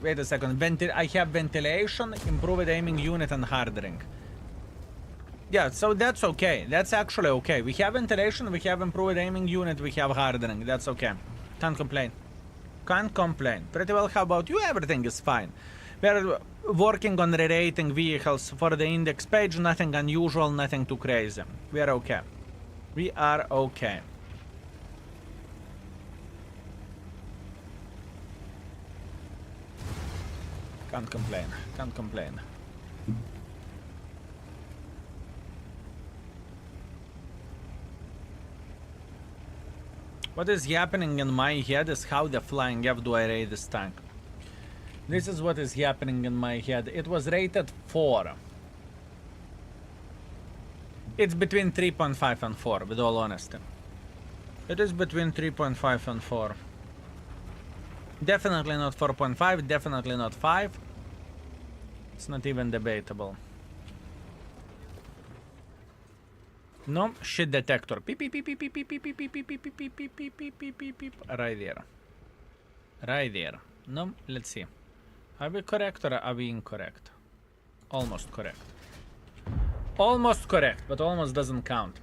wait a second. I have ventilation, improved aiming unit, and hardening. Yeah, so that's okay. That's actually okay. We have ventilation, we have improved aiming unit, we have hardening. That's okay. Can't complain. Can't complain. Pretty well. How about you? Everything is fine. We're working on ReRating vehicles for the index page. Nothing unusual, nothing too crazy. We are okay. We are okay. Can't complain. Can't complain. What is happening in my head is how the flying F do I rate this tank. This is what is happening in my head. It was rated 4. It's between 3.5 and 4, with all honesty. It is between 3.5 and 4. Definitely not 4.5, definitely not 5. It's not even debatable. No, shit detector. Beep beep beep beep beep beep beep beep beep beep beep beep beep beep beep beep beep beep. Right there. Right there. No, let's see. Are we correct or are we incorrect? Almost correct. Almost correct, but almost doesn't count.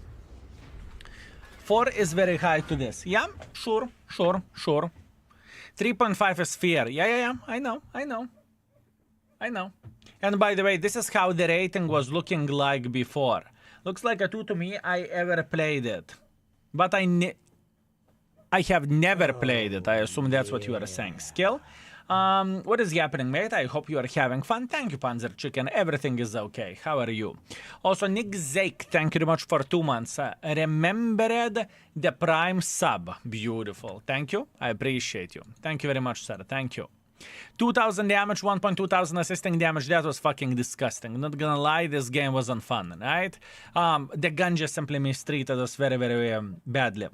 4 is very high to this. Yeah, sure. 3.5 is fair. Yeah. I know. And by the way, this is how the rating was looking like before. Looks like a 2 to me. I ever played it. But I have never played it. I assume that's what you are saying. Skill? What is happening, mate? I hope you are having fun. Thank you, Panzer Chicken. Everything is okay. How are you? Also, Nick Zake, thank you very much for 2 months. Remembered the Prime sub. Beautiful. Thank you. I appreciate you. Thank you very much, sir. Thank you. 2000 damage, 1.2000 assisting damage. That was fucking disgusting. Not gonna lie, this game wasn't fun, right? The gun just simply mistreated us very, very badly.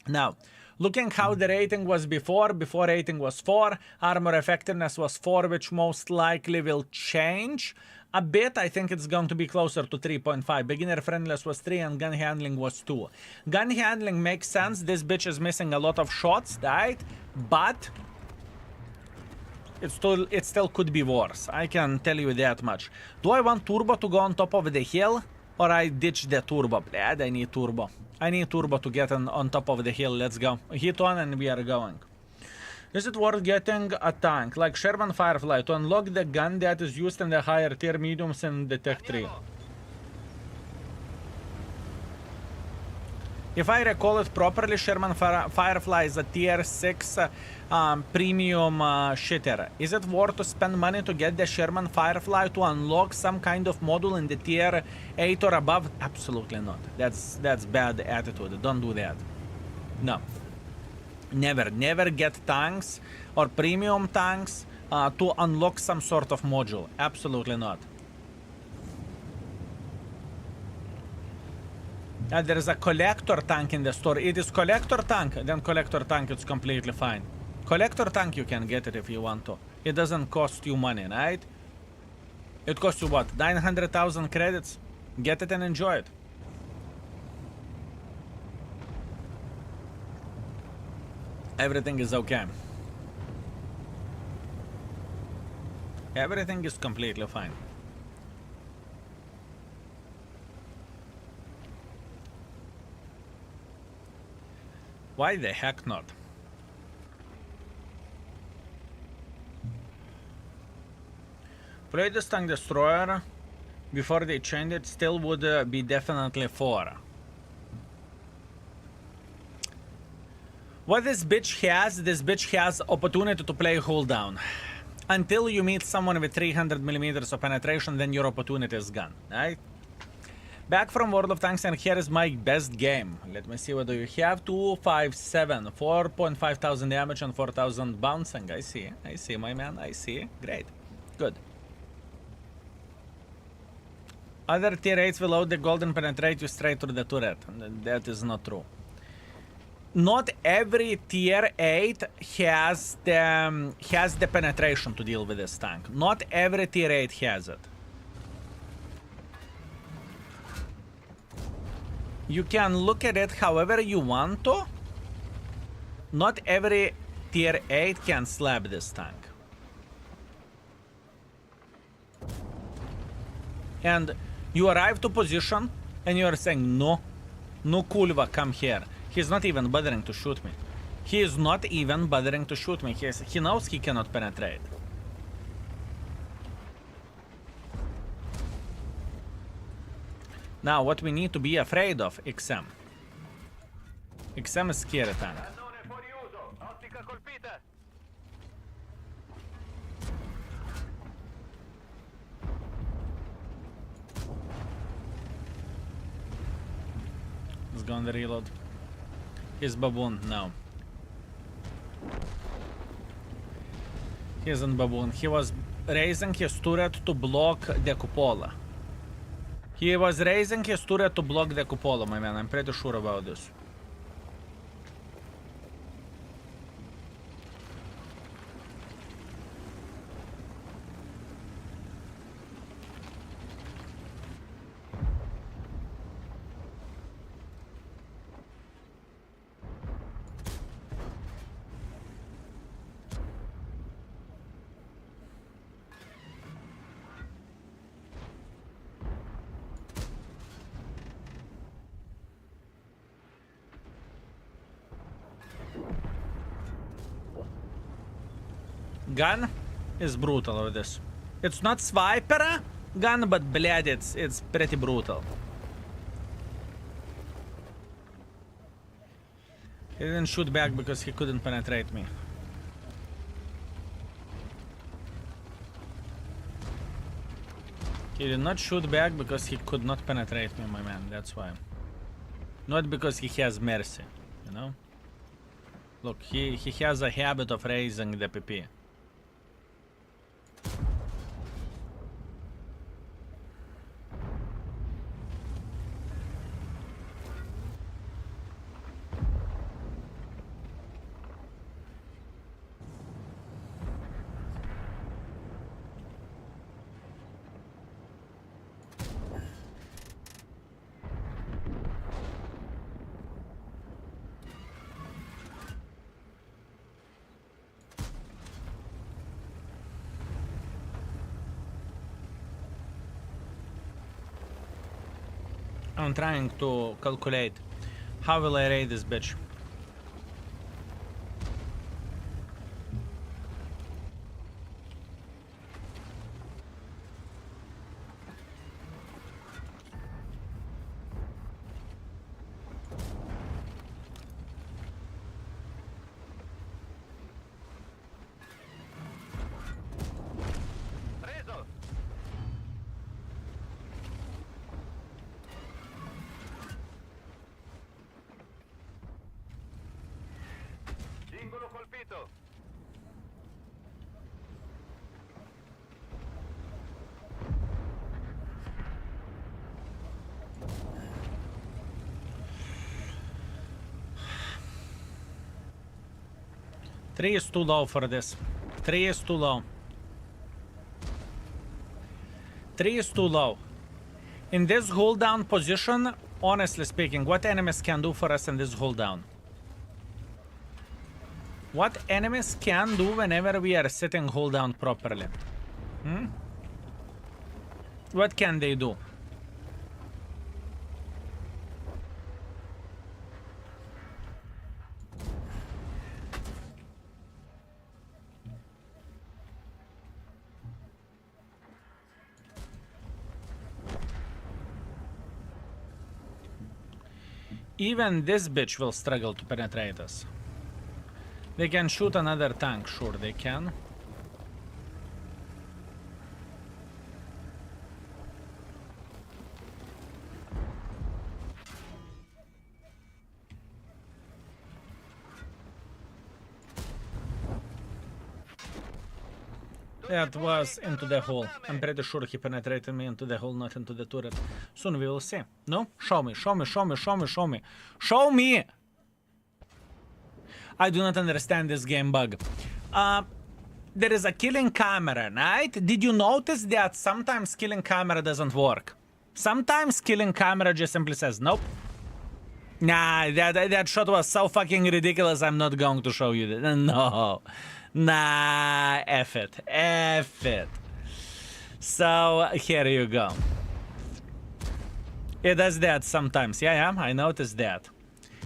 Now, looking how the rating was before rating was 4, armor effectiveness was 4, which most likely will change a bit. I think it's going to be closer to 3.5. Beginner friendliness was 3 and gun handling was 2. Gun handling makes sense. This bitch is missing a lot of shots, right? But it still could be worse. I can tell you that much. Do I want turbo to go on top of the hill? Or I ditch the turbo? Blad, I need turbo. I need turbo to get on top of the hill. Let's go. Hit on and we are going. Is it worth getting a tank like Sherman Firefly to unlock the gun that is used in the higher tier mediums in the Tech 3? If I recall it properly, Sherman Firefly is a tier 6 premium shitter. Is it worth to spend money to get the Sherman Firefly to unlock some kind of module in the tier 8 or above? Absolutely not. That's bad attitude. Don't do that. No. Never get tanks or premium tanks to unlock some sort of module. Absolutely not. There is a collector tank in the store. It is collector tank. Then collector tank, it's completely fine. Collector tank, you can get it if you want to. It doesn't cost you money, right? It costs you what? 900,000 credits? Get it and enjoy it. Everything is okay. Everything is completely fine. Why the heck not? Play this tank destroyer before they changed it, still would be definitely 4. What this bitch has opportunity to play hold down. Until you meet someone with 300mm of penetration, then your opportunity is gone, right? Back from World of Tanks, and here is my best game. Let me see, what do you have? 257, 4,500 damage and 4,000 bouncing. I see, my man, I see. Great, good. Other tier 8s without the golden penetrate you straight through the turret. That is not true. Not every tier 8 has the penetration to deal with this tank. Not every tier 8 has it. You can look at it however you want to. Not every tier 8 can slap this tank. And you arrive to position and you are saying, no, Kulva, come here. He's not even bothering to shoot me. He is not even bothering to shoot me. He knows he cannot penetrate. Now, what we need to be afraid of, XM. XM is scary tank. Let's go on the reload. He's baboon, no. He isn't baboon. He was raising his turret to block the cupola. He was raising his turret to block the cupola, my man. I'm pretty sure about this. Gun is brutal with this. It's not swiper gun, but bled, it's pretty brutal. He didn't shoot back because he couldn't penetrate me. He did not shoot back because he could not penetrate me, my man. That's why. Not because he has mercy, you know? Look, he has a habit of raising the PP. I'm trying to calculate how will I raid this bitch. Singolo colpito. Three is too low for this. 3 is too low. 3 is too low. In this hold down position, honestly speaking, what enemies can do for us in this hold down? What enemies can do whenever we are sitting hold down properly? What can they do? Even this bitch will struggle to penetrate us. They can shoot another tank, sure they can. That was into the hole. I'm pretty sure he penetrated me into the hole, not into the turret. Soon we will see. No? Show me, show me, show me, show me, show me. Show me! I do not understand this game bug. There is a killing camera, right? Did you notice that sometimes killing camera doesn't work? Sometimes killing camera just simply says, nope. Nah, that shot was so fucking ridiculous, I'm not going to show you that. No. Nah, F it. F it. So, here you go. It does that sometimes. Yeah, I noticed that.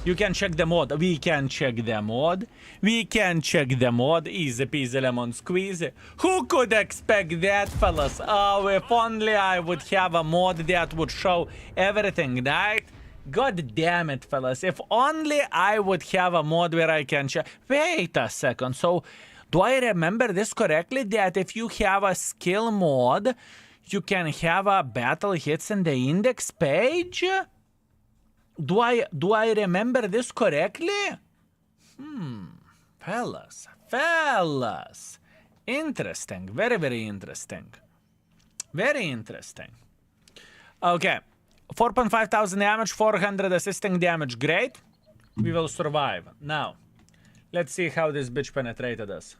You can check the mod. We can check the mod. We can check the mod. Easy peasy lemon squeezy. Who could expect that, fellas? Oh, if only I would have a mod that would show everything, right? God damn it, fellas. If only I would have a mod where I can check. Wait a second. So, do I remember this correctly? That if you have a skill mod, you can have a battle hits in the index page? Do I remember this correctly? Fellas. Interesting. Very, very interesting. Very interesting. Okay. 4.5 thousand damage, 400 assisting damage. Great. We will survive. Now, let's see how this bitch penetrated us.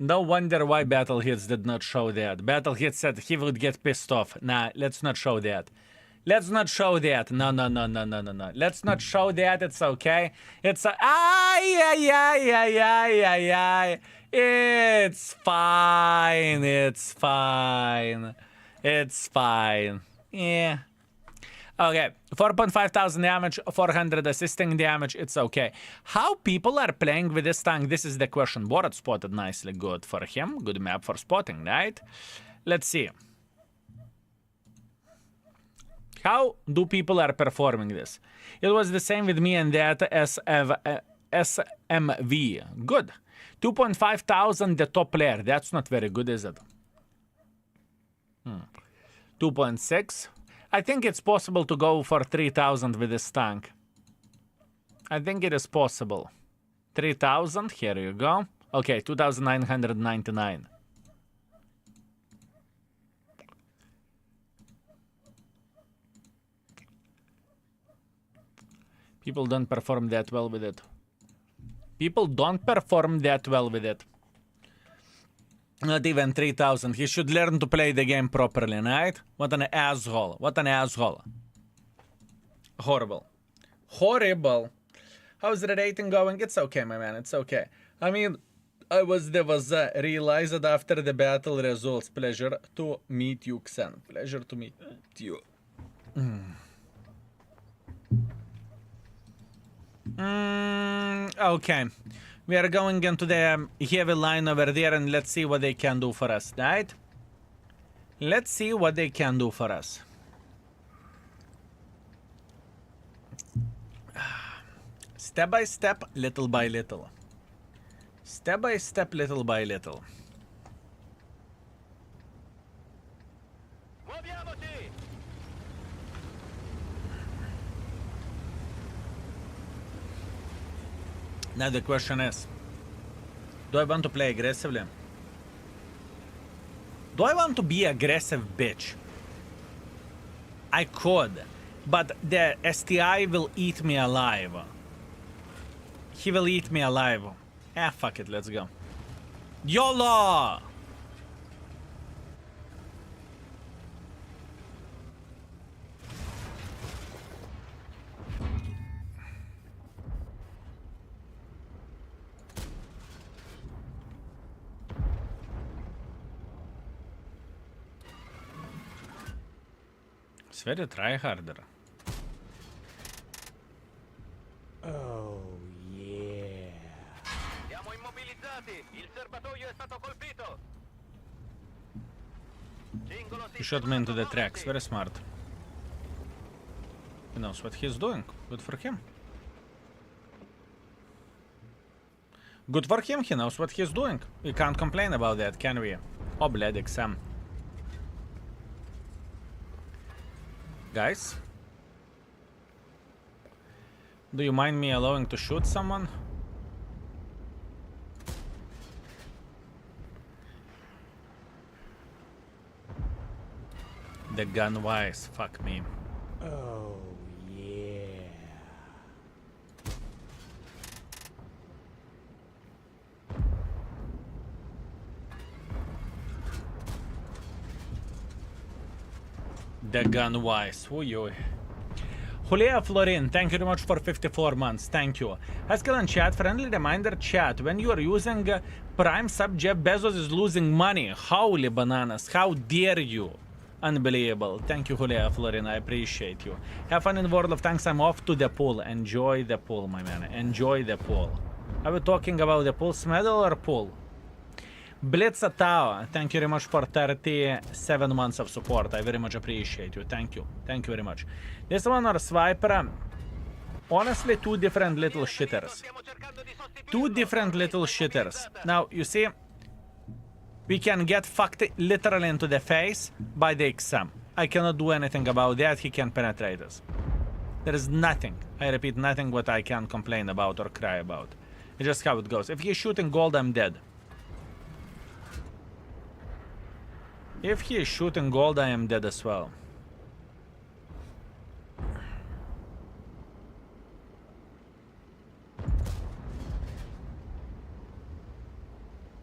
No wonder why Battle Hits did not show that. Battle Hits said he would get pissed off. Nah, let's not show that. Let's not show that. No. Let's not show that. It's okay. It's It's fine. It's fine. Yeah. Okay, 4.5 thousand damage, 400 assisting damage, it's okay. How people are playing with this tank, this is the question. Borat spotted nicely, good for him. Good map for spotting, right? Let's see. How do people are performing this? It was the same with me and that SMV. Good. 2.5 thousand, the top player. That's not very good, is it? 2.6. I think it's possible to go for 3,000 with this tank. I think it is possible. 3,000, here you go. Okay, 2,999. People don't perform that well with it. People don't perform that well with it. Not even 3,000. He should learn to play the game properly, right? What an asshole. What an asshole. Horrible. Horrible. How's the rating going? It's okay, my man. It's okay. I mean, there was realized after the battle results. Pleasure to meet you, Xen. Pleasure to meet you. Okay. We are going into the heavy line over there and let's see what they can do for us, right? Let's see what they can do for us. Step by step, little by little. Step by step, little by little. Now the question is, do I want to play aggressively? Do I want to be aggressive, bitch? I could, but the STI will eat me alive. He will eat me alive. Ah, fuck it, let's go. YOLO! It's very tryharder. Oh, yeah. Siamo immobilizzati. Il serbatoio è stato colpito. He shot me into the tracks. Very smart. He knows what he's doing. Good for him. Good for him. He knows what he's doing. We can't complain about that, can we? Oh, Blesk, Sam. Guys, do you mind me allowing to shoot someone? The gun wise, fuck me. Oh, yeah. The gun wise. Oi. Julia Florin, thank you very much for 54 months. Thank you. Haskell and chat, friendly reminder chat. When you are using Prime sub, Jeff Bezos is losing money. Holy bananas. How dare you? Unbelievable. Thank you, Julia Florin. I appreciate you. Have fun in World of Tanks. I'm off to the pool. Enjoy the pool, my man. Enjoy the pool. Are we talking about the pulse medal or pool? Blitzatao, thank you very much for 37 months of support. I very much appreciate you. Thank you. Thank you very much. This one or Swiper. Honestly, two different little shitters. Two different little shitters. Now, you see, we can get fucked literally into the face by the XM. I cannot do anything about that. He can penetrate us. There is nothing, I repeat, nothing what I can complain about or cry about. It's just how it goes. If he's shooting gold, I'm dead. If he is shooting gold, I am dead as well.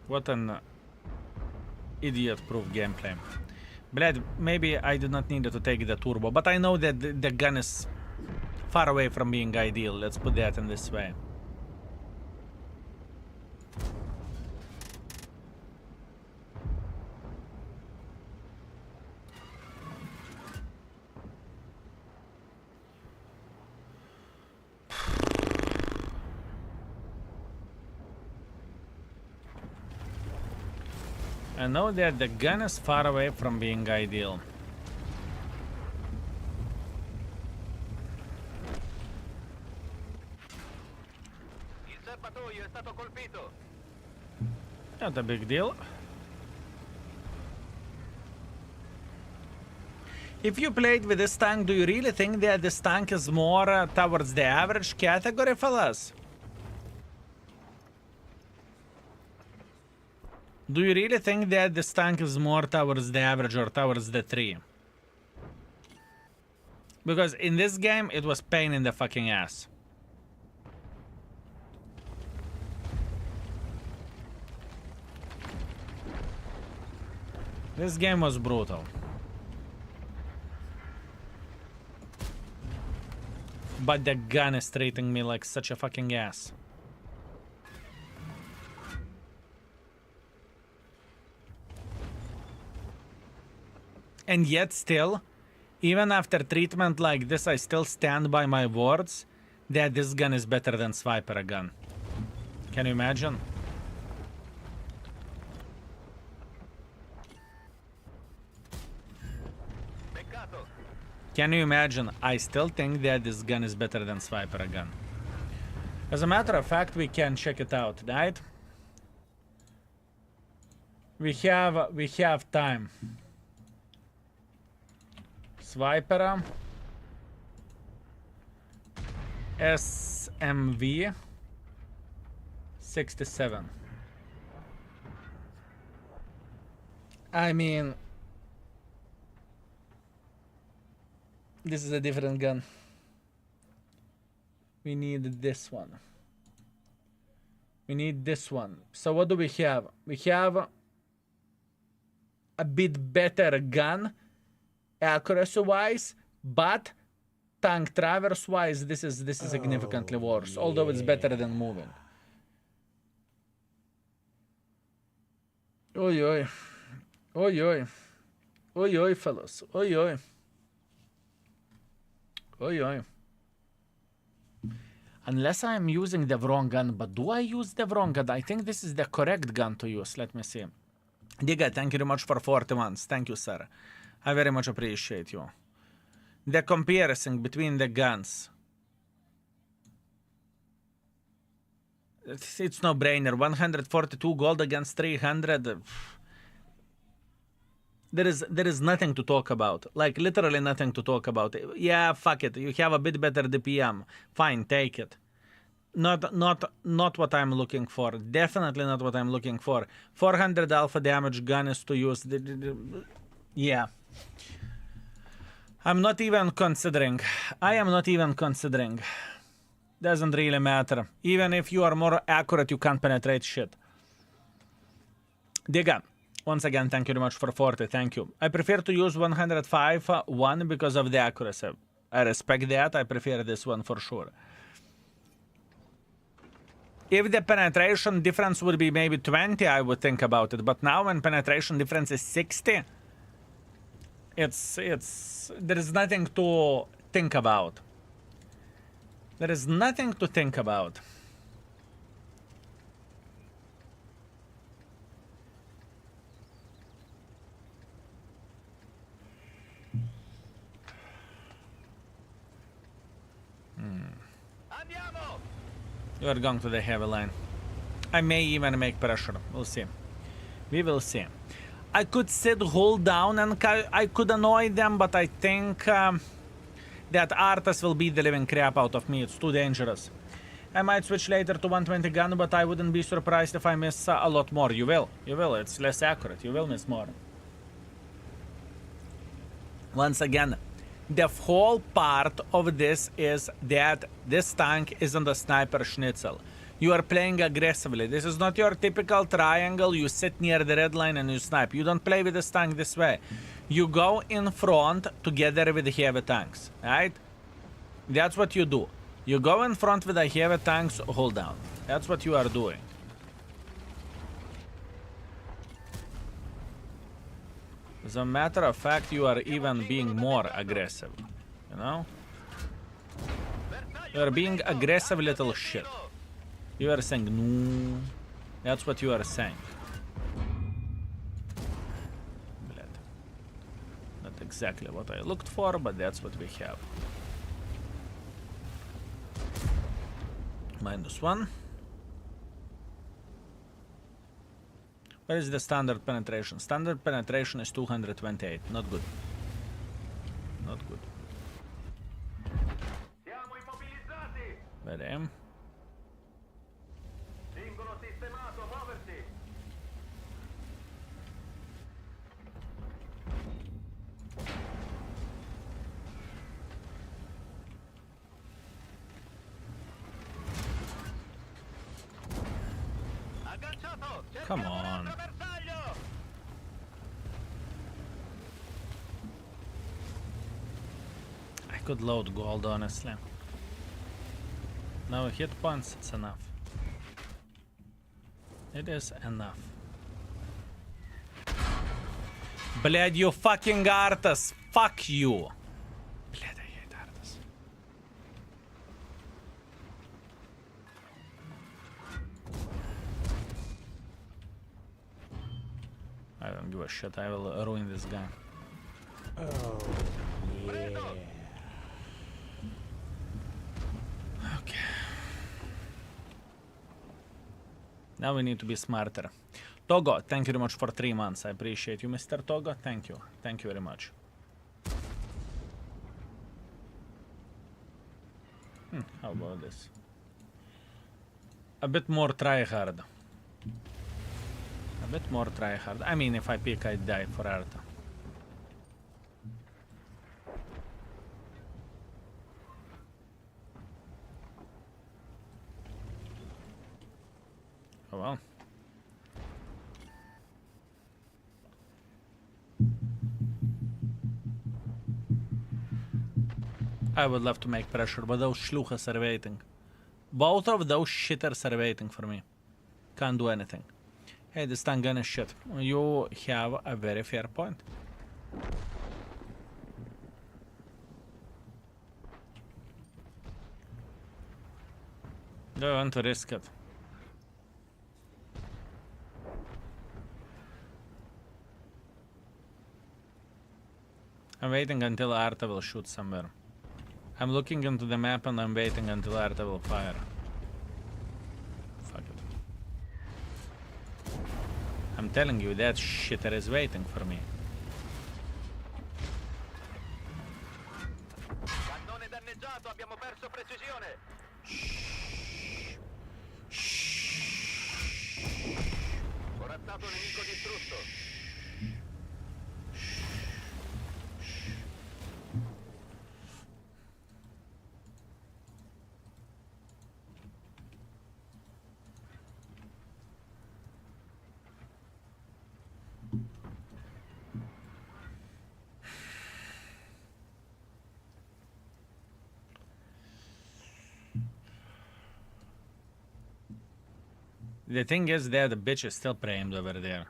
What an idiot-proof gameplay. Bled, maybe I did not need to take the turbo, but I know that the gun is far away from being ideal. Let's put that in this way. I know that the gun is far away from being ideal. Not a big deal. If you played with this tank, do you really think that this tank is more towards the average category, fellas? Do you really think that this tank is more towards the average or towards the 3? Because in this game, it was pain in the fucking ass. This game was brutal. But the gun is treating me like such a fucking ass. And yet still, even after treatment like this, I still stand by my words that this gun is better than Sniper gun. Can you imagine? Can you imagine? I still think that this gun is better than Sniper gun. As a matter of fact, we can check it out, right? We have time. Sniper SMV 67. I mean, this is a different gun. We need this one. We need this one. So what do we have? We have a bit better gun accuracy wise, but tank traverse wise this is significantly worse, although it's better than moving. Oi oi. Oi oi. Oi oi, fellas. Oi oi. Oi oi. Unless I am using the wrong gun, but do I use the wrong gun? I think this is the correct gun to use. Let me see. Diga, thank you very much for 40 months. Thank you, sir. I very much appreciate you. The comparison between the guns. It's no brainer. 142 gold against 300. There is nothing to talk about. Like literally nothing to talk about. Yeah, fuck it. You have a bit better DPM. Fine, take it. Not what I'm looking for. Definitely not what I'm looking for. 400 alpha damage gun is to use. Yeah. I'm not even considering. I am not even considering. Doesn't really matter. Even if you are more accurate, you can't penetrate shit. Diga, once again, thank you very much for 40. Thank you. I prefer to use 105 one because of the accuracy. I respect that. I prefer this one for sure. If the penetration difference would be maybe 20, I would think about it. But now when penetration difference is 60, there is nothing to think about. There is nothing to think about. You are going to the heavy line. I may even make pressure. We'll see. We will see. I could sit, hold down, and I could annoy them, but I think that Arthas will beat the living crap out of me. It's too dangerous. I might switch later to 120 gun, but I wouldn't be surprised if I miss a lot more. You will. You will. It's less accurate. You will miss more. Once again, the whole part of this is that this tank isn't a sniper schnitzel. You are playing aggressively. This is not your typical triangle. You sit near the red line and you snipe. You don't play with this tank this way. You go in front together with the heavy tanks, right? That's what you do. You go in front with the heavy tanks, hold down. That's what you are doing. As a matter of fact, you are even being more aggressive. You know? You are being aggressive little shit. You are saying no. That's what you are saying. Bled. Not exactly what I looked for, but that's what we have. -1. Where is the standard penetration? Standard penetration is 228. Not good. Not good. Siamo immobilizzati! Vediamo. Singolo sistemato, muoversi! Agganciato! Come on. Bersaglio! I could load gold, honestly. No hit points, it's enough. It is enough. Блядь, you fucking Arthas! Fuck you! Блядь, I hate Arthas. I don't give a shit, I will ruin this guy. Oh, yeah. Okay. Now we need to be smarter. Togo, thank you very much for 3 months. I appreciate you, Mr. Togo. Thank you. Thank you very much. How about this? A bit more tryhard. A bit more tryhard. I mean, if I pick, I die for Arta. Oh well. I would love to make pressure, but those shluchas are waiting. Both of those shitters are waiting for me. Can't do anything. Hey, this tank gun is shit. You have a very fair point. Do I want to risk it? I'm waiting until Arta will shoot somewhere. I'm looking into the map and I'm waiting until Arta will fire. Fuck it. I'm telling you, that shitter is waiting for me. Cannone danneggiato, abbiamo perso precisione! Corazzato nemico distrutto! The thing is that the bitch is still primed over there.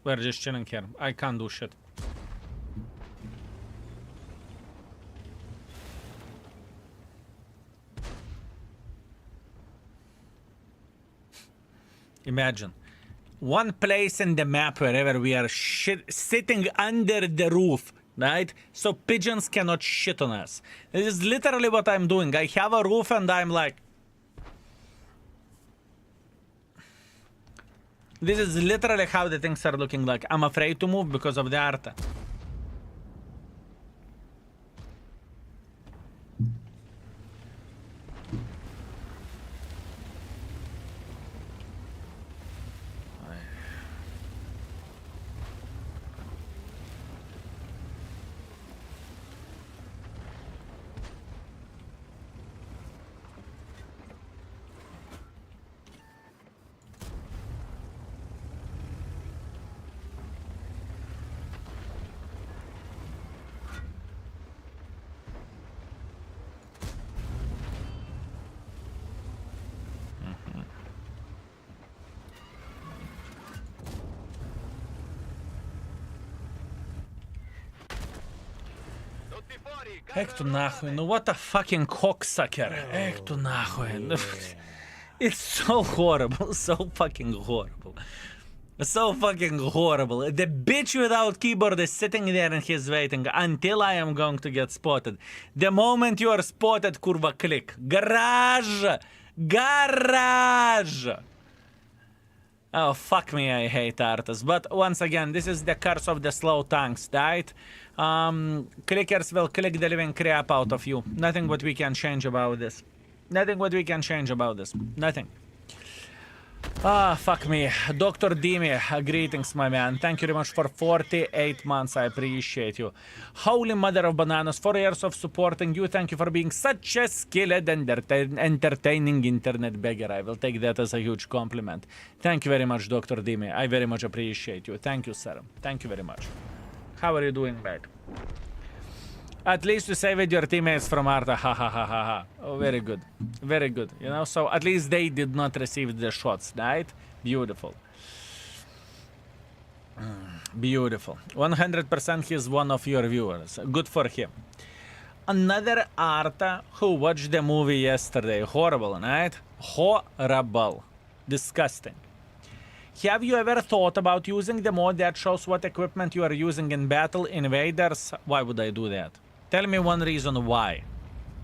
We're just chilling here. I can't do shit. Imagine. One place in the map wherever we are sitting under the roof, right? So pigeons cannot shit on us. This is literally what I'm doing. I have a roof and I'm like... This is literally how the things are looking like. I'm afraid to move because of the Arta. Эх tu нахуй, ну what a fucking cocksucker. Эх tu нахуй. It's so horrible, so fucking horrible. So fucking horrible. The bitch without keyboard is sitting there and he's waiting until I am going to get spotted. The moment you are spotted, kurva, click. Garage! Garage! Oh, fuck me, I hate Artas. But once again, this is the curse of the slow tanks, right? Clickers will click the living crap out of you. Nothing what we can change about this. Nothing what we can change about this. Nothing. Ah, fuck me. Dr. Dimi, greetings, my man. Thank you very much for 48 months. I appreciate you. Holy mother of bananas, 4 years of supporting you. Thank you for being such a skilled and entertaining internet beggar. I will take that as a huge compliment. Thank you very much, Dr. Dimi. I very much appreciate you. Thank you, sir. Thank you very much. How are you doing, mate? At least you saved your teammates from Arta. Ha ha ha ha ha. Oh, very good. Very good. You know, so at least they did not receive the shots, right? Beautiful. Beautiful. 100% he's one of your viewers. Good for him. Another Arta who watched the movie yesterday. Horrible, right? Horrible. Disgusting. Have you ever thought about using the mod that shows what equipment you are using in battle invaders? Why would I do that? Tell me one reason why.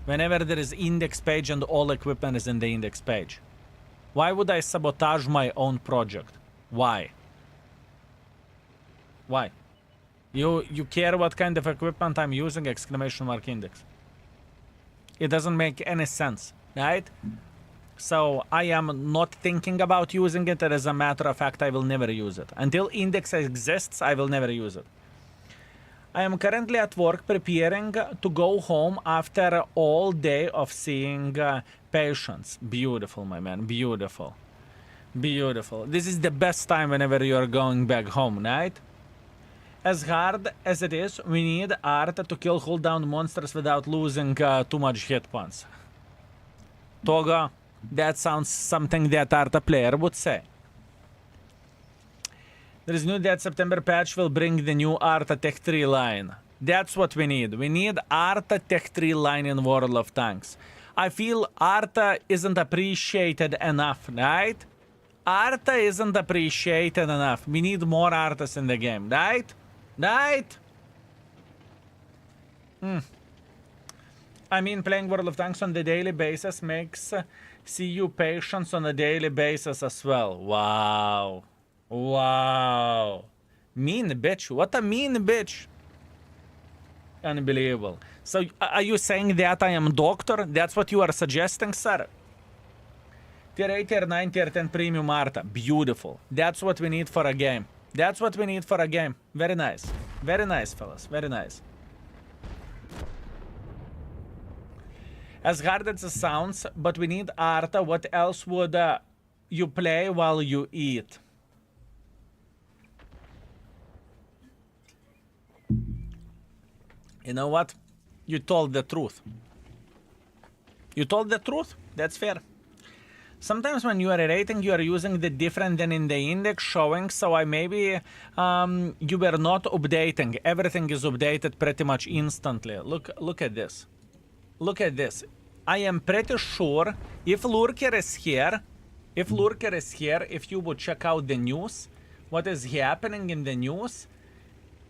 Whenever there is index page and all equipment is in the index page. Why would I sabotage my own project? Why? Why? You care what kind of equipment I'm using? Exclamation mark index. It doesn't make any sense, right? So I am not thinking about using it, and as a matter of fact, I will never use it. Until index exists, I will never use it. I am currently at work preparing to go home after all day of seeing patients. Beautiful, my man, beautiful. Beautiful. This is the best time whenever you are going back home, right? As hard as it is, we need art to kill cooldown monsters without losing too much hit points. Toga. That sounds something that Arta player would say. There is new that September patch will bring the new Arta Tech 3 line. That's what we need. We need Arta Tech 3 line in World of Tanks. I feel Arta isn't appreciated enough, right? Arta isn't appreciated enough. We need more Artas in the game, right? Right? I mean, playing World of Tanks on the daily basis makes CU patients on a daily basis as well. Wow. Wow. Mean bitch. What a mean bitch. Unbelievable. So, are you saying that I am doctor? That's what you are suggesting, sir? Tier 8, Tier 9, Tier 10 Premium Arta. Beautiful. That's what we need for a game. That's what we need for a game. Very nice. Very nice, fellas. Very nice. As hard as it sounds, but we need Arta. What else would you play while you eat? You know what? You told the truth. You told the truth. That's fair. Sometimes when you are rating, you are using the different than in the index showing, so I maybe you were not updating. Everything is updated pretty much instantly. Look at this. Look at this. I am pretty sure if Lurker is here, If Lurker is here, if you would check out the news, what is happening in the news,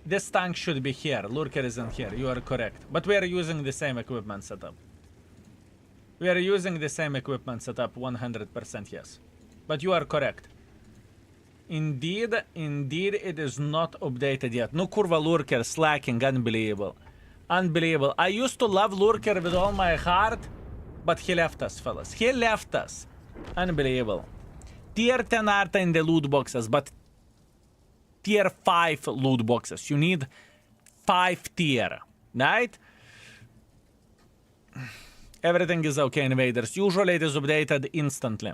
this tank should be here. Lurker isn't here. You are correct. But we are using the same equipment setup. We are using the same equipment setup 100%, yes. But you are correct. Indeed, it is not updated yet. No kurva Lurker slacking, unbelievable. Unbelievable. I used to love Lurker with all my heart, but he left us, fellas. He left us. Unbelievable. Tier 10 Arta in the loot boxes, but tier 5 loot boxes. You need 5 tier, right? Everything is okay, invaders. Usually it is updated instantly.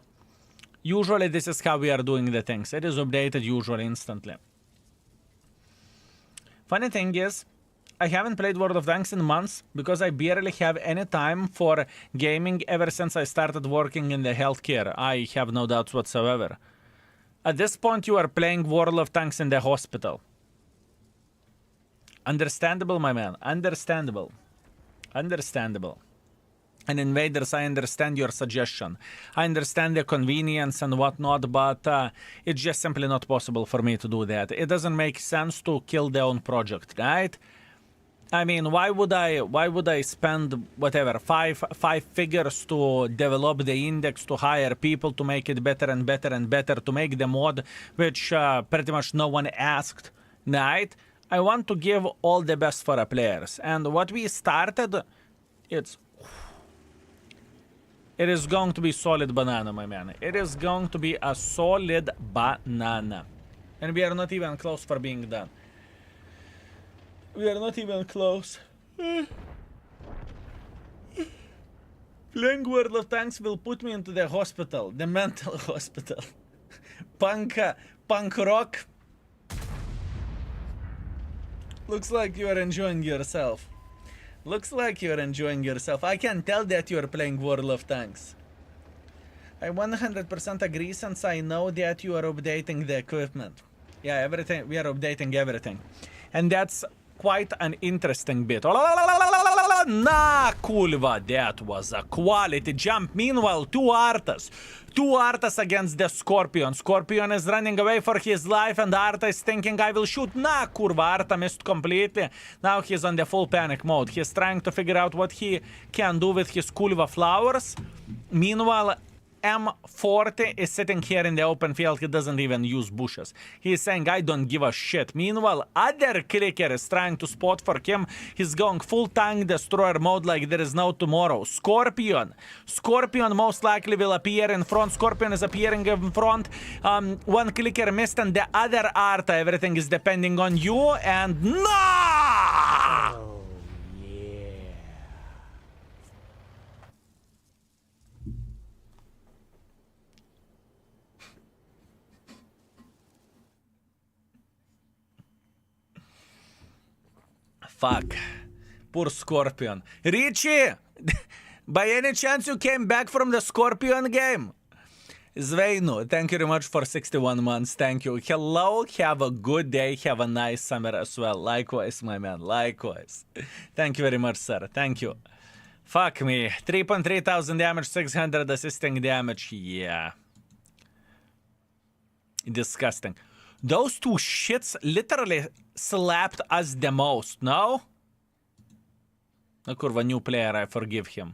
Usually this is how we are doing the things. It is updated usually instantly. Funny thing is, I haven't played World of Tanks in months because I barely have any time for gaming ever since I started working in the healthcare. I have no doubts whatsoever. At this point, you are playing World of Tanks in the hospital. Understandable, my man. Understandable. Understandable. And invaders, I understand your suggestion. I understand the convenience and whatnot, but it's just simply not possible for me to do that. It doesn't make sense to kill their own project, right? I mean, why would I spend whatever five figures to develop the index, to hire people to make it better and better and better, to make the mod which pretty much no one asked, right? I want to give all the best for our players, and what we started, it is going to be solid banana, my man. It is going to be a solid banana, and we are not even close for being done. We are not even close. Playing World of Tanks will put me into the hospital, the mental hospital. Punk rock. Looks like you are enjoying yourself. Looks like you are enjoying yourself. I can tell that you are playing World of Tanks. I 100% agree since I know that you are updating the equipment. Yeah, everything. We are updating everything. And that's quite an interesting bit. Nah, kulva, that was a quality jump. Meanwhile, two Artas against the Scorpion. Scorpion is running away for his life, and Arta is thinking, I will shoot. Nah, kurva, Arta missed completely. Now he's on the full panic mode. He's trying to figure out what he can do with his kulva flowers. Meanwhile, M40 is sitting here in the open field. He doesn't even use bushes. He is saying, I don't give a shit. Meanwhile, other clicker is trying to spot for him. He's going full tank destroyer mode like there is no tomorrow. Scorpion most likely will appear in front. Scorpion is appearing in front. One clicker missed and the other Arta. Everything is depending on you, and no! Oh, yeah. Fuck. Poor Scorpion. Richie! By any chance you came back from the Scorpion game? Zveinu, thank you very much for 61 months. Thank you. Hello, have a good day. Have a nice summer as well. Likewise, my man. Likewise. Thank you very much, sir. Thank you. Fuck me. 3.3 thousand damage, 600 assisting damage. Yeah. Disgusting. Those two shits literally slapped us the most, no? No, kurva, new player, I forgive him.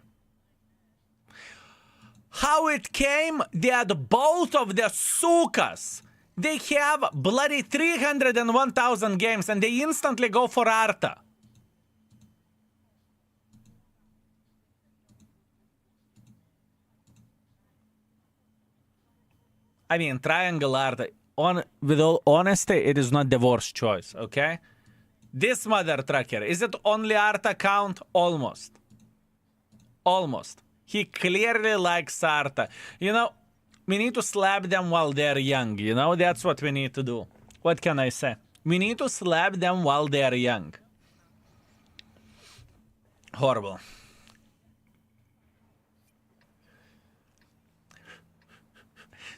How it came that both of the sukas, they have bloody 301,000 games and they instantly go for Arta. I mean, Triangle Arta. With all honesty, it is not the worst choice, okay? This mother trucker, is it only Arta count? Almost. Almost. He clearly likes Arta. You know, we need to slap them while they're young, you know? That's what we need to do. What can I say? We need to slap them while they're young. Horrible.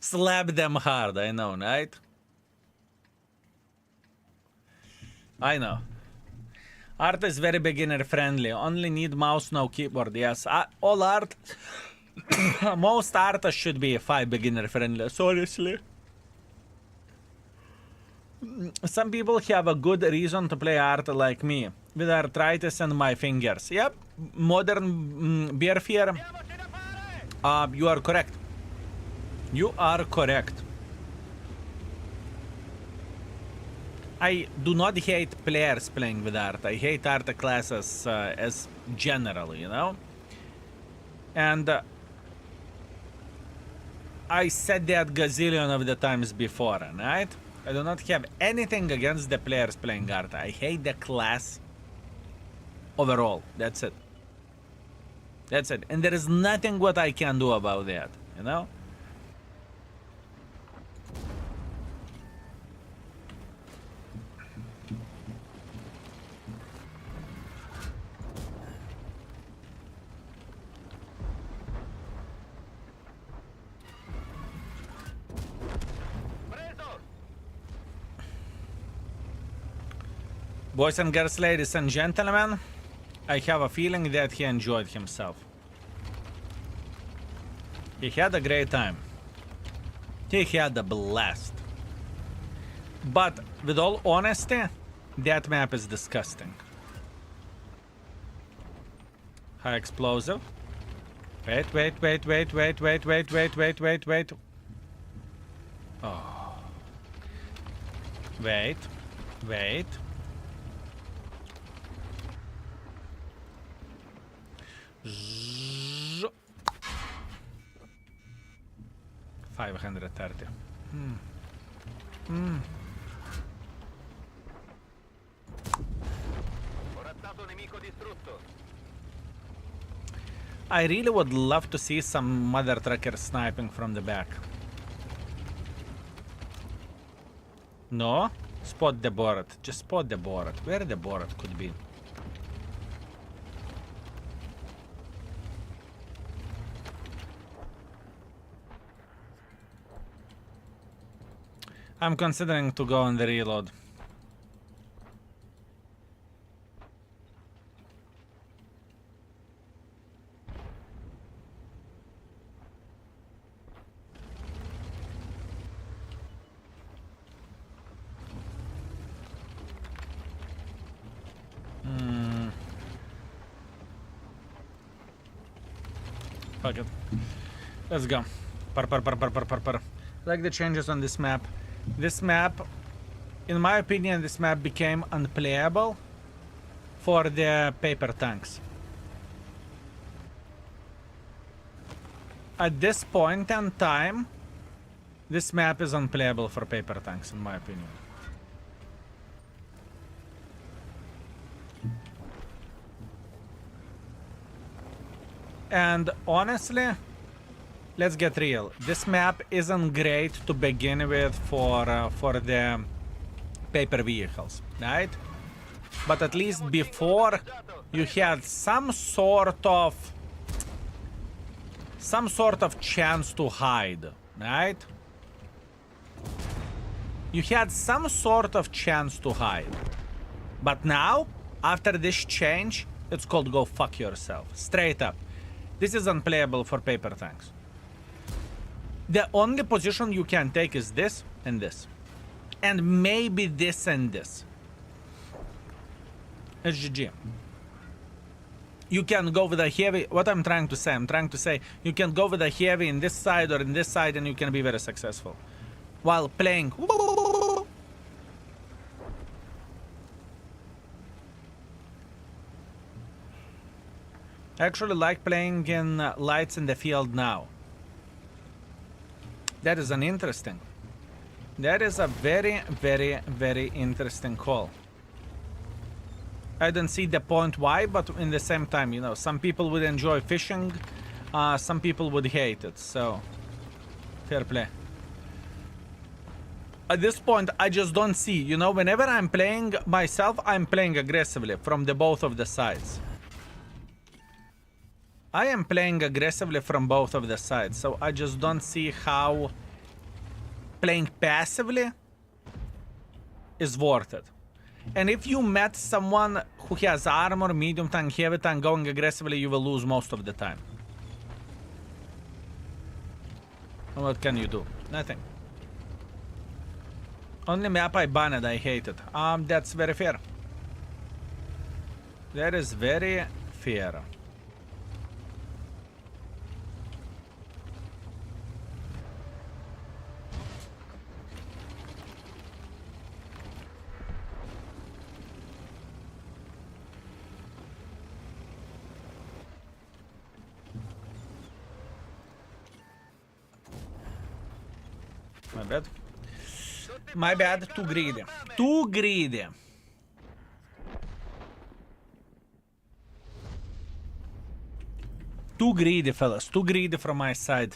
Slap them hard, I know, right? I know. Art is very beginner friendly. Only need mouse, no keyboard. Yes, all art Most Artas should be 5 beginner friendly, honestly. Some people have a good reason to play art like me, with arthritis in my fingers. Yep, modern beer fear. You are correct. You are correct. I do not hate players playing with art. I hate art classes as general, you know? And I said that gazillion of the times before, right? I do not have anything against the players playing art. I hate the class overall. That's it. That's it. And there is nothing what I can do about that, you know? Boys and girls, ladies and gentlemen, I have a feeling that he enjoyed himself. He had a great time. He had a blast. But with all honesty, that map is disgusting. High explosive. Wait. Oh. Wait. Zzz. 530. I really would love to see some mother trucker sniping from the back. No? Spot the board. Just spot the board. Where the board could be? I'm considering to go on the reload. Fuck it. Let's go. Par. Like the changes on this map. This map, in my opinion, this map became unplayable for the paper tanks. At this point in time, this map is unplayable for paper tanks, in my opinion. And honestly, let's get real. This map isn't great to begin with for the paper vehicles, right? But at least before, you had some sort of chance to hide, right? You had some sort of chance to hide. But now, after this change, it's called go fuck yourself. Straight up. This is unplayable for paper tanks. The only position you can take is this and this. And maybe this and this. It's GG. You can go with a heavy... What I'm trying to say, you can go with a heavy in this side or in this side and you can be very successful. While playing... I actually like playing in lights in the field now. That is an interesting. That is a very, very, very interesting call. I don't see the point why, but in the same time, you know, some people would enjoy fishing, some people would hate it, so fair play. At this point, I just don't see, you know, whenever I'm playing myself, I'm playing aggressively from the both of the sides. I am playing aggressively from both of the sides, so I just don't see how playing passively is worth it. And if you met someone who has armor, medium tank, heavy tank going aggressively, you will lose most of the time. What can you do? Nothing. Only map I banned, I hate it. That's very fair. That is very fair. My bad. My bad, too greedy. Too greedy. Too greedy, fellas. Too greedy from my side.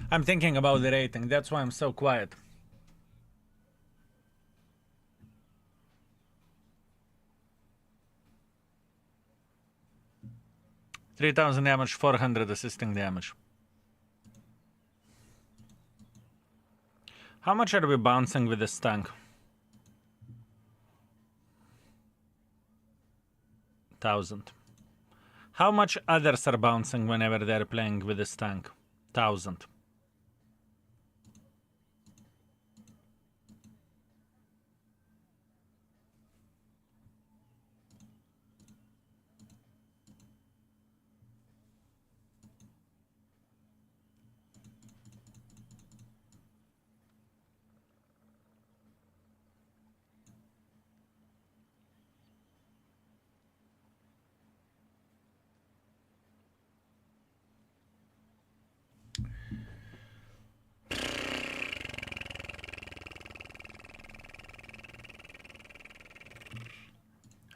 I'm thinking about the rating. That's why I'm so quiet. $3,000 damage, 400 assisting damage. How much are we bouncing with this tank? 1,000. How much others are bouncing whenever they're playing with this tank? 1,000.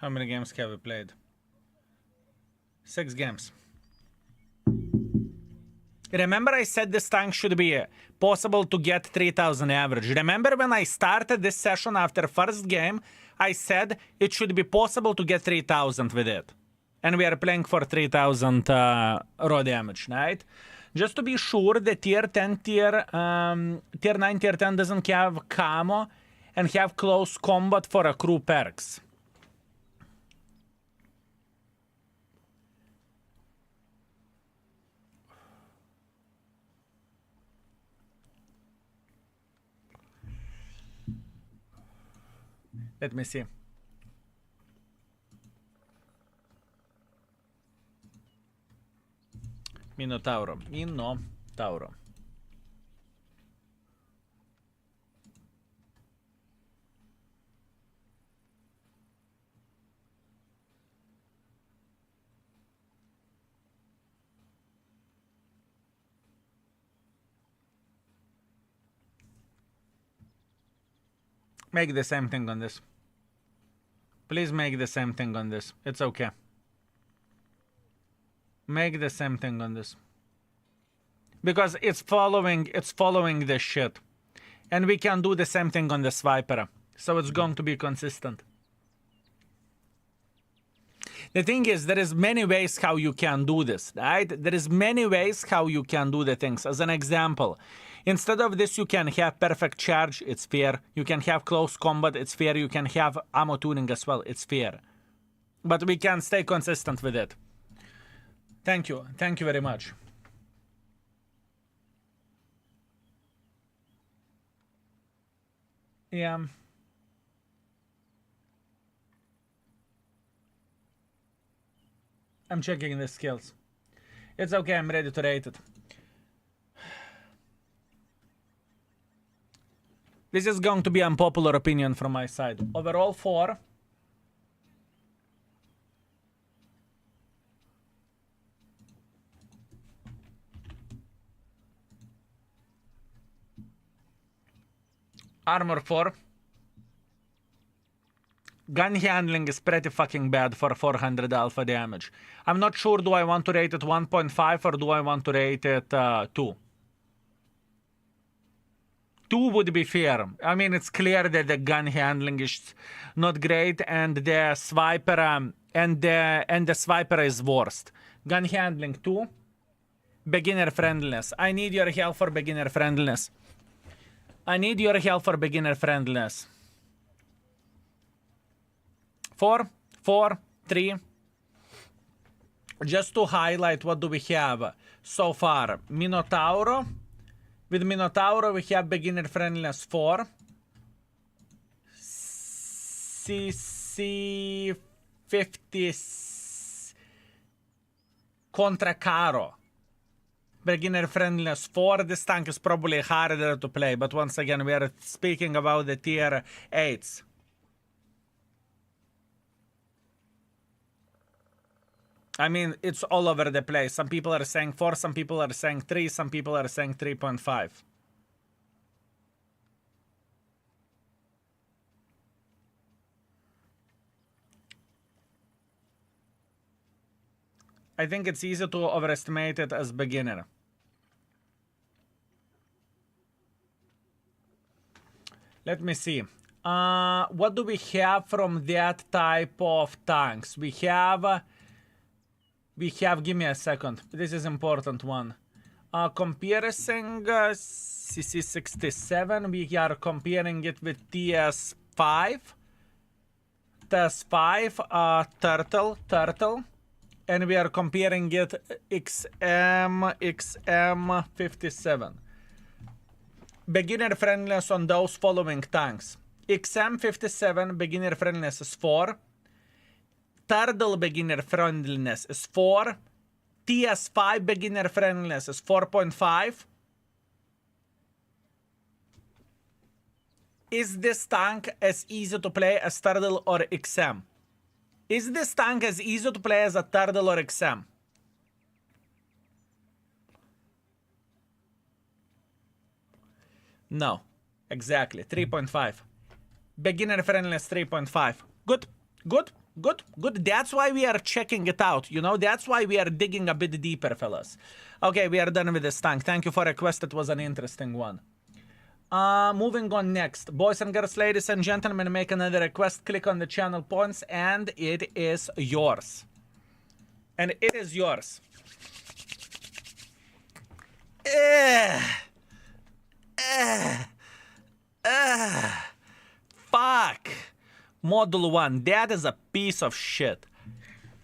How many games have we played? 6 games. Remember I said this tank should be possible to get 3,000 average. Remember when I started this session after first game, I said it should be possible to get 3,000 with it. And we are playing for 3,000 raw damage, right? Just to be sure the tier 10, tier 9, tier 10 doesn't have camo and have close combat for accrue perks. Let me see. Minotauro. Minotauro. Make the same thing on this. Please make the same thing on this. It's okay. Make the same thing on this. Because it's following this shit. And we can do the same thing on the Viper. So it's going to be consistent. The thing is, there is many ways how you can do this, right? There is many ways how you can do the things. As an example, instead of this, you can have perfect charge, it's fair. You can have close combat, it's fair. You can have ammo tuning as well, it's fair. But we can stay consistent with it. Thank you. Thank you very much. Yeah. I'm checking the skills. It's okay, I'm ready to rate it. This is going to be unpopular opinion from my side. Overall 4. Armor 4. Gun handling is pretty fucking bad for 400 alpha damage. I'm not sure, do I want to rate it 1.5 or do I want to rate it 2? 2 would be fair. I mean, it's clear that the gun handling is not great and the swiper and the swiper is worst. Gun handling 2. Beginner friendliness. I need your help for beginner friendliness. I need your help for beginner friendliness. 4, 4, 3. Just to highlight what do we have so far. Minotauro. With Minotauro we have beginner friendliness 4. CC 50 Contra Caro. Beginner friendliness 4. This tank is probably harder to play, but once again we are speaking about the tier 8s. I mean, it's all over the place. Some people are saying 4, some people are saying 3, some people are saying 3.5. I think it's easy to overestimate it as beginner. Let me see. What do we have from that type of tanks? We have, give me a second. This is important one. Comparison CC67, we are comparing it with TS5. TS5, Turtle. And we are comparing it XM57. Beginner friendliness on those following tanks. XM57 beginner friendliness is 4. Turtle beginner friendliness is 4. TS5 beginner friendliness is 4.5. Is this tank as easy to play as Turtle or XM? Is this tank as easy to play as a Turtle or XM? No. Exactly. 3.5. Beginner friendliness 3.5. Good. Good. Good. Good. That's why we are checking it out. You know, that's why we are digging a bit deeper, fellas. Okay, we are done with this tank. Thank you for the request. It was an interesting one. Moving on next. Boys and girls, ladies and gentlemen, make another request. Click on the channel points and it is yours. And it is yours. Fuck. Module 1. That is a piece of shit.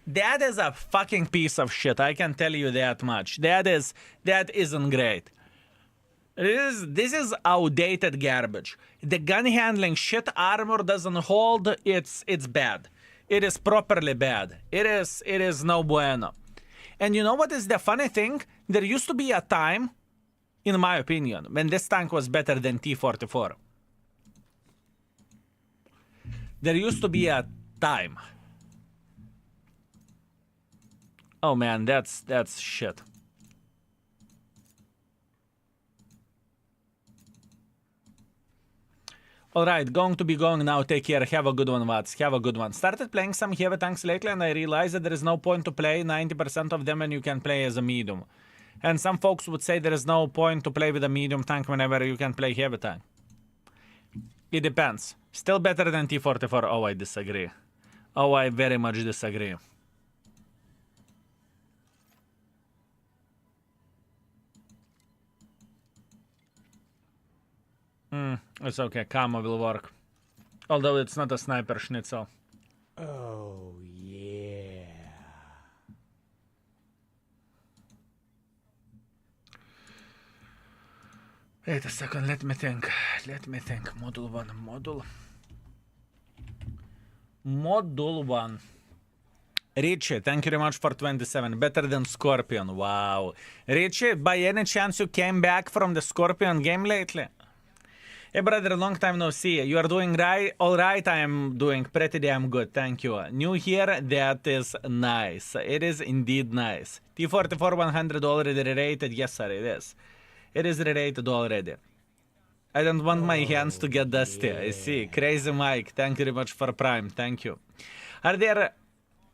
That is a fucking piece of shit. I can tell you that much. That isn't great. This is outdated garbage. The gun handling shit armor doesn't hold. It's bad. It is properly bad. It is no bueno. And you know what is the funny thing? There used to be a time, in my opinion, when this tank was better than T-44. There used to be a time. Oh man, that's shit. Alright, going to be going now. Take care. Have a good one, Vats. Have a good one. Started playing some heavy tanks lately and I realized that there is no point to play 90% of them when you can play as a medium. And some folks would say there is no point to play with a medium tank whenever you can play heavy tank. It depends. Still better than T-44. Oh, I disagree. Oh, I very much disagree. It's okay. Camo will work. Although it's not a sniper schnitzel. Oh, yeah. Wait a second. Let me think. Module 1. Module 1. Richie, thank you very much for 27. Better than Scorpion. Wow. Richie, by any chance you came back from the Scorpion game lately? Hey brother, long time no see. You are doing right? Alright, I am doing pretty damn good, thank you. New here, that is nice. It is indeed nice. T-44 100 already rated? Yes sir, it is. It is rated already. I don't want my hands to get dusty. I see. Crazy Mike, thank you very much for Prime. Thank you. Are there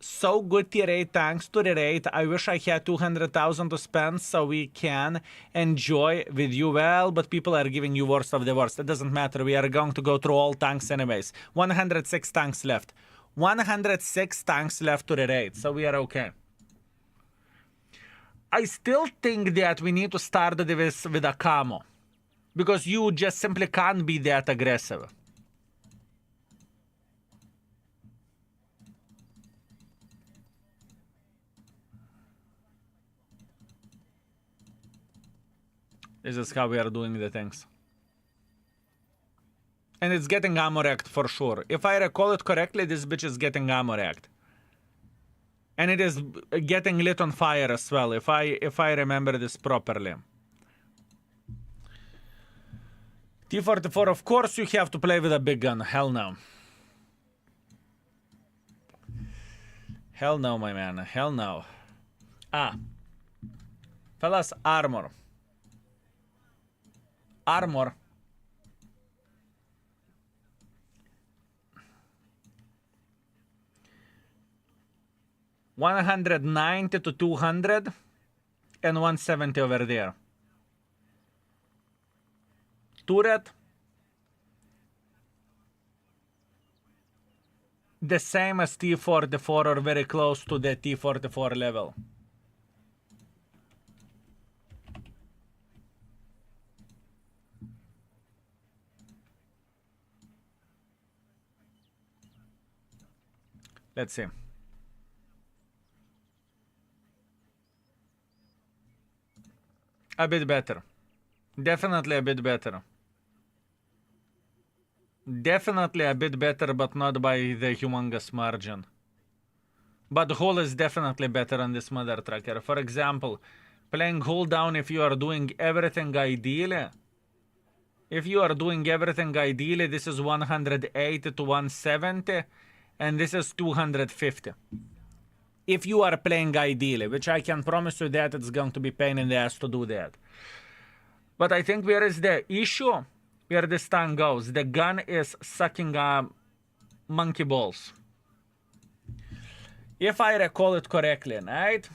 so good tier 8 tanks to re-rate? I wish I had 200,000 to spend so we can enjoy with you. Well, but people are giving you worst of the worst. It doesn't matter. We are going to go through all tanks anyways. 106 tanks left. 106 tanks left to re-rate, so we are okay. I still think that we need to start this with a camo, because you just simply can't be that aggressive. This is how we are doing the things. And it's getting ammo wrecked for sure. If I recall it correctly, this bitch is getting ammo wrecked. And it is getting lit on fire as well, if I remember this properly. T-44, of course you have to play with a big gun. Hell no. Hell no, my man. Hell no. Ah. Fellas, armor. Armor. $190 to $200 and $170 over there. Turret. The same as T-44 or very close to the T-44 level. Let's see. A bit better. Definitely a bit better. Definitely a bit better, but not by the humongous margin. But hull is definitely better on this mother trucker. For example, playing hull down if you are doing everything ideally. If you are doing everything ideally, this is 180 to 170, and this is 250. If you are playing ideally, which I can promise you that it's going to be pain in the ass to do that. But I think where is the issue? Where this tank goes. The gun is sucking monkey balls. If I recall it correctly, right?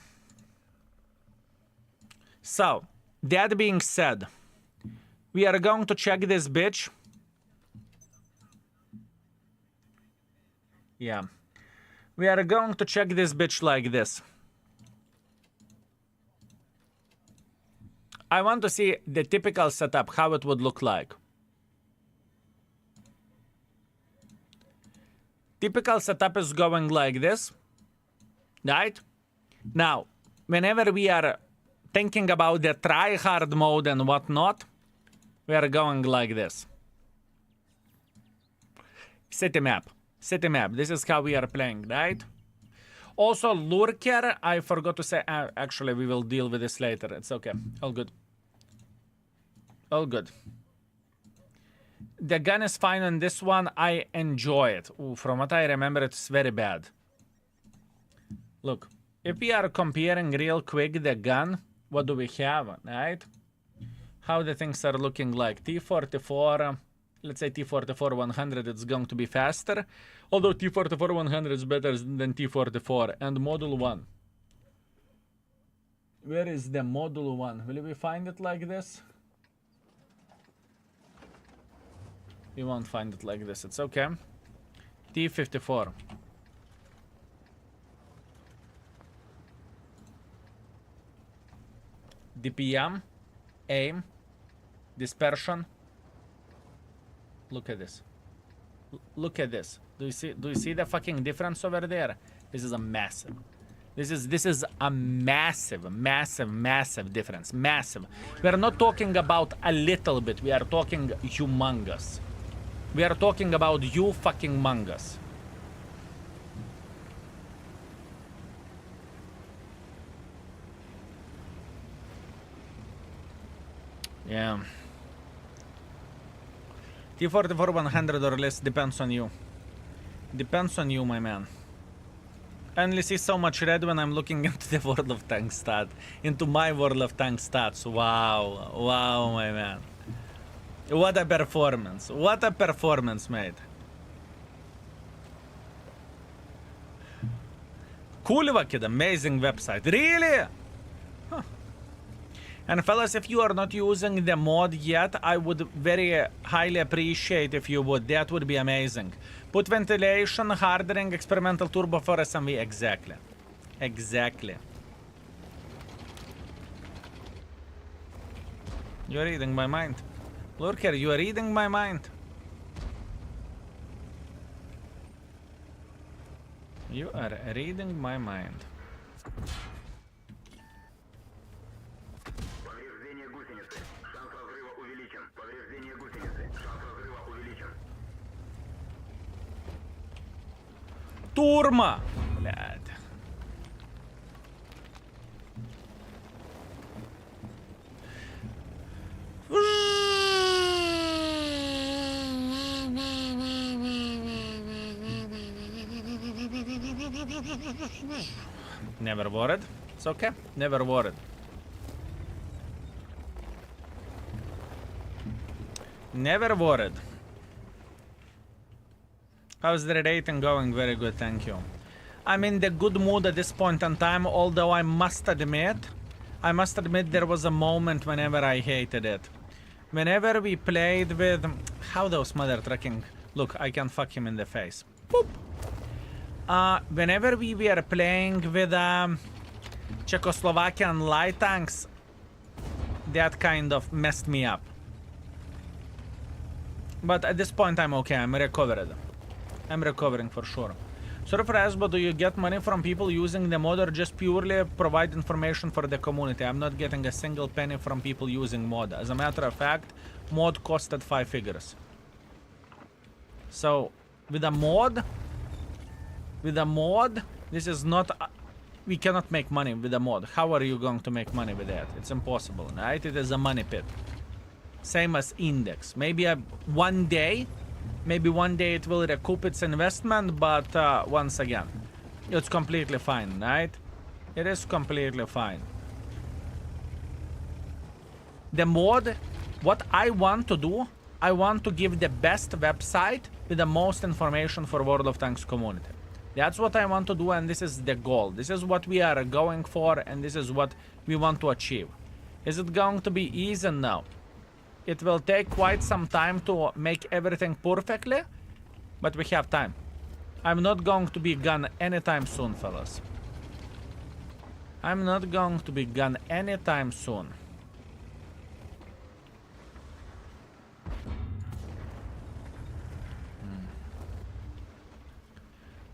So, that being said, we are going to check this bitch. Yeah. We are going to check this bitch like this. I want to see the typical setup, how it would look like. Typical setup is going like this. Right? Now, whenever we are thinking about the try-hard mode and whatnot, we are going like this. City map. City map. This is how we are playing, right? Also, lurker, I forgot to say. Actually, we will deal with this later. It's okay. All good. All good. The gun is fine on this one. I enjoy it. Ooh, from what I remember, it's very bad. Look, if we are comparing real quick the gun, what do we have, right? How the things are looking like. T-44, let's say T-44 100, it's going to be faster. Although T-44 100 is better than T-44. And Module 1. Where is the Module 1? Will we find it like this? We won't find it like this. It's okay. T-54. DPM, aim, dispersion. Look at this. Look at this. Do you see the fucking difference over there? This is a massive. This is a massive difference. Massive. We are not talking about a little bit. We are talking humongous. We are talking about you fucking mungus. Yeah. T-44 100 or less depends on you. Depends on you, my man. I only see so much red when I'm looking into the World of Tanks stat. Into my World of Tanks stats. Wow. Wow, my man. What a performance. What a performance, mate. Cool kid, amazing website. Really? Huh. And fellas, if you are not using the mod yet, I would very highly appreciate if you would. That would be amazing. Put ventilation, hardening, experimental turbo for SMV. Exactly. Exactly. You're reading my mind. Look here, you are reading my mind. You are reading my mind. Повреждение гусеницы. Шанс разрыва увеличен. Повреждение гусеницы. Шанс разрыва увеличен. Турма! Блядь. Never worried. It's okay. Never worried. Never worried. How's the rating going? Very good, thank you. I'm in the good mood at this point in time, although I must admit there was a moment whenever I hated it. Whenever we played with... How those mother trucking... Look, I can fuck him in the face. Boop. Whenever we were playing with Czechoslovakian light tanks, that kind of messed me up. But at this point I'm okay, I'm recovered. I'm recovering for sure. Strv S1, do you get money from people using the mod or just purely provide information for the community? I'm not getting a single penny from people using mod. As a matter of fact, mod costed 5 figures. So, with a mod, this is not... we cannot make money with a mod. How are you going to make money with that? It's impossible, right? It is a money pit. Same as Index. Maybe one day it will recoup its investment, but once again, it's completely fine, right? It is completely fine. The mod, what I want to do, I want to give the best website with the most information for World of Tanks community. That's what I want to do, and this is the goal. This is what we are going for, and this is what we want to achieve. Is it going to be easy? No. It will take quite some time to make everything perfectly, but we have time. I'm not going to be gone anytime soon, fellas. I'm not going to be gone anytime soon.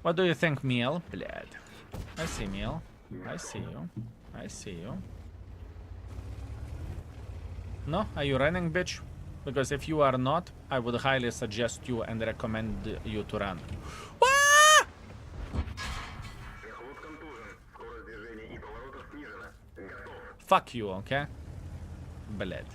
What do you think, Meal? Blad. I see Meal. I see you. I see you. No? Are you running, bitch? Because if you are not, I would highly suggest you and recommend you to run. Ah! Fuck you, okay? Bled.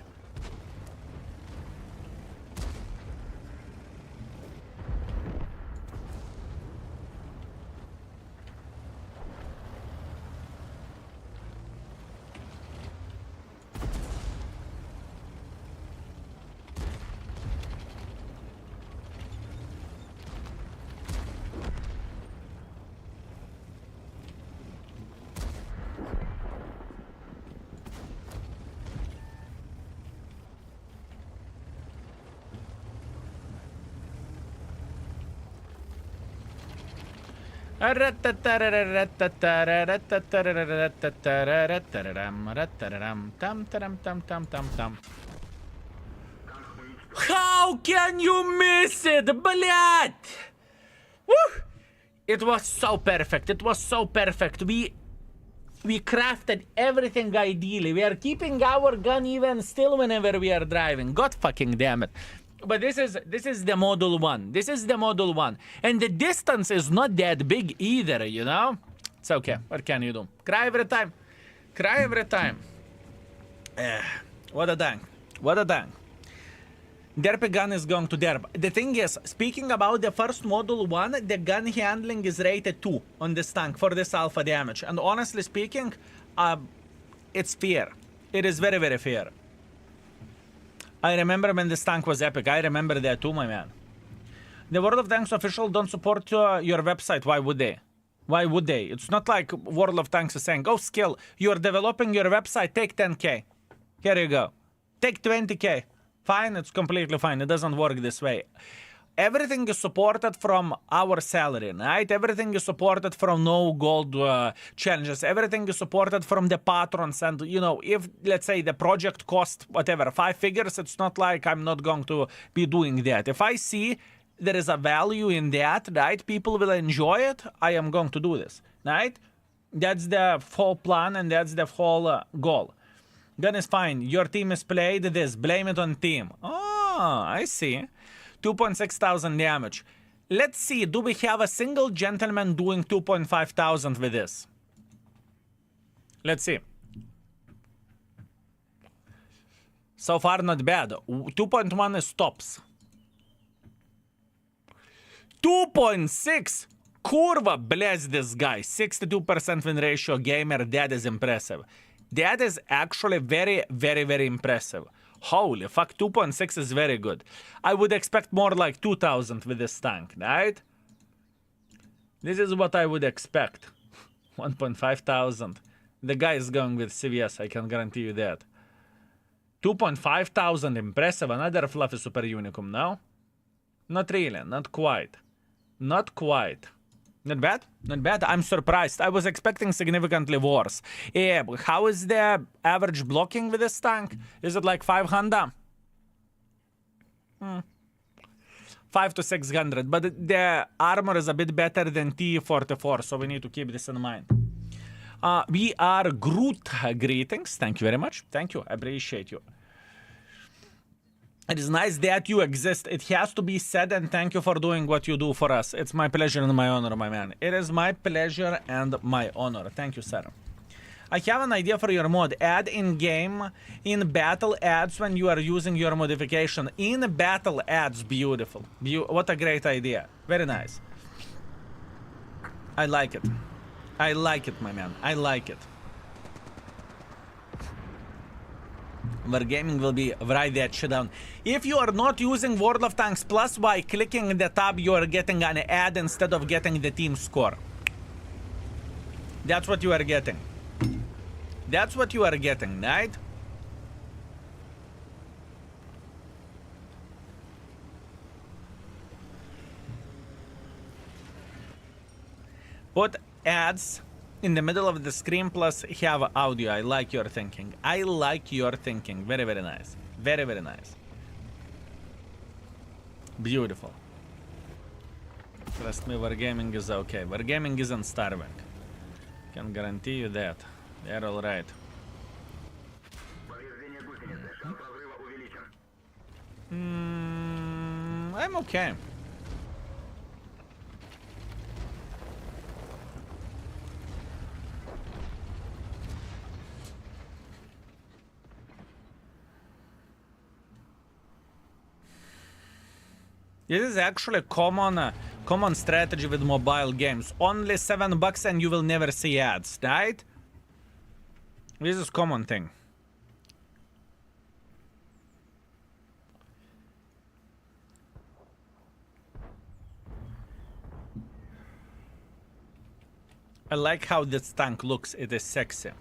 How can you miss it, блядь? Woo! It was so perfect. It was so perfect. We crafted everything ideally. We are keeping our gun even still whenever we are driving. God fucking damn it. But this is the Model 1. This is the Model 1. And the distance is not that big either, you know? It's okay. What can you do? Cry every time. Cry every time. What a dang. What a dang. Derp gun is going to derp. The thing is, speaking about the first Model 1, the gun handling is rated 2 on this tank for this alpha damage. And honestly speaking, it's fair. It is very, very fair. I remember when this tank was epic. I remember that too, my man. The World of Tanks official don't support your website. Why would they? Why would they? It's not like World of Tanks is saying, go Skill, you're developing your website, take 10k. Here you go. Take 20k. Fine, it's completely fine. It doesn't work this way. Everything is supported from our salary, right? Everything is supported from no gold challenges. Everything is supported from the patrons. And, you know, if, let's say, the project cost, whatever, 5 figures, it's not like I'm not going to be doing that. If I see there is a value in that, right? People will enjoy it. I am going to do this, right? That's the whole plan and that's the whole goal. Gun is fine. Your team is played this. Blame it on team. Oh, I see. 2,600 damage. Let's see. Do we have a single gentleman doing 2,500 with this? Let's see. So far, not bad. 2.1 is tops. 2.6. Kurva, bless this guy. 62% win ratio gamer. That is impressive. That is actually very, very, very impressive. Holy fuck, 2.6 is very good. I would expect more like 2,000 with this tank, right? This is what I would expect. 1,500. The guy is going with CVS, I can guarantee you that. 2,500, impressive. Another fluffy super unicum, no? Not really, not quite. Not quite. Not bad, not bad. I'm surprised. I was expecting significantly worse. Yeah, how is the average blocking with this tank? Is it like 500? 5 to 600, but the armor is a bit better than T44, so we need to keep this in mind. We are Groot. Greetings. Thank you very much. Thank you. I appreciate you. It is nice that you exist. It has to be said, and thank you for doing what you do for us. It's my pleasure and my honor, my man. It is my pleasure and my honor. Thank you, sir. I have an idea for your mod. Add in-game, in battle ads when you are using your modification. In battle ads, beautiful. What a great idea. Very nice. I like it. I like it, my man. I like it. Wargaming will be write that shit down. If you are not using World of Tanks Plus, by clicking the tab, you are getting an ad instead of getting the team score. That's what you are getting. That's what you are getting, right? Put ads in the middle of the screen plus have audio. I like your thinking. I like your thinking. Very, very nice. Very, very nice. Beautiful. Trust me, Wargaming is okay. Wargaming isn't starving. Can guarantee you that. They're alright. I'm okay. This is actually common strategy with mobile games. Only $7 and you will never see ads, right? This is common thing. I like how this tank looks. It is sexy.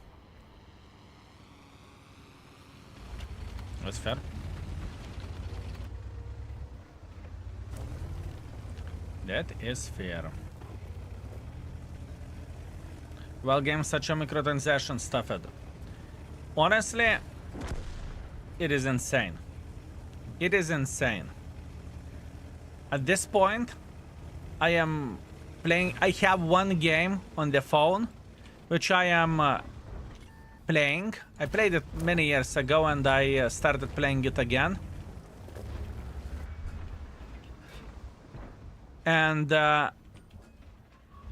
That's fair. That is fair. Well, game such a microtransaction stuffed. Honestly, it is insane. It is insane. At this point, I am playing. I have one game on the phone, which I am playing. I played it many years ago, and I started playing it again. And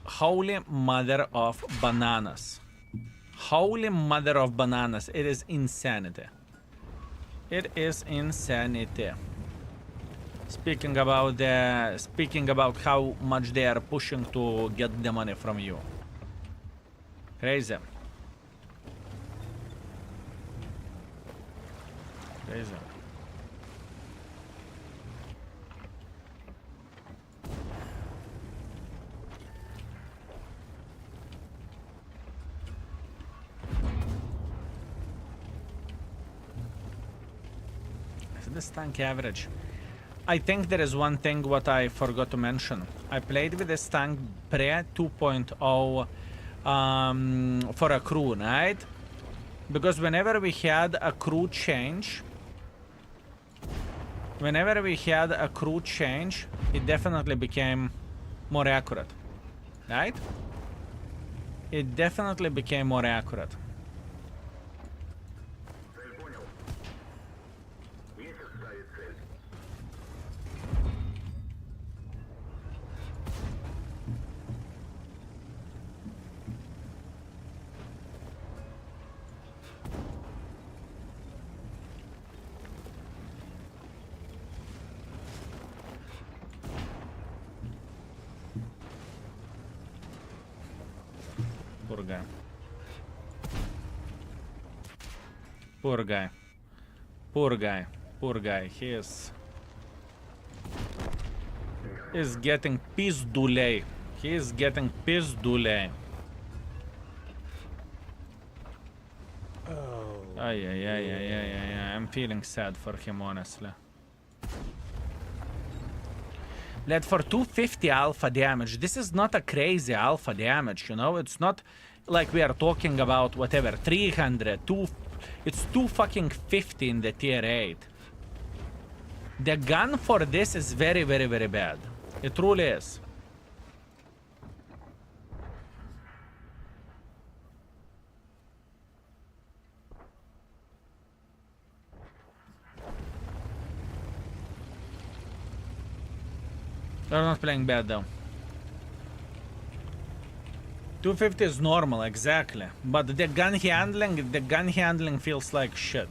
holy mother of bananas. Holy mother of bananas. It is insanity. It is insanity. Speaking about how much they are pushing to get the money from you. Crazy. Crazy. This tank average. I think there is one thing what I forgot to mention. I played with this tank pre 2.0 for a crew, right? Because whenever we had a crew change, it definitely became more accurate, right? It definitely became more accurate. Цель понял. Месяц ставит цель. Poor guy. Poor guy. Poor guy. Poor guy. He is getting pizduley. He is getting pizduley. Oh. Ay. I'm feeling sad for him, honestly. Led for 250 alpha damage. This is not a crazy alpha damage, you know? It's not like we are talking about whatever, 300, 2... It's 250 in the tier 8. The gun for this is very bad. It truly is. They're not playing bad though. 250 is normal, exactly. But the gun handling feels like shit.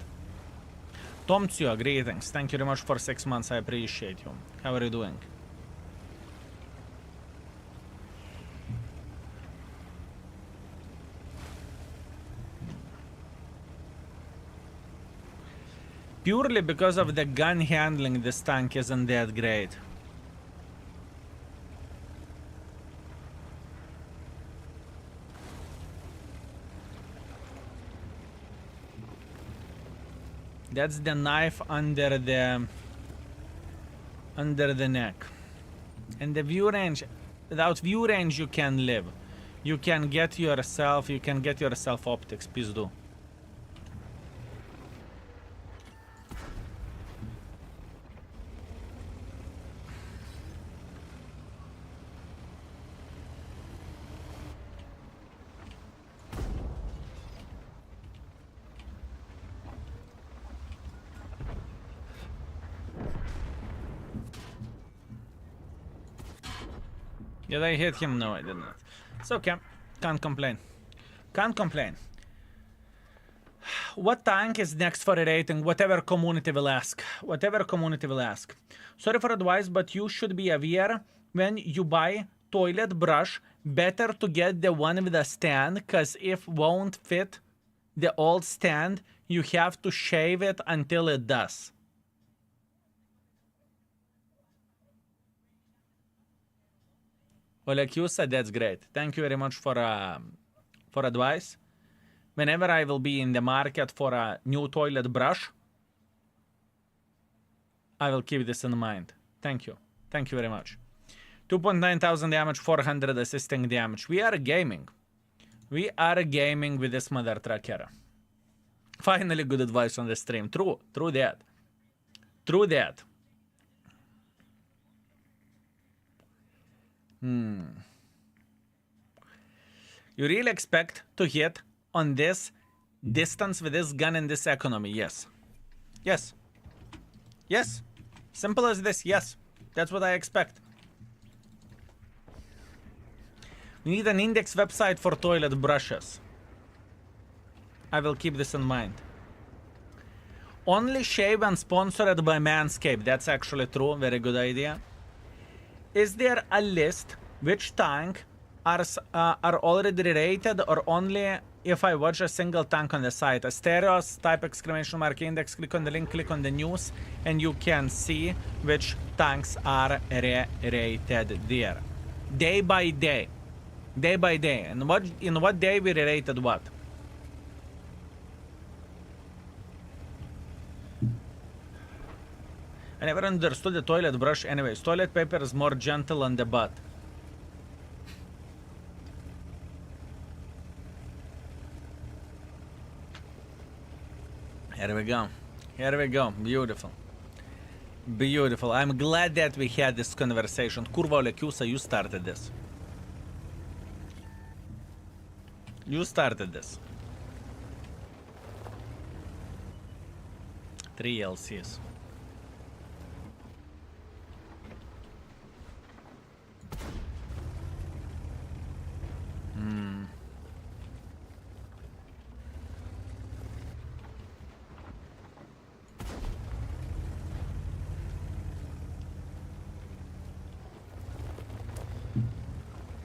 Tomtsio, greetings. Thank you very much for 6 months. I appreciate you. How are you doing? Purely because of the gun handling, this tank isn't that great. That's the knife under the neck. And the view range, without view range you can live. You can get yourself optics, pizdu. Did I hit him? No, I did not. It's okay. Can't complain. Can't complain. What tank is next for a rating? Whatever community will ask. Whatever community will ask. Sorry for advice, but you should be aware when you buy toilet brush, better to get the one with a stand, cause if won't fit the old stand, you have to shave it until it does. Well, like you said, that's great. Thank you very much for advice. Whenever I will be in the market for a new toilet brush, I will keep this in mind. Thank you. Thank you very much. 2.9 thousand damage, 400 assisting damage. We are gaming. We are gaming with this mother trucker. Finally, good advice on the stream. True. True that. True that. You really expect to hit on this distance with this gun in this economy? Yes. Yes. Yes. Simple as this. Yes. That's what I expect. We need an index website for toilet brushes. I will keep this in mind. Only shave and sponsored by Manscaped. That's actually true. Very good idea. Is there a list which tank are already rated, or only if I watch a single tank on the site? A stereos, type exclamation mark index, click on the link, click on the news, and you can see which tanks are rated there. Day by day. Day by day. And in what day we rated what? I never understood the toilet brush anyways. Toilet paper is more gentle on the butt. Here we go. Here we go. Beautiful. Beautiful. I'm glad that we had this conversation. Kurva Olekiusa, you started this. You started this. 3 LCs.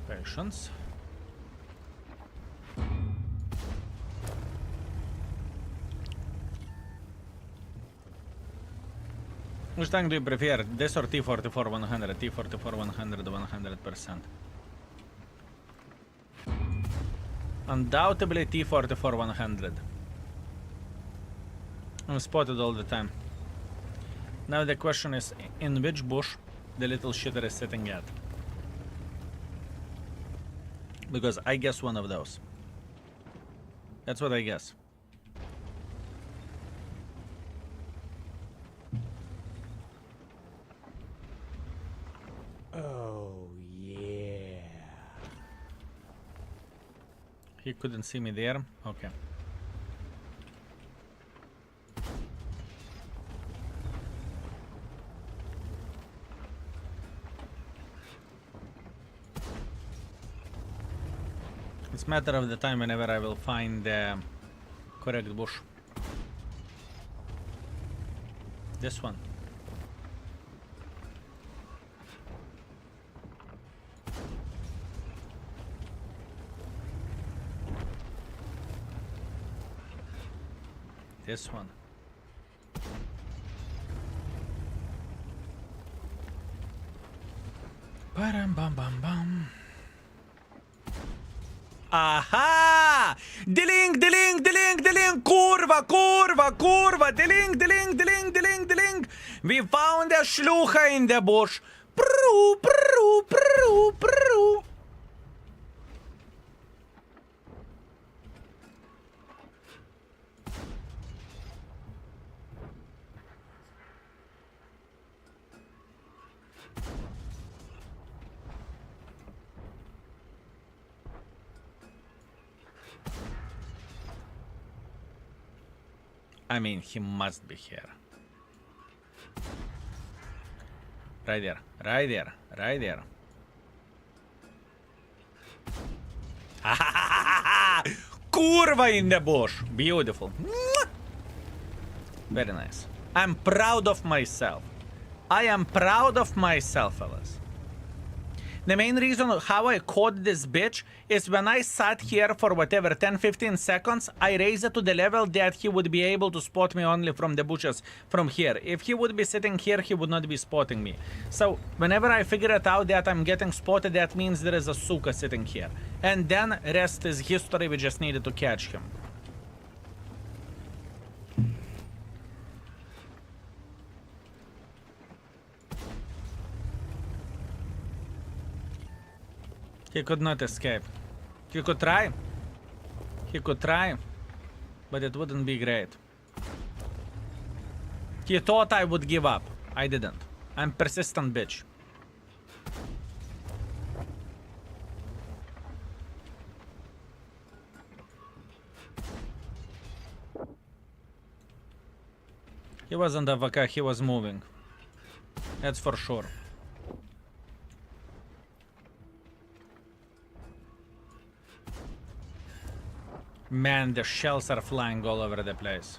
Patience. Which tank do you prefer? This or T44 100? T44 100 100%. Undoubtedly T44 100. I'm spotted all the time. Now the question is, in which bush the little shitter is sitting at? Because I guess one of those. That's what I guess. Oh, yeah. He couldn't see me there? Okay. It's a matter of the time whenever I will find the correct bush. This one. This one. Bam bam bam bam. Aha! Diling, diling, diling, diling! Kurva, kurva, kurva! Diling, diling, diling, diling, diling! We found a shlucha in the bush. Prrroo, prrroo, prrroo, prrroo. I mean, he must be here. Right there, right there, right there. Kurva in the bush. Beautiful. Very nice. I'm proud of myself. I am proud of myself, fellas. The main reason how I caught this bitch is when I sat here for whatever 10-15 seconds, I raised it to the level that he would be able to spot me only from the bushes from here. If he would be sitting here, he would not be spotting me. So whenever I figure it out that I'm getting spotted, that means there is a suka sitting here. And then rest is history, we just needed to catch him. He could not escape. He could try. He could try. But it wouldn't be great. He thought I would give up. I didn't. I'm persistent bitch. He wasn't AFK, he was moving. That's for sure. Man, the shells are flying all over the place.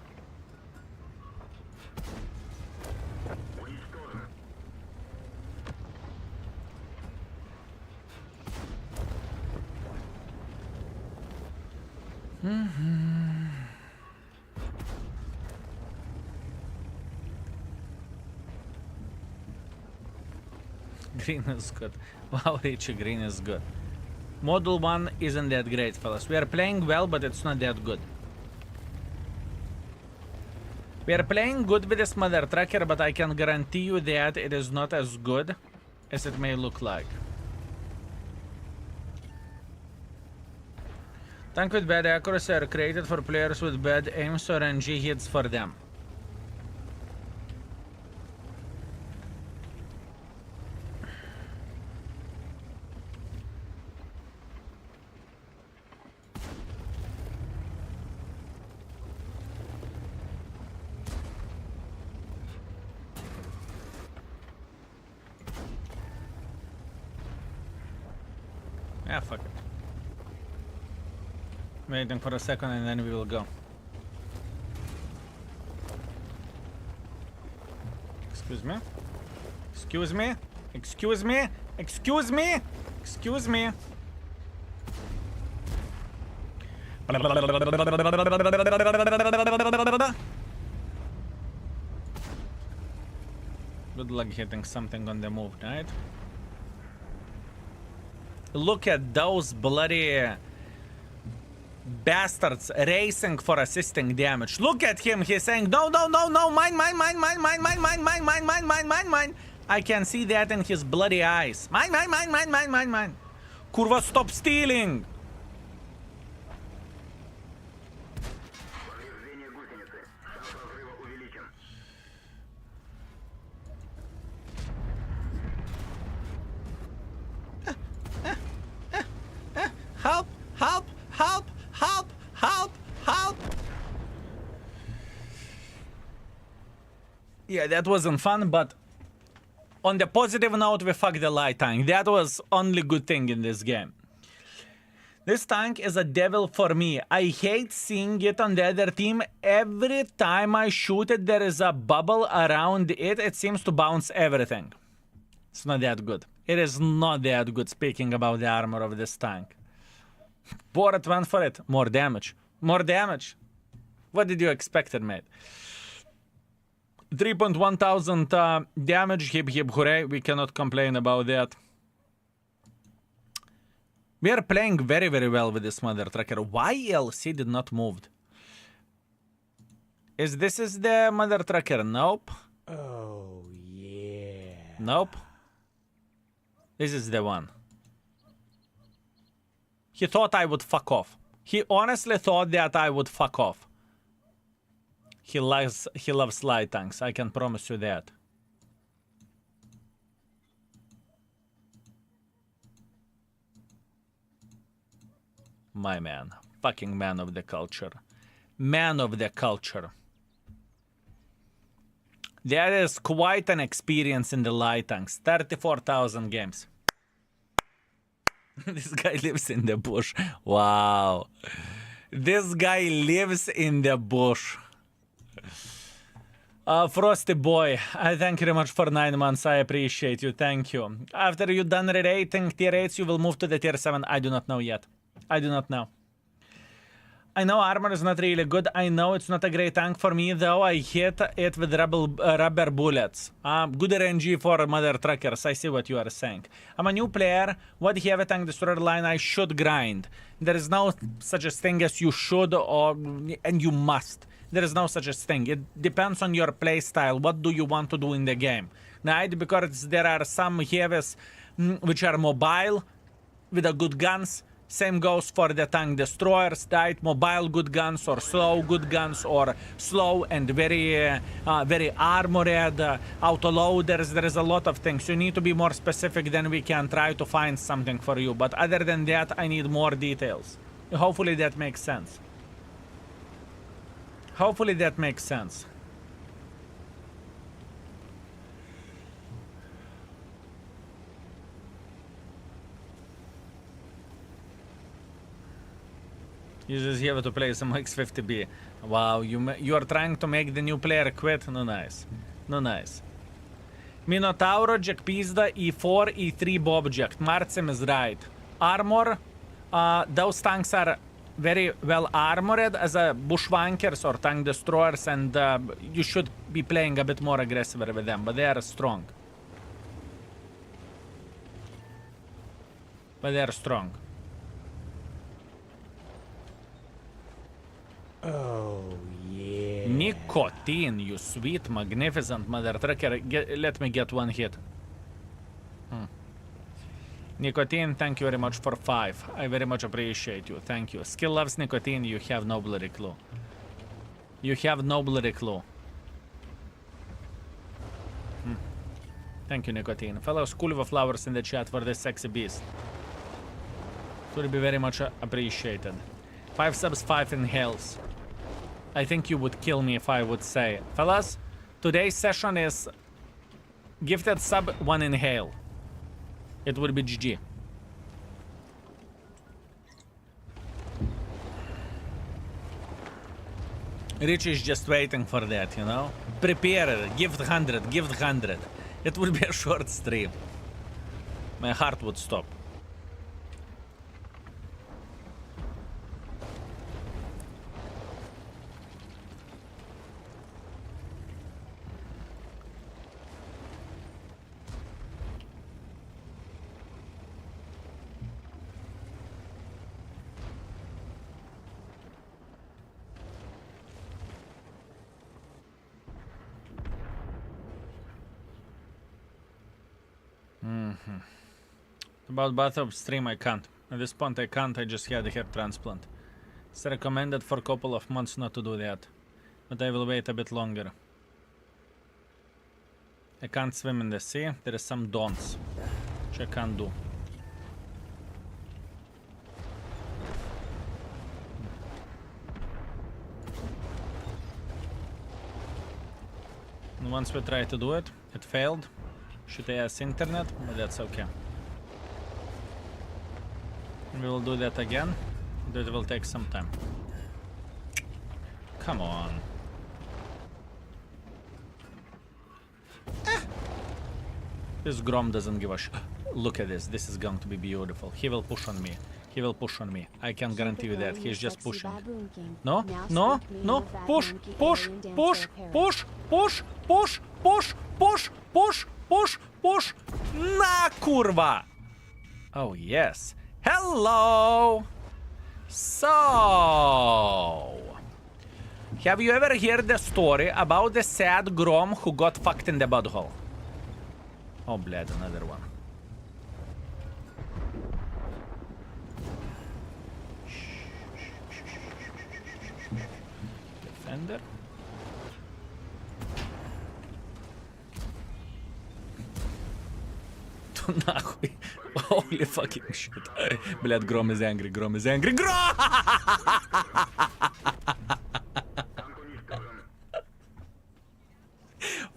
Green is good. Wow, Richie, green is good. Model 1 isn't that great, fellas. We are playing well, but it's not that good. We are playing good with this mother trucker, but I can guarantee you that it is not as good as it may look like. Tank with bad accuracy are created for players with bad aim, so RNG hits for them. Yeah, fuck it. Waiting for a second and then we will go. Excuse me? Excuse me? Excuse me? Excuse me? Excuse me? Good luck hitting something on the move, right? Look at those bloody bastards racing for assisting damage. Look at him. He's saying, no, no, no, no, mine, mine, mine, mine, mine, mine, mine, mine, mine, mine, mine, mine, mine. I can see that in his bloody eyes. Mine, mine, mine, mine, mine, mine, mine. Kurva, stop stealing. Повреждение гусеницы. Шанс разрыва увеличен. Help, help, help, help, help, help. Yeah, that wasn't fun, but on the positive note, we fucked the light tank. That was only good thing in this game. This tank is a devil for me. I hate seeing it on the other team. Every time I shoot it, there is a bubble around it. It seems to bounce everything. It's not that good. It is not that good, speaking about the armor of this tank. Borat went for it. More damage. More damage. What did you expect, mate? 3.1 thousand damage. Hip hip hooray. We cannot complain about that. We are playing very, very well with this mother trucker. Why LC did not move? Is this the mother trucker? Nope. Oh, yeah. Nope. This is the one. He thought I would fuck off. He honestly thought that I would fuck off. He loves light tanks, I can promise you that. My man. Fucking man of the culture. Man of the culture. That is quite an experience in the light tanks. 34,000 games. This guy lives in the bush. Wow. This guy lives in the bush. Frosty boy, I thank you very much for 9 months. I appreciate you. Thank you. After you're done re-rating tier 8s, you will move to the tier 7. I do not know yet. I do not know. I know armor is not really good. I know it's not a great tank for me, though. I hit it with rubber bullets. Good RNG for mother truckers. I see what you are saying. I'm a new player. What have a tank destroyer line? I should grind. There is no such a thing as you should and you must. There is no such a thing. It depends on your play style. What do you want to do in the game? Right? Because there are some heavies which are mobile with a good guns. Same goes for the tank destroyers, right? Mobile good guns or slow good guns or slow and very armored auto-loaders. There is a lot of things. You need to be more specific, then we can try to find something for you. But other than that, I need more details. Hopefully that makes sense. Hopefully that makes sense. You just have to play some X50B. Wow, you are trying to make the new player quit? No nice. No nice. Minotauro, Jack Pizda, E4, E3 Bobject. Marcem is right. Armor, those tanks are very well armored as a bushwankers or tank destroyers, and you should be playing a bit more aggressive with them, but they are strong. But they are strong. Oh, yeah. Nicotine, you sweet, magnificent mother trucker. Let me get one hit. Nicotine, thank you very much for 5. I very much appreciate you. Thank you. Skill loves nicotine, you have no bloody clue. You have no bloody clue. Thank you, Nicotine. Fellow School of Flowers in the chat for this sexy beast. It would be very much appreciated. 5 subs, 5 inhales. I think you would kill me if I would say. Fellas, today's session is gifted sub, 1 inhale. It would be GG. Rich is just waiting for that, you know? Prepare it. Give 100. Give 100. It would be a short stream. My heart would stop. About bathtub stream, I can't. At this point, I can't. I just had a hair transplant. It's recommended for a couple of months not to do that. But I will wait a bit longer. I can't swim in the sea. There is some don'ts, which I can't do. And once we tried to do it, it failed. Shitty ass internet, but that's okay. We will do that again. That will take some time. Come on. This Grom doesn't give a sh. Look at this. This is going to be beautiful. He will push on me. He will push on me. I can guarantee you that. He's just pushing. No, no, no. Push, push, push, push, push, push, push, push, push, push, push. Na kurwa. Oh, yes. Hello! So, have you ever heard the story about the sad Grom who got fucked in the butthole? Oh, bled, another one. Defender. Нахуй. Holy fucking shit. Блядь, Grom is angry, Grom is angry. Grom!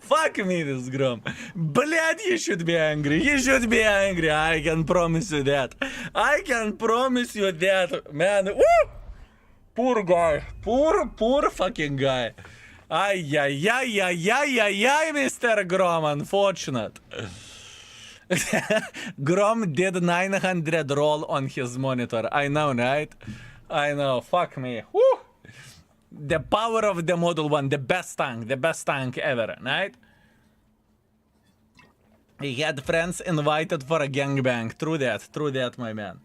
Fuck me, this Grom. Блядь, you should be angry. You should be angry. I can promise you that. I can promise you that. Man, woo! Poor guy. Poor fucking guy. Ay, ay, ay, ay, ay, ay, ay, Mr. Grom, unfortunate. Grom did 900 roll on his monitor. I know, right? I know. Fuck me. Woo! The power of the Model 1. The best tank ever, right? He had friends invited for a gangbang. True that, my man.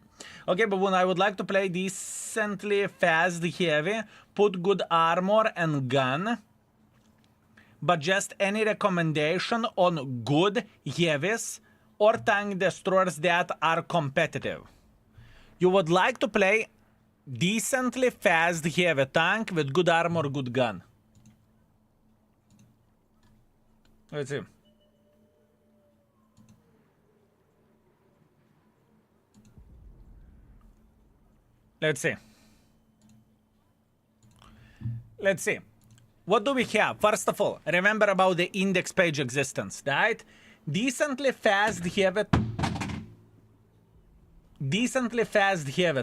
Okay, Baboon, I would like to play decently fast, heavy, put good armor and gun. But just any recommendation on good heavies or tank destroyers that are competitive. You would like to play decently fast heavy tank with good armor, good gun. Let's see. Let's see. What do we have? First of all, remember about the index page existence, right? Decently fast heavy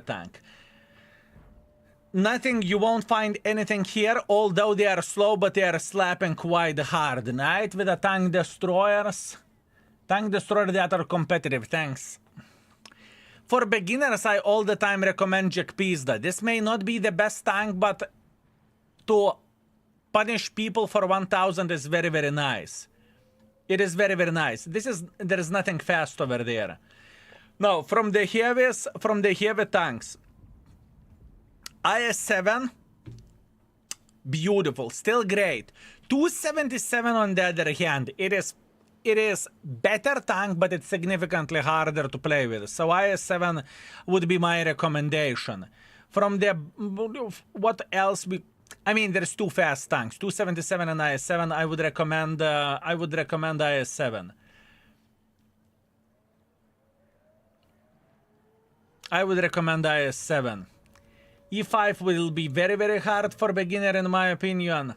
tank. Nothing, you won't find anything here, although they are slow, but they are slapping quite hard, right? With the tank destroyers that are competitive, thanks. For beginners, I all the time recommend Jack Pizda. This may not be the best tank, but to punish people for 1000 is very, very nice. It is very, very nice. There is nothing fast over there. Now, from the heavy tanks, IS-7 Beautiful. Still great. 277 on the other hand. It is better tank, but it's significantly harder to play with. So IS-7 would be my recommendation. From the... What else we... I mean, there's two fast tanks. 277 and IS-7. I would recommend IS-7. I would recommend IS-7. E5 will be very, very hard for beginner in my opinion.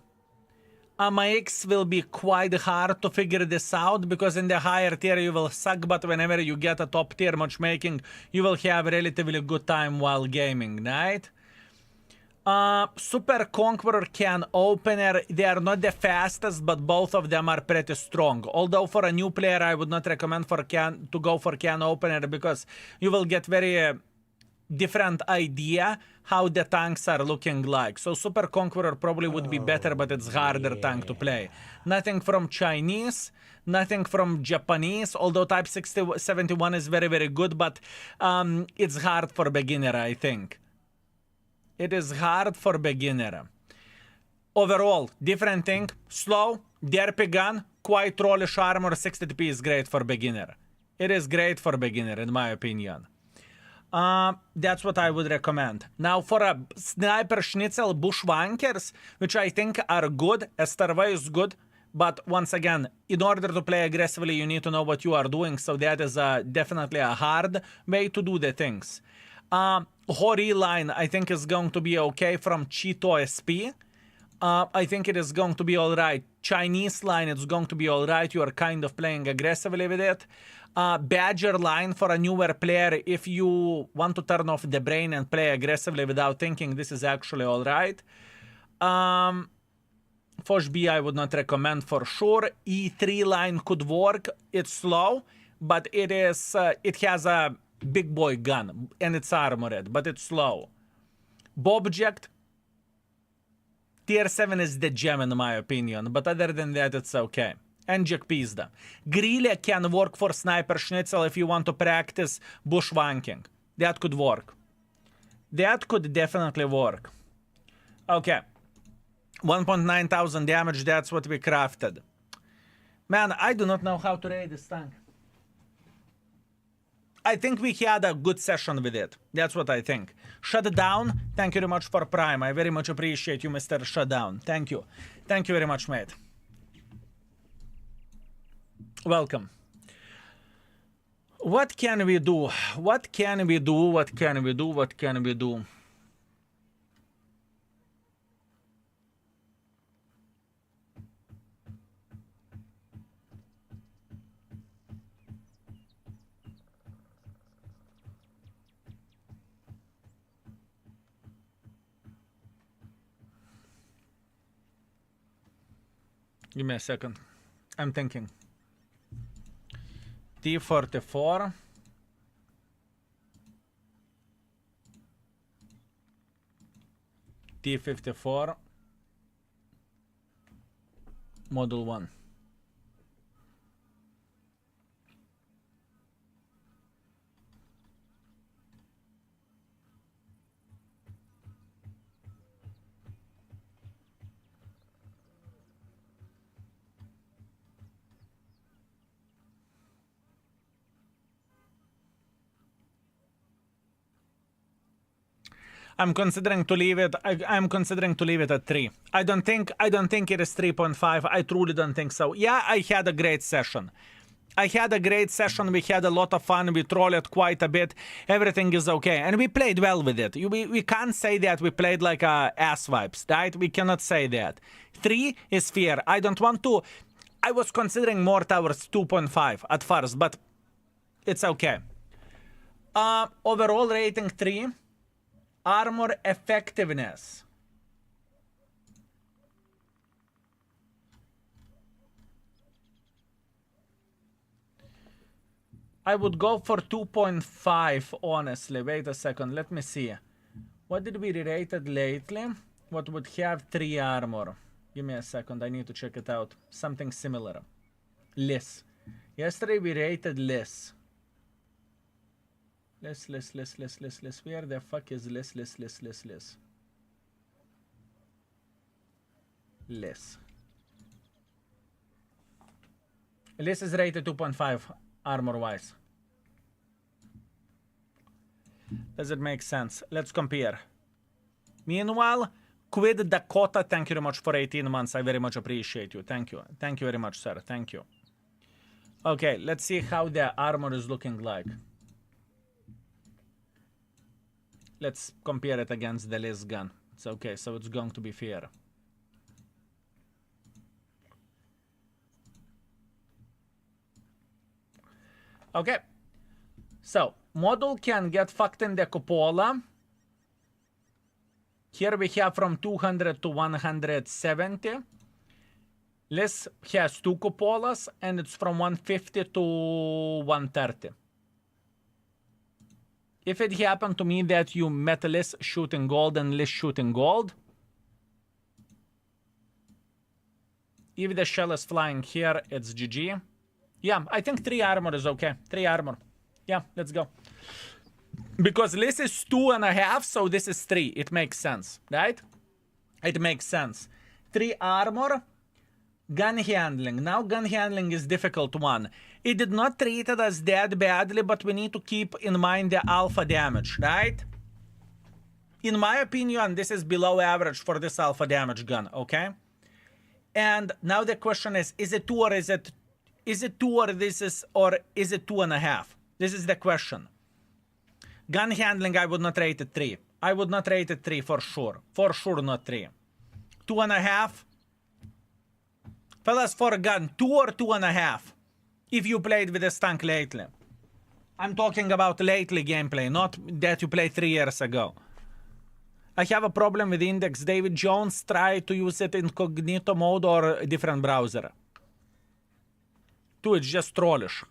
AMX will be quite hard to figure this out because in the higher tier you will suck, but whenever you get a top tier matchmaking, you will have a relatively good time while gaming, right? Super Conqueror Can Opener, they are not the fastest, but both of them are pretty strong. Although for a new player, I would not recommend to go for Can Opener because you will get very different idea how the tanks are looking like. So Super Conqueror probably would be better, but it's harder tank to play. Nothing from Chinese, nothing from Japanese, although Type 71 is very, very good, but it's hard for beginner, I think. It is hard for beginner. Overall, different thing. Slow, derpy gun, quite rollish armor, 60TP is great for beginner. It is great for beginner, in my opinion. That's what I would recommend. Now, for a Sniper Schnitzel Bushwankers, which I think are good, Strv is good, but once again, in order to play aggressively, you need to know what you are doing, so that is definitely a hard way to do the things. Hori line, I think, is going to be okay from Cheeto SP. I think it is going to be alright. Chinese line, it's going to be alright. You are kind of playing aggressively with it. Badger line for a newer player, if you want to turn off the brain and play aggressively without thinking, this is actually alright. Foch B I would not recommend for sure. E3 line could work. It's slow, but it has a big boy gun and it's armored, but it's slow. Bobject, tier 7 is the gem in my opinion, but other than that, it's okay. Enjek Pizda. Grille can work for Sniper Schnitzel if you want to practice bushwanking. That could work. That could definitely work. Okay. 1.9 thousand damage, that's what we crafted. Man, I do not know how to raid this tank. I think we had a good session with it. That's what I think. Shutdown, thank you very much for Prime. I very much appreciate you, Mr. Shutdown. Thank you. Thank you very much, mate. Welcome. What can we do? What can we do? What can we do? What can we do? Give me a second. I'm thinking. T44. T54. Model 1. I'm considering to leave it. I'm considering to leave it at 3. I don't think it is 3.5. I truly don't think so. Yeah, I had a great session. We had a lot of fun. We trolled quite a bit. Everything is okay. And we played well with it. We can't say that we played like ass vibes, right? We cannot say that. 3 is fair. I don't want to... I was considering more towards 2.5 at first, but it's okay. Overall rating 3. Armor effectiveness. I would go for 2.5, honestly. Wait a second, let me see. What did we re-rated lately? What would have 3 armor? Give me a second, I need to check it out. Something similar. Less. Yesterday we rated less. Less. Where the fuck is less? Liz. Liz is rated 2.5 armor-wise. Does it make sense? Let's compare. Meanwhile, Quid Dakota, thank you very much for 18 months. I very much appreciate you. Thank you. Thank you very much, sir. Thank you. Okay, let's see how the armor is looking like. Let's compare it against the Liz gun. It's okay, so it's going to be fair. Okay. So, model can get fucked in the cupola. Here we have from 200 to 170. Liz has 2 cupolas, and it's from 150 to 130. If it happened to me that you met Liz shooting gold and Liz shooting gold, if the shell is flying here, it's GG. Yeah, I think 3 armor is okay. 3 armor. Yeah, let's go. Because Liz is 2.5, so this is 3. It makes sense, right? It makes sense. 3 armor. Gun handling. Now gun handling is difficult one. It did not treat it as that badly, but we need to keep in mind the alpha damage, right? In my opinion, this is below average for this alpha damage gun, okay? And now the question is it 2 or is it 2 or is it 2.5? This is the question. Gun handling, I would not rate it 3. I would not rate it 3 for sure. For sure not 3. 2.5. Fellas, for a gun, 2 or 2.5. If you played with this tank lately. I'm talking about lately gameplay, not that you played 3 years ago. I have a problem with index. David Jones, try to use it incognito mode or a different browser. 2, it's just trollish.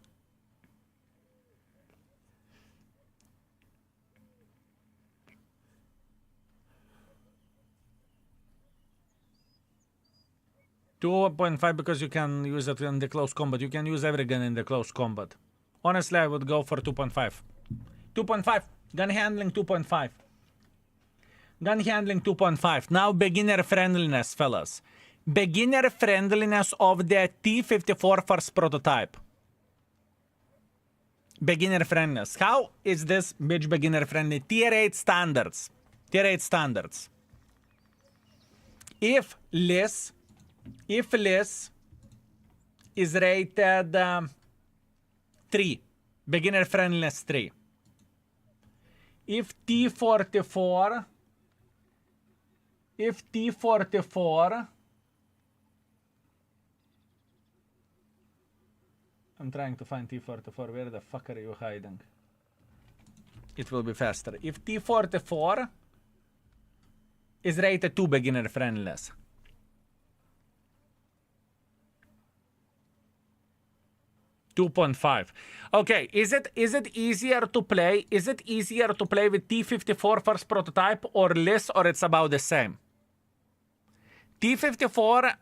.5 because you can use it in the close combat. You can use every gun in the close combat. Honestly, I would go for 2.5. 2.5. Gun handling 2.5. Gun handling 2.5. Now beginner friendliness, fellas. Beginner friendliness of the T-54 first prototype. Beginner friendliness. How is this bitch beginner friendly? Tier 8 standards. Tier 8 standards. If Liz is rated 3, beginner friendliness 3. If T-44, I'm trying to find T-44, where the fuck are you hiding? It will be faster. If T-44 is rated 2 beginner friendliness. .5. Okay, is it easier to play? Is it easier to play with T-54 first prototype or less, or it's about the same? T-54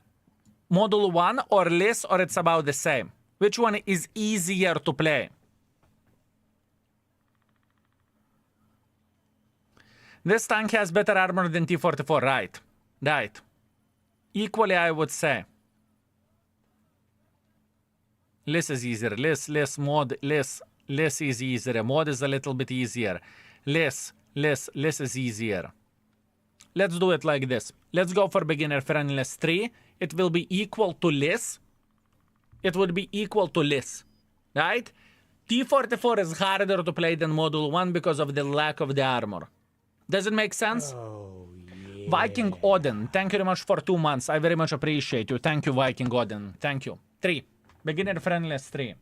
Model 1 or less, or it's about the same? Which one is easier to play? This tank has better armor than T-44, right? Right. Equally, I would say. Less is easier. Less is easier. Mod is a little bit easier. Less is easier. Let's do it like this. Let's go for beginner friendliness 3. It will be equal to less. It would be equal to less. Right? T-44 is harder to play than Model 1 because of the lack of the armor. Does it make sense? Oh, yeah. Viking Odin, thank you very much for 2 months. I very much appreciate you. Thank you, Viking Odin. Thank you. 3. Beginner friendliness 3.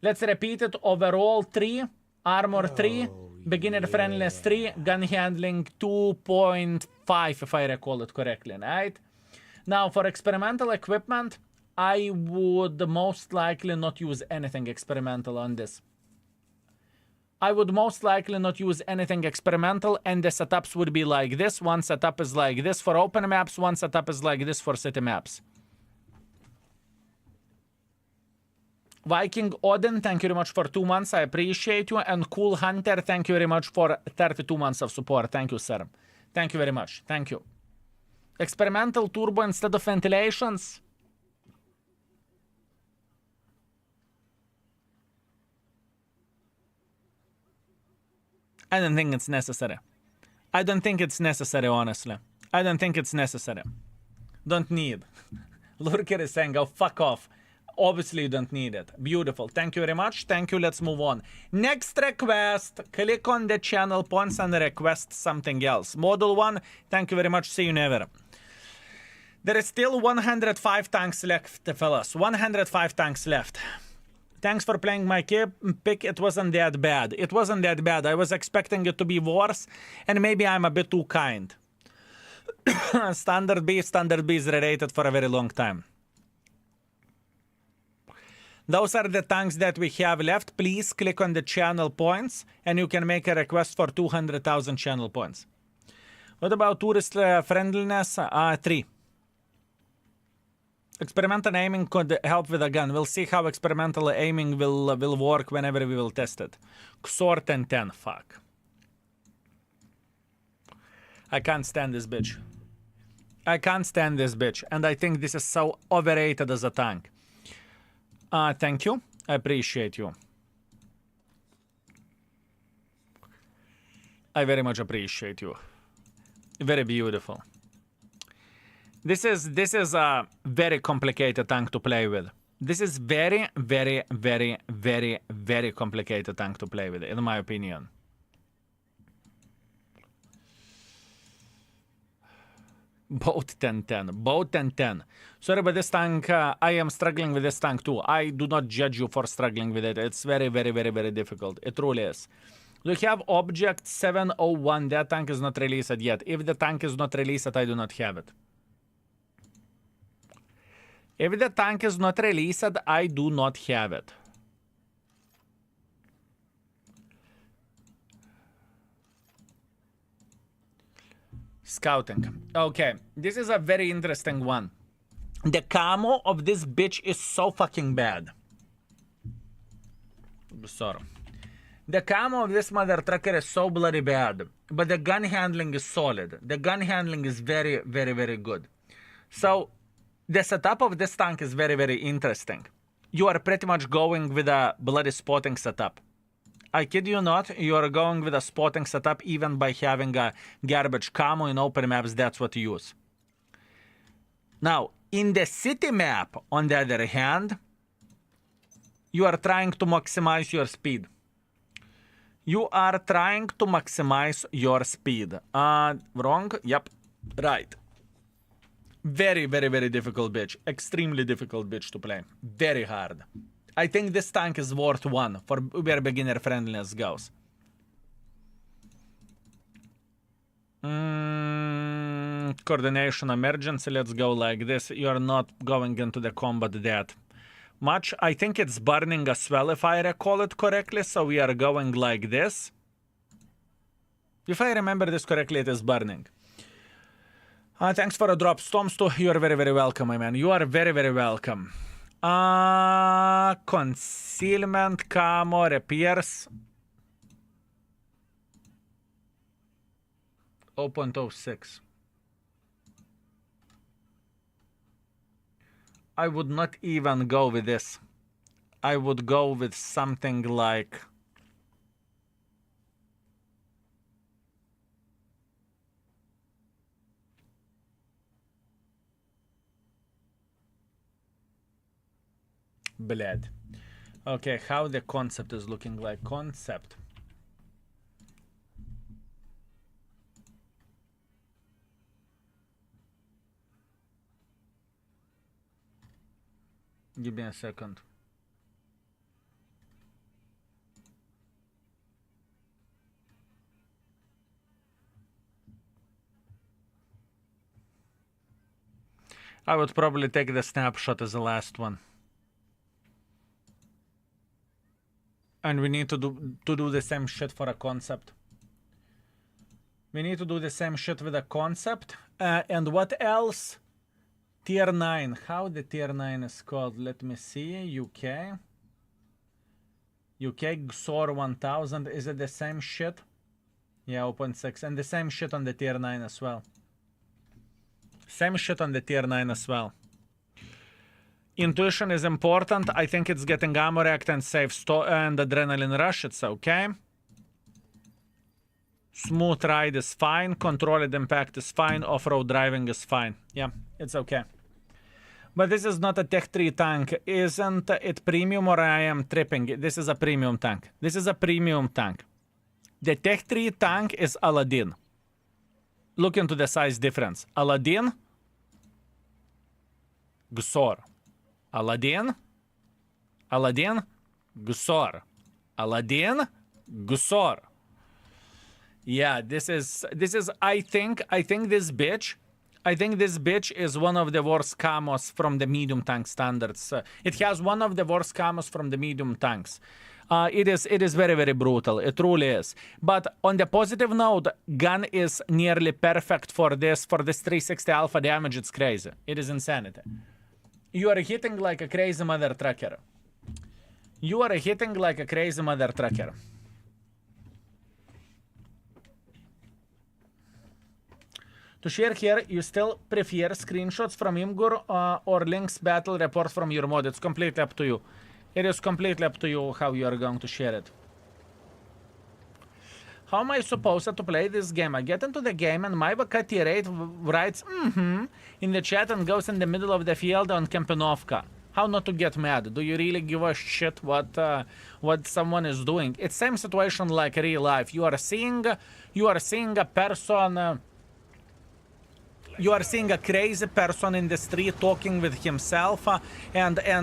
Let's repeat it. Overall 3. Armor 3. Beginner friendliness 3. Gun handling 2.5 if I recall it correctly, right? Now for experimental equipment, I would most likely not use anything experimental on this. I would most likely not use anything experimental, and the setups would be like this. One setup is like this for open maps. One setup is like this for city maps. Viking Odin, thank you very much for 2 months. I appreciate you. And Cool Hunter, thank you very much for 32 months of support. Thank you, sir. Thank you very much. Thank you. Experimental turbo instead of ventilations? I don't think it's necessary. I don't think it's necessary, honestly. I don't think it's necessary. Don't need. Lurker is saying, oh, fuck off. Obviously, you don't need it. Beautiful. Thank you very much. Thank you. Let's move on. Next request. Click on the channel points and request something else. Model 1. Thank you very much. See you never. There is still 105 tanks left, fellas. 105 tanks left. Thanks for playing my pick. It wasn't that bad. It wasn't that bad. I was expecting it to be worse. And maybe I'm a bit too kind. Standard B is ReRated for a very long time. Those are the tanks that we have left. Please click on the channel points and you can make a request for 200,000 channel points. What about tourist friendliness? 3. Experimental aiming could help with a gun. We'll see how experimental aiming will work whenever we will test it. GSOR 1010. Fuck. I can't stand this bitch. I can't stand this bitch. And I think this is so overrated as a tank. Thank you. I appreciate you. I very much appreciate you. Very beautiful. This is a very complicated tank to play with. This is very, very, very, very, very complicated tank to play with, in my opinion. Both 1010. Both 1010. Sorry, but this tank, I am struggling with this tank too. I do not judge you for struggling with it. It's very, very, very, very difficult. It truly is. We have Object 701. That tank is not released yet. If the tank is not released, I do not have it. If the tank is not released, I do not have it. Scouting. Okay, this is a very interesting one. The camo of this bitch is so fucking bad. Sorry. The camo of this mother trucker is so bloody bad. But the gun handling is solid. The gun handling is very, very, very good. So, the setup of this tank is very, very interesting. You are pretty much going with a bloody spotting setup. I kid you not, you are going with a spotting setup even by having a garbage camo in open maps. That's what you use. Now, in the city map, on the other hand, you are trying to maximize your speed. You are trying to maximize your speed. Wrong? Yep. Right. Very, very, very difficult bitch. Extremely difficult bitch to play. Very hard. I think this tank is worth 1 for where beginner friendliness goes. Coordination emergency. Let's go like this. You're not going into the combat that much. I think it's burning as well, if I recall it correctly. So we are going like this. If I remember this correctly, it is burning. Thanks for a drop. Storms too. You are very, very welcome, my man. You are very, very welcome. Concealment, camo, repairs. 0.06. I would not even go with this. I would go with something like... Bled. Okay, how the concept is looking like. Concept. Give me a second. I would probably take the snapshot as the last one. And we need to do the same shit for a concept. We need to do the same shit with a concept. And what else? Tier 9. How the tier 9 is called? Let me see. UK. UK GSOR 1000. Is it the same shit? Yeah, 0.6. And the same shit on the tier 9 as well. Same shit on the tier 9 as well. Intuition is important. I think it's getting ammo react and safe and adrenaline rush. It's okay. Smooth ride is fine. Controlled impact is fine. Off-road driving is fine. Yeah, it's okay. But this is not a Tech 3 tank. Isn't it premium or I am tripping? This is a premium tank. This is a premium tank. The Tech 3 tank is Aladdin. Look into the size difference. Aladdin. GSOR. Aladdin. Aladdin. GSOR. Aladdin. GSOR. Yeah, this is I think this bitch is one of the worst camos from the medium tank standards. It has one of the worst camos from the medium tanks. It is very, very brutal. It truly is. But on the positive note, gun is nearly perfect for this 360 alpha damage. It's crazy. It is insanity. You are hitting like a crazy mother trucker. You are hitting like a crazy mother trucker. To share here, you still prefer screenshots from Imgur or links battle report from your mod. It's completely up to you. It is completely up to you how you are going to share it. How am I supposed to play this game? I get into the game and my Vakati rate writes in the chat and goes in the middle of the field on Kempenovka. How not to get mad? Do you really give a shit what someone is doing? It's same situation like real life. You are seeing a person. You are seeing a crazy person in the street talking with himself and I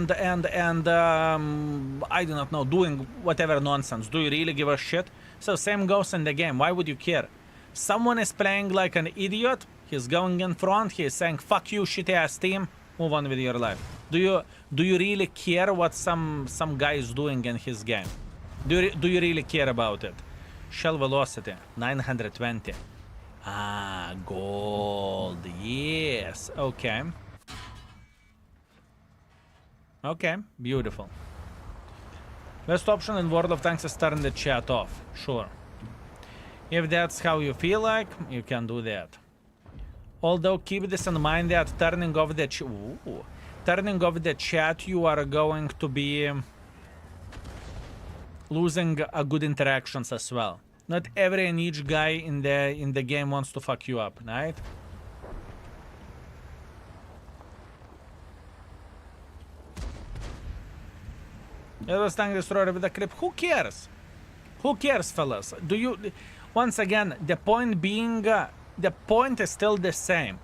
do not know, doing whatever nonsense. Do you really give a shit? So same goes in the game. Why would you care? Someone is playing like an idiot. He's going in front. He's saying, fuck you, shitty ass team. Move on with your life. Do you really care what some guy is doing in his game? Do you really care about it? Shell velocity, 920. Ah, gold. Yes. Okay. Okay, beautiful. Best option in World of Tanks is turn the chat off. Sure. If that's how you feel like, you can do that. Although keep this in mind that turning off the chat, you are going to be losing a good interactions as well. Not every and each guy in the game wants to fuck you up, right? It was tank destroyer with a clip. Who cares? Who cares, fellas? Do you? Once again, the point being, the point is still the same.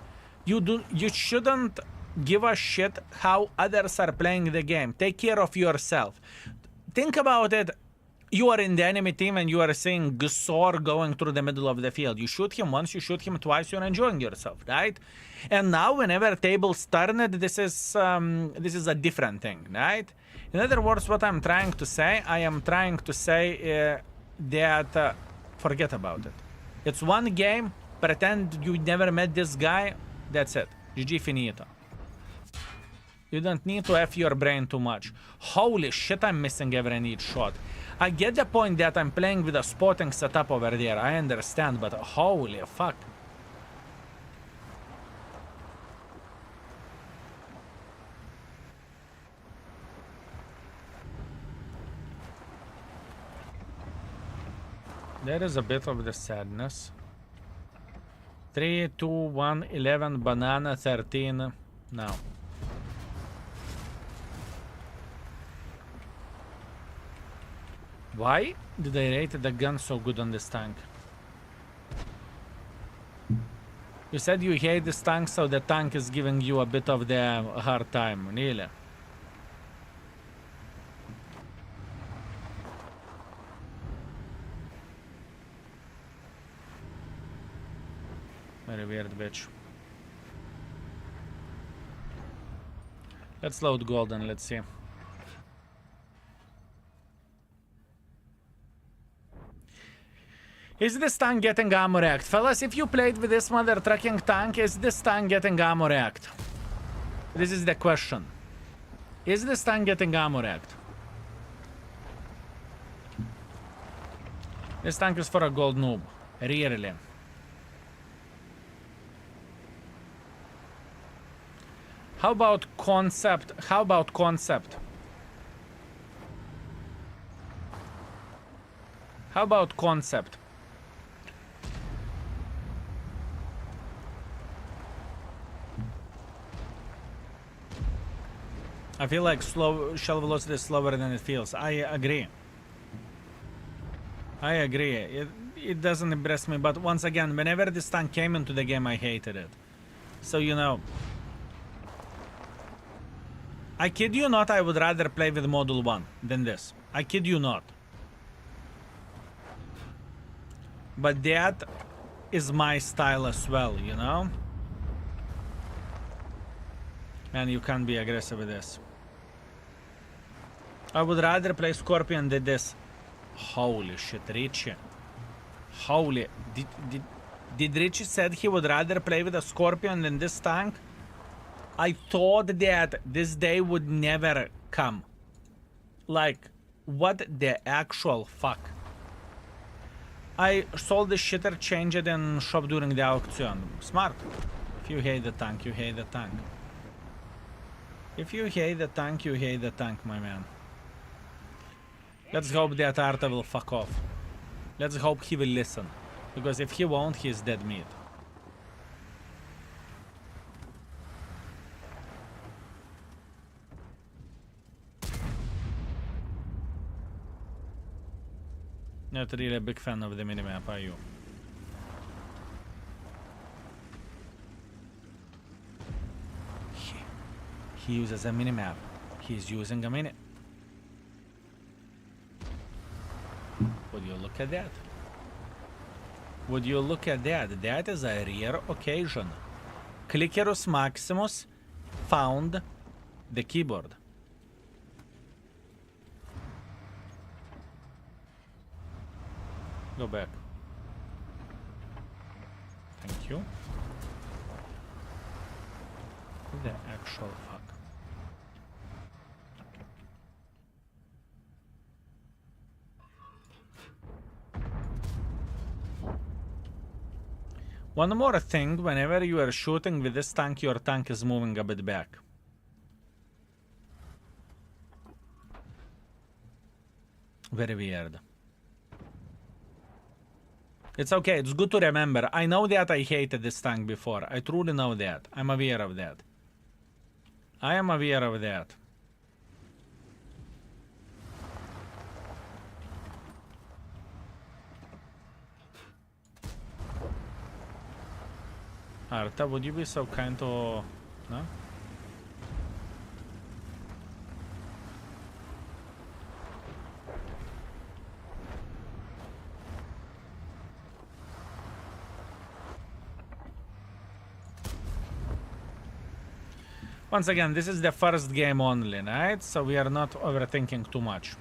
You shouldn't give a shit how others are playing the game. Take care of yourself. Think about it. You are in the enemy team and you are seeing GSOR going through the middle of the field. You shoot him once, you shoot him twice, you're enjoying yourself, right? And now whenever tables turn it, this is a different thing, right? In other words, what I'm trying to say, I am trying to say that forget about it. It's one game, pretend you never met this guy, that's it. GG finito. You don't need to F your brain too much. Holy shit, I'm missing every neat shot. I get the point that I'm playing with a spotting setup over there. I understand, but holy fuck. There is a bit of the sadness. 3, 2, 1, 11, banana, 13. Now. Why did I rate the gun so good on this tank? You said you hate this tank, so the tank is giving you a bit of the hard time, really. Very weird, bitch. Let's load gold and let's see. Is this tank getting ammo react? Fellas, if you played with this mother trucking tank, is this tank getting ammo react? This is the question. Is this tank getting ammo react? This tank is for a gold noob. Really. How about concept? How about concept? How about concept? I feel like shell velocity is slower than it feels. I agree. I agree. It doesn't impress me, but once again, whenever this tank came into the game, I hated it. So, you know. I kid you not, I would rather play with Module 1 than this. I kid you not. But that is my style as well, you know? And you can't be aggressive with this. I would rather play Scorpion than this. Holy shit, Richie. Holy... Did Richie said he would rather play with a Scorpion than this tank? I thought that this day would never come. Like, what the actual fuck? I sold the shitter, changed it in shop during the auction. Smart. If you hate the tank, you hate the tank. If you hate the tank, you hate the tank, my man. Let's hope that Arta will fuck off. Let's hope he will listen. Because if he won't, he's dead meat. Not really a big fan of the minimap, are you? He uses a minimap. He's using a mini. Would you look at that? Would you look at that? That is a rare occasion. Clickerus Maximus found the keyboard. Go back. Thank you. What the actual fuck? One more thing, whenever you are shooting with this tank, your tank is moving a bit back. Very weird. It's okay, it's good to remember. I know that I hated this tank before. I truly know that. I'm aware of that. I am aware of that. Arta, would you be so kind to... No? Once again, this is the first game only, right? So we are not overthinking too much.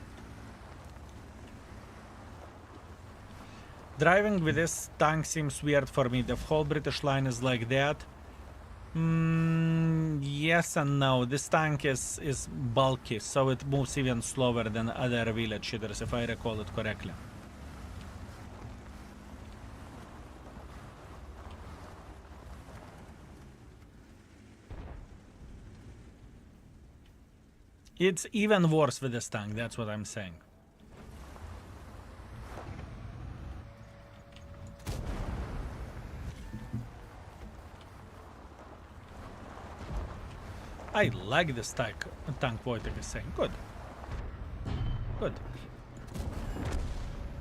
Driving with this tank seems weird for me. The whole British line is like that. Yes and no. This tank is bulky, so it moves even slower than other village shooters, if I recall it correctly. It's even worse with this tank, that's what I'm saying. I like this tank, Wojtek is saying. Good. Good.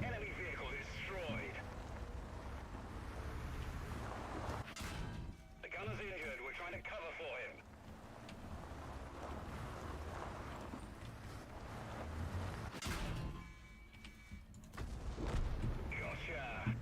Enemy vehicle destroyed. The gunner's injured. We're trying to cover for him. Gotcha.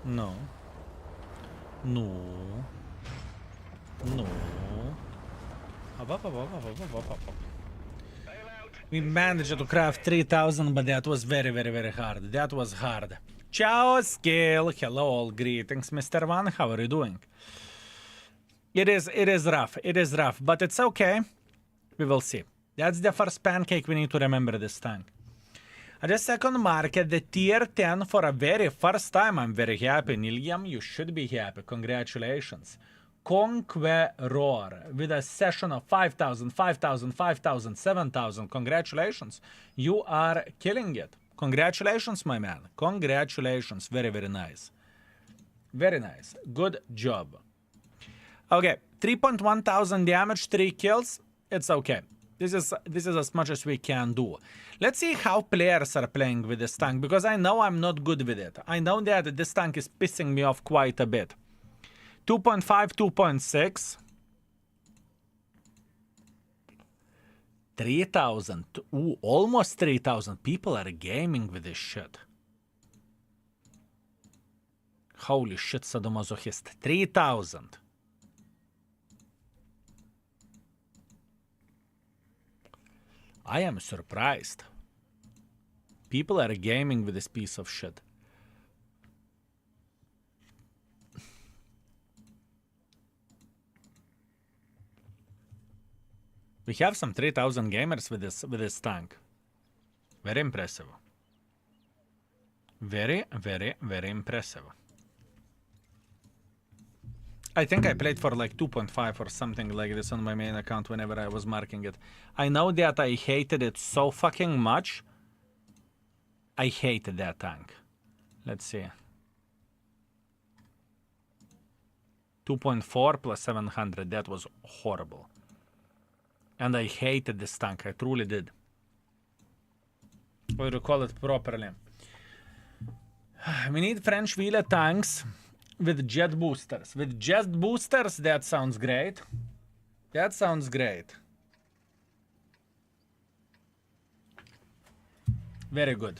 No. No. No. Up. We managed to craft 3,000, but that was very, very, very hard. That was hard. Ciao, Scale. Hello, all. Greetings, Mr. One. How are you doing? It is rough. It is rough, but it's okay. We will see. That's the first pancake we need to remember this time. At the second market, the tier 10 for a very first time. I'm very happy. Niliam, you should be happy. Congratulations. Conqueror with a session of 5,000, 5,000, 5,000, 7,000. Congratulations. You are killing it. Congratulations, my man. Congratulations. Very, very nice. Very nice. Good job. Okay. 3.1 thousand damage, 3 kills. It's okay. This is as much as we can do. Let's see how players are playing with this tank, because I know I'm not good with it. I know that this tank is pissing me off quite a bit. 2.5, 2.6. 3,000. Ooh, almost 3,000. People are gaming with this shit. Holy shit, sadomasochist. 3,000. I am surprised. People are gaming with this piece of shit. We have some 3,000 gamers with this tank. Very impressive. Very, very, very impressive. I think I played for like 2.5 or something like this on my main account whenever I was marking it. I know that I hated it so fucking much. I hated that tank. Let's see. 2.4 plus 700. That was horrible. And I hated this tank. I truly did. Or to call it properly. We need French wheeler tanks with jet boosters. With jet boosters, that sounds great. That sounds great. Very good.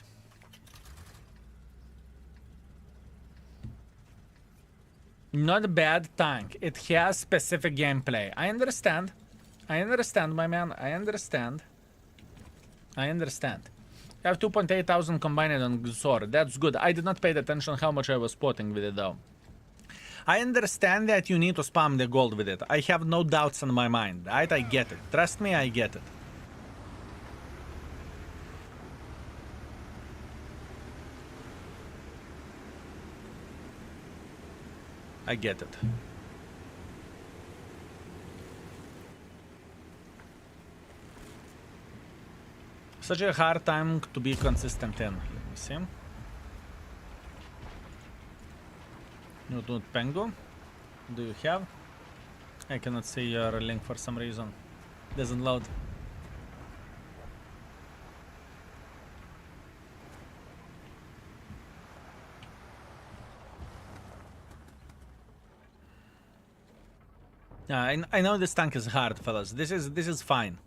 Not a bad tank. It has specific gameplay. I understand. I understand, my man. I understand. I understand. You have 2.8 thousand combined on GSOR. That's good. I did not pay attention how much I was spotting with it though. I understand that you need to spam the gold with it. I have no doubts in my mind. Right? I get it. Trust me, I get it. I get it. Such a hard time to be consistent in. Let me see. New Pengu. Do you have? I cannot see your link for some reason. Doesn't load. I know this tank is hard, fellas. This is fine.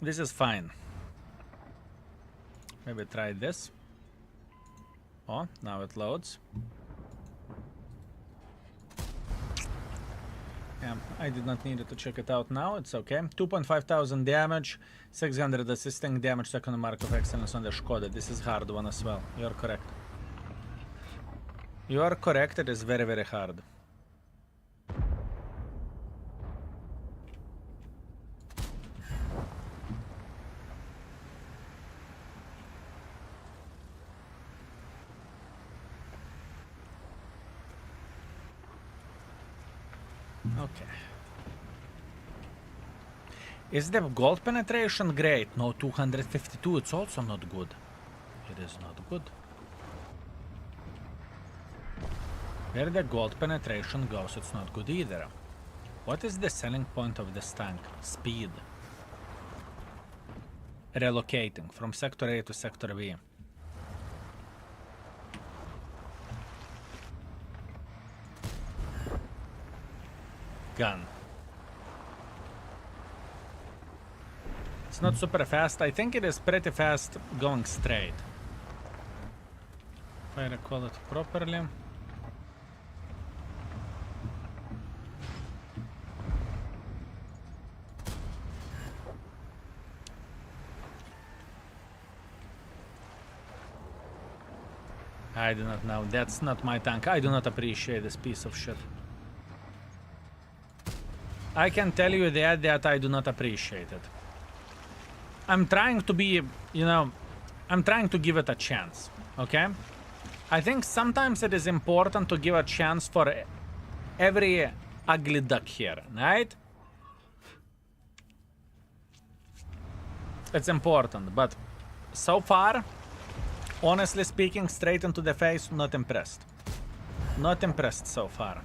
This is fine. Maybe try this. Oh, now it loads. Yeah, I did not need it to check it out now. It's okay. 2.5 thousand damage, 600 assisting damage, second mark of excellence on the Skoda. This is hard one as well. You're correct. You are correct. It is very, very hard. Okay. Is the gold penetration great? No, 252. It's also not good. It is not good. Where the gold penetration goes, it's not good either. What is the selling point of this tank? Speed. Relocating from sector A to sector B. Gun. It's not super fast. I think it is pretty fast going straight. I recall it properly. I do not know. That's not my tank. I do not appreciate this piece of shit. I can tell you that I do not appreciate it. I'm trying to be, you know, I'm trying to give it a chance, okay? I think sometimes it is important to give a chance for every ugly duck here, right? It's important, but so far, honestly speaking, straight into the face, not impressed. Not impressed so far.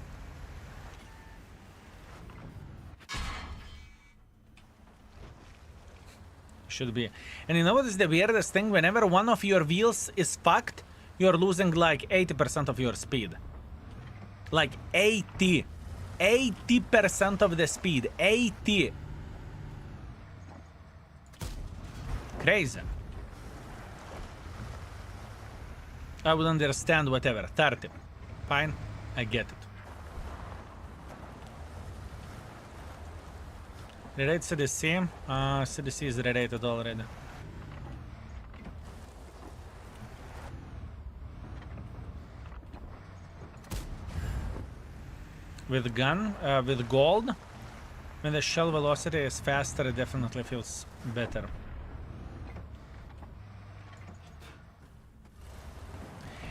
Should be. And you know what is the weirdest thing? Whenever one of your wheels is fucked, you're losing like 80% of your speed. Like 80. 80% of the speed. 80. Crazy. I would understand whatever. 30. Fine. I get it. Rerate CDC. CDC is rerated already. With gun, with gold, when the shell velocity is faster, it definitely feels better.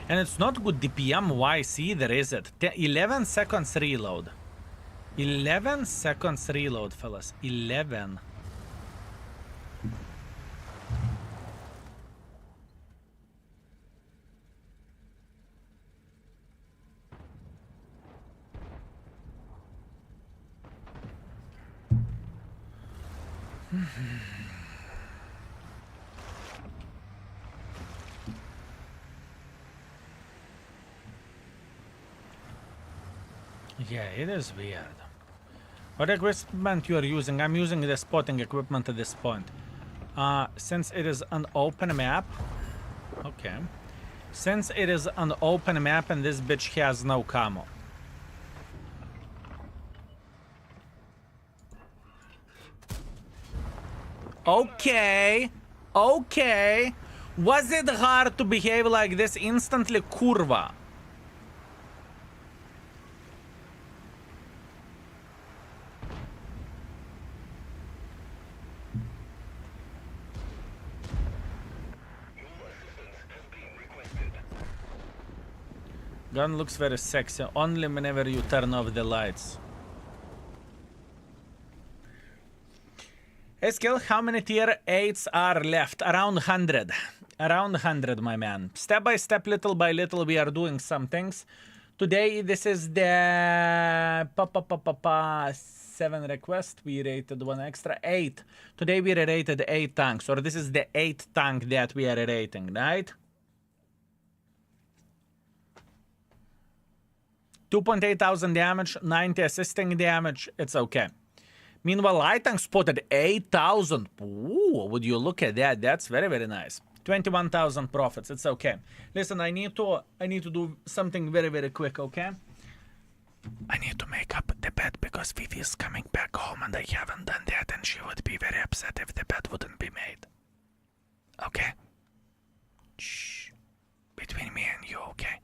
And it's not good DPM-wise either, is it? 11 seconds reload. 11 seconds reload, fellas. 11. Yeah, it is weird. What equipment you are using? I'm using the spotting equipment at this point. Since it is an open map. Okay. Since it is an open map and this bitch has no camo. Okay. Okay. Was it hard to behave like this instantly? Kurva. Gun looks very sexy, only whenever you turn off the lights. Hey Skill, how many tier 8s are left? Around 100. Around 100, my man. Step by step, little by little, we are doing some things. Today, this is the 7 request. We rated 1 extra. 8. Today, we rated 8 tanks, or this is the 8th tank that we are rating, right? 2.8 thousand damage, 90 assisting damage, it's okay. Meanwhile, light tank spotted 8,000. Ooh, would you look at that? That's very, very nice. 21,000 profits, it's okay. Listen, I need to do something very, very quick, okay? I need to make up the bed because Vivi is coming back home and I haven't done that and she would be very upset if the bed wouldn't be made. Okay? Shh. Between me and you, okay?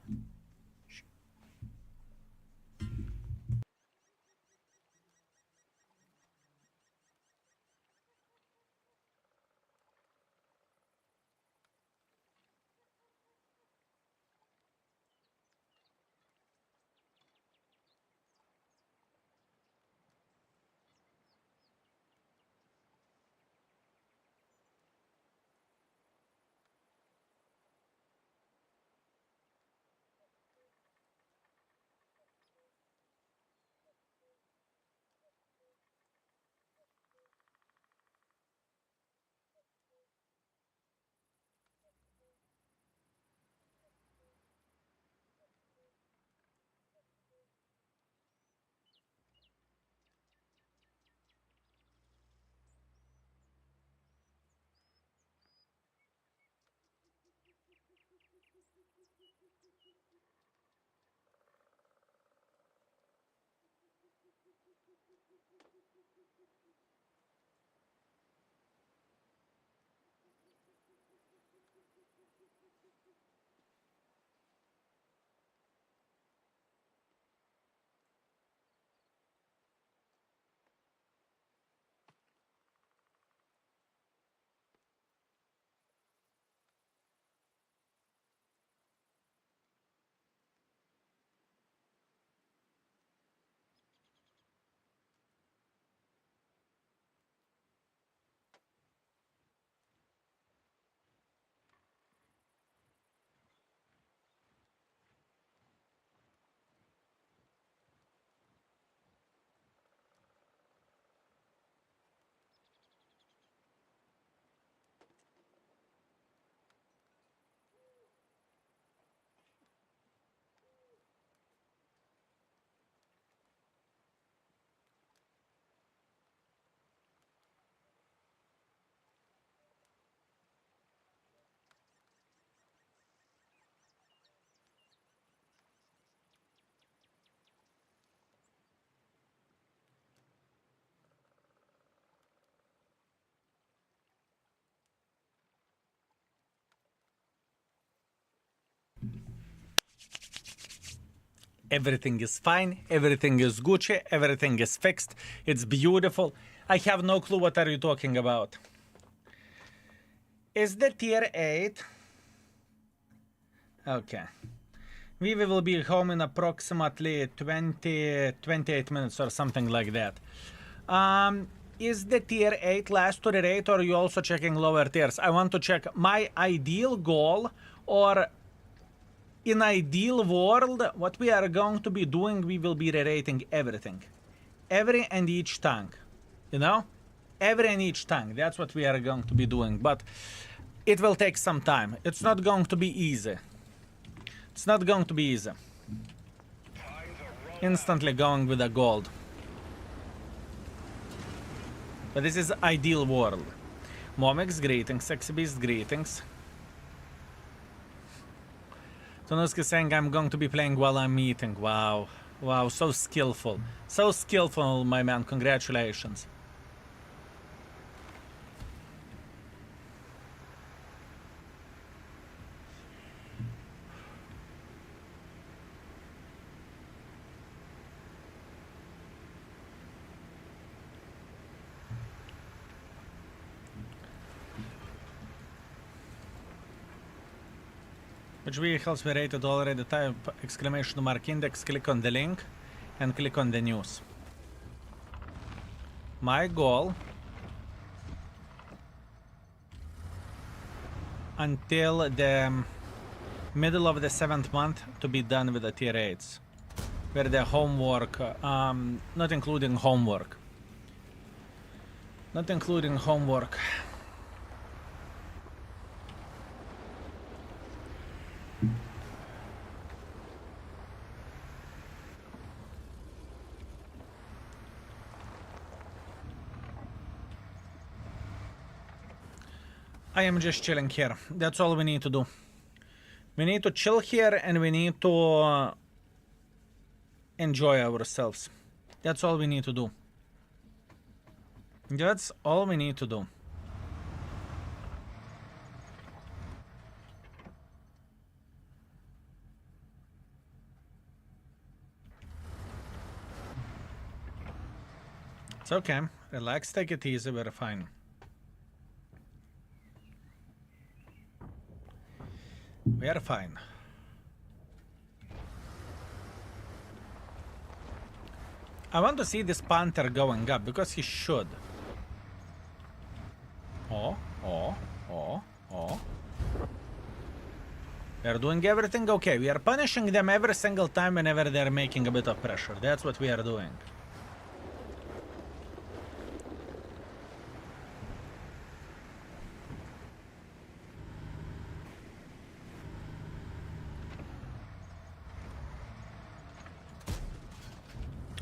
Everything is fine, everything is Gucci, everything is fixed, it's beautiful. I have no clue what are you talking about. Is the tier 8? Okay. We will be home in approximately 28 minutes or something like that. Is the tier 8 last to re-rate, or are you also checking lower tiers? I want to check my ideal goal, or in ideal world, what we are going to be doing, we will be re-rating everything. Every and each tank. You know? Every and each tank. That's what we are going to be doing. But it will take some time. It's not going to be easy. It's not going to be easy. Instantly going with a gold. But this is ideal world. Momix, greetings. Sexy Beast, greetings. Tonuski saying I'm going to be playing while I'm eating. Wow. Wow, so skillful. So skillful, my man. Congratulations. Which vehicles were rated already? Type exclamation mark index, click on the link and click on the news. My goal until the middle of the 7th month to be done with the tier 8s. Where the homework, not including homework. Not including homework. I am just chilling here. That's all we need to do. We need to chill here and we need to enjoy ourselves. That's all we need to do. That's all we need to do. It's okay. Relax, take it easy, we're fine. We are fine. I want to see this Panther going up because he should. Oh. We are doing everything okay. We are punishing them every single time whenever they're making a bit of pressure. That's what we are doing.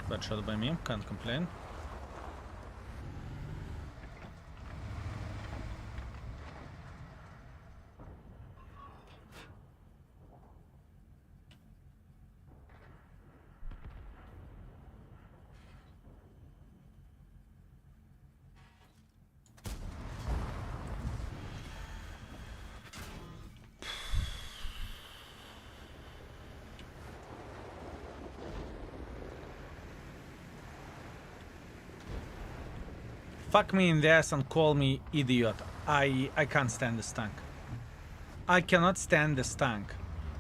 Bad shot by me, can't complain. Fuck me in the ass and call me idiot. I can't stand this tank. I cannot stand this tank.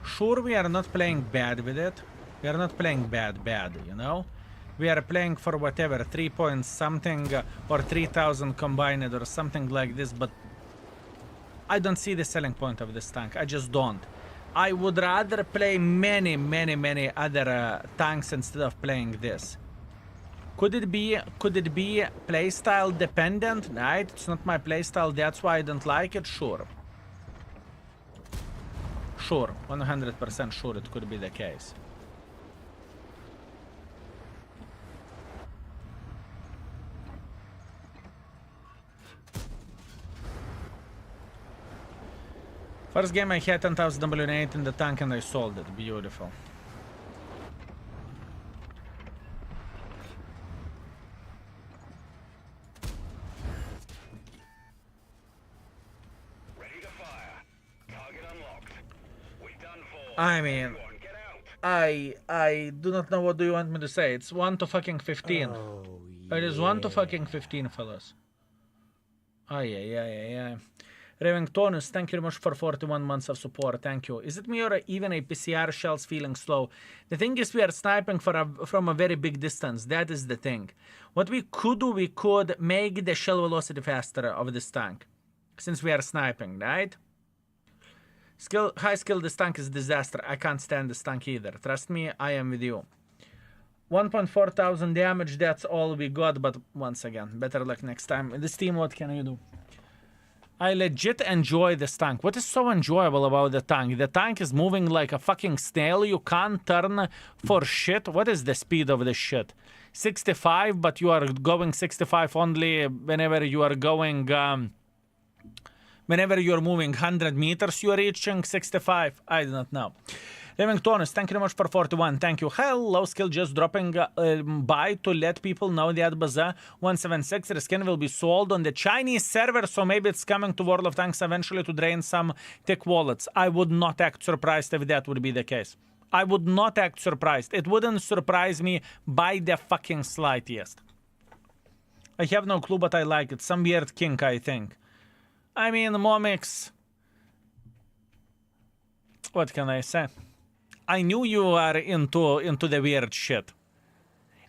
Sure, we are not playing bad with it. We are not playing bad, you know? We are playing for whatever, 3 points something or 3000 combined or something like this, but I don't see the selling point of this tank. I just don't. I would rather play many other tanks instead of playing this. Could it be playstyle dependent? Right, it's not my playstyle, that's why I don't like it, sure. Sure, 100% sure it could be the case. First game I had 10,000 W8 in the tank and I sold it, beautiful. I mean, I do not know what do you want me to say. It's 1 to fucking 15. Oh, It is 1 to yeah. fucking 15, fellas. Ay. Revingtonus, thank you very much for 41 months of support. Thank you. Is it me or even a PCR shells feeling slow? The thing is we are sniping from a very big distance. That is the thing. What we could do, we could make the shell velocity faster of this tank. Since we are sniping, right? High skill, this tank is disaster. I can't stand this tank either. Trust me, I am with you. 1.4 thousand damage, that's all we got. But once again, better luck next time. In this team, what can you do? I legit enjoy this tank. What is so enjoyable about the tank? The tank is moving like a fucking snail. You can't turn for shit. What is the speed of this shit? 65, but you are going 65 only whenever you are going... whenever you're moving 100 meters, you're reaching 65. I do not know. Remingtonus, thank you very much for 41. Thank you. Hello, skill just dropping by to let people know that Bazaar 176 reskin will be sold on the Chinese server, so maybe it's coming to World of Tanks eventually to drain some tech wallets. I would not act surprised if that would be the case. I would not act surprised. It wouldn't surprise me by the fucking slightest. I have no clue, but I like it. Some weird kink, I think. I mean, Momix. What can I say? I knew you are into the weird shit.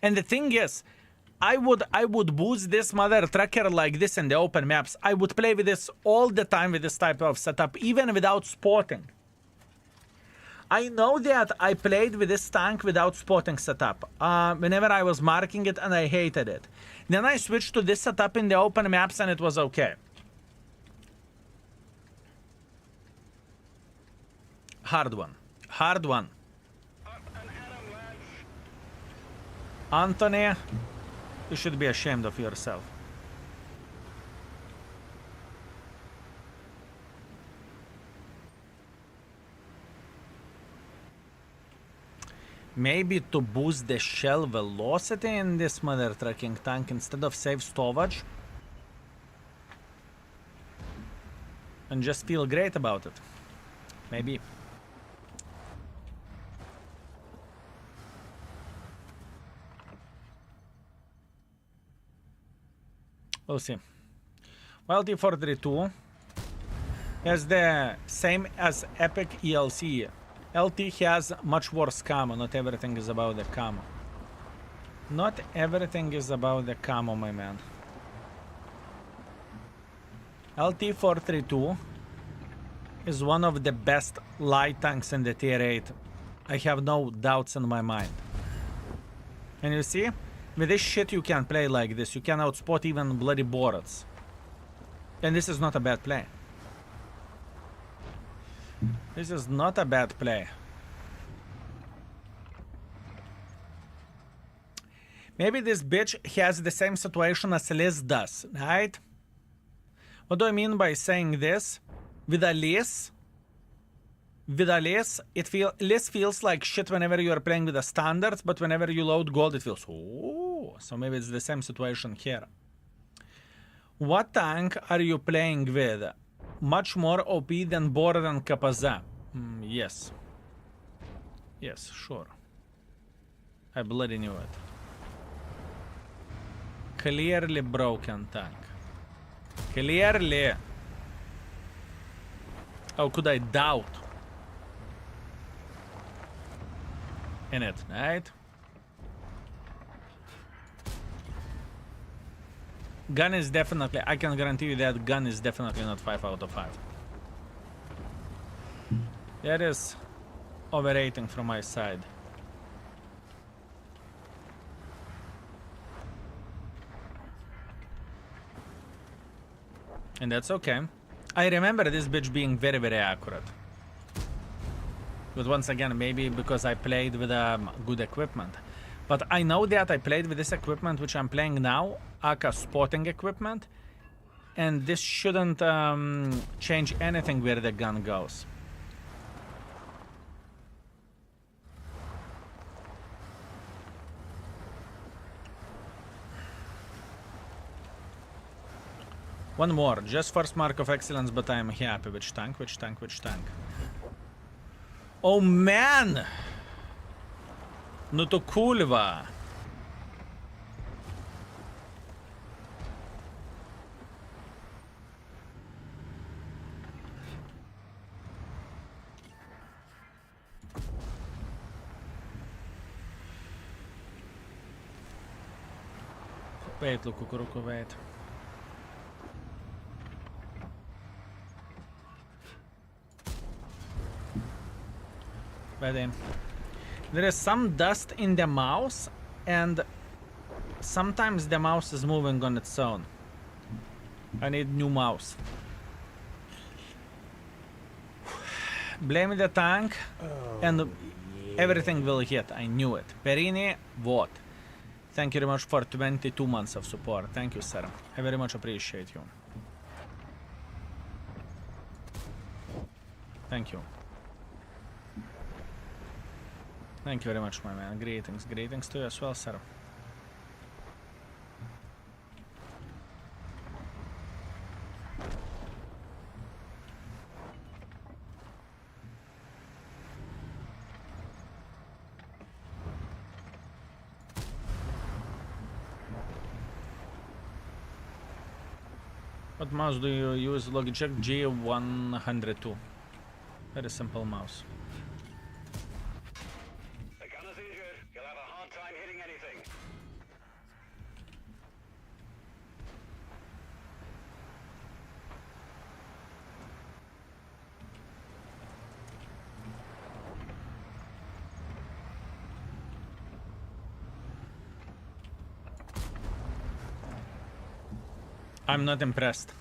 And the thing is, I would boost this mother tracker like this in the open maps. I would play with this all the time with this type of setup, even without spotting. I know that I played with this tank without spotting setup. Whenever I was marking it and I hated it. Then I switched to this setup in the open maps and it was okay. Hard one. Hard one. Anthony, you should be ashamed of yourself. Maybe to boost the shell velocity in this mother trucking tank instead of save storage. And just feel great about it. Maybe. We'll see. Well, T432 has the same as Epic ELC. LT has much worse camo. Not everything is about the camo. Not everything is about the camo, my man. LT432 is one of the best light tanks in the tier 8. I have no doubts in my mind. And you see? With this shit you can play like this. You can outspot even bloody Borats. And this is not a bad play. This is not a bad play. Maybe this bitch has the same situation as Liz does, right? What do I mean by saying this? With a Liz, Liz feels like shit whenever you are playing with the standards, but whenever you load gold, it feels, oh. So maybe it's the same situation here. What tank are you playing with? Much more OP than Borer and Kapaza? Yes. Yes, sure. I bloody knew it. Clearly broken tank. Clearly. How could I doubt in it, right? Gun is definitely, I can guarantee you that gun is definitely not 5 out of 5. That is overrating from my side. And that's okay. I remember this bitch being very, very accurate. But once again, maybe because I played with good equipment. But I know that I played with this equipment which I'm playing now, aka spotting equipment. And this shouldn't change anything where the gun goes. One more, just first mark of excellence, but I am happy. Which tank, which tank, which tank? Oh man! No to kurwa. Wait, look, kukuruku, wait. Bad aim. There is some dust in the mouse, and sometimes the mouse is moving on its own. I need new mouse. Blame the tank, and everything will hit. I knew it. Perini, what? Thank you very much for 22 months of support. Thank you, sir. I very much appreciate you. Thank you. Thank you very much, my man. Greetings. Greetings to you as well, sir. What mouse do you use? Logitech G102. Very simple mouse. The gunner's injured. You'll have a hard time hitting anything. I'm not impressed.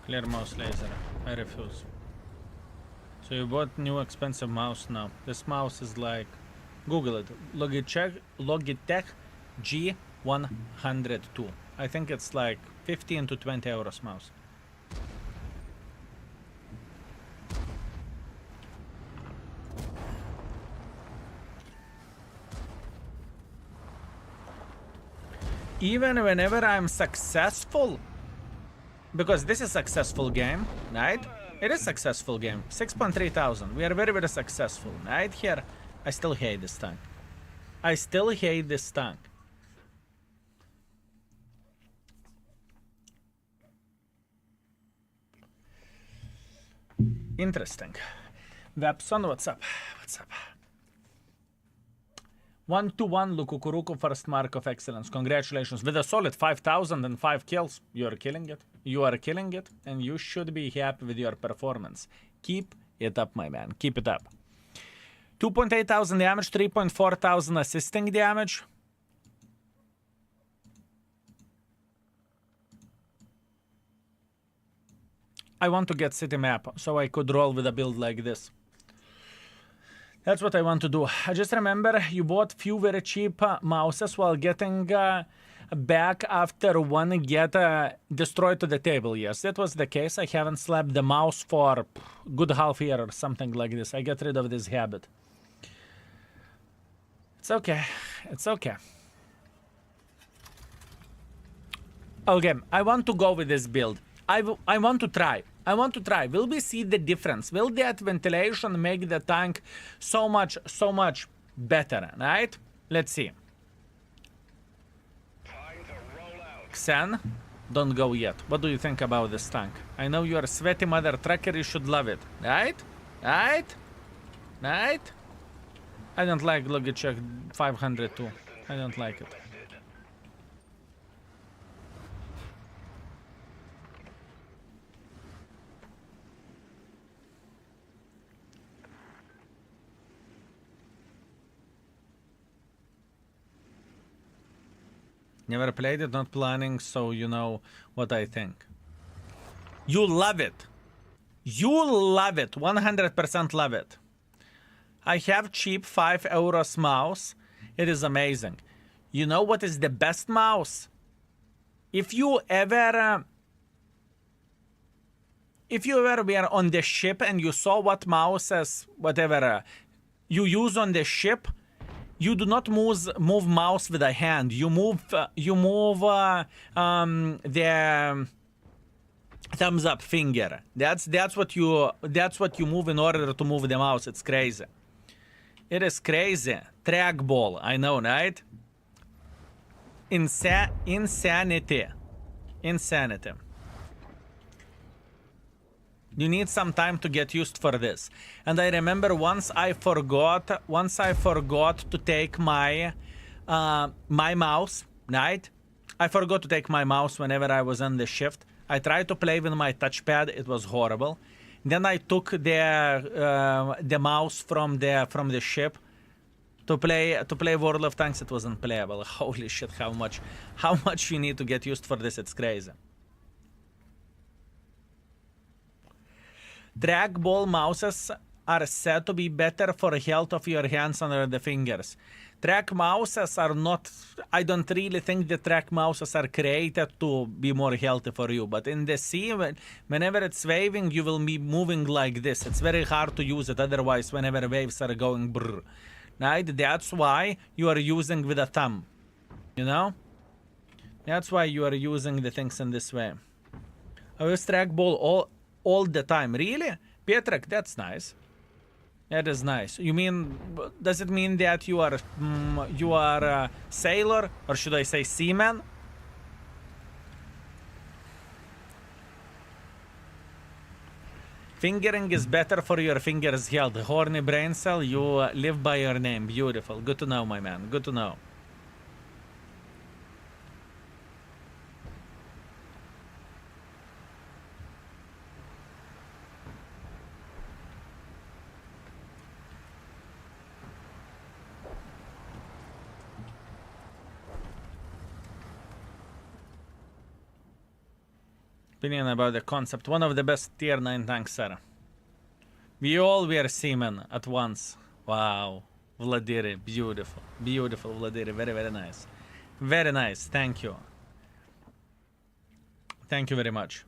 Clear mouse laser. I refuse. So you bought new expensive mouse now. This mouse is like, Google it. Logitech G102. I think it's like 15 to 20 euros mouse. Even whenever I'm successful, because this is a successful game, right? It is a successful game. 6.3 thousand. We are very, very successful, right? Here, I still hate this tank. I still hate this tank. Interesting. Webson, what's up? What's up? 1-1 Lukukuruku, first mark of excellence. Congratulations. With a solid 5,005 kills. You are killing it. You are killing it. And you should be happy with your performance. Keep it up, my man. Keep it up. 2.8 thousand damage, 3.4 thousand assisting damage. I want to get city map so I could roll with a build like this. That's what I want to do. I just remember you bought few very cheap mouses while getting back after one get destroyed to the table. Yes, that was the case. I haven't slapped the mouse for a good half year or something like this. I get rid of this habit. It's okay. It's okay. Okay, I want to go with this build. I want to try. I want to try. Will we see the difference? Will that ventilation make the tank so much better, right? Let's see. Time to roll out. Xen, don't go yet. What do you think about this tank? I know you're a sweaty mother trucker. You should love it, right? Right? Right? I don't like Logitech 502. I don't like it. Never played it, not planning, so you know what I think. You love it. You love it. 100% love it. I have cheap 5 euros mouse. It is amazing. You know what is the best mouse? If you ever were on the ship and you saw what mouses, whatever you use on the ship, you do not move mouse with a hand. You move the thumbs up finger. That's what you move in order to move the mouse. It's crazy. It is crazy. Trackball. I know, right? Insanity. Insanity. You need some time to get used for this. And I remember once I forgot to take my my mouse, right? I forgot to take my mouse whenever I was on the shift. I tried to play with my touchpad. It was horrible. Then I took the mouse from the ship to play World of Tanks. It wasn't playable. Holy shit! How much you need to get used for this? It's crazy. Trackball mouses are said to be better for health of your hands under the fingers. Track mouses are not... I don't really think the track mouses are created to be more healthy for you. But in the sea, whenever it's waving, you will be moving like this. It's very hard to use it otherwise whenever waves are going brr. Right? That's why you are using with a thumb. You know? That's why you are using the things in this way. I use trackball all the time. Really? Pietrek, that's nice. That is nice. You mean, does it mean that you are a sailor, or should I say seaman? Fingering is better for your fingers' health. Horny brain cell, you live by your name. Beautiful. Good to know, my man. Good to know. Opinion about the concept. One of the best tier 9 tanks, sir. We all were seamen at once. Wow. Vladiri, beautiful. Beautiful, Vladiri. Very, very nice. Very nice. Thank you. Thank you very much.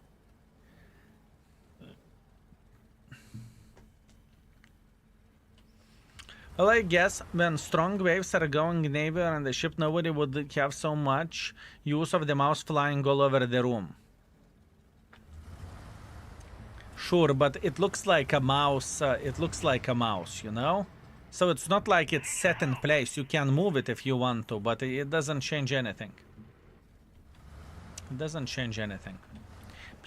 Well, I guess when strong waves are going neighbor on the ship, nobody would have so much use of the mouse flying all over the room. Sure, but it looks like a mouse. It looks like a mouse, you know? So it's not like it's set in place. You can move it if you want to, but it doesn't change anything. It doesn't change anything.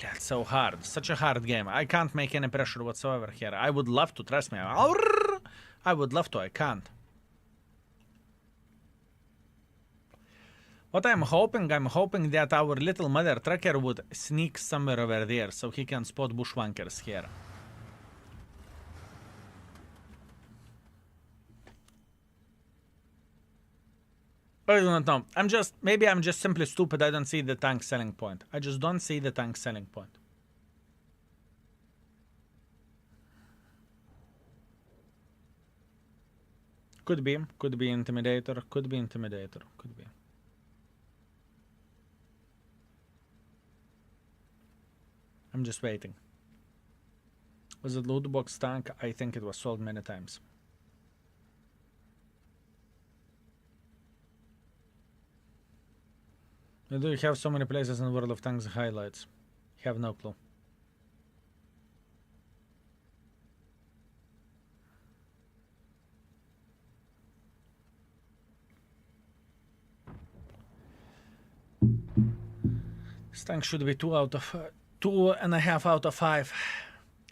It's so hard. Such a hard game. I can't make any pressure whatsoever here. I would love to, trust me. I would love to. I can't. What I'm hoping that our little mother trucker would sneak somewhere over there so he can spot bushwankers here. I do not know. Maybe I'm just simply stupid. I don't see the tank selling point. I just don't see the tank selling point. Could be Intimidator, could be. I'm just waiting. Was it loot box tank? I think it was sold many times. Do you have so many places in World of Tanks highlights? Have no clue. This tank should be 2.5 out of 5.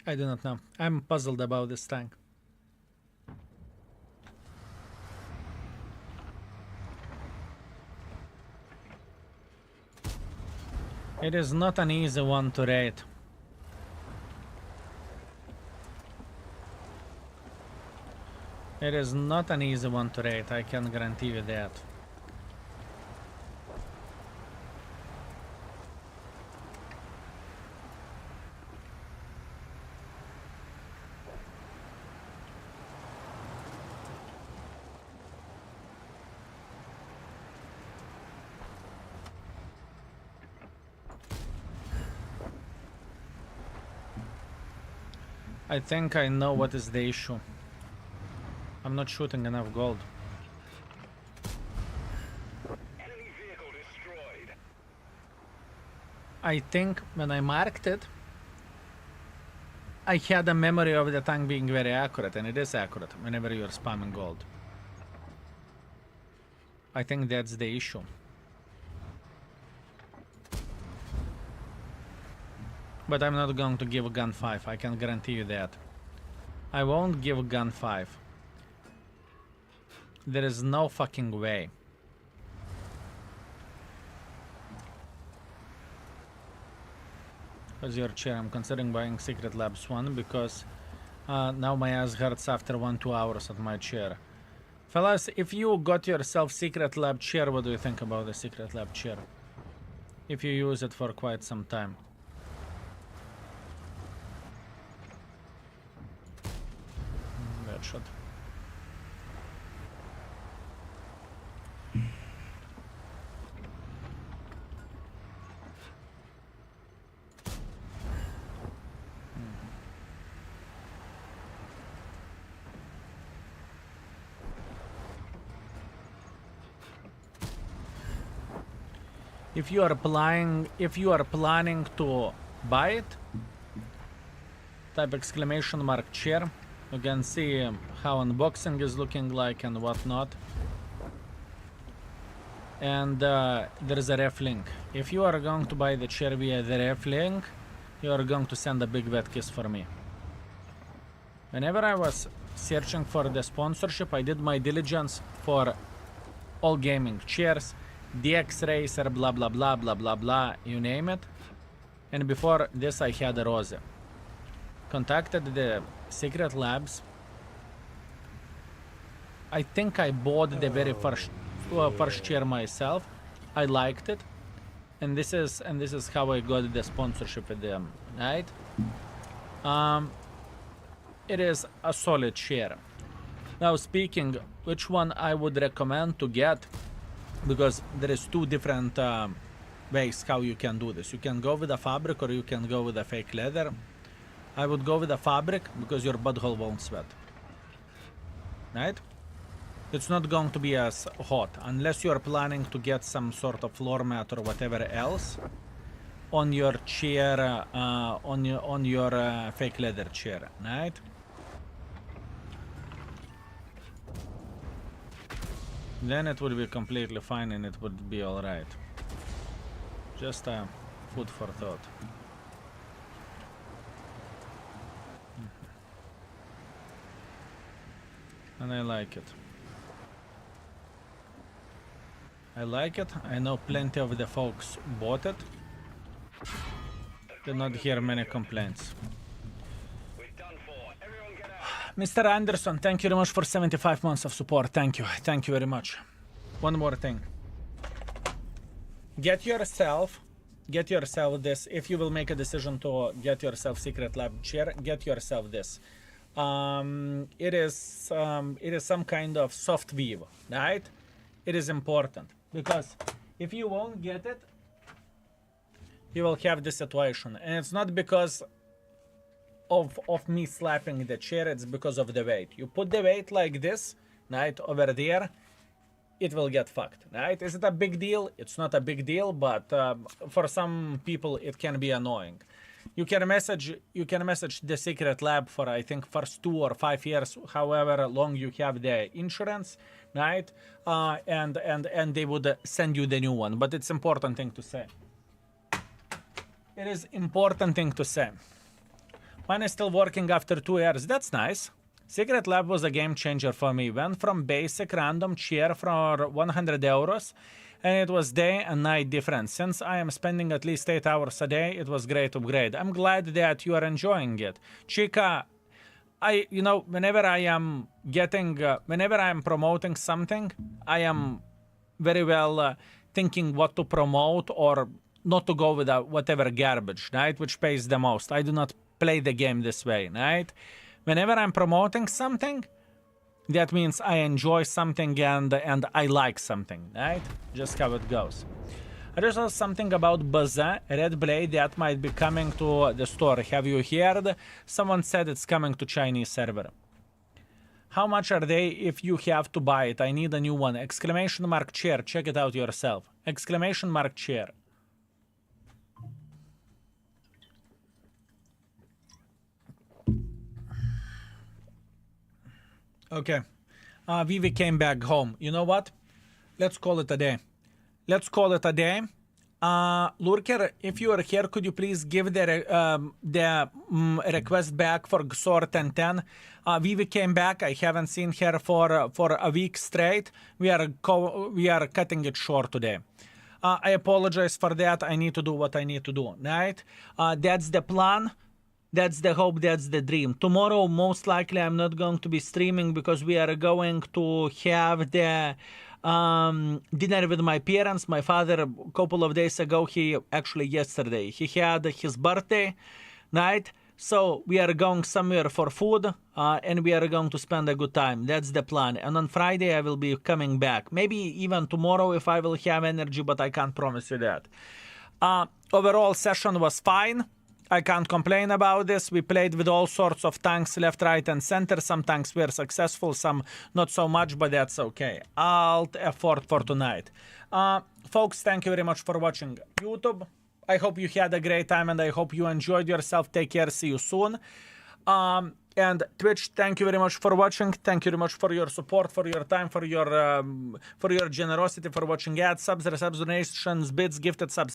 I do not know. I'm puzzled about this tank. It is not an easy one to rate. It is not an easy one to rate, I can guarantee you that. I think I know what is the issue. I'm not shooting enough gold. I think when I marked it, I had a memory of the tank being very accurate, and it is accurate whenever you're spamming gold. I think that's the issue. But I'm not going to give gun 5, I can guarantee you that. I won't give gun 5. There is no fucking way. As your chair, I'm considering buying Secret Labs 1 because now my ass hurts after 1-2 hours at my chair. Fellas, if you got yourself Secret Lab chair, what do you think about the Secret Lab chair? If you use it for quite some time. Bad shot. If you are planning to buy it, type exclamation mark chair. You can see how unboxing is looking like and whatnot. And there is a ref link. If you are going to buy the chair via the ref link, you are going to send a big wet kiss for me. Whenever I was searching for the sponsorship, I did my diligence for all gaming chairs. DX Racer, blah blah blah blah blah blah, you name it. And before this I had a Rose. Contacted the Secret Labs. I think I bought the very first chair myself. I liked it. And this is how I got the sponsorship with them, right? It is a solid chair. Now speaking, which one I would recommend to get, because there is two different ways how you can do this. You can go with a fabric or you can go with a fake leather. I would go with a fabric because your butthole won't sweat. Right? It's not going to be as hot unless you're planning to get some sort of floor mat or whatever else on your chair, on your fake leather chair, right? Then it would be completely fine and it would be alright. Just food for thought. And I like it. I like it. I know plenty of the folks bought it. Did not hear many complaints. Mr. Anderson, thank you very much for 75 months of support. Thank you. Thank you very much. One more thing. Get yourself this. If you will make a decision to get yourself Secret Lab chair, get yourself this. It is some kind of soft weave, right? It is important because if you won't get it, you will have this situation, and it's not because of me slapping the chair, it's because of the weight. You put the weight like this, right, over there, it will get fucked, right? Is it a big deal? It's not a big deal, but for some people it can be annoying. You can message the Secret Lab for, I think, first 2 or 5 years, however long you have the insurance, right? And they would send you the new one. But it's important thing to say. It is important thing to say. Mine is still working after 2 years. That's nice. Secret Lab was a game changer for me. Went from basic random chair for 100 euros, and it was day and night difference. Since I am spending at least 8 hours a day, it was great upgrade. I'm glad that you are enjoying it. Chica, whenever I am promoting something, I am very well thinking what to promote or not to go with whatever garbage, right? Which pays the most. I do not play the game this way, right? Whenever I'm promoting something, that means I enjoy something and I like something, right? Just how it goes. I just saw something about Baza, Red Blade, that might be coming to the store. Have you heard? Someone said it's coming to Chinese server. How much are they if you have to buy it? I need a new one. Exclamation mark chair. Check it out yourself. Exclamation mark chair. Okay. Vivi came back home. You know what? Let's call it a day. Let's call it a day. Lurker, if you are here, could you please give the request back for GSOR 1010? Vivi came back. I haven't seen her for a week straight. We are cutting it short today. I apologize for that. I need to do what I need to do, right? That's the plan. That's the hope, that's the dream. Tomorrow, most likely, I'm not going to be streaming because we are going to have the dinner with my parents. My father, a couple of days ago, yesterday, he had his birthday, right? So we are going somewhere for food, and we are going to spend a good time. That's the plan. And on Friday, I will be coming back. Maybe even tomorrow if I will have energy, but I can't promise you that. Overall, session was fine. I can't complain about this. We played with all sorts of tanks left, right, and center. Some tanks were successful, some not so much, but that's okay. Alt effort for tonight. Folks, thank you very much for watching YouTube. I hope you had a great time and I hope you enjoyed yourself. Take care. See you soon. And Twitch, thank you very much for watching. Thank you very much for your support, for your time, for your generosity, for watching ads, subs, resubs, donations, bits, gifted subs.